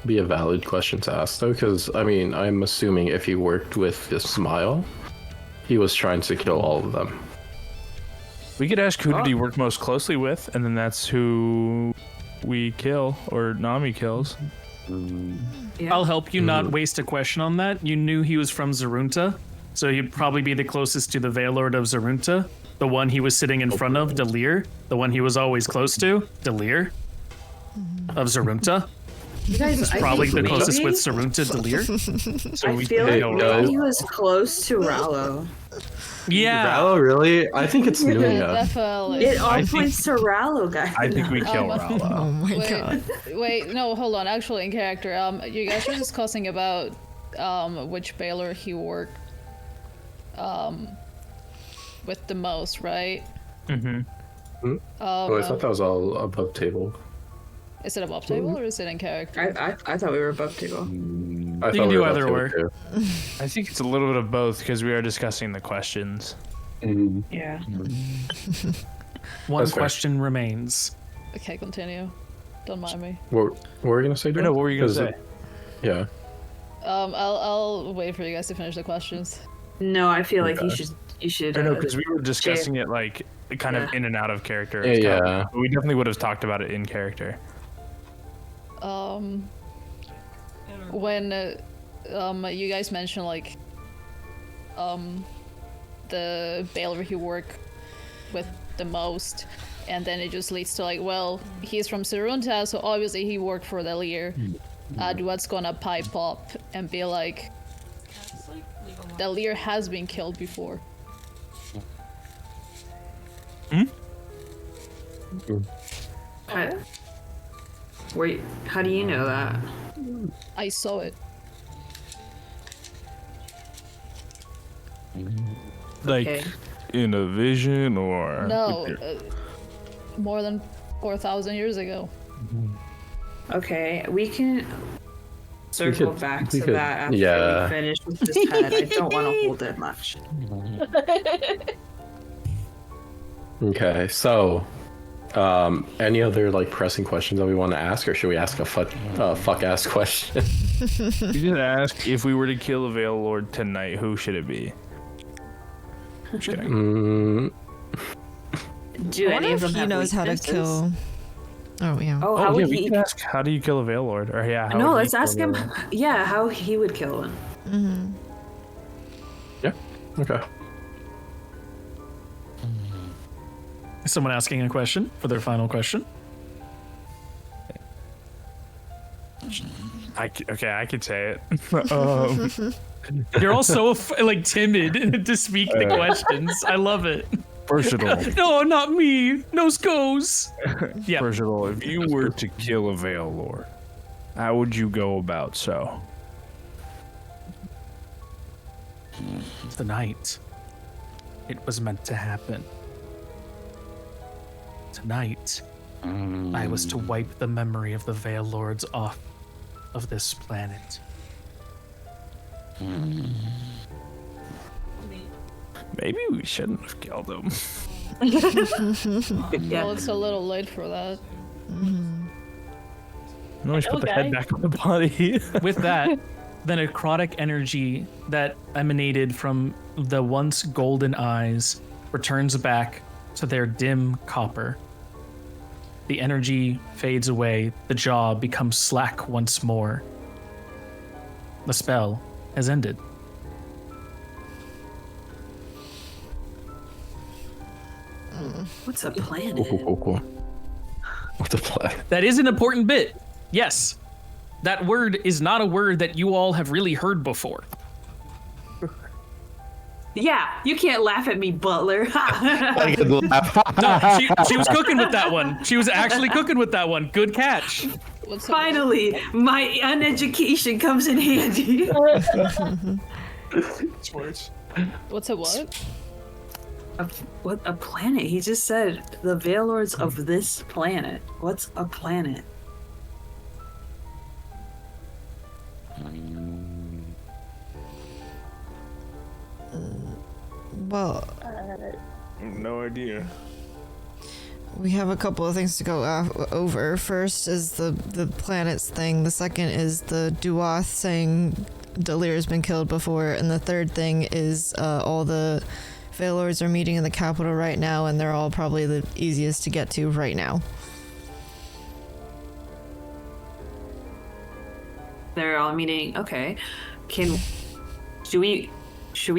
valid question to ask though? Because I mean, I'm assuming if he worked with the smile, he was trying to kill all of them. We could ask who did he work most closely with, and then that's who we kill, or Nami kills. Yeah. I'll help you not waste a question on that. You knew he was from Zarunta, so he'd probably be the closest to the Veilord of Zarunta. The one he was sitting in front of, Delir. The one he was always close to, Delir of Zarunta. You guys, I Probably think the closest maybe- with Zarunta, Delir. So I we feel can like kill guys. maybe he was close to Rallo. Yeah. Rallo, really? I think it's Nuna. Definitely. It all I think- points to Rallo, guys. I think we kill Oh Rallo. my Wait, wait, no, hold on. Actually, in character, you guys were discussing about which Baylor he worked with the most, right? Oh, I thought that was all above table. Is it above table or is it in character? I thought we were above table. I You thought can we do were above either table, or. too. I think it's a little bit of both because we are discussing the questions. Yeah. One That's fair. question remains. Okay, continue. Don't mind me. What were you gonna say? No, what were you gonna 'Cause say? Yeah. I'll wait for you guys to finish the questions. No, I feel like Okay. you should. I know, because we were discussing it like kind of in and out of character. Yeah, It's kind of- yeah. but we definitely would have talked about it in character. When you guys mentioned like the Baylor he worked with the most, and then it just leads to like, well, he's from Serunta, so obviously he worked for the Lear. What's gonna pipe up and be like, the Lear has been killed before. Wait, how do you know that? I saw it. Like Okay. in a vision or No, more than 4,000 years ago. Okay, we can circle could- back we to could- that after yeah. we finish with this head. I don't want to hold it much. Okay, so any other like pressing questions that we want to ask, or should we ask a fuck ass question? You did ask if we were to kill a Veil Lord tonight, who should it be? Just kidding. Do I any wonder of them if he have knows how to weaknesses? kill. Oh yeah. Oh, how Oh, yeah, would we he? could ask, how do you kill a Veil Lord? Or yeah, how No, would he let's kill ask a him. Veil Lord? Yeah, how he would kill one. Yeah. Okay. Is someone asking a question for their final question? I could say it. You're all so like timid to speak the questions. I love it. First of all, No, not me. No scos. Yeah. first of all, if you were to kill a Veil Lord, how would you go about so? Tonight, it was meant to happen. Tonight, I was to wipe the memory of the Veil Lords off of this planet. Maybe we shouldn't have killed him. Well, it's a little late for that. No, just put the head Okay. back on the body. With that, the necrotic energy that emanated from the once golden eyes returns back to their dim copper. The energy fades away, the jaw becomes slack once more. The spell has ended. What's a planet? Cool. What's the play? That is an important bit. Yes. That word is not a word that you all have really heard before. Yeah, you can't laugh at me, Butler. No, she was cooking with that one. She was actually cooking with that one. Good catch. What's Finally, my uneducation comes in handy. What's a what? What a planet? He just said the Veil Lords of this planet. What's a planet? Well, No idea. we have a couple of things to go over. First is the planets thing. The second is the Duath saying Delir has been killed before, and the third thing is all the Veil Lords are meeting in the capital right now, and they're all probably the easiest to get to right now. They're all meeting. Okay, should we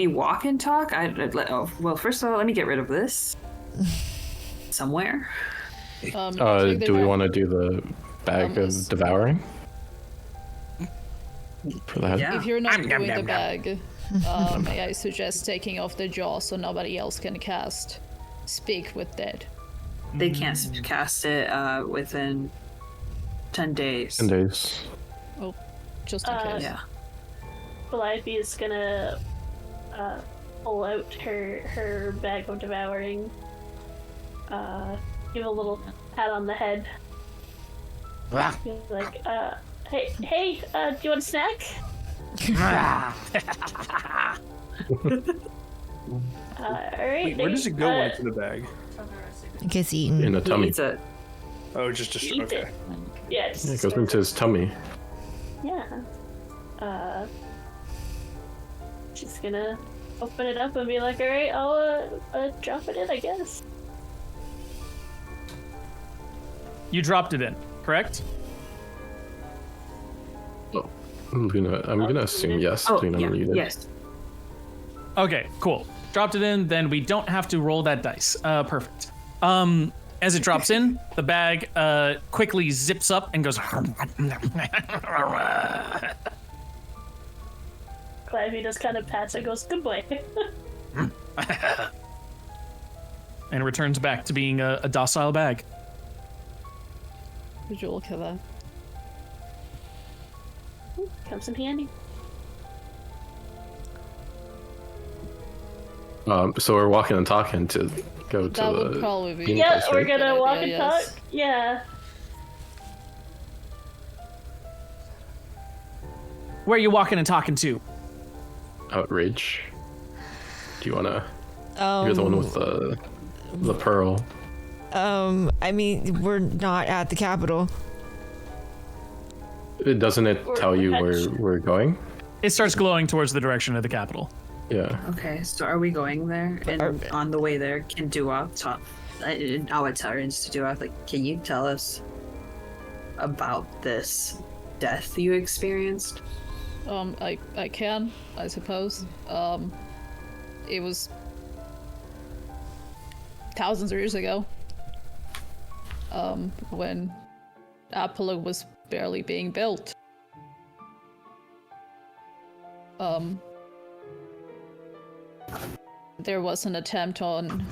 walk and talk? Well, first of all, let me get rid of this somewhere. Do we want to do the bag of devouring? For the head? Yeah. If you're not doing the bag, may I suggest taking off the jaw so nobody else can cast Speak with Dead? They can't cast it within 10 days. 10 days. Oh, just in case. Yeah. Calliope is gonna pull out her bag of devouring, give a little pat on the head. Be like, hey, do you want a snack? Alright. Wait, where does it go when it's in the bag? It gets eaten. In the He tummy. eats it. Oh, just eat okay. it. Yeah, Yeah, it goes into his tummy. Yeah. She's gonna open it up and be like, alright, I'll drop it in, I guess. You dropped it in, correct? Oh, I'm gonna assume yes. Oh, Luna yeah, muted. yes. Okay, cool. Dropped it in, then we don't have to roll that dice. Perfect. As it drops in, the bag quickly zips up and goes. Clavy just kind of pats it, goes, good boy. And returns back to being a docile bag. Would you look at that? Comes in handy. So we're walking and talking to go to That the. would probably be. meeting Yeah, place, we're right? gonna Good walk idea, and yes. talk. Yeah. Where are you walking and talking to? Outrage. Do you wanna? You're the one with the pearl. I mean, we're not at the Capitol. Doesn't it tell you where we're going? It starts glowing towards the direction of the capital. Yeah. Okay, so are we going there? And on the way there, can Duoth talk? I would tell her to Duoth, like, can you tell us about this death you experienced? I can, I suppose. It was thousands of years ago. When Apollo was barely being built. There was an attempt on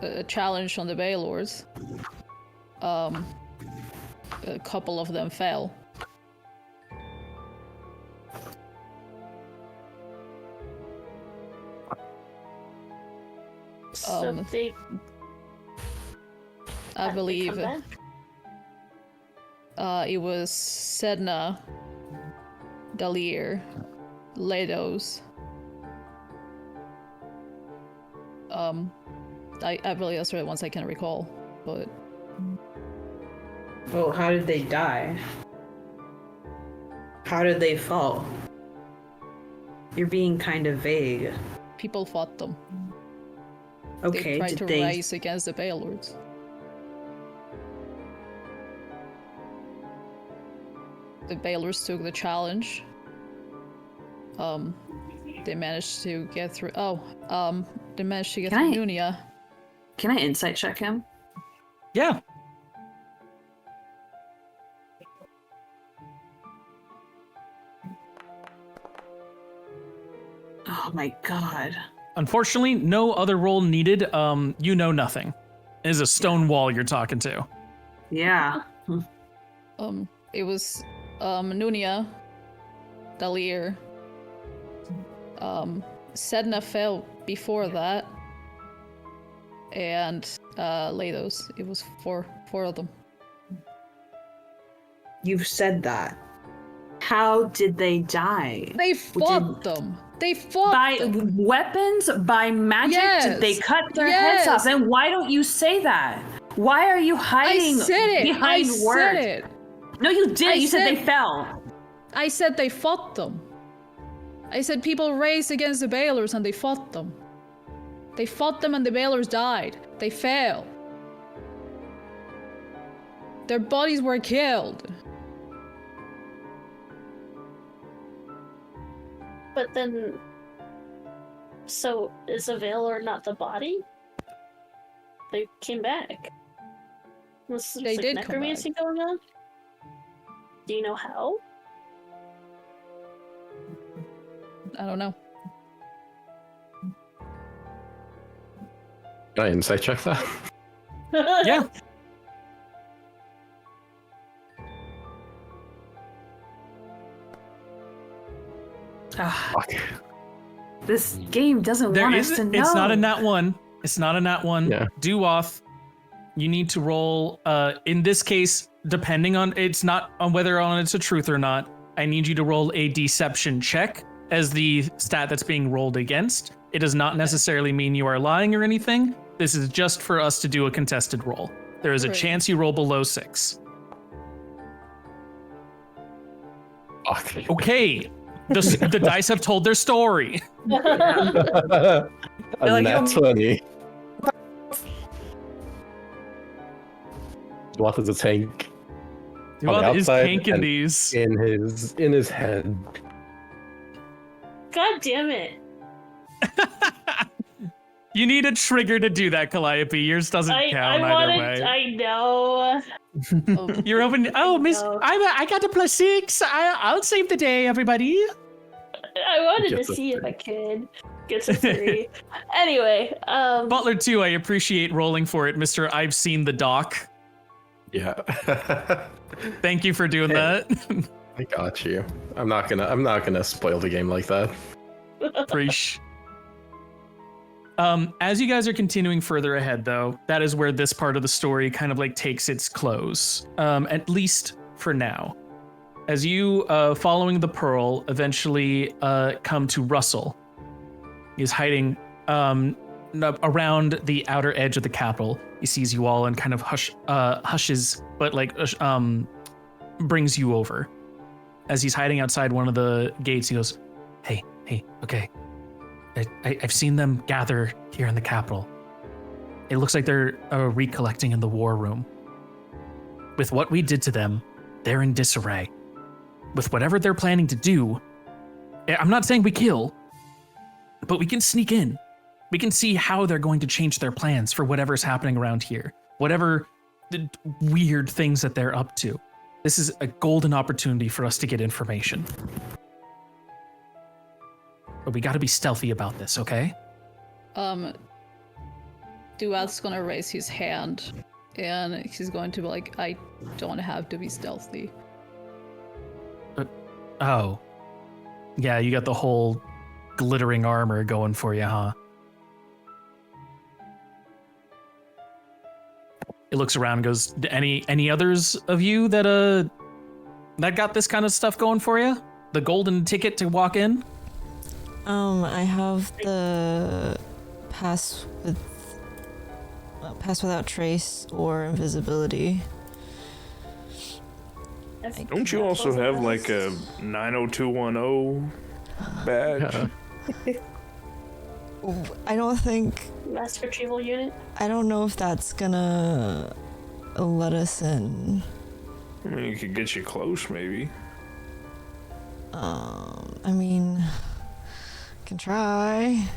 a challenge on the Baylords. A couple of them fell. So they I believe come back? it was Sedna, Dalir, Lados. I believe that's the ones I can recall, but Well, how did they die? How did they fall? You're being kind of vague. people fought them. They Okay, tried did to they? rise against the Baylords. The Baylords took the challenge. They managed to get through. They managed to get Can through I- Nunia. Can I insight check him? Yeah. Oh my god. Unfortunately, no other roll needed. You know nothing. It is a stone wall you're talking to. Yeah. It was Nunia, Dalir. Sedna fell before that, and Lados. It was four of them. You've said that. How did they die? They fought them. They fought By them. weapons? By magic? Did they Yes. cut their heads Yes. off? And why don't you say that? Why are you I hiding said it. behind I words? said it. No, you didn't. I You said said- they fell. I said they fought them. I said people raised against the Baylors and they fought them. They fought them and the Baylors died. They fell. Their bodies were killed. But then, so is a Valor not the body? They came back. Was They like did come necromancy going on? Do you know how? I don't know. Can I insight check that? Yeah. Fuck. This game doesn't There want is. us to know. It's not a nat one. It's not a nat one. Yeah. Duoth, you need to roll. In this case, depending on it's not on whether on it's a truth or not. I need you to roll a deception check as the stat that's being rolled against. It does not necessarily mean you are lying or anything. This is just for us to do a contested roll. There is a Right. chance you roll below 6. Fuck. Okay, the dice have told their story. A like, nat 20. What is a tank? On the Duoth is outside tanking and these. in his head. God damn it. You need a trigger to do that, Calliope. Yours doesn't count either way. I know. You're open. Oh, Miss, No. I got a +6. I'll save the day, everybody. I wanted to Gets a see if three. I could get to 3. Anyway, Butler 2, I appreciate rolling for it, Mister. I've seen the doc. Yeah. Thank you for doing that. I got you. I'm not gonna spoil the game like that. Preach. As you guys are continuing further ahead, though, that is where this part of the story kind of like takes its close, at least for now. As you, following the Pearl, eventually come to Russell. He's hiding around the outer edge of the capital. He sees you all and kind of hushes, but like brings you over. As he's hiding outside one of the gates, he goes, "Hey, okay. I've seen them gather here in the capital. It looks like they're recollecting in the war room. With what we did to them, they're in disarray. With whatever they're planning to do, I'm not saying we kill, but we can sneak in. We can see how they're going to change their plans for whatever's happening around here, whatever the weird things that they're up to. This is a golden opportunity for us to get information. But we gotta be stealthy about this, okay?" Duath's gonna raise his hand, and he's going to be like, "I don't have to be stealthy." Oh. Yeah, you got the whole glittering armor going for you, huh? It looks around and goes, any others of you that got this kind of stuff going for you? The golden ticket to walk in? I have the pass without trace or invisibility. Don't you also have like a 90210 badge? I don't think. Mass retrieval unit. I don't know if that's gonna let us in. I mean, it could get you close, maybe. I mean, can try.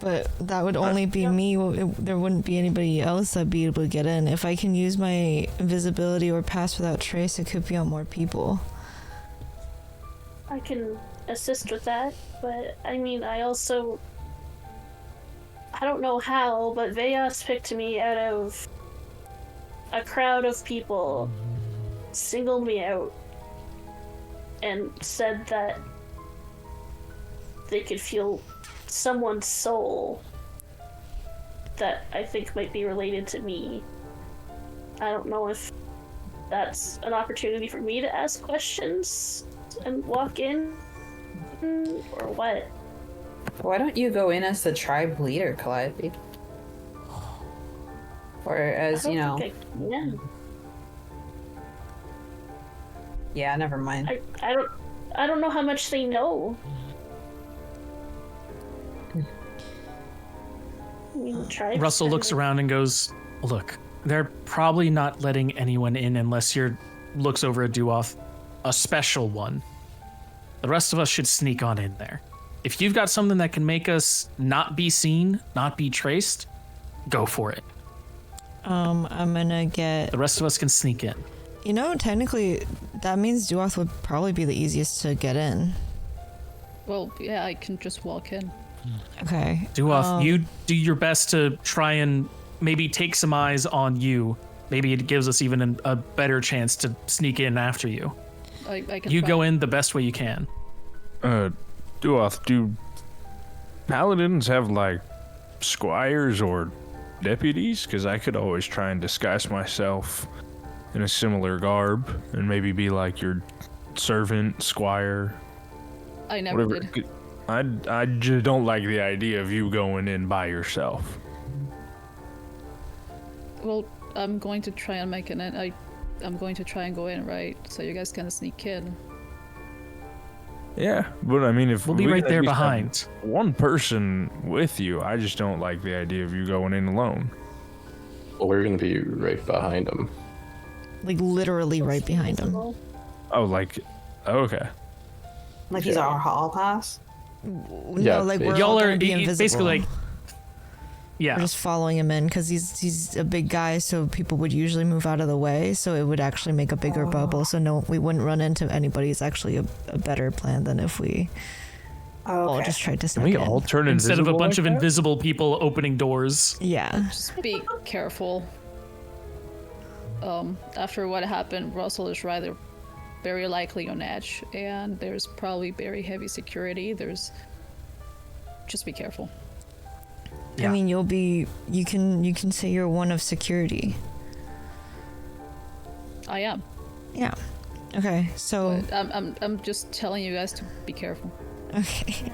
But that would only be me. There wouldn't be anybody else that'd be able to get in. If I can use my invisibility or pass without trace, it could be on more people. I can assist with that, but I mean, I don't know how, but Veas picked me out of a crowd of people, singled me out, and said that they could feel someone's soul that I think might be related to me. I don't know if that's an opportunity for me to ask questions and walk in, or what. Why don't you go in as the tribe leader, Calliope? Or as, you know... Yeah, never mind. I don't know how much they know. I mean, Russell looks around and goes, "Look, they're probably not letting anyone in unless you're looks over at Duoth, a special one. The rest of us should sneak on in there. If you've got something that can make us not be seen, not be traced, go for it. I'm gonna get... The rest of us can sneak in." You know, technically, that means Duoth would probably be the easiest to get in. Well, yeah, I can just walk in. Okay. Duoth, you do your best to try and maybe take some eyes on you. Maybe it gives us even a better chance to sneak in after you. I can You try. go in the best way you can. Duoth, do paladins have like squires or deputies? Because I could always try and disguise myself in a similar garb and maybe be like your servant, squire, I never whatever. did. I just don't like the idea of you going in by yourself. Well, I'm going to try and make I'm going to try and go in, right? So you guys can sneak in. Yeah, but I mean, if We'll be we right can at there least have behind. one person with you, I just don't like the idea of you going in alone. Well, we're gonna be right behind him. Like literally right behind him. Oh, like, okay. Like he's our hall pass. Yeah, No, like we're Y'all all are gonna be invisible. basically like, yeah. We're just following him in because he's a big guy, so people would usually move out of the way, so it would actually make a bigger bubble. So no, we wouldn't run into anybody. It's actually a better plan than if we all just tried to Can sneak we in. all turn Instead of a invisible bunch like of that? invisible people opening doors. Yeah. Just be careful. After what happened, Russell is rather very likely on edge, and there's probably very heavy security. Just be careful. I mean, you can say you're one of security. I am. Yeah. Okay. So. But I'm just telling you guys to be careful. Okay.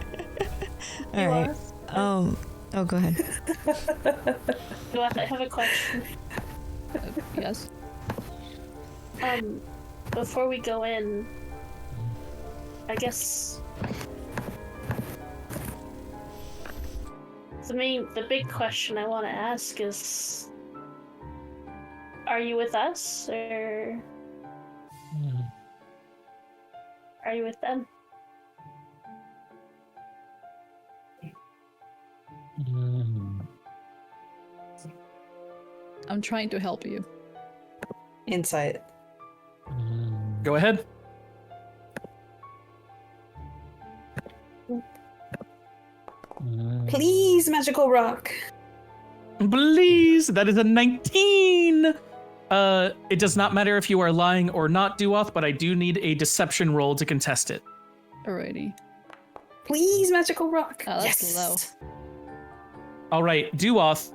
All right. Oh, go ahead. I have a question. Yes. Before we go in, I guess the big question I want to ask is, are you with us or are you with them? I'm trying to help you. Insight. Go ahead. Please, magical rock. Please, that is a 19. It does not matter if you are lying or not, Duoth, but I do need a deception roll to contest it. Alrighty. Please, magical rock. Oh, that's Yes. low. All right, Duoth,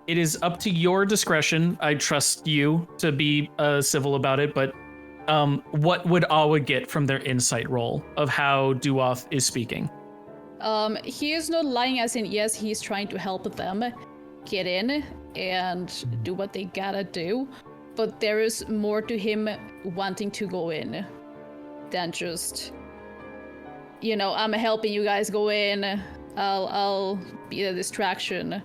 it is up to your discretion. I trust you to be civil about it, but what would Awa get from their insight roll of how Duoth is speaking? He is not lying, as in, yes, he's trying to help them get in and do what they gotta do, but there is more to him wanting to go in than just, I'm helping you guys go in, I'll be a distraction.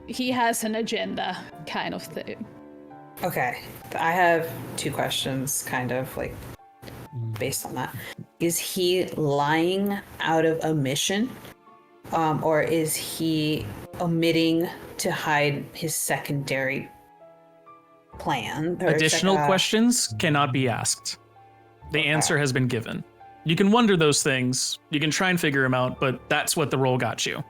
He has an agenda, kind of thing. Okay. I have two questions, kind of like based on that. Is he lying out of omission? Or is he omitting to hide his secondary plan? Or Additional questions cannot be asked. The answer has been given. You can wonder those things, you can try and figure them out, but that's what the roll got you.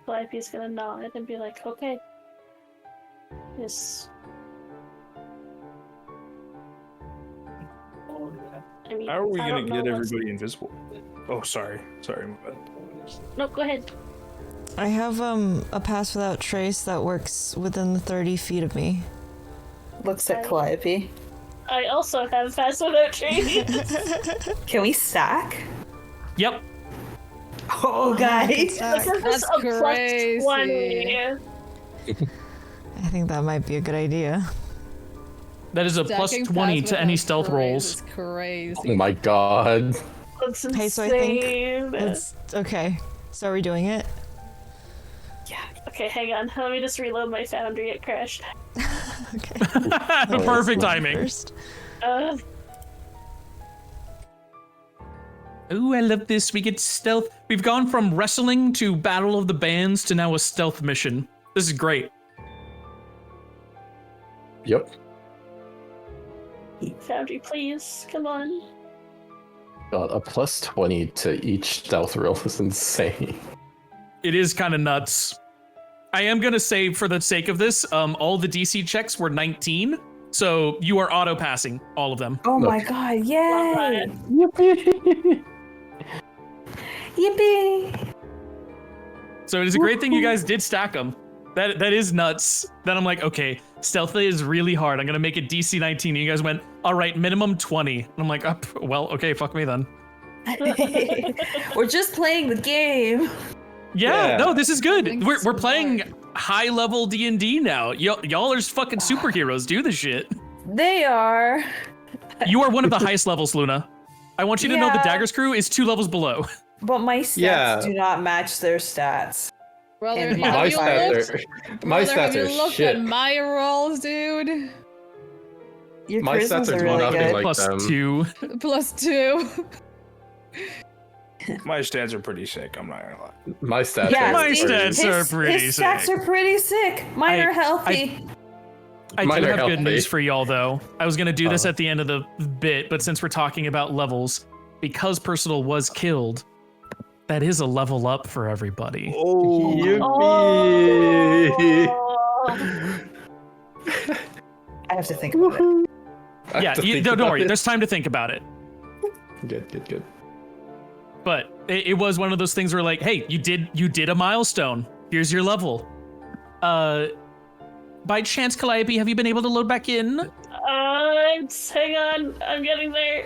Calliope's gonna nod and be like, okay. Yes. I mean, How are we I gonna don't know get what's- everybody invisible? Oh, sorry, my bad. No, go ahead. I have a pass without trace that works within 30 feet of me. Looks at Calliope. I also have Pass Without Trace. Can we stack? Yep. Oh, guys. This is That's a plus crazy. 20. I think that might be a good idea. That is a plus Stacking 20 pass to any without stealth trace rolls. is crazy. Oh my god. That's insane. Hey, so I think it's okay. So are we doing it? Okay, hang on. Let me just reload my Foundry. It crashed. Okay. Perfect timing. First. Ooh, I love this. We get stealth. We've gone from wrestling to Battle of the Bands to now a stealth mission. This is great. Yep. Foundry, please. Come on. God, a plus 20 to each stealth roll is insane. It is kind of nuts. I am going to say, for the sake of this, all the DC checks were 19, so you are auto-passing all of them. Oh my god, yay! Yippee! Yippee! So it is a great thing you guys did stack them. That is nuts. Then I'm like, okay, Stealthily is really hard. I'm gonna make it DC 19. And you guys went, all right, minimum 20. And I'm like, oh, well, okay, fuck me then. We're just playing the game. Yeah, no, this is good. Thanks We're so playing much. high level D&D now. Y'all are fucking superheroes. Do the shit. They are. You are one of the highest levels, Luna. I want you to know the Yeah. Daggers crew is 2 levels below. But my stats Yeah. do not match their stats. Brother, And have My you looked? stats are my Brother, have stats you are looked shit. at my rolls, dude? Your My charismas stats are are really nothing good. like Plus them. 2. +2. My stats are pretty sick. I'm not gonna lie. My stats. Yeah, are My see, stats are pretty his stats sick. are pretty sick. Mine I- are healthy. I Mine do are have good healthy. news for y'all, though. I was going to do this Uh-huh. at the end of the bit, but since we're talking about levels, because Personal was killed, that is a level up for everybody. Yippee. I have to think about it. I have Yeah, to think don't about worry. it. There's time to think about it. Good. But it was one of those things where, like, hey, you did a milestone. Here's your level. By chance, Calliope, have you been able to load back in? Hang on, I'm getting there.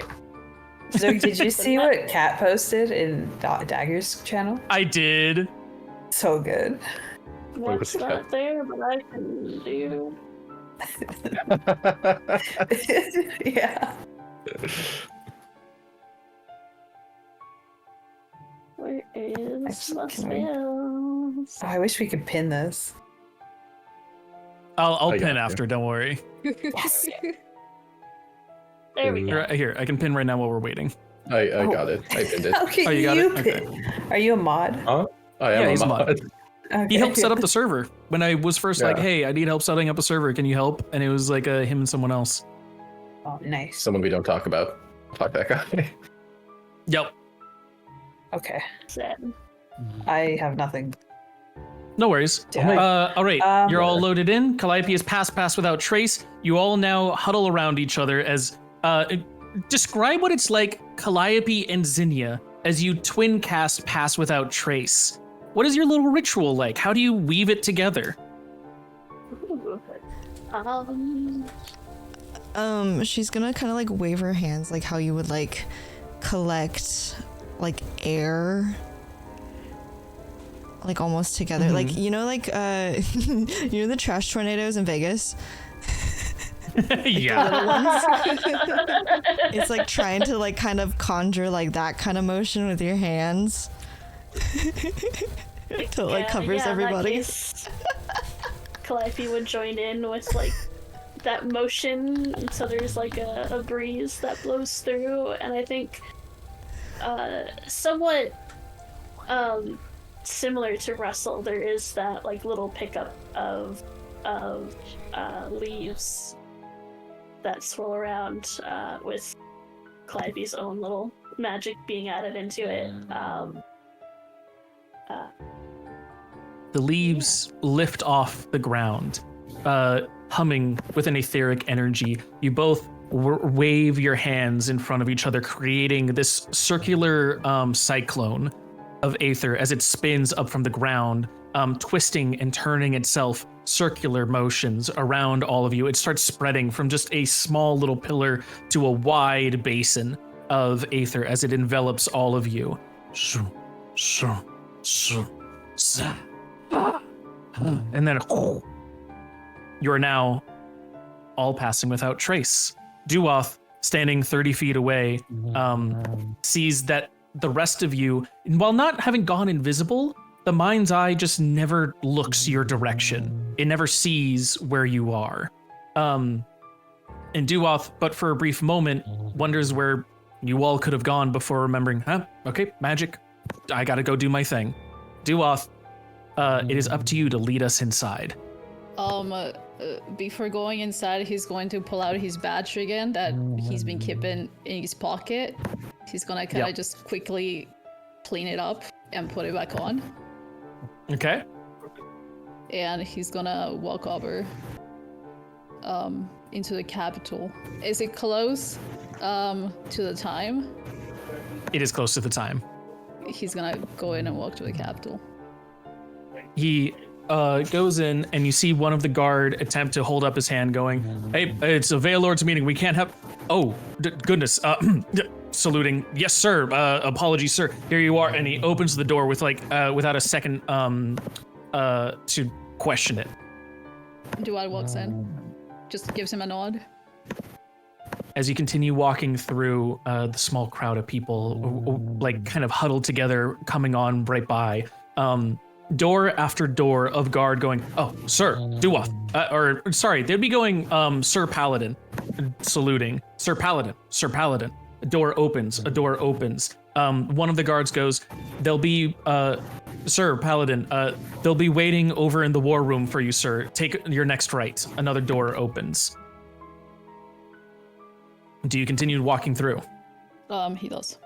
So did you see what Kat posted in Daggers channel? I did. So good. That's not there, but I can do. Yeah. Where is my Can we- spells? Oh, I wish we could pin this. I'll I got pin you. after. Don't worry. Yes. There we go. Here, I can pin right now while we're waiting. I got it. I did it. How can Oh, you got it? Okay. pin? Are you a mod? Huh? I am Yeah, a he's a mod. mod. Okay. He helped set up the server when I was first like, Yeah. hey, I need help setting up a server. Can you help? And it was like him and someone else. Oh, nice. Someone we don't talk about. Fuck that guy. Yep. Okay. Sad. I have nothing. No worries. Yeah. All right, you're all Um, loaded in. Calliope is pass without trace. You all now huddle around each other as describe what it's like, Calliope and Zinnia, as you twin cast pass without trace. What is your little ritual like? How do you weave it together? She's gonna kind of like wave her hands like how you would like collect like air like almost together, like you know, like you know the trash tornadoes in Vegas. Yeah. Little ones. It's like trying to like kind of conjure like that kind of motion with your hands. Till it like covers everybody. Calliope would join in with like that motion, and so there's like a breeze that blows through, and I think somewhat similar to Russell, there is that like little pickup of leaves that swirl around with Calliope's own little magic being added into it. The leaves lift off the ground, humming with an etheric energy. You both wave your hands in front of each other, creating this circular cyclone of aether as it spins up from the ground, twisting and turning itself, circular motions around all of you. It starts spreading from just a small little pillar to a wide basin of aether as it envelops all of you. And then you are now all passing without trace. Duoth, standing 30 feet away, sees that the rest of you, while not having gone invisible, the mind's eye just never looks your direction. It never sees where you are. And Duoth, but for a brief moment, wonders where you all could have gone before remembering, okay, magic, I gotta go do my thing. Duoth, it is up to you to lead us inside. Before going inside, he's going to pull out his badge again that he's been keeping in his pocket. He's gonna kind of just quickly clean it up and put it back on. Okay. And he's gonna walk over into the capital. Is it close to the time? It is close to the time. He's gonna go in and walk to the capital. He goes in, and you see one of the guard attempt to hold up his hand, going, "Hey, it's a Veil Lord's meeting. We can't have." Oh, goodness. Saluting. Yes, sir. Apologies, sir. Here you are. And he opens the door with without a second to question it. Duad walks in. Just gives him a nod. As you continue walking through the small crowd of people, like kind of huddled together, coming on right by, door after door of guard going, "Oh, sir, Duoth," or sorry, they'd be going, "Sir Paladin," saluting, "Sir Paladin, Sir Paladin." A door opens. One of the guards goes, "They'll be, Sir Paladin, they'll be waiting over in the war room for you, sir. Take your next right." Another door opens. Do you continue walking through? He does.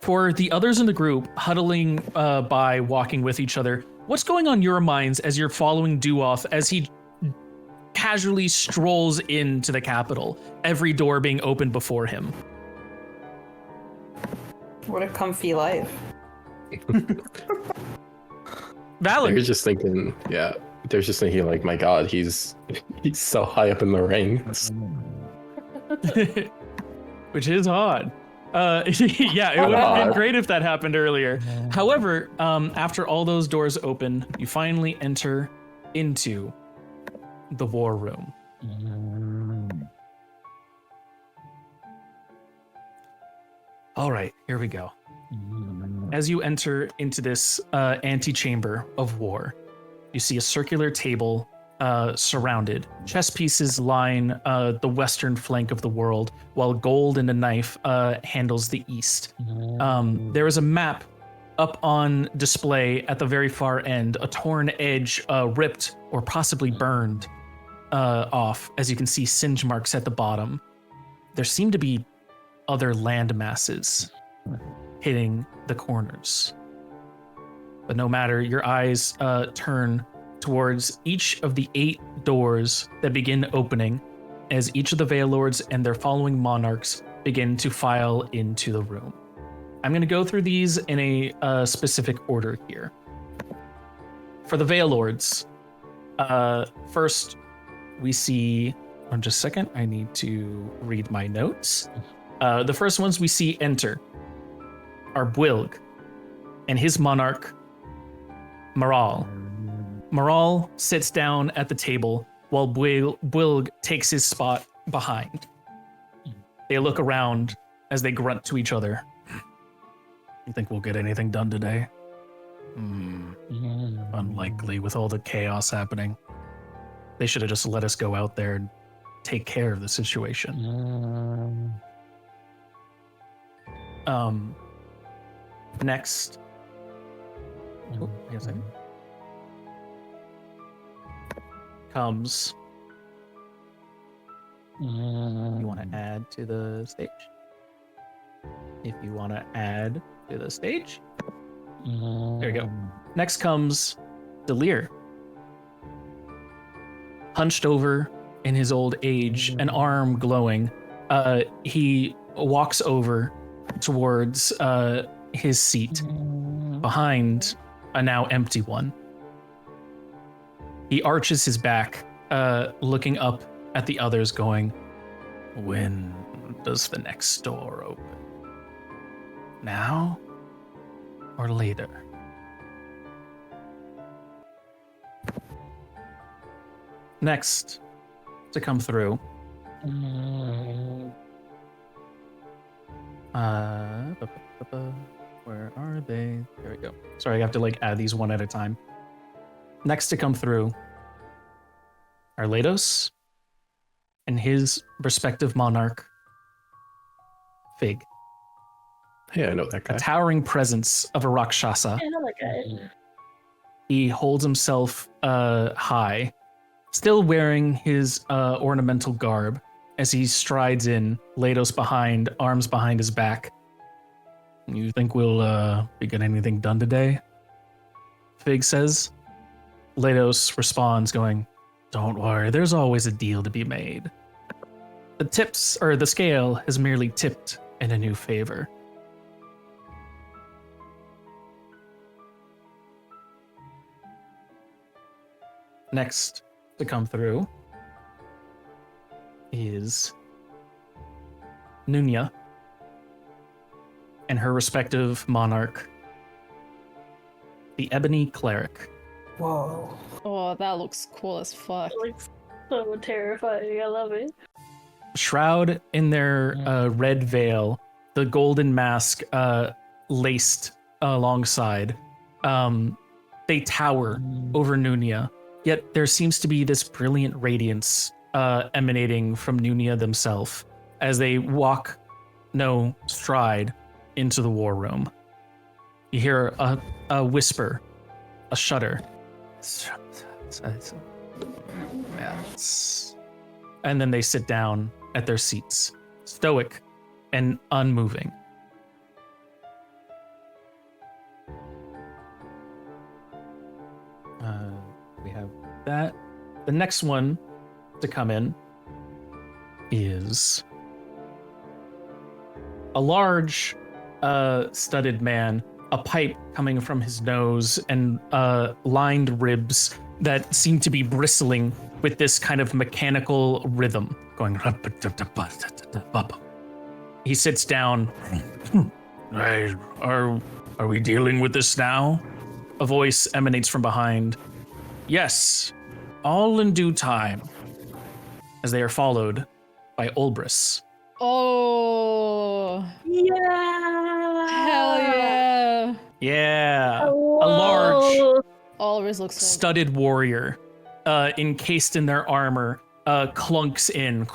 For the others in the group, huddling by, walking with each other, what's going on in your minds as you're following Duoth as he casually strolls into the capital, every door being opened before him? What a comfy life. Valid. They're just thinking, like, my God, he's so high up in the ranks. Which is odd. Yeah, it would have been great if that happened earlier. However, after all those doors open, you finally enter into the war room. All right, here we go. As you enter into this antechamber of war, you see a circular table surrounded. Chess pieces line the western flank of the world, while gold and a knife handles the east. There is a map up on display at the very far end, a torn edge ripped or possibly burned off, as you can see singe marks at the bottom. There seem to be other land masses hitting the corners. But no matter, your eyes turn towards each of the 8 doors that begin opening as each of the Veil Lords and their following monarchs begin to file into the room. I'm going to go through these in a specific order here. For the Veil Lords, first we see, just a second, I need to read my notes. The first ones we see enter are Bwilg and his monarch, Maral. Maral sits down at the table while Bwilg takes his spot behind. They look around as they grunt to each other. You think we'll get anything done today? Unlikely with all the chaos happening. They should have just let us go out there and take care of the situation. Next. Oh, wait a second. Comes. You want to add to the stage? If you want to add to the stage. There you go. Next comes Delir. Hunched over in his old age, an arm glowing. He walks over towards his seat behind a now empty one. He arches his back, looking up at the others, going, "When does the next door open? Now or later?" Next to come through, where are they? There we go. Sorry, I have to add these one at a time. Next to come through are Lados and his respective monarch, Fig. Hey, I know that guy. A towering presence of a Rakshasa. I know that guy. He holds himself high, still wearing his ornamental garb as he strides in, Lados behind, arms behind his back. "You think we'll be getting anything done today?" Fig says. Lados responds, going, "Don't worry, there's always a deal to be made. The scale has merely tipped in a new favor." next to come through is Nunya and her respective monarch, the Ebony Cleric. Whoa. Oh, that looks cool as fuck. Like, so terrifying. I love it. Shroud in their red veil, the golden mask laced alongside. They tower over Nunya, yet there seems to be this brilliant radiance emanating from Nunya themselves as they walk, stride into the war room. You hear a whisper, a shudder. And then they sit down at their seats, stoic and unmoving. We have that. The next one to come in is a large, studded man, a pipe coming from his nose, and lined ribs that seem to be bristling with this kind of mechanical rhythm going. He sits down. Are we dealing with this now? A voice emanates from behind. Yes, all in due time. As they are followed by Olbris. Oh. Yeah. Hell yeah. Yeah. Hello. A large Always looks so studded warrior, encased in their armor, clunks in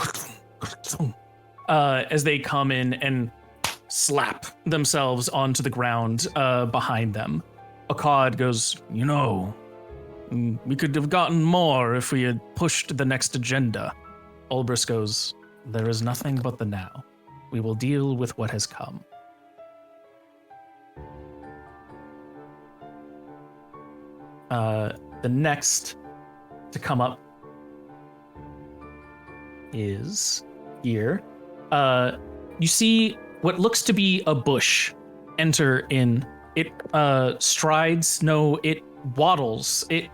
as they come in and slap themselves onto the ground behind them. Akkad goes, we could have gotten more if we had pushed the next agenda. Olbris goes, there is nothing but the now. We will deal with what has come. The next to come up is here. You see what looks to be a bush enter in. It strides, it waddles. It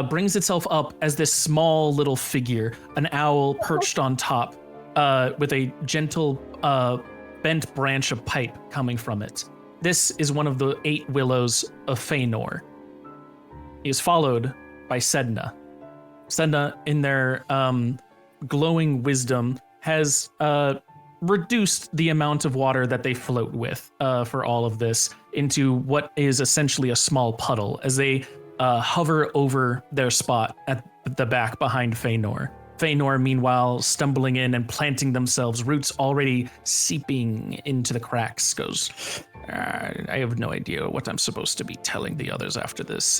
brings itself up as this small little figure, an owl perched on top, with a gentle bent branch of pipe coming from it. This is one of the 8 willows of Feanor. He is followed by Sedna. Sedna, in their glowing wisdom, has reduced the amount of water that they float with for all of this into what is essentially a small puddle as they hover over their spot at the back behind Feanor. Feanor, meanwhile, stumbling in and planting themselves, roots already seeping into the cracks, goes, I have no idea what I'm supposed to be telling the others after this.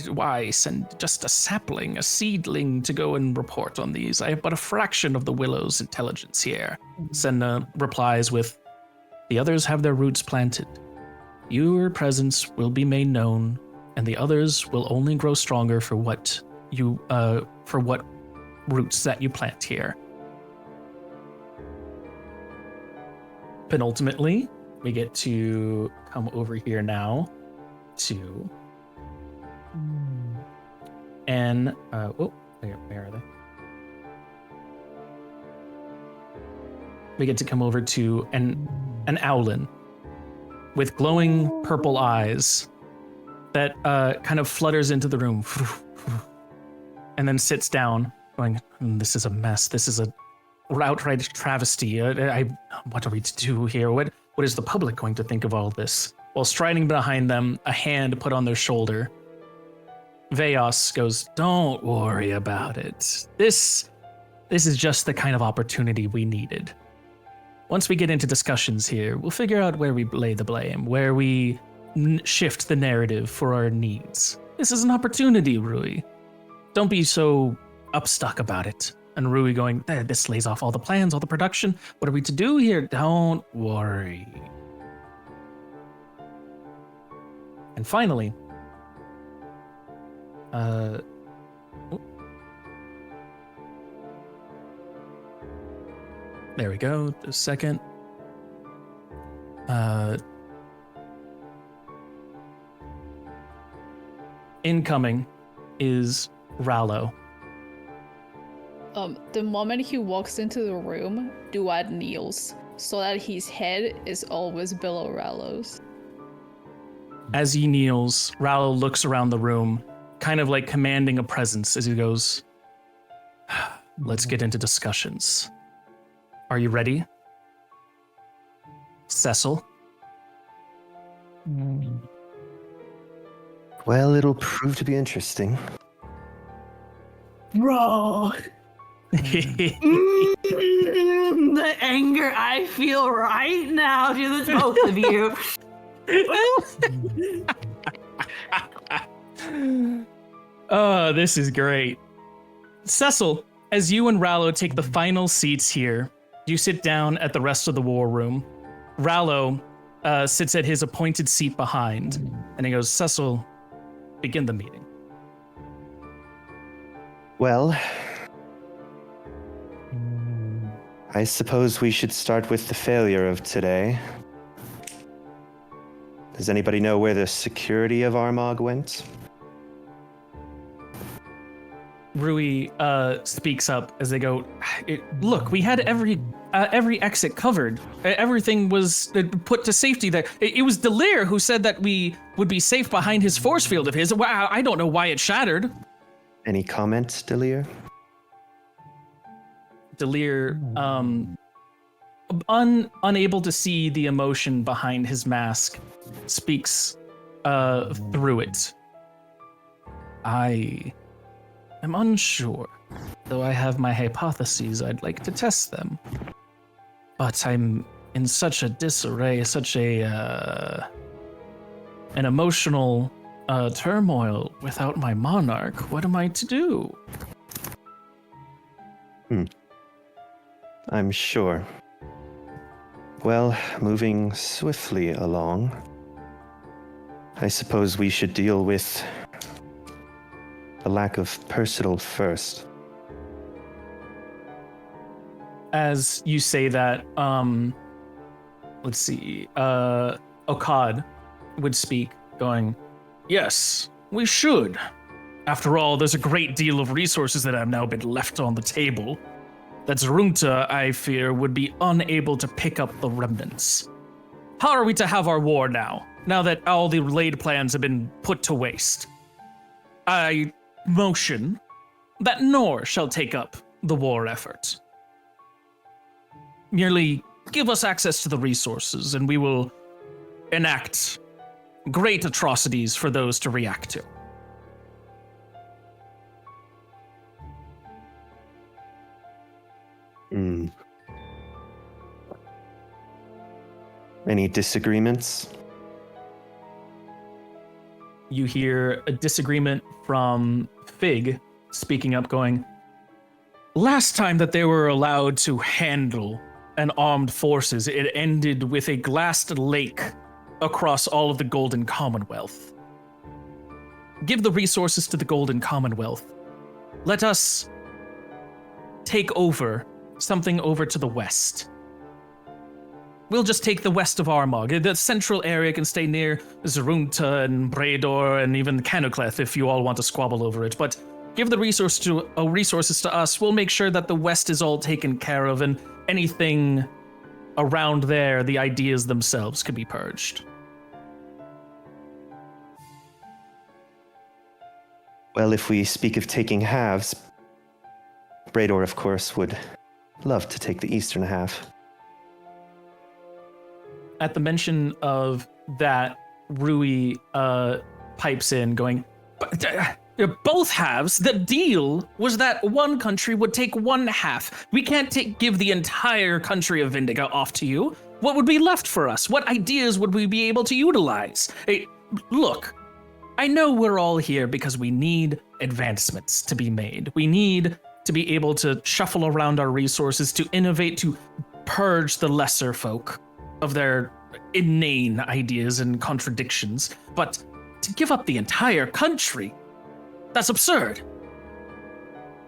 Why send just a sapling, a seedling, to go and report on these? I have but a fraction of the willow's intelligence here. Senna replies with, the others have their roots planted. Your presence will be made known, and the others will only grow stronger for what roots that you plant here. Penultimately, we get to come over here now to where are they? We get to come over to an owlin with glowing purple eyes that kind of flutters into the room and then sits down, going, this is a mess. This is a outright travesty. What are we to do here? What is the public going to think of all this? While striding behind them, a hand put on their shoulder. Veos goes, don't worry about it. This is just the kind of opportunity we needed. Once we get into discussions here, we'll figure out where we lay the blame, where we shift the narrative for our needs. This is an opportunity, Rui. Don't be so upstuck about it. And Rui going, this lays off all the plans, all the production. What are we to do here? Don't worry. And finally, there we go. Just a second. Incoming is Rallo. The moment he walks into the room, Duad kneels so that his head is always below Rallo's. As he kneels, Rallo looks around the room, kind of like commanding a presence as he goes, let's get into discussions. Are you ready? Cecil? Well, it'll prove to be interesting. Bro. The anger I feel right now to the both of you. Oh, this is great. Cecil, as you and Rallo take the final seats here, you sit down at the rest of the war room. Rallo sits at his appointed seat behind, and he goes, Cecil, begin the meeting. Well, I suppose we should start with the failure of today. Does anybody know where the security of Armagh went? Rui speaks up as they go, look, we had every exit covered. Everything was put to safety there. It was Delir who said that we would be safe behind his force field of his. Wow, I don't know why it shattered. Any comment, Delir? Delir, unable to see the emotion behind his mask, speaks through it. I am unsure. Though I have my hypotheses, I'd like to test them. But I'm in such a disarray, such an emotional turmoil without my monarch. What am I to do? I'm sure. Well, moving swiftly along, I suppose we should deal with the lack of personal first. As you say that, let's see, Okad would speak, going, yes, we should. After all, there's a great deal of resources that have now been left on the table that Zurunta, I fear, would be unable to pick up the remnants. How are we to have our war now that all the laid plans have been put to waste? I motion that Nor shall take up the war effort. Merely give us access to the resources, and we will enact great atrocities for those to react to. Any disagreements? You hear a disagreement from Fig speaking up, going, last time that they were allowed to handle an armed forces, it ended with a glassed lake across all of the Golden Commonwealth. Give the resources to the Golden Commonwealth. Let us take over something over to the west. We'll just take the west of Armagh. The central area can stay near Zurunta and Brador and even Canocleth if you all want to squabble over it. But give the resources to us. We'll make sure that the west is all taken care of, and anything around there, the ideas themselves, can be purged. Well, if we speak of taking halves, Brador, of course, would love to take the eastern half. At the mention of that, Rui pipes in, going, both halves? The deal was that one country would take one half. We can't give the entire country of Vindica off to you. What would be left for us? What ideas would we be able to utilize? Hey, look, I know we're all here because we need advancements to be made. We need to be able to shuffle around our resources, to innovate, to purge the lesser folk of their inane ideas and contradictions. But to give up the entire country, that's absurd.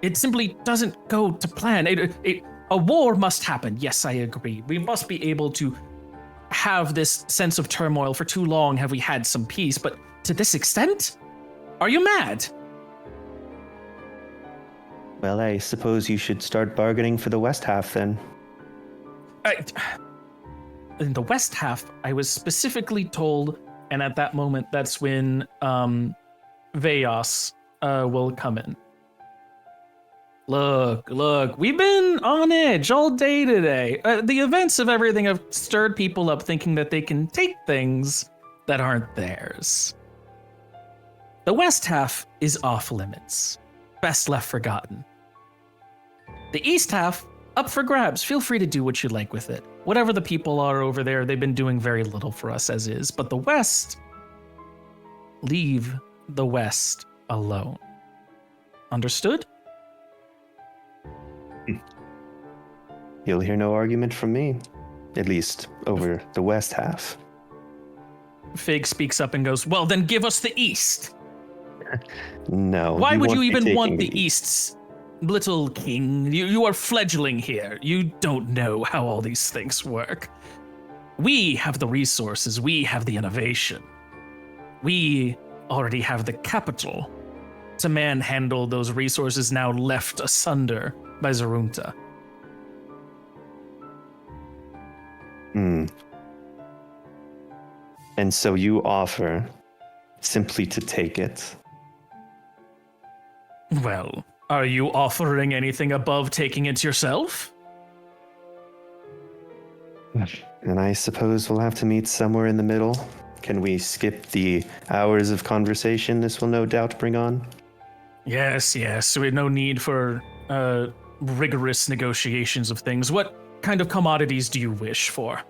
It simply doesn't go to plan. A war must happen. Yes, I agree. We must be able to have this sense of turmoil. For too long have we had some peace, but to this extent? Are you mad? Well, I suppose you should start bargaining for the west half then. In the west half, I was specifically told, and at that moment, that's when Veyos will come in. Look, we've been on edge all day today. The events of everything have stirred people up thinking that they can take things that aren't theirs. The west half is off limits. Best left forgotten. The east half, up for grabs. Feel free to do what you like with it. Whatever the people are over there, they've been doing very little for us as is. But the west, leave the west alone. Understood? You'll hear no argument from me. At least over the west half. Fig speaks up and goes, well, then give us the east. No. Why would you won't be even want taking the east's little king? You are fledgling here. You don't know how all these things work. We have the resources. We have the innovation. We already have the capital to manhandle those resources now left asunder by Zarunta. And so you offer simply to take it. Well, are you offering anything above taking it yourself? And I suppose we'll have to meet somewhere in the middle. Can we skip the hours of conversation this will no doubt bring on? Yes. We have no need for rigorous negotiations of things. What kind of commodities do you wish for?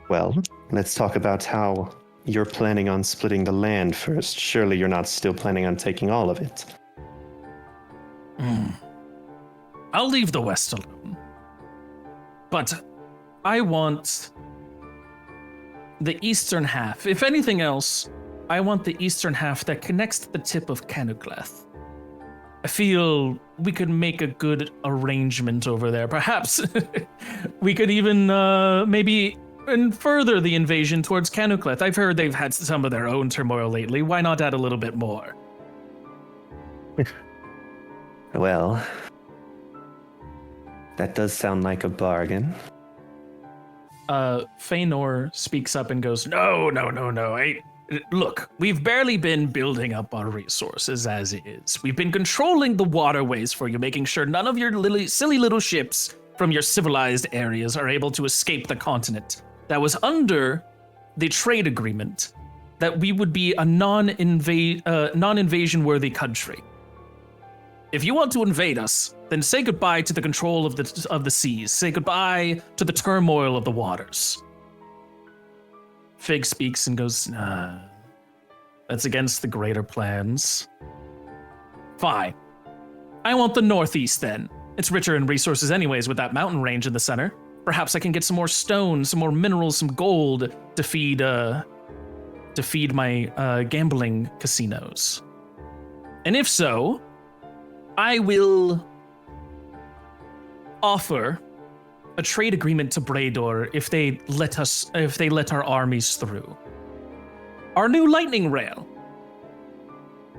Well, let's talk about how you're planning on splitting the land first. Surely you're not still planning on taking all of it. I'll leave the west alone. But I want the eastern half. If anything else, I want the eastern half that connects to the tip of Canugleth. I feel we could make a good arrangement over there. Perhaps we could even maybe further the invasion towards Canugleth. I've heard they've had some of their own turmoil lately. Why not add a little bit more? Well, that does sound like a bargain. Feanor speaks up and goes, No. Look, we've barely been building up our resources as is. We've been controlling the waterways for you, making sure none of your silly little ships from your civilized areas are able to escape the continent. That was under the trade agreement that we would be a non-invasion worthy country. If you want to invade us, then say goodbye to the control of the seas. Say goodbye to the turmoil of the waters. Fig speaks and goes, that's against the greater plans. Fine. I want the northeast then. It's richer in resources anyways with that mountain range in the center. Perhaps I can get some more stone, some more minerals, some gold to feed my gambling casinos. And if so, I will offer a trade agreement to Brador if they let our armies through. Our new lightning rail.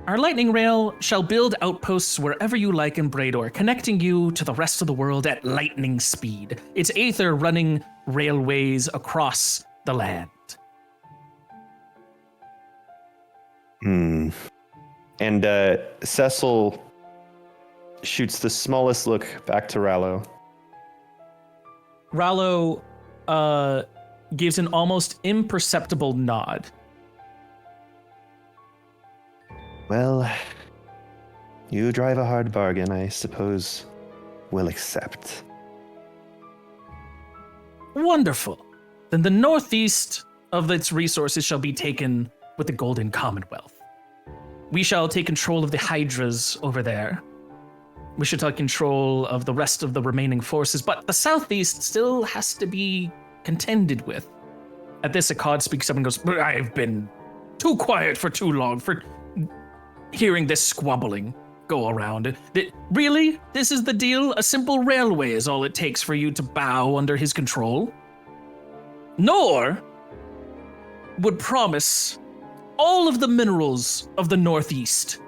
Our lightning rail shall build outposts wherever you like in Brador, connecting you to the rest of the world at lightning speed. It's Aether running railways across the land. And Cecil shoots the smallest look back to Rallo. Rallo gives an almost imperceptible nod. Well, you drive a hard bargain, I suppose we'll accept. Wonderful. Then the northeast of its resources shall be taken with the Golden Commonwealth. We shall take control of the Hydras over there. We should take control of the rest of the remaining forces, but the southeast still has to be contended with. At this, Akkad speaks up and goes, I've been too quiet for too long for hearing this squabbling go around. Really? This is the deal? A simple railway is all it takes for you to bow under his control? Nor would promise all of the minerals of the Northeast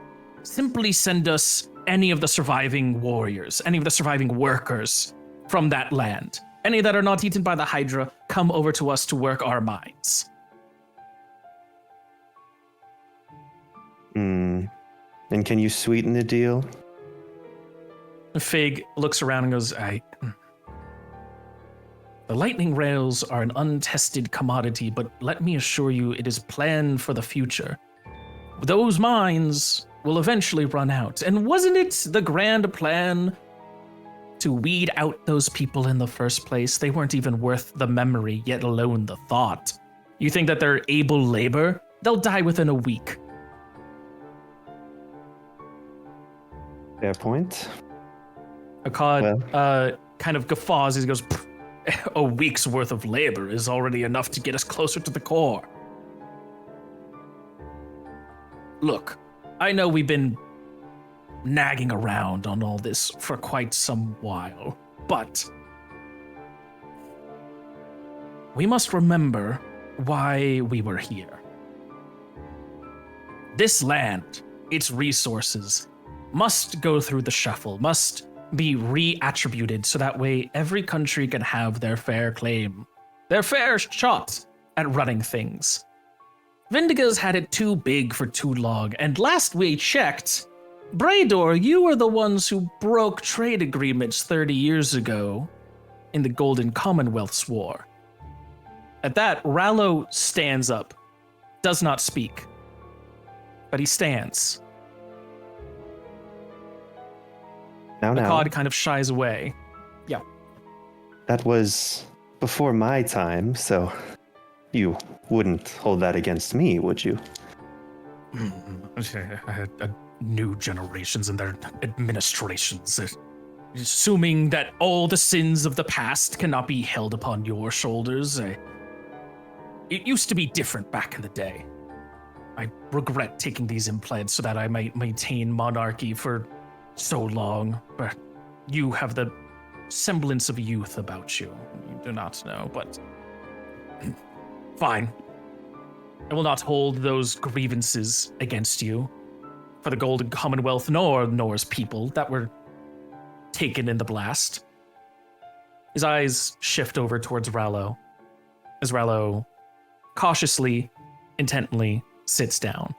simply send us any of the surviving warriors, any of the surviving workers from that land. Any that are not eaten by the Hydra, come over to us to work our mines. And can you sweeten the deal? Fig looks around and goes, The lightning rails are an untested commodity, but let me assure you it is planned for the future. Those mines will eventually run out. And wasn't it the grand plan to weed out those people in the first place? They weren't even worth the memory, yet alone the thought. You think that they're able labor? They'll die within a week. Fair point. Akkad kind of guffaws as he goes, a week's worth of labor is already enough to get us closer to the core. Look, I know we've been nagging around on all this for quite some while, but we must remember why we were here. This land, its resources, must go through the shuffle, must be reattributed so that way every country can have their fair claim, their fair shot at running things. Vindiga's had it too big for too long, and last we checked, Braydor, you were the ones who broke trade agreements 30 years ago in the Golden Commonwealth's war. At that, Rallo stands up, does not speak, but he stands. Now. Akkad kind of shies away. Yeah. That was before my time, so you wouldn't hold that against me, would you? New generations and their administrations. Assuming that all the sins of the past cannot be held upon your shoulders. It used to be different back in the day. I regret taking these implants so that I might maintain monarchy for so long, but you have the semblance of youth about you. You do not know, but fine. I will not hold those grievances against you for the Golden Commonwealth nor Nor's people that were taken in the blast. His eyes shift over towards Rallo, as Rallo cautiously, intently sits down.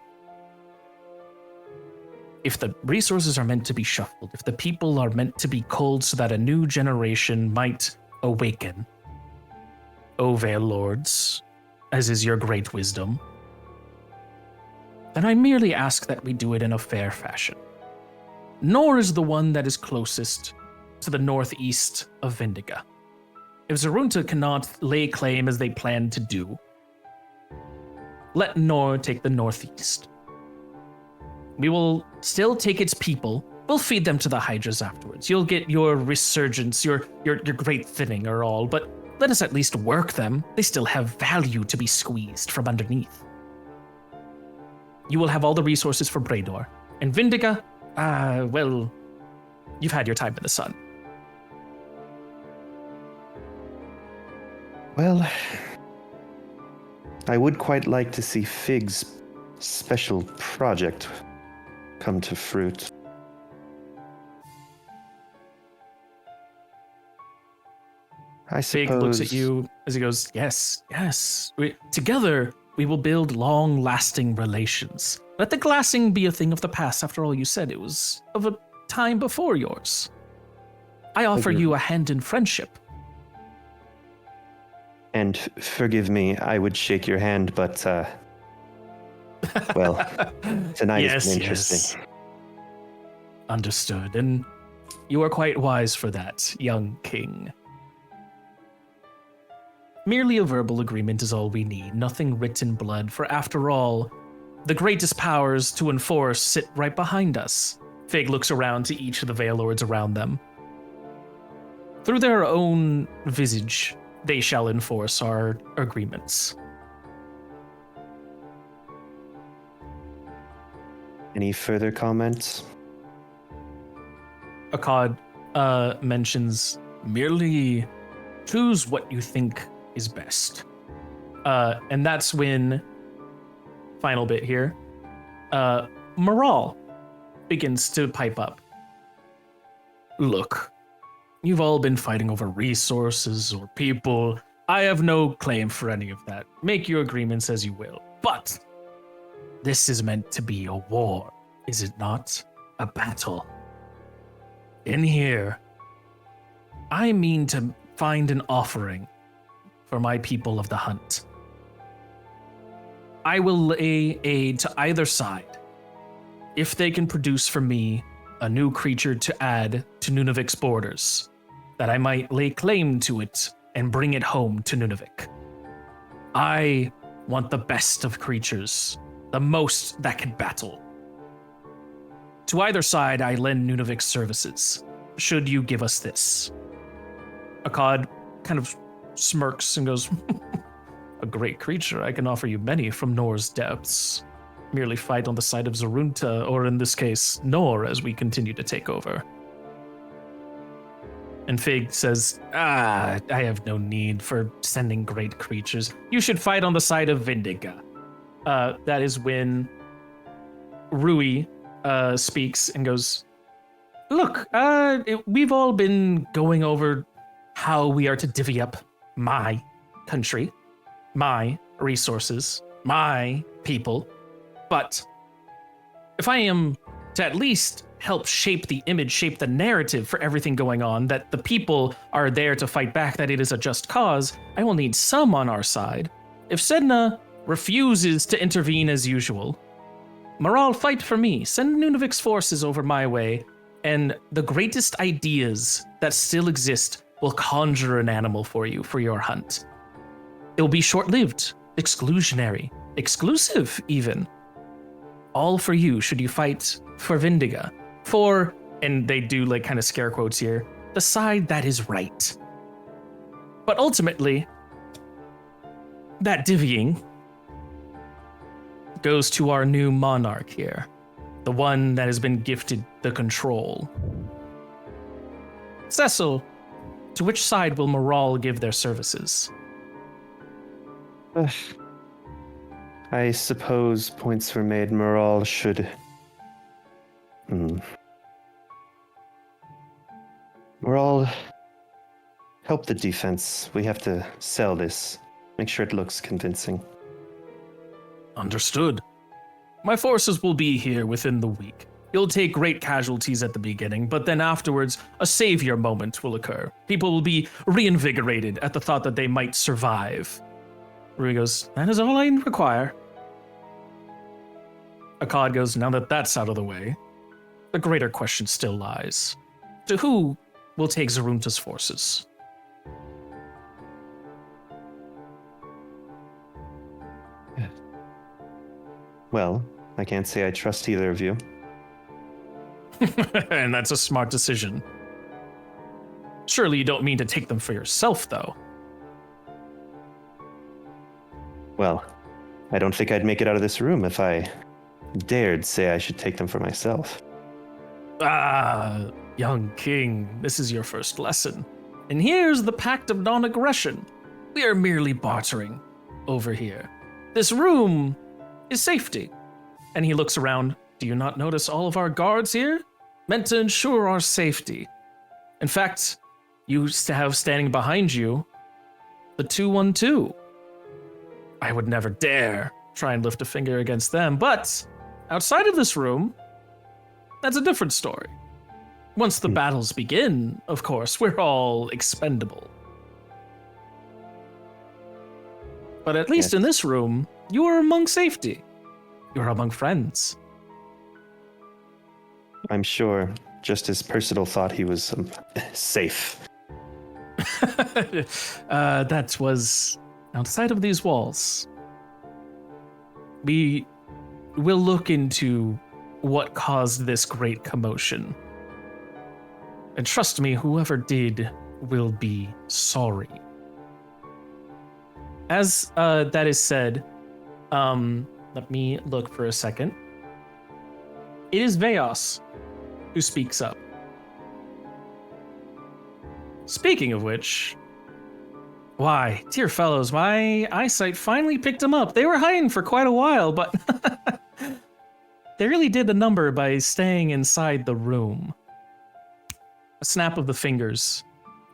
If the resources are meant to be shuffled, if the people are meant to be culled so that a new generation might awaken, O Vale Lords, as is your great wisdom, then I merely ask that we do it in a fair fashion. Nor is the one that is closest to the northeast of Vindiga. If Zarunta cannot lay claim as they plan to do, let Nor take the northeast. We will still take its people. We'll feed them to the Hydras afterwards. You'll get your resurgence, your great thinning or all, but let us at least work them. They still have value to be squeezed from underneath. You will have all the resources for Braydor. And Vindiga, well, you've had your time in the sun. Well, I would quite like to see Fig's special project come to fruit. I suppose... Fig looks at you as he goes, yes. Together, we will build long-lasting relations. Let the glassing be a thing of the past. After all, you said it was of a time before yours. I offer you a hand in friendship. And forgive me, I would shake your hand, but, well, tonight has been interesting. Yes. Understood, and you are quite wise for that, young king. Merely a verbal agreement is all we need, nothing written in blood, for after all, the greatest powers to enforce sit right behind us. Fig looks around to each of the Vale Lords around them. Through their own visage, they shall enforce our agreements. Any further comments? Akkad mentions merely choose what you think is best. And that's when, final bit here, Moral, begins to pipe up. Look, you've all been fighting over resources or people. I have no claim for any of that. Make your agreements as you will. But this is meant to be a war, is it not? A battle. In here, I mean to find an offering for my people of the hunt. I will lay aid to either side if they can produce for me a new creature to add to Nunavik's borders, that I might lay claim to it and bring it home to Nunavik. I want the best of creatures, the most that can battle. To either side, I lend Nunavik services, should you give us this. Akkad kind of smirks and goes, a great creature, I can offer you many from Nor's depths. Merely fight on the side of Zarunta, or in this case, Nor, as we continue to take over. And Fig says, I have no need for sending great creatures. You should fight on the side of Vindiga. That is when Rui speaks and goes, look, we've all been going over how we are to divvy up my country, my resources, my people. But if I am to at least help shape the image, shape the narrative for everything going on, that the people are there to fight back, that it is a just cause, I will need some on our side. If Sedna refuses to intervene as usual, Maral, fight for me. Send Nunavik's forces over my way, and the greatest ideas that still exist will conjure an animal for you for your hunt. It will be short-lived, exclusionary, exclusive even. All for you should you fight for Vindiga. For, and they do like kind of scare quotes here, the side that is right. But ultimately, that divvying goes to our new monarch here. The one that has been gifted the control. Cecil, to which side will Moral give their services? I suppose points were made. Moral should... Moral, help the defense. We have to sell this. Make sure it looks convincing. Understood. My forces will be here within the week. You'll take great casualties at the beginning, but then afterwards, a savior moment will occur. People will be reinvigorated at the thought that they might survive. Rui goes, that is all I require. Akkad goes, now that that's out of the way, the greater question still lies. To who will take Zarunta's forces? Well, I can't say I trust either of you. And that's a smart decision. Surely you don't mean to take them for yourself, though. Well, I don't think I'd make it out of this room if I dared say I should take them for myself. Ah, young king, this is your first lesson. And here's the pact of non-aggression. We are merely bartering over here. This room is safety. And he looks around. Do you not notice all of our guards here? Meant to ensure our safety. In fact, you have standing behind you the 212. I would never dare try and lift a finger against them, but outside of this room, that's a different story. Once the battles begin, of course, we're all expendable. But at least in this room, you are among safety. You're among friends. I'm sure, just as Percival thought he was safe. That was outside of these walls. We will look into what caused this great commotion. And trust me, whoever did will be sorry. As that is said, let me look for a second. It is Veos who speaks up. Speaking of which, why, dear fellows, my eyesight finally picked them up. They were hiding for quite a while, but they really did a number by staying inside the room. A snap of the fingers,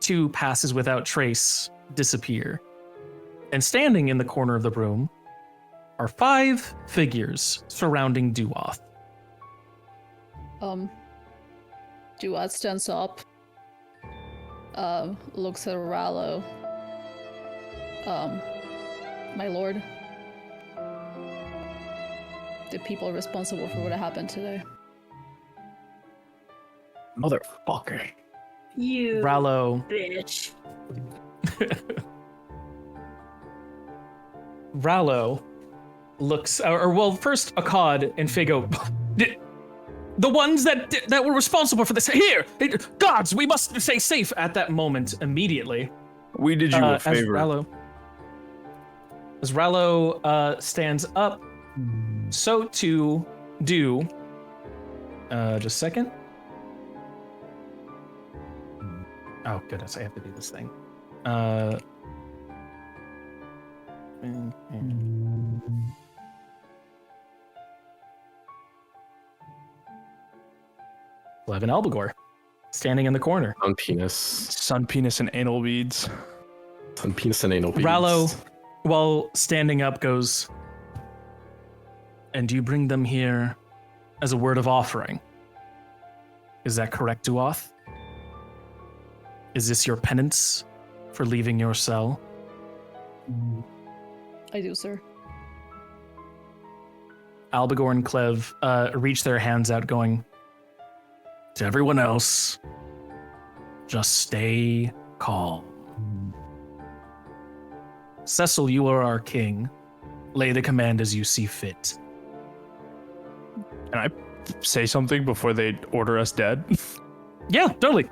2 passes without trace disappear. And standing in the corner of the room are 5 figures surrounding Duoth. Duoth stands up, looks at Rallo. My lord, the people responsible for what happened today. Motherfucker. You Rallo. bitch. Rallo looks, or well, first Akkad and Figo. The ones that were responsible for this. Here, gods, we must stay safe at that moment immediately. We did you a favor. As Rallo stands up, so too do. Just a second. Oh goodness, I have to do this thing. 11 Albigor, standing in the corner. Sun penis and anal beads. Sun penis and anal beads. Rallo, while standing up, goes, and you bring them here as a word of offering. Is that correct, Duoth? Is this your penance for leaving your cell? I do, sir. Albigor and Clev reach their hands out, going, to everyone else, just stay calm. Cecil, you are our king. Lay the command as you see fit. Can I say something before they order us dead? Yeah, totally.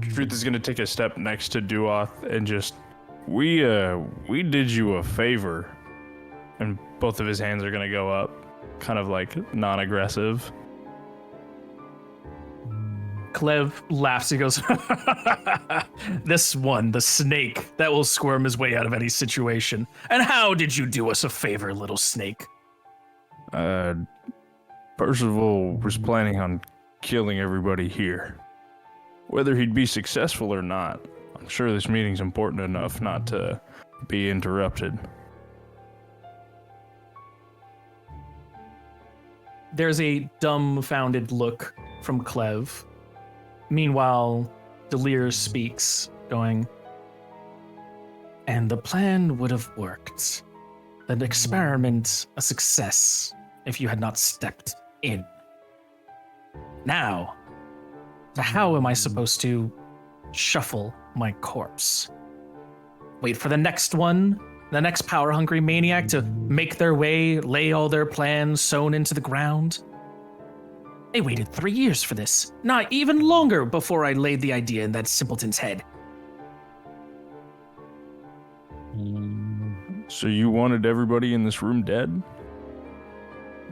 Truth is gonna take a step next to Duoth and just, we did you a favor. And both of his hands are gonna go up, kind of like non-aggressive. Clev laughs. He goes, this one, the snake, that will squirm his way out of any situation. And how did you do us a favor, little snake? Percival was planning on killing everybody here. Whether he'd be successful or not, I'm sure this meeting's important enough not to be interrupted. There's a dumbfounded look from Clev. Meanwhile, Delir speaks, going, and the plan would have worked. An experiment, a success, if you had not stepped in. Now, how am I supposed to shuffle my corpse? Wait for the next one, the next power-hungry maniac to make their way, lay all their plans sewn into the ground? They waited 3 years for this, not even longer before I laid the idea in that simpleton's head. So you wanted everybody in this room dead?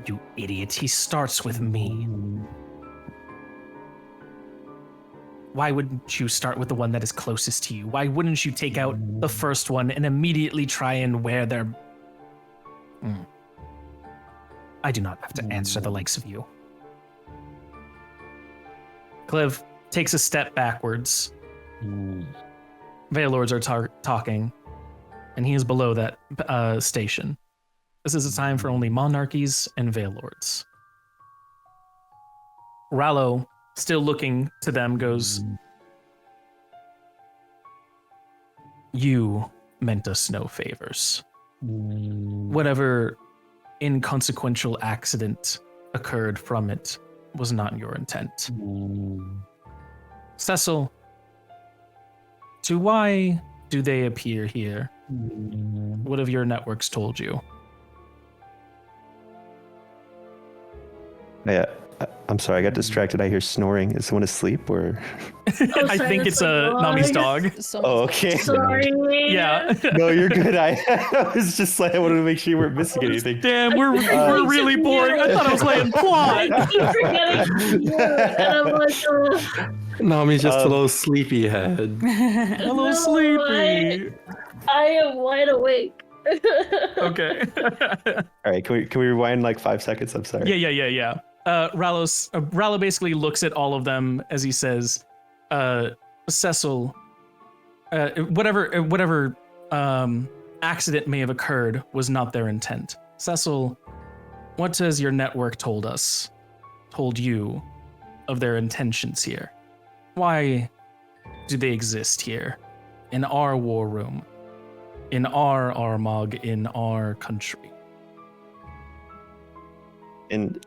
You idiot, he starts with me. Why wouldn't you start with the one that is closest to you? Why wouldn't you take out the first one and immediately try and wear their... I do not have to answer the likes of you. Clev takes a step backwards. Veilords are talking, and he is below that station. This is a time for only monarchies and Veilords. Rallo, still looking to them, goes, you meant us no favors. Whatever inconsequential accident occurred from it was not your intent. Cecil, to why do they appear here? What have your networks told you? Yeah, I'm sorry, I got distracted. I hear snoring. Is someone asleep or? I think it's Nami's dog. Oh, okay. Sorry. Yeah. No, you're good. I was just like, I wanted to make sure you weren't missing anything. Damn, we're really boring. I thought I was laying plot. I keep forgetting you, and I'm like, Nami's just a little sleepy head. A little sleepy. I am wide awake. Okay. All right, can we rewind like 5 seconds? I'm sorry. Yeah. Rallo basically looks at all of them as he says, Cecil, whatever accident may have occurred was not their intent. Cecil, what has your network told you of their intentions here? Why do they exist here? In our war room? In our Armagh, in our country? And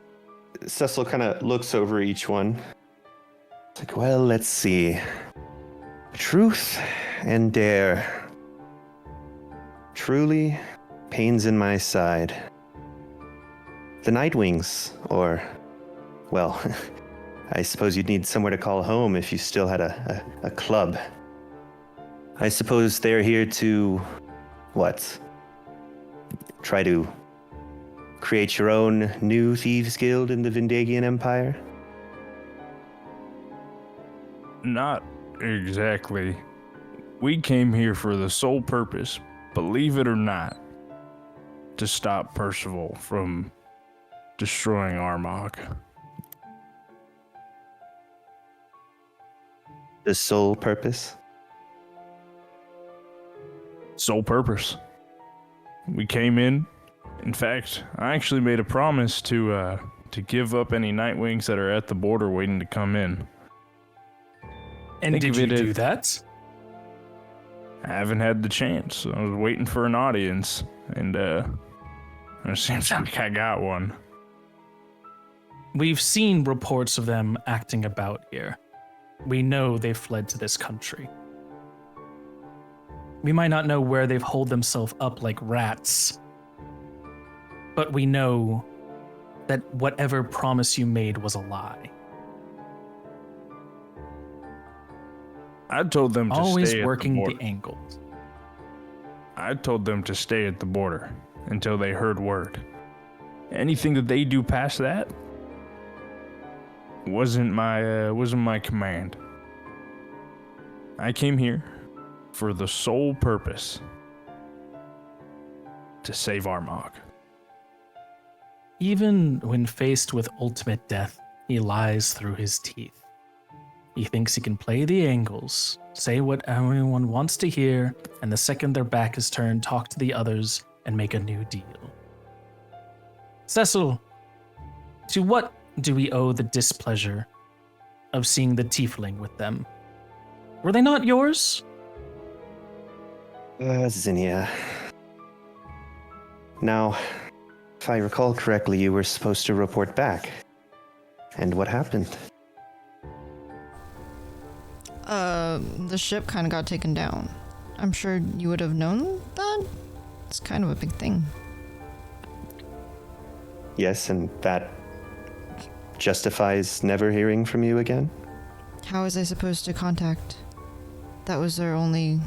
Cecil kind of looks over each one. It's like, well, let's see. Truth and dare. Truly, pains in my side. The Nightwings, or, well, I suppose you'd need somewhere to call home if you still had a club. I suppose they're here to, what? Try to create your own new Thieves Guild in the Vindagian Empire? Not exactly. We came here for the sole purpose, believe it or not, to stop Percival from destroying Armagh. The sole purpose? Sole purpose. We came in. In fact, I actually made a promise to give up any Nightwings that are at the border waiting to come in. And did you do that? I haven't had the chance. I was waiting for an audience, and it seems like I got one. We've seen reports of them acting about here. We know they fled to this country. We might not know where they've holed themselves up like rats, but we know that whatever promise you made was a lie. I told them to always stay working at the, the angles. I told them to stay at the border until they heard word. Anything that they do past that wasn't my command. I came here for the sole purpose to save Armagh. Even when faced with ultimate death, he lies through his teeth. He thinks he can play the angles, say what everyone wants to hear, and the second their back is turned, talk to the others and make a new deal. Cecil, to what do we owe the displeasure of seeing the tiefling with them? Were they not yours? Zinnia. Now, if I recall correctly, you were supposed to report back. And what happened? The ship kind of got taken down. I'm sure you would have known that. It's kind of a big thing. Yes, and that justifies never hearing from you again? How was I supposed to contact? That was their only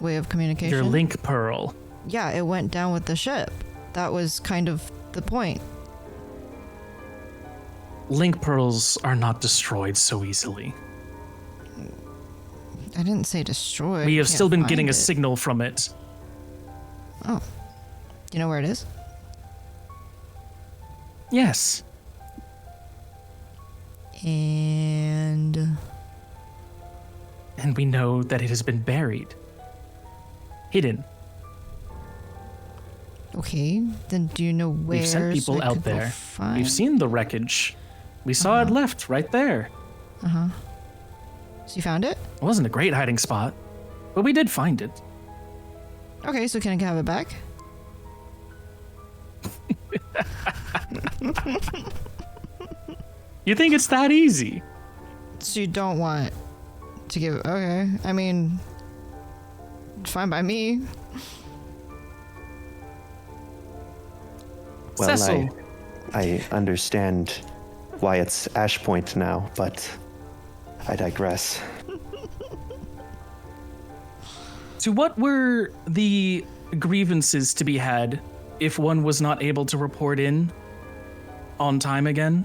way of communication? Your link pearl. Yeah, it went down with the ship. That was kind of the point. Link pearls are not destroyed so easily. I didn't say destroy. We have still been getting a it. signal from it. Oh. You know where it is? Yes. And we know that it has been buried. Hidden. Okay, then do you know where? We've sent people so I out could go there. find... We've seen the wreckage. We saw it left right there. Uh-huh. So you found it? It wasn't a great hiding spot, but we did find it. Okay, so can I have it back? You think it's that easy? So you don't want to give it... Okay, I mean... Fine by me. Well, Cecil. I understand why it's Ashpoint now, but I digress. To what were the grievances to be had if one was not able to report in on time again?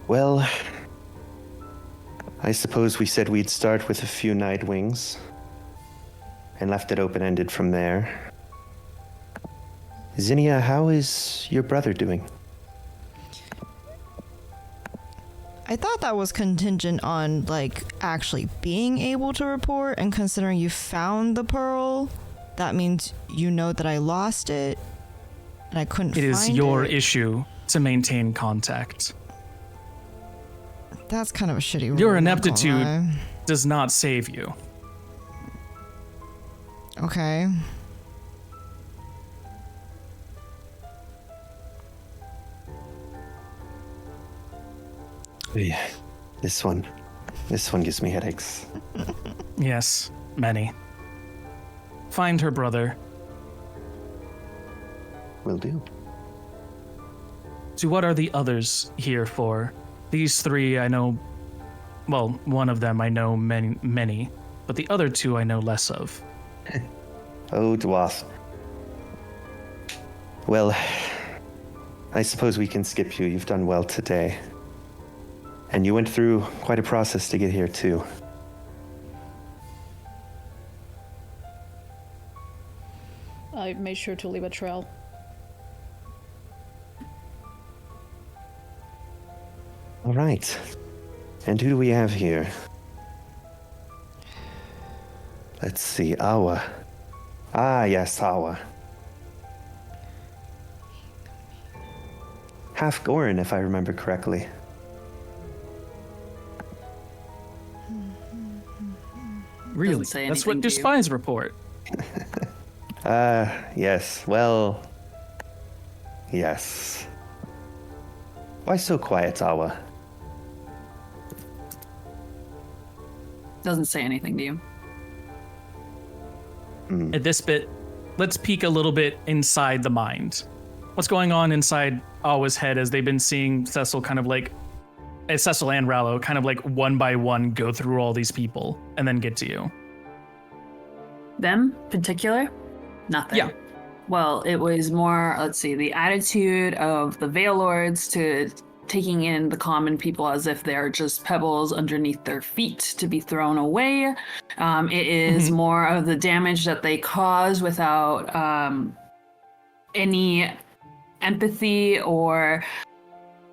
Well, I suppose we said we'd start with a few Nightwings. and left it open-ended from there. Zinnia, how is your brother doing? I thought that was contingent on, like, actually being able to report, and considering you found the pearl, that means you know that I lost it, and I couldn't find it. It is your issue to maintain contact. That's kind of a shitty rule. Your I'm not gonna ineptitude lie. does not save you. Okay. Yeah, this one gives me headaches. Yes, many. Find her brother. Will do. So what are the others here for? These three I know, well, one of them I know many, but the other two I know less of. Oh, dwarf. Well, I suppose we can skip you. You've done well today. And you went through quite a process to get here, too. I made sure to leave a trail. All right. And who do we have here? Let's see, Awa. Ah, yes, Awa. Half Gorin, if I remember correctly. Really? say That's anything what to your you. spies report. Yes. Well, yes. Why so quiet, Awa? Doesn't say anything to you. At this bit, let's peek a little bit inside the mind. What's going on inside Awa's head as they've been seeing Cecil kind of like, Cecil and Rallo kind of like one by one go through all these people and then get to you. Them, particular? Nothing. Yeah. Well, it was more, let's see, the attitude of the Veil Lords to taking in the common people as if they're just pebbles underneath their feet to be thrown away. It is more of the damage that they cause without any empathy or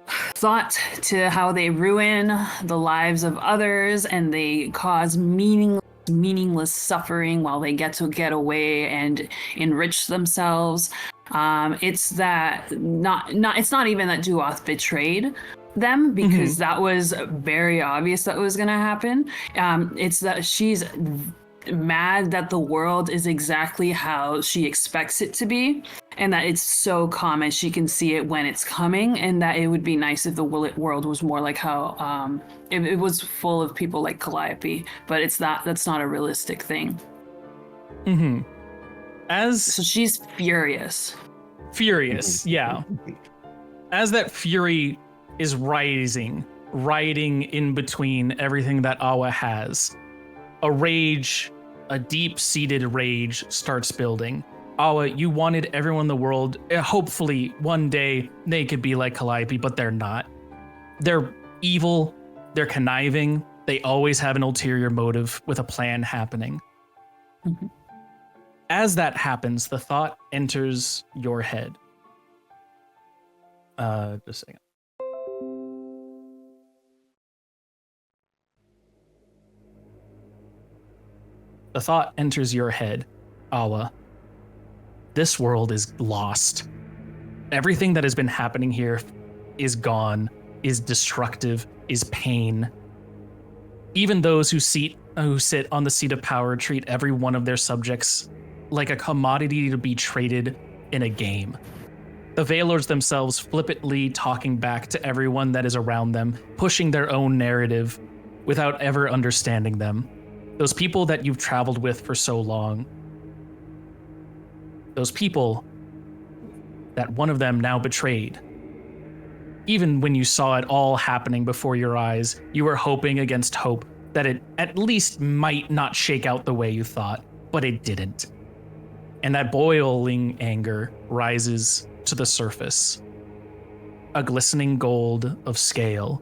thought to how they ruin the lives of others, and they cause meaningless suffering while they get to get away and enrich themselves. It's that it's not even that Duoth betrayed them, because that was very obvious that was going to happen. It's that she's mad that the world is exactly how she expects it to be, and that it's so common she can see it when it's coming, and that it would be nice if the world was more like how it was full of people like Calliope, but that's not a realistic thing. So she's furious. Yeah. As that fury is rioting in between everything that Awa has, a deep-seated rage starts building. Awa, you wanted everyone in the world, hopefully one day they could be like Calliope, but they're not. They're evil, they're conniving, they always have an ulterior motive with a plan happening. As that happens, the thought enters your head. Just a second. The thought enters your head, Awa. This world is lost. Everything that has been happening here is gone, is destructive, is pain. Even those who sit on the seat of power treat every one of their subjects like a commodity to be traded in a game. The Veilords themselves flippantly talking back to everyone that is around them, pushing their own narrative without ever understanding them. Those people that you've traveled with for so long. Those people that one of them now betrayed. Even when you saw it all happening before your eyes, you were hoping against hope that it at least might not shake out the way you thought, but it didn't. And that boiling anger rises to the surface. A glistening gold of scale,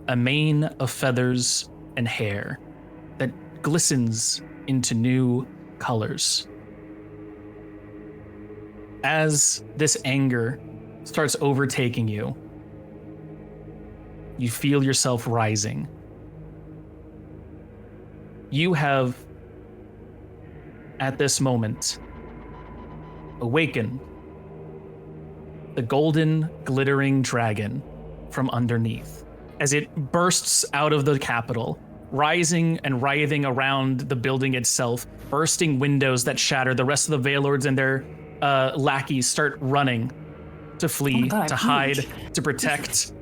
a mane of feathers and hair that glistens into new colors. As this anger starts overtaking you, you feel yourself rising. You have, at this moment, awakened the golden glittering dragon from underneath as it bursts out of the capital, rising and writhing around the building itself, bursting windows that shatter. The rest of the Veilords and their lackeys start running to flee, to hide, to protect.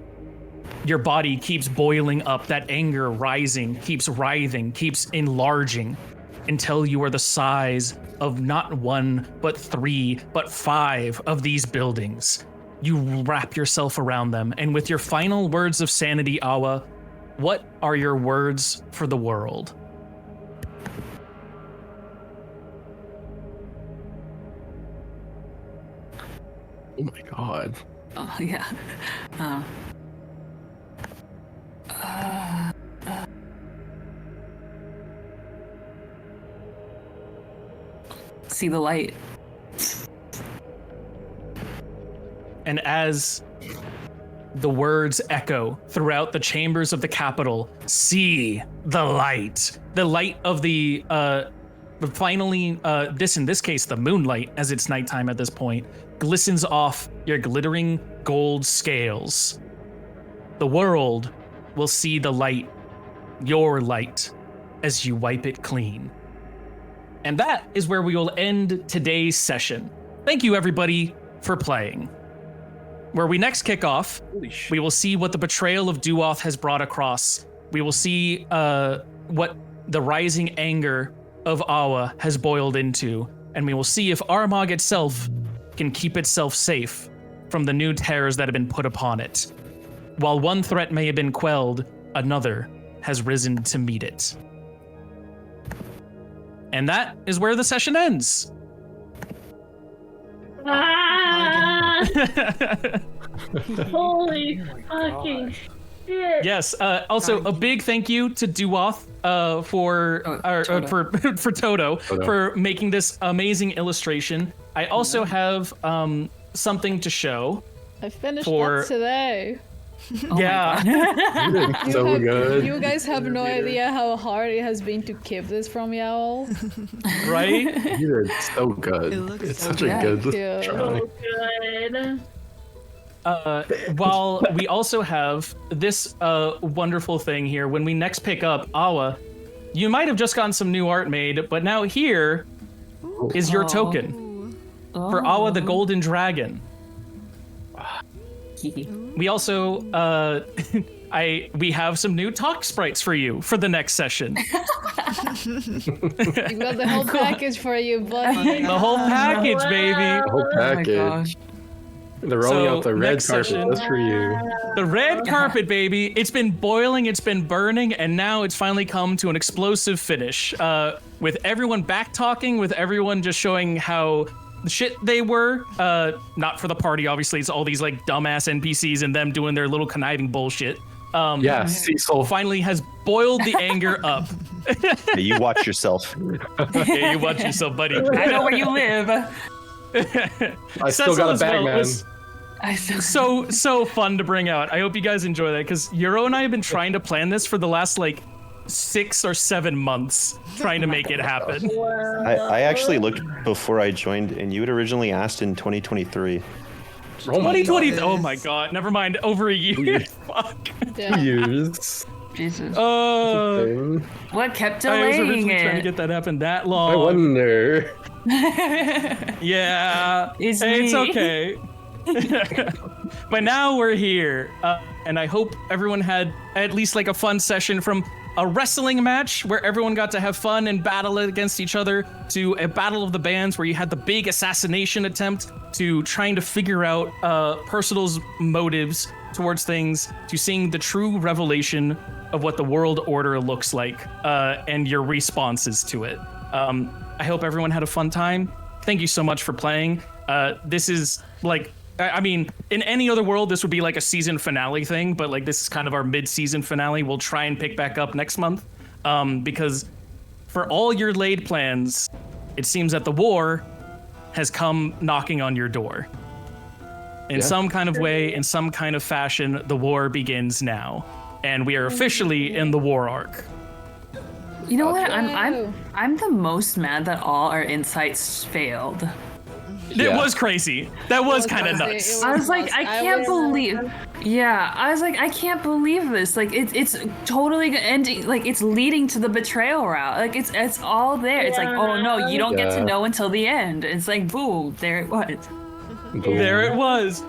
Your body keeps boiling up, that anger rising, keeps writhing, keeps enlarging until you are the size of not 1, but 3, but 5 of these buildings. You wrap yourself around them, and with your final words of sanity, Awa, what are your words for the world? Oh my god. Oh, yeah. See the light. And as the words echo throughout the chambers of the capital, see the light of the finally, in this case, the moonlight, as it's nighttime at this point, glistens off your glittering gold scales. The world will see the light, your light, as you wipe it clean. And that is where we will end today's session. Thank you, everybody, for playing. Where we next kick off, we will see what the betrayal of Duoth has brought across. We will see what the rising anger of Awa has boiled into, and we will see if Armagh itself can keep itself safe from the new terrors that have been put upon it. While one threat may have been quelled, another has risen to meet it. And that is where the session ends. Holy fucking shit. Yes. Also, a big thank you to Duoth for Toto for making this amazing illustration. I also have something to show. I finished that today. Yeah. So good. You guys have no idea how hard it has been to keep this from y'all. Right? You did so good. It's such a good try. So good. While we also have this wonderful thing here, when we next pick up Awa, you might have just gotten some new art made, but now here is your token for Awa the Golden Dragon. We also, we have some new talk sprites for you for the next session. We got the whole package for you, buddy. The whole package, baby. The whole package. They're rolling out the red carpet just for you. The red carpet, baby. It's been boiling, it's been burning, and now it's finally come to an explosive finish. With everyone back talking, with everyone just showing how shit they were. Not for the party, obviously. It's all these like dumbass NPCs and them doing their little conniving bullshit. Yeah, Cecil finally has boiled the anger up. Yeah, you watch yourself. Yeah, you watch yourself, buddy. I know where you live. I still got a bag, man. So fun to bring out. I hope you guys enjoy that, because Euro and I have been trying to plan this for the last like 6 or 7 months, trying to make it happen. I actually looked before I joined, and you had originally asked in 2023. 2020. Oh my god. Never mind. Over a year. Fuck. 2 years. Jesus. What kept I was delaying originally trying to it? get that happen that long. I wonder. Yeah. It's okay. But now we're here, and I hope everyone had at least like a fun session, from a wrestling match where everyone got to have fun and battle against each other, to a battle of the bands where you had the big assassination attempt, to trying to figure out Percival's motives towards things, to seeing the true revelation of what the world order looks like, and your responses to it. I hope everyone had a fun time. Thank you so much for playing. This is like, I mean, in any other world, this would be like a season finale thing, but like this is kind of our mid-season finale. We'll try and pick back up next month, because for all your laid plans, it seems that the war has come knocking on your door. In some kind of way, in some kind of fashion, the war begins now. And we are officially in the war arc. You know what? I'm the most mad that all our insights failed. It was crazy. That was kind of nuts. I was like, I can't believe. Yeah, I was like, I can't believe this. Like, it's totally ending. Like, it's leading to the betrayal route. Like, it's all there. It's like, oh no, you don't get to know until the end. It's like, boom, there it was. There it was.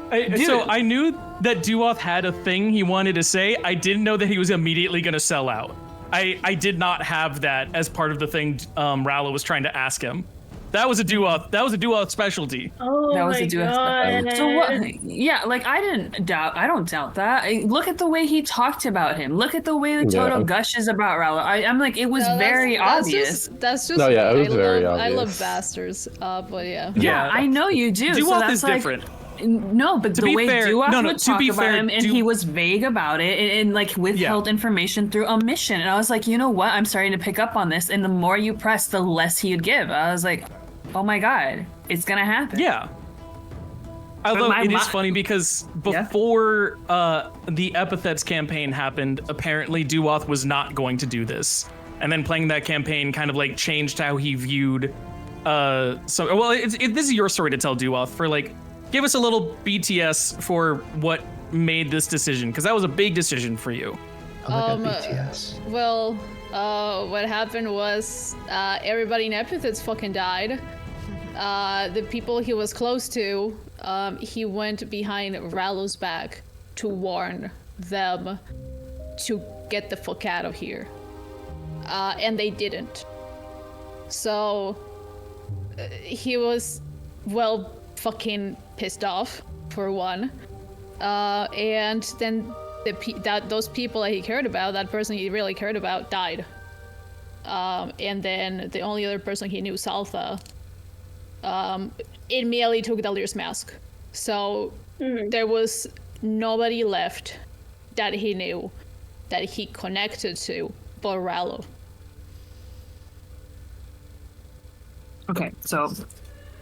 So I knew that Duoth had a thing he wanted to say. I didn't know that he was immediately going to sell out. I did not have that as part of the thing Rallo was trying to ask him. That was a Duoth specialty. Oh, that was my a Duoth God. So what? Yeah, like I don't doubt that. Look at the way he talked about him. Look at the way the Toto gushes about Rallo. I'm like, it was very obvious. That's just. No, yeah, it was very I obvious. love bastards, but yeah. Yeah, I know you do. Duoth so that's is like, different. No, but the way Duoth would talk about him, and he was vague about it, and like withheld information through omission. And I was like, you know what? I'm starting to pick up on this. And the more you press, the less he would give. I was like, oh my God, it's gonna happen. Yeah. Although it is funny because before the Epithets campaign happened, apparently Duoth was not going to do this. And then playing that campaign kind of like changed how he viewed. This is your story to tell, Duoth, for like, give us a little BTS for what made this decision, because that was a big decision for you. BTS. Well, what happened was everybody in Epithets fucking died. The people he was close to, he went behind Rallo's back to warn them to get the fuck out of here. And they didn't. So he was, well, fucking pissed off, for one. And then those people that he cared about, that person he really cared about, died. And then the only other person he knew, Saltha, immediately took Dalir's mask. So there was nobody left that he knew that he connected to but Rallo. Okay, so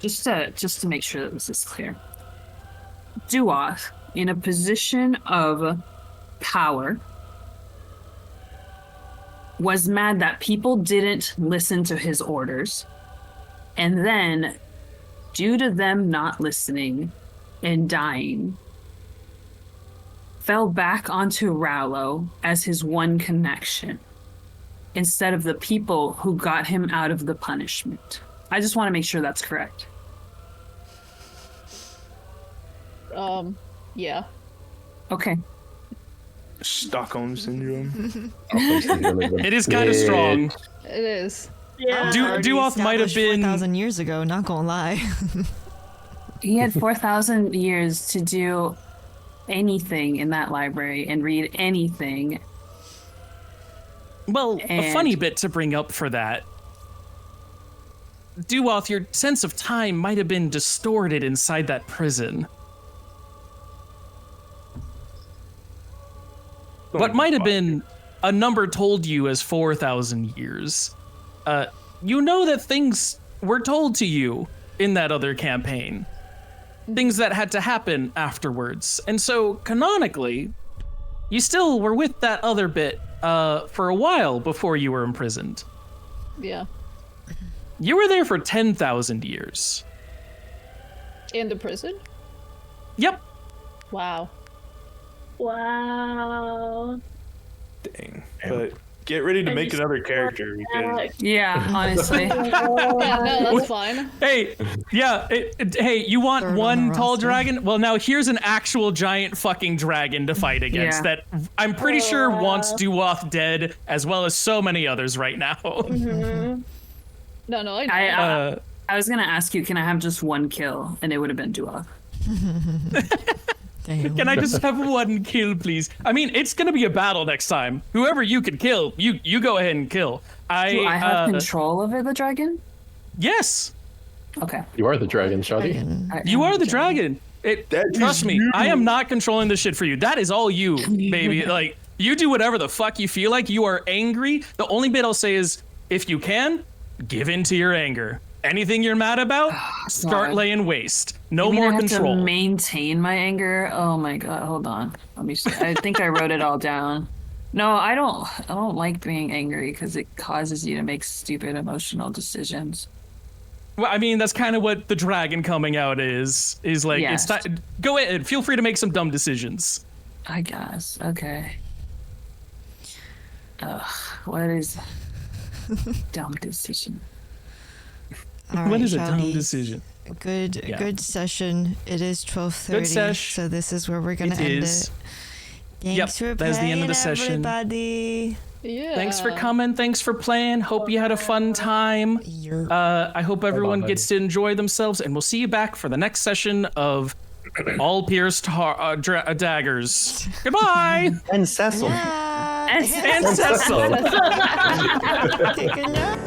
just to make sure that this is clear, Duoth, in a position of power, was mad that people didn't listen to his orders, and then, due to them not listening and dying, fell back onto Rallo as his one connection, instead of the people who got him out of the punishment. I just want to make sure that's correct. Yeah. Okay. Stockholm syndrome. It is kind of strong. It is. Yeah. Duoth might have been 4,000 years ago, not gonna lie. He had 4,000 years to do anything in that library and read anything. Well, a funny bit to bring up for that. Duoth, your sense of time might have been distorted inside that prison. What might have been a number told you as 4,000 years. You know that things were told to you in that other campaign. Things that had to happen afterwards. And so, canonically, you still were with that other bit for a while before you were imprisoned. Yeah. You were there for 10,000 years. In the prison? Yep. Wow. Wow. Dang. But get ready to make another character because Yeah, honestly. Yeah, no, that's fine. Hey, yeah, hey, you want Third on one the tall roster. dragon? Well, now here's an actual giant fucking dragon to fight against Yeah. that I'm pretty sure wants Duoth dead, as well as so many others right now. No, I know. I was gonna ask you, can I have just one kill? And it would have been Duoth. Damn. Can I just have one kill, please? I mean, it's gonna be a battle next time. Whoever you can kill, you go ahead and kill. Do I have control over the dragon? Yes, Okay. You are the dragon, Shoddy. you are the dragon. Trust is me, you. I am not controlling this shit for you. That is all you, baby. Like, you do whatever the fuck you feel like. You are angry. The only bit I'll say is, if you can, give in to your anger. Anything you're mad about, start God. laying waste. No You mean more I have control. to maintain my anger. Oh my god, hold on. Let me see. I think I wrote it all down. No, I don't like being angry because it causes you to make stupid emotional decisions. Well, I mean, that's kind of what the dragon coming out is like. Yes. It's go ahead. Feel free to make some dumb decisions. I guess. Okay. Ugh, what is dumb decision? All What right, is a dumb Shawty. decision? Good session. It is 12:30. Good sesh. So this is where we're gonna It end is. it. Thanks Yep, for that is the end of the playing, session. everybody. Yeah. Thanks for coming. Thanks for playing. Hope you had a fun time. I hope everyone gets to enjoy themselves, and we'll see you back for the next session of All Pierced Daggers. Goodbye. And Cecil. Yeah. And Cecil. Take a note.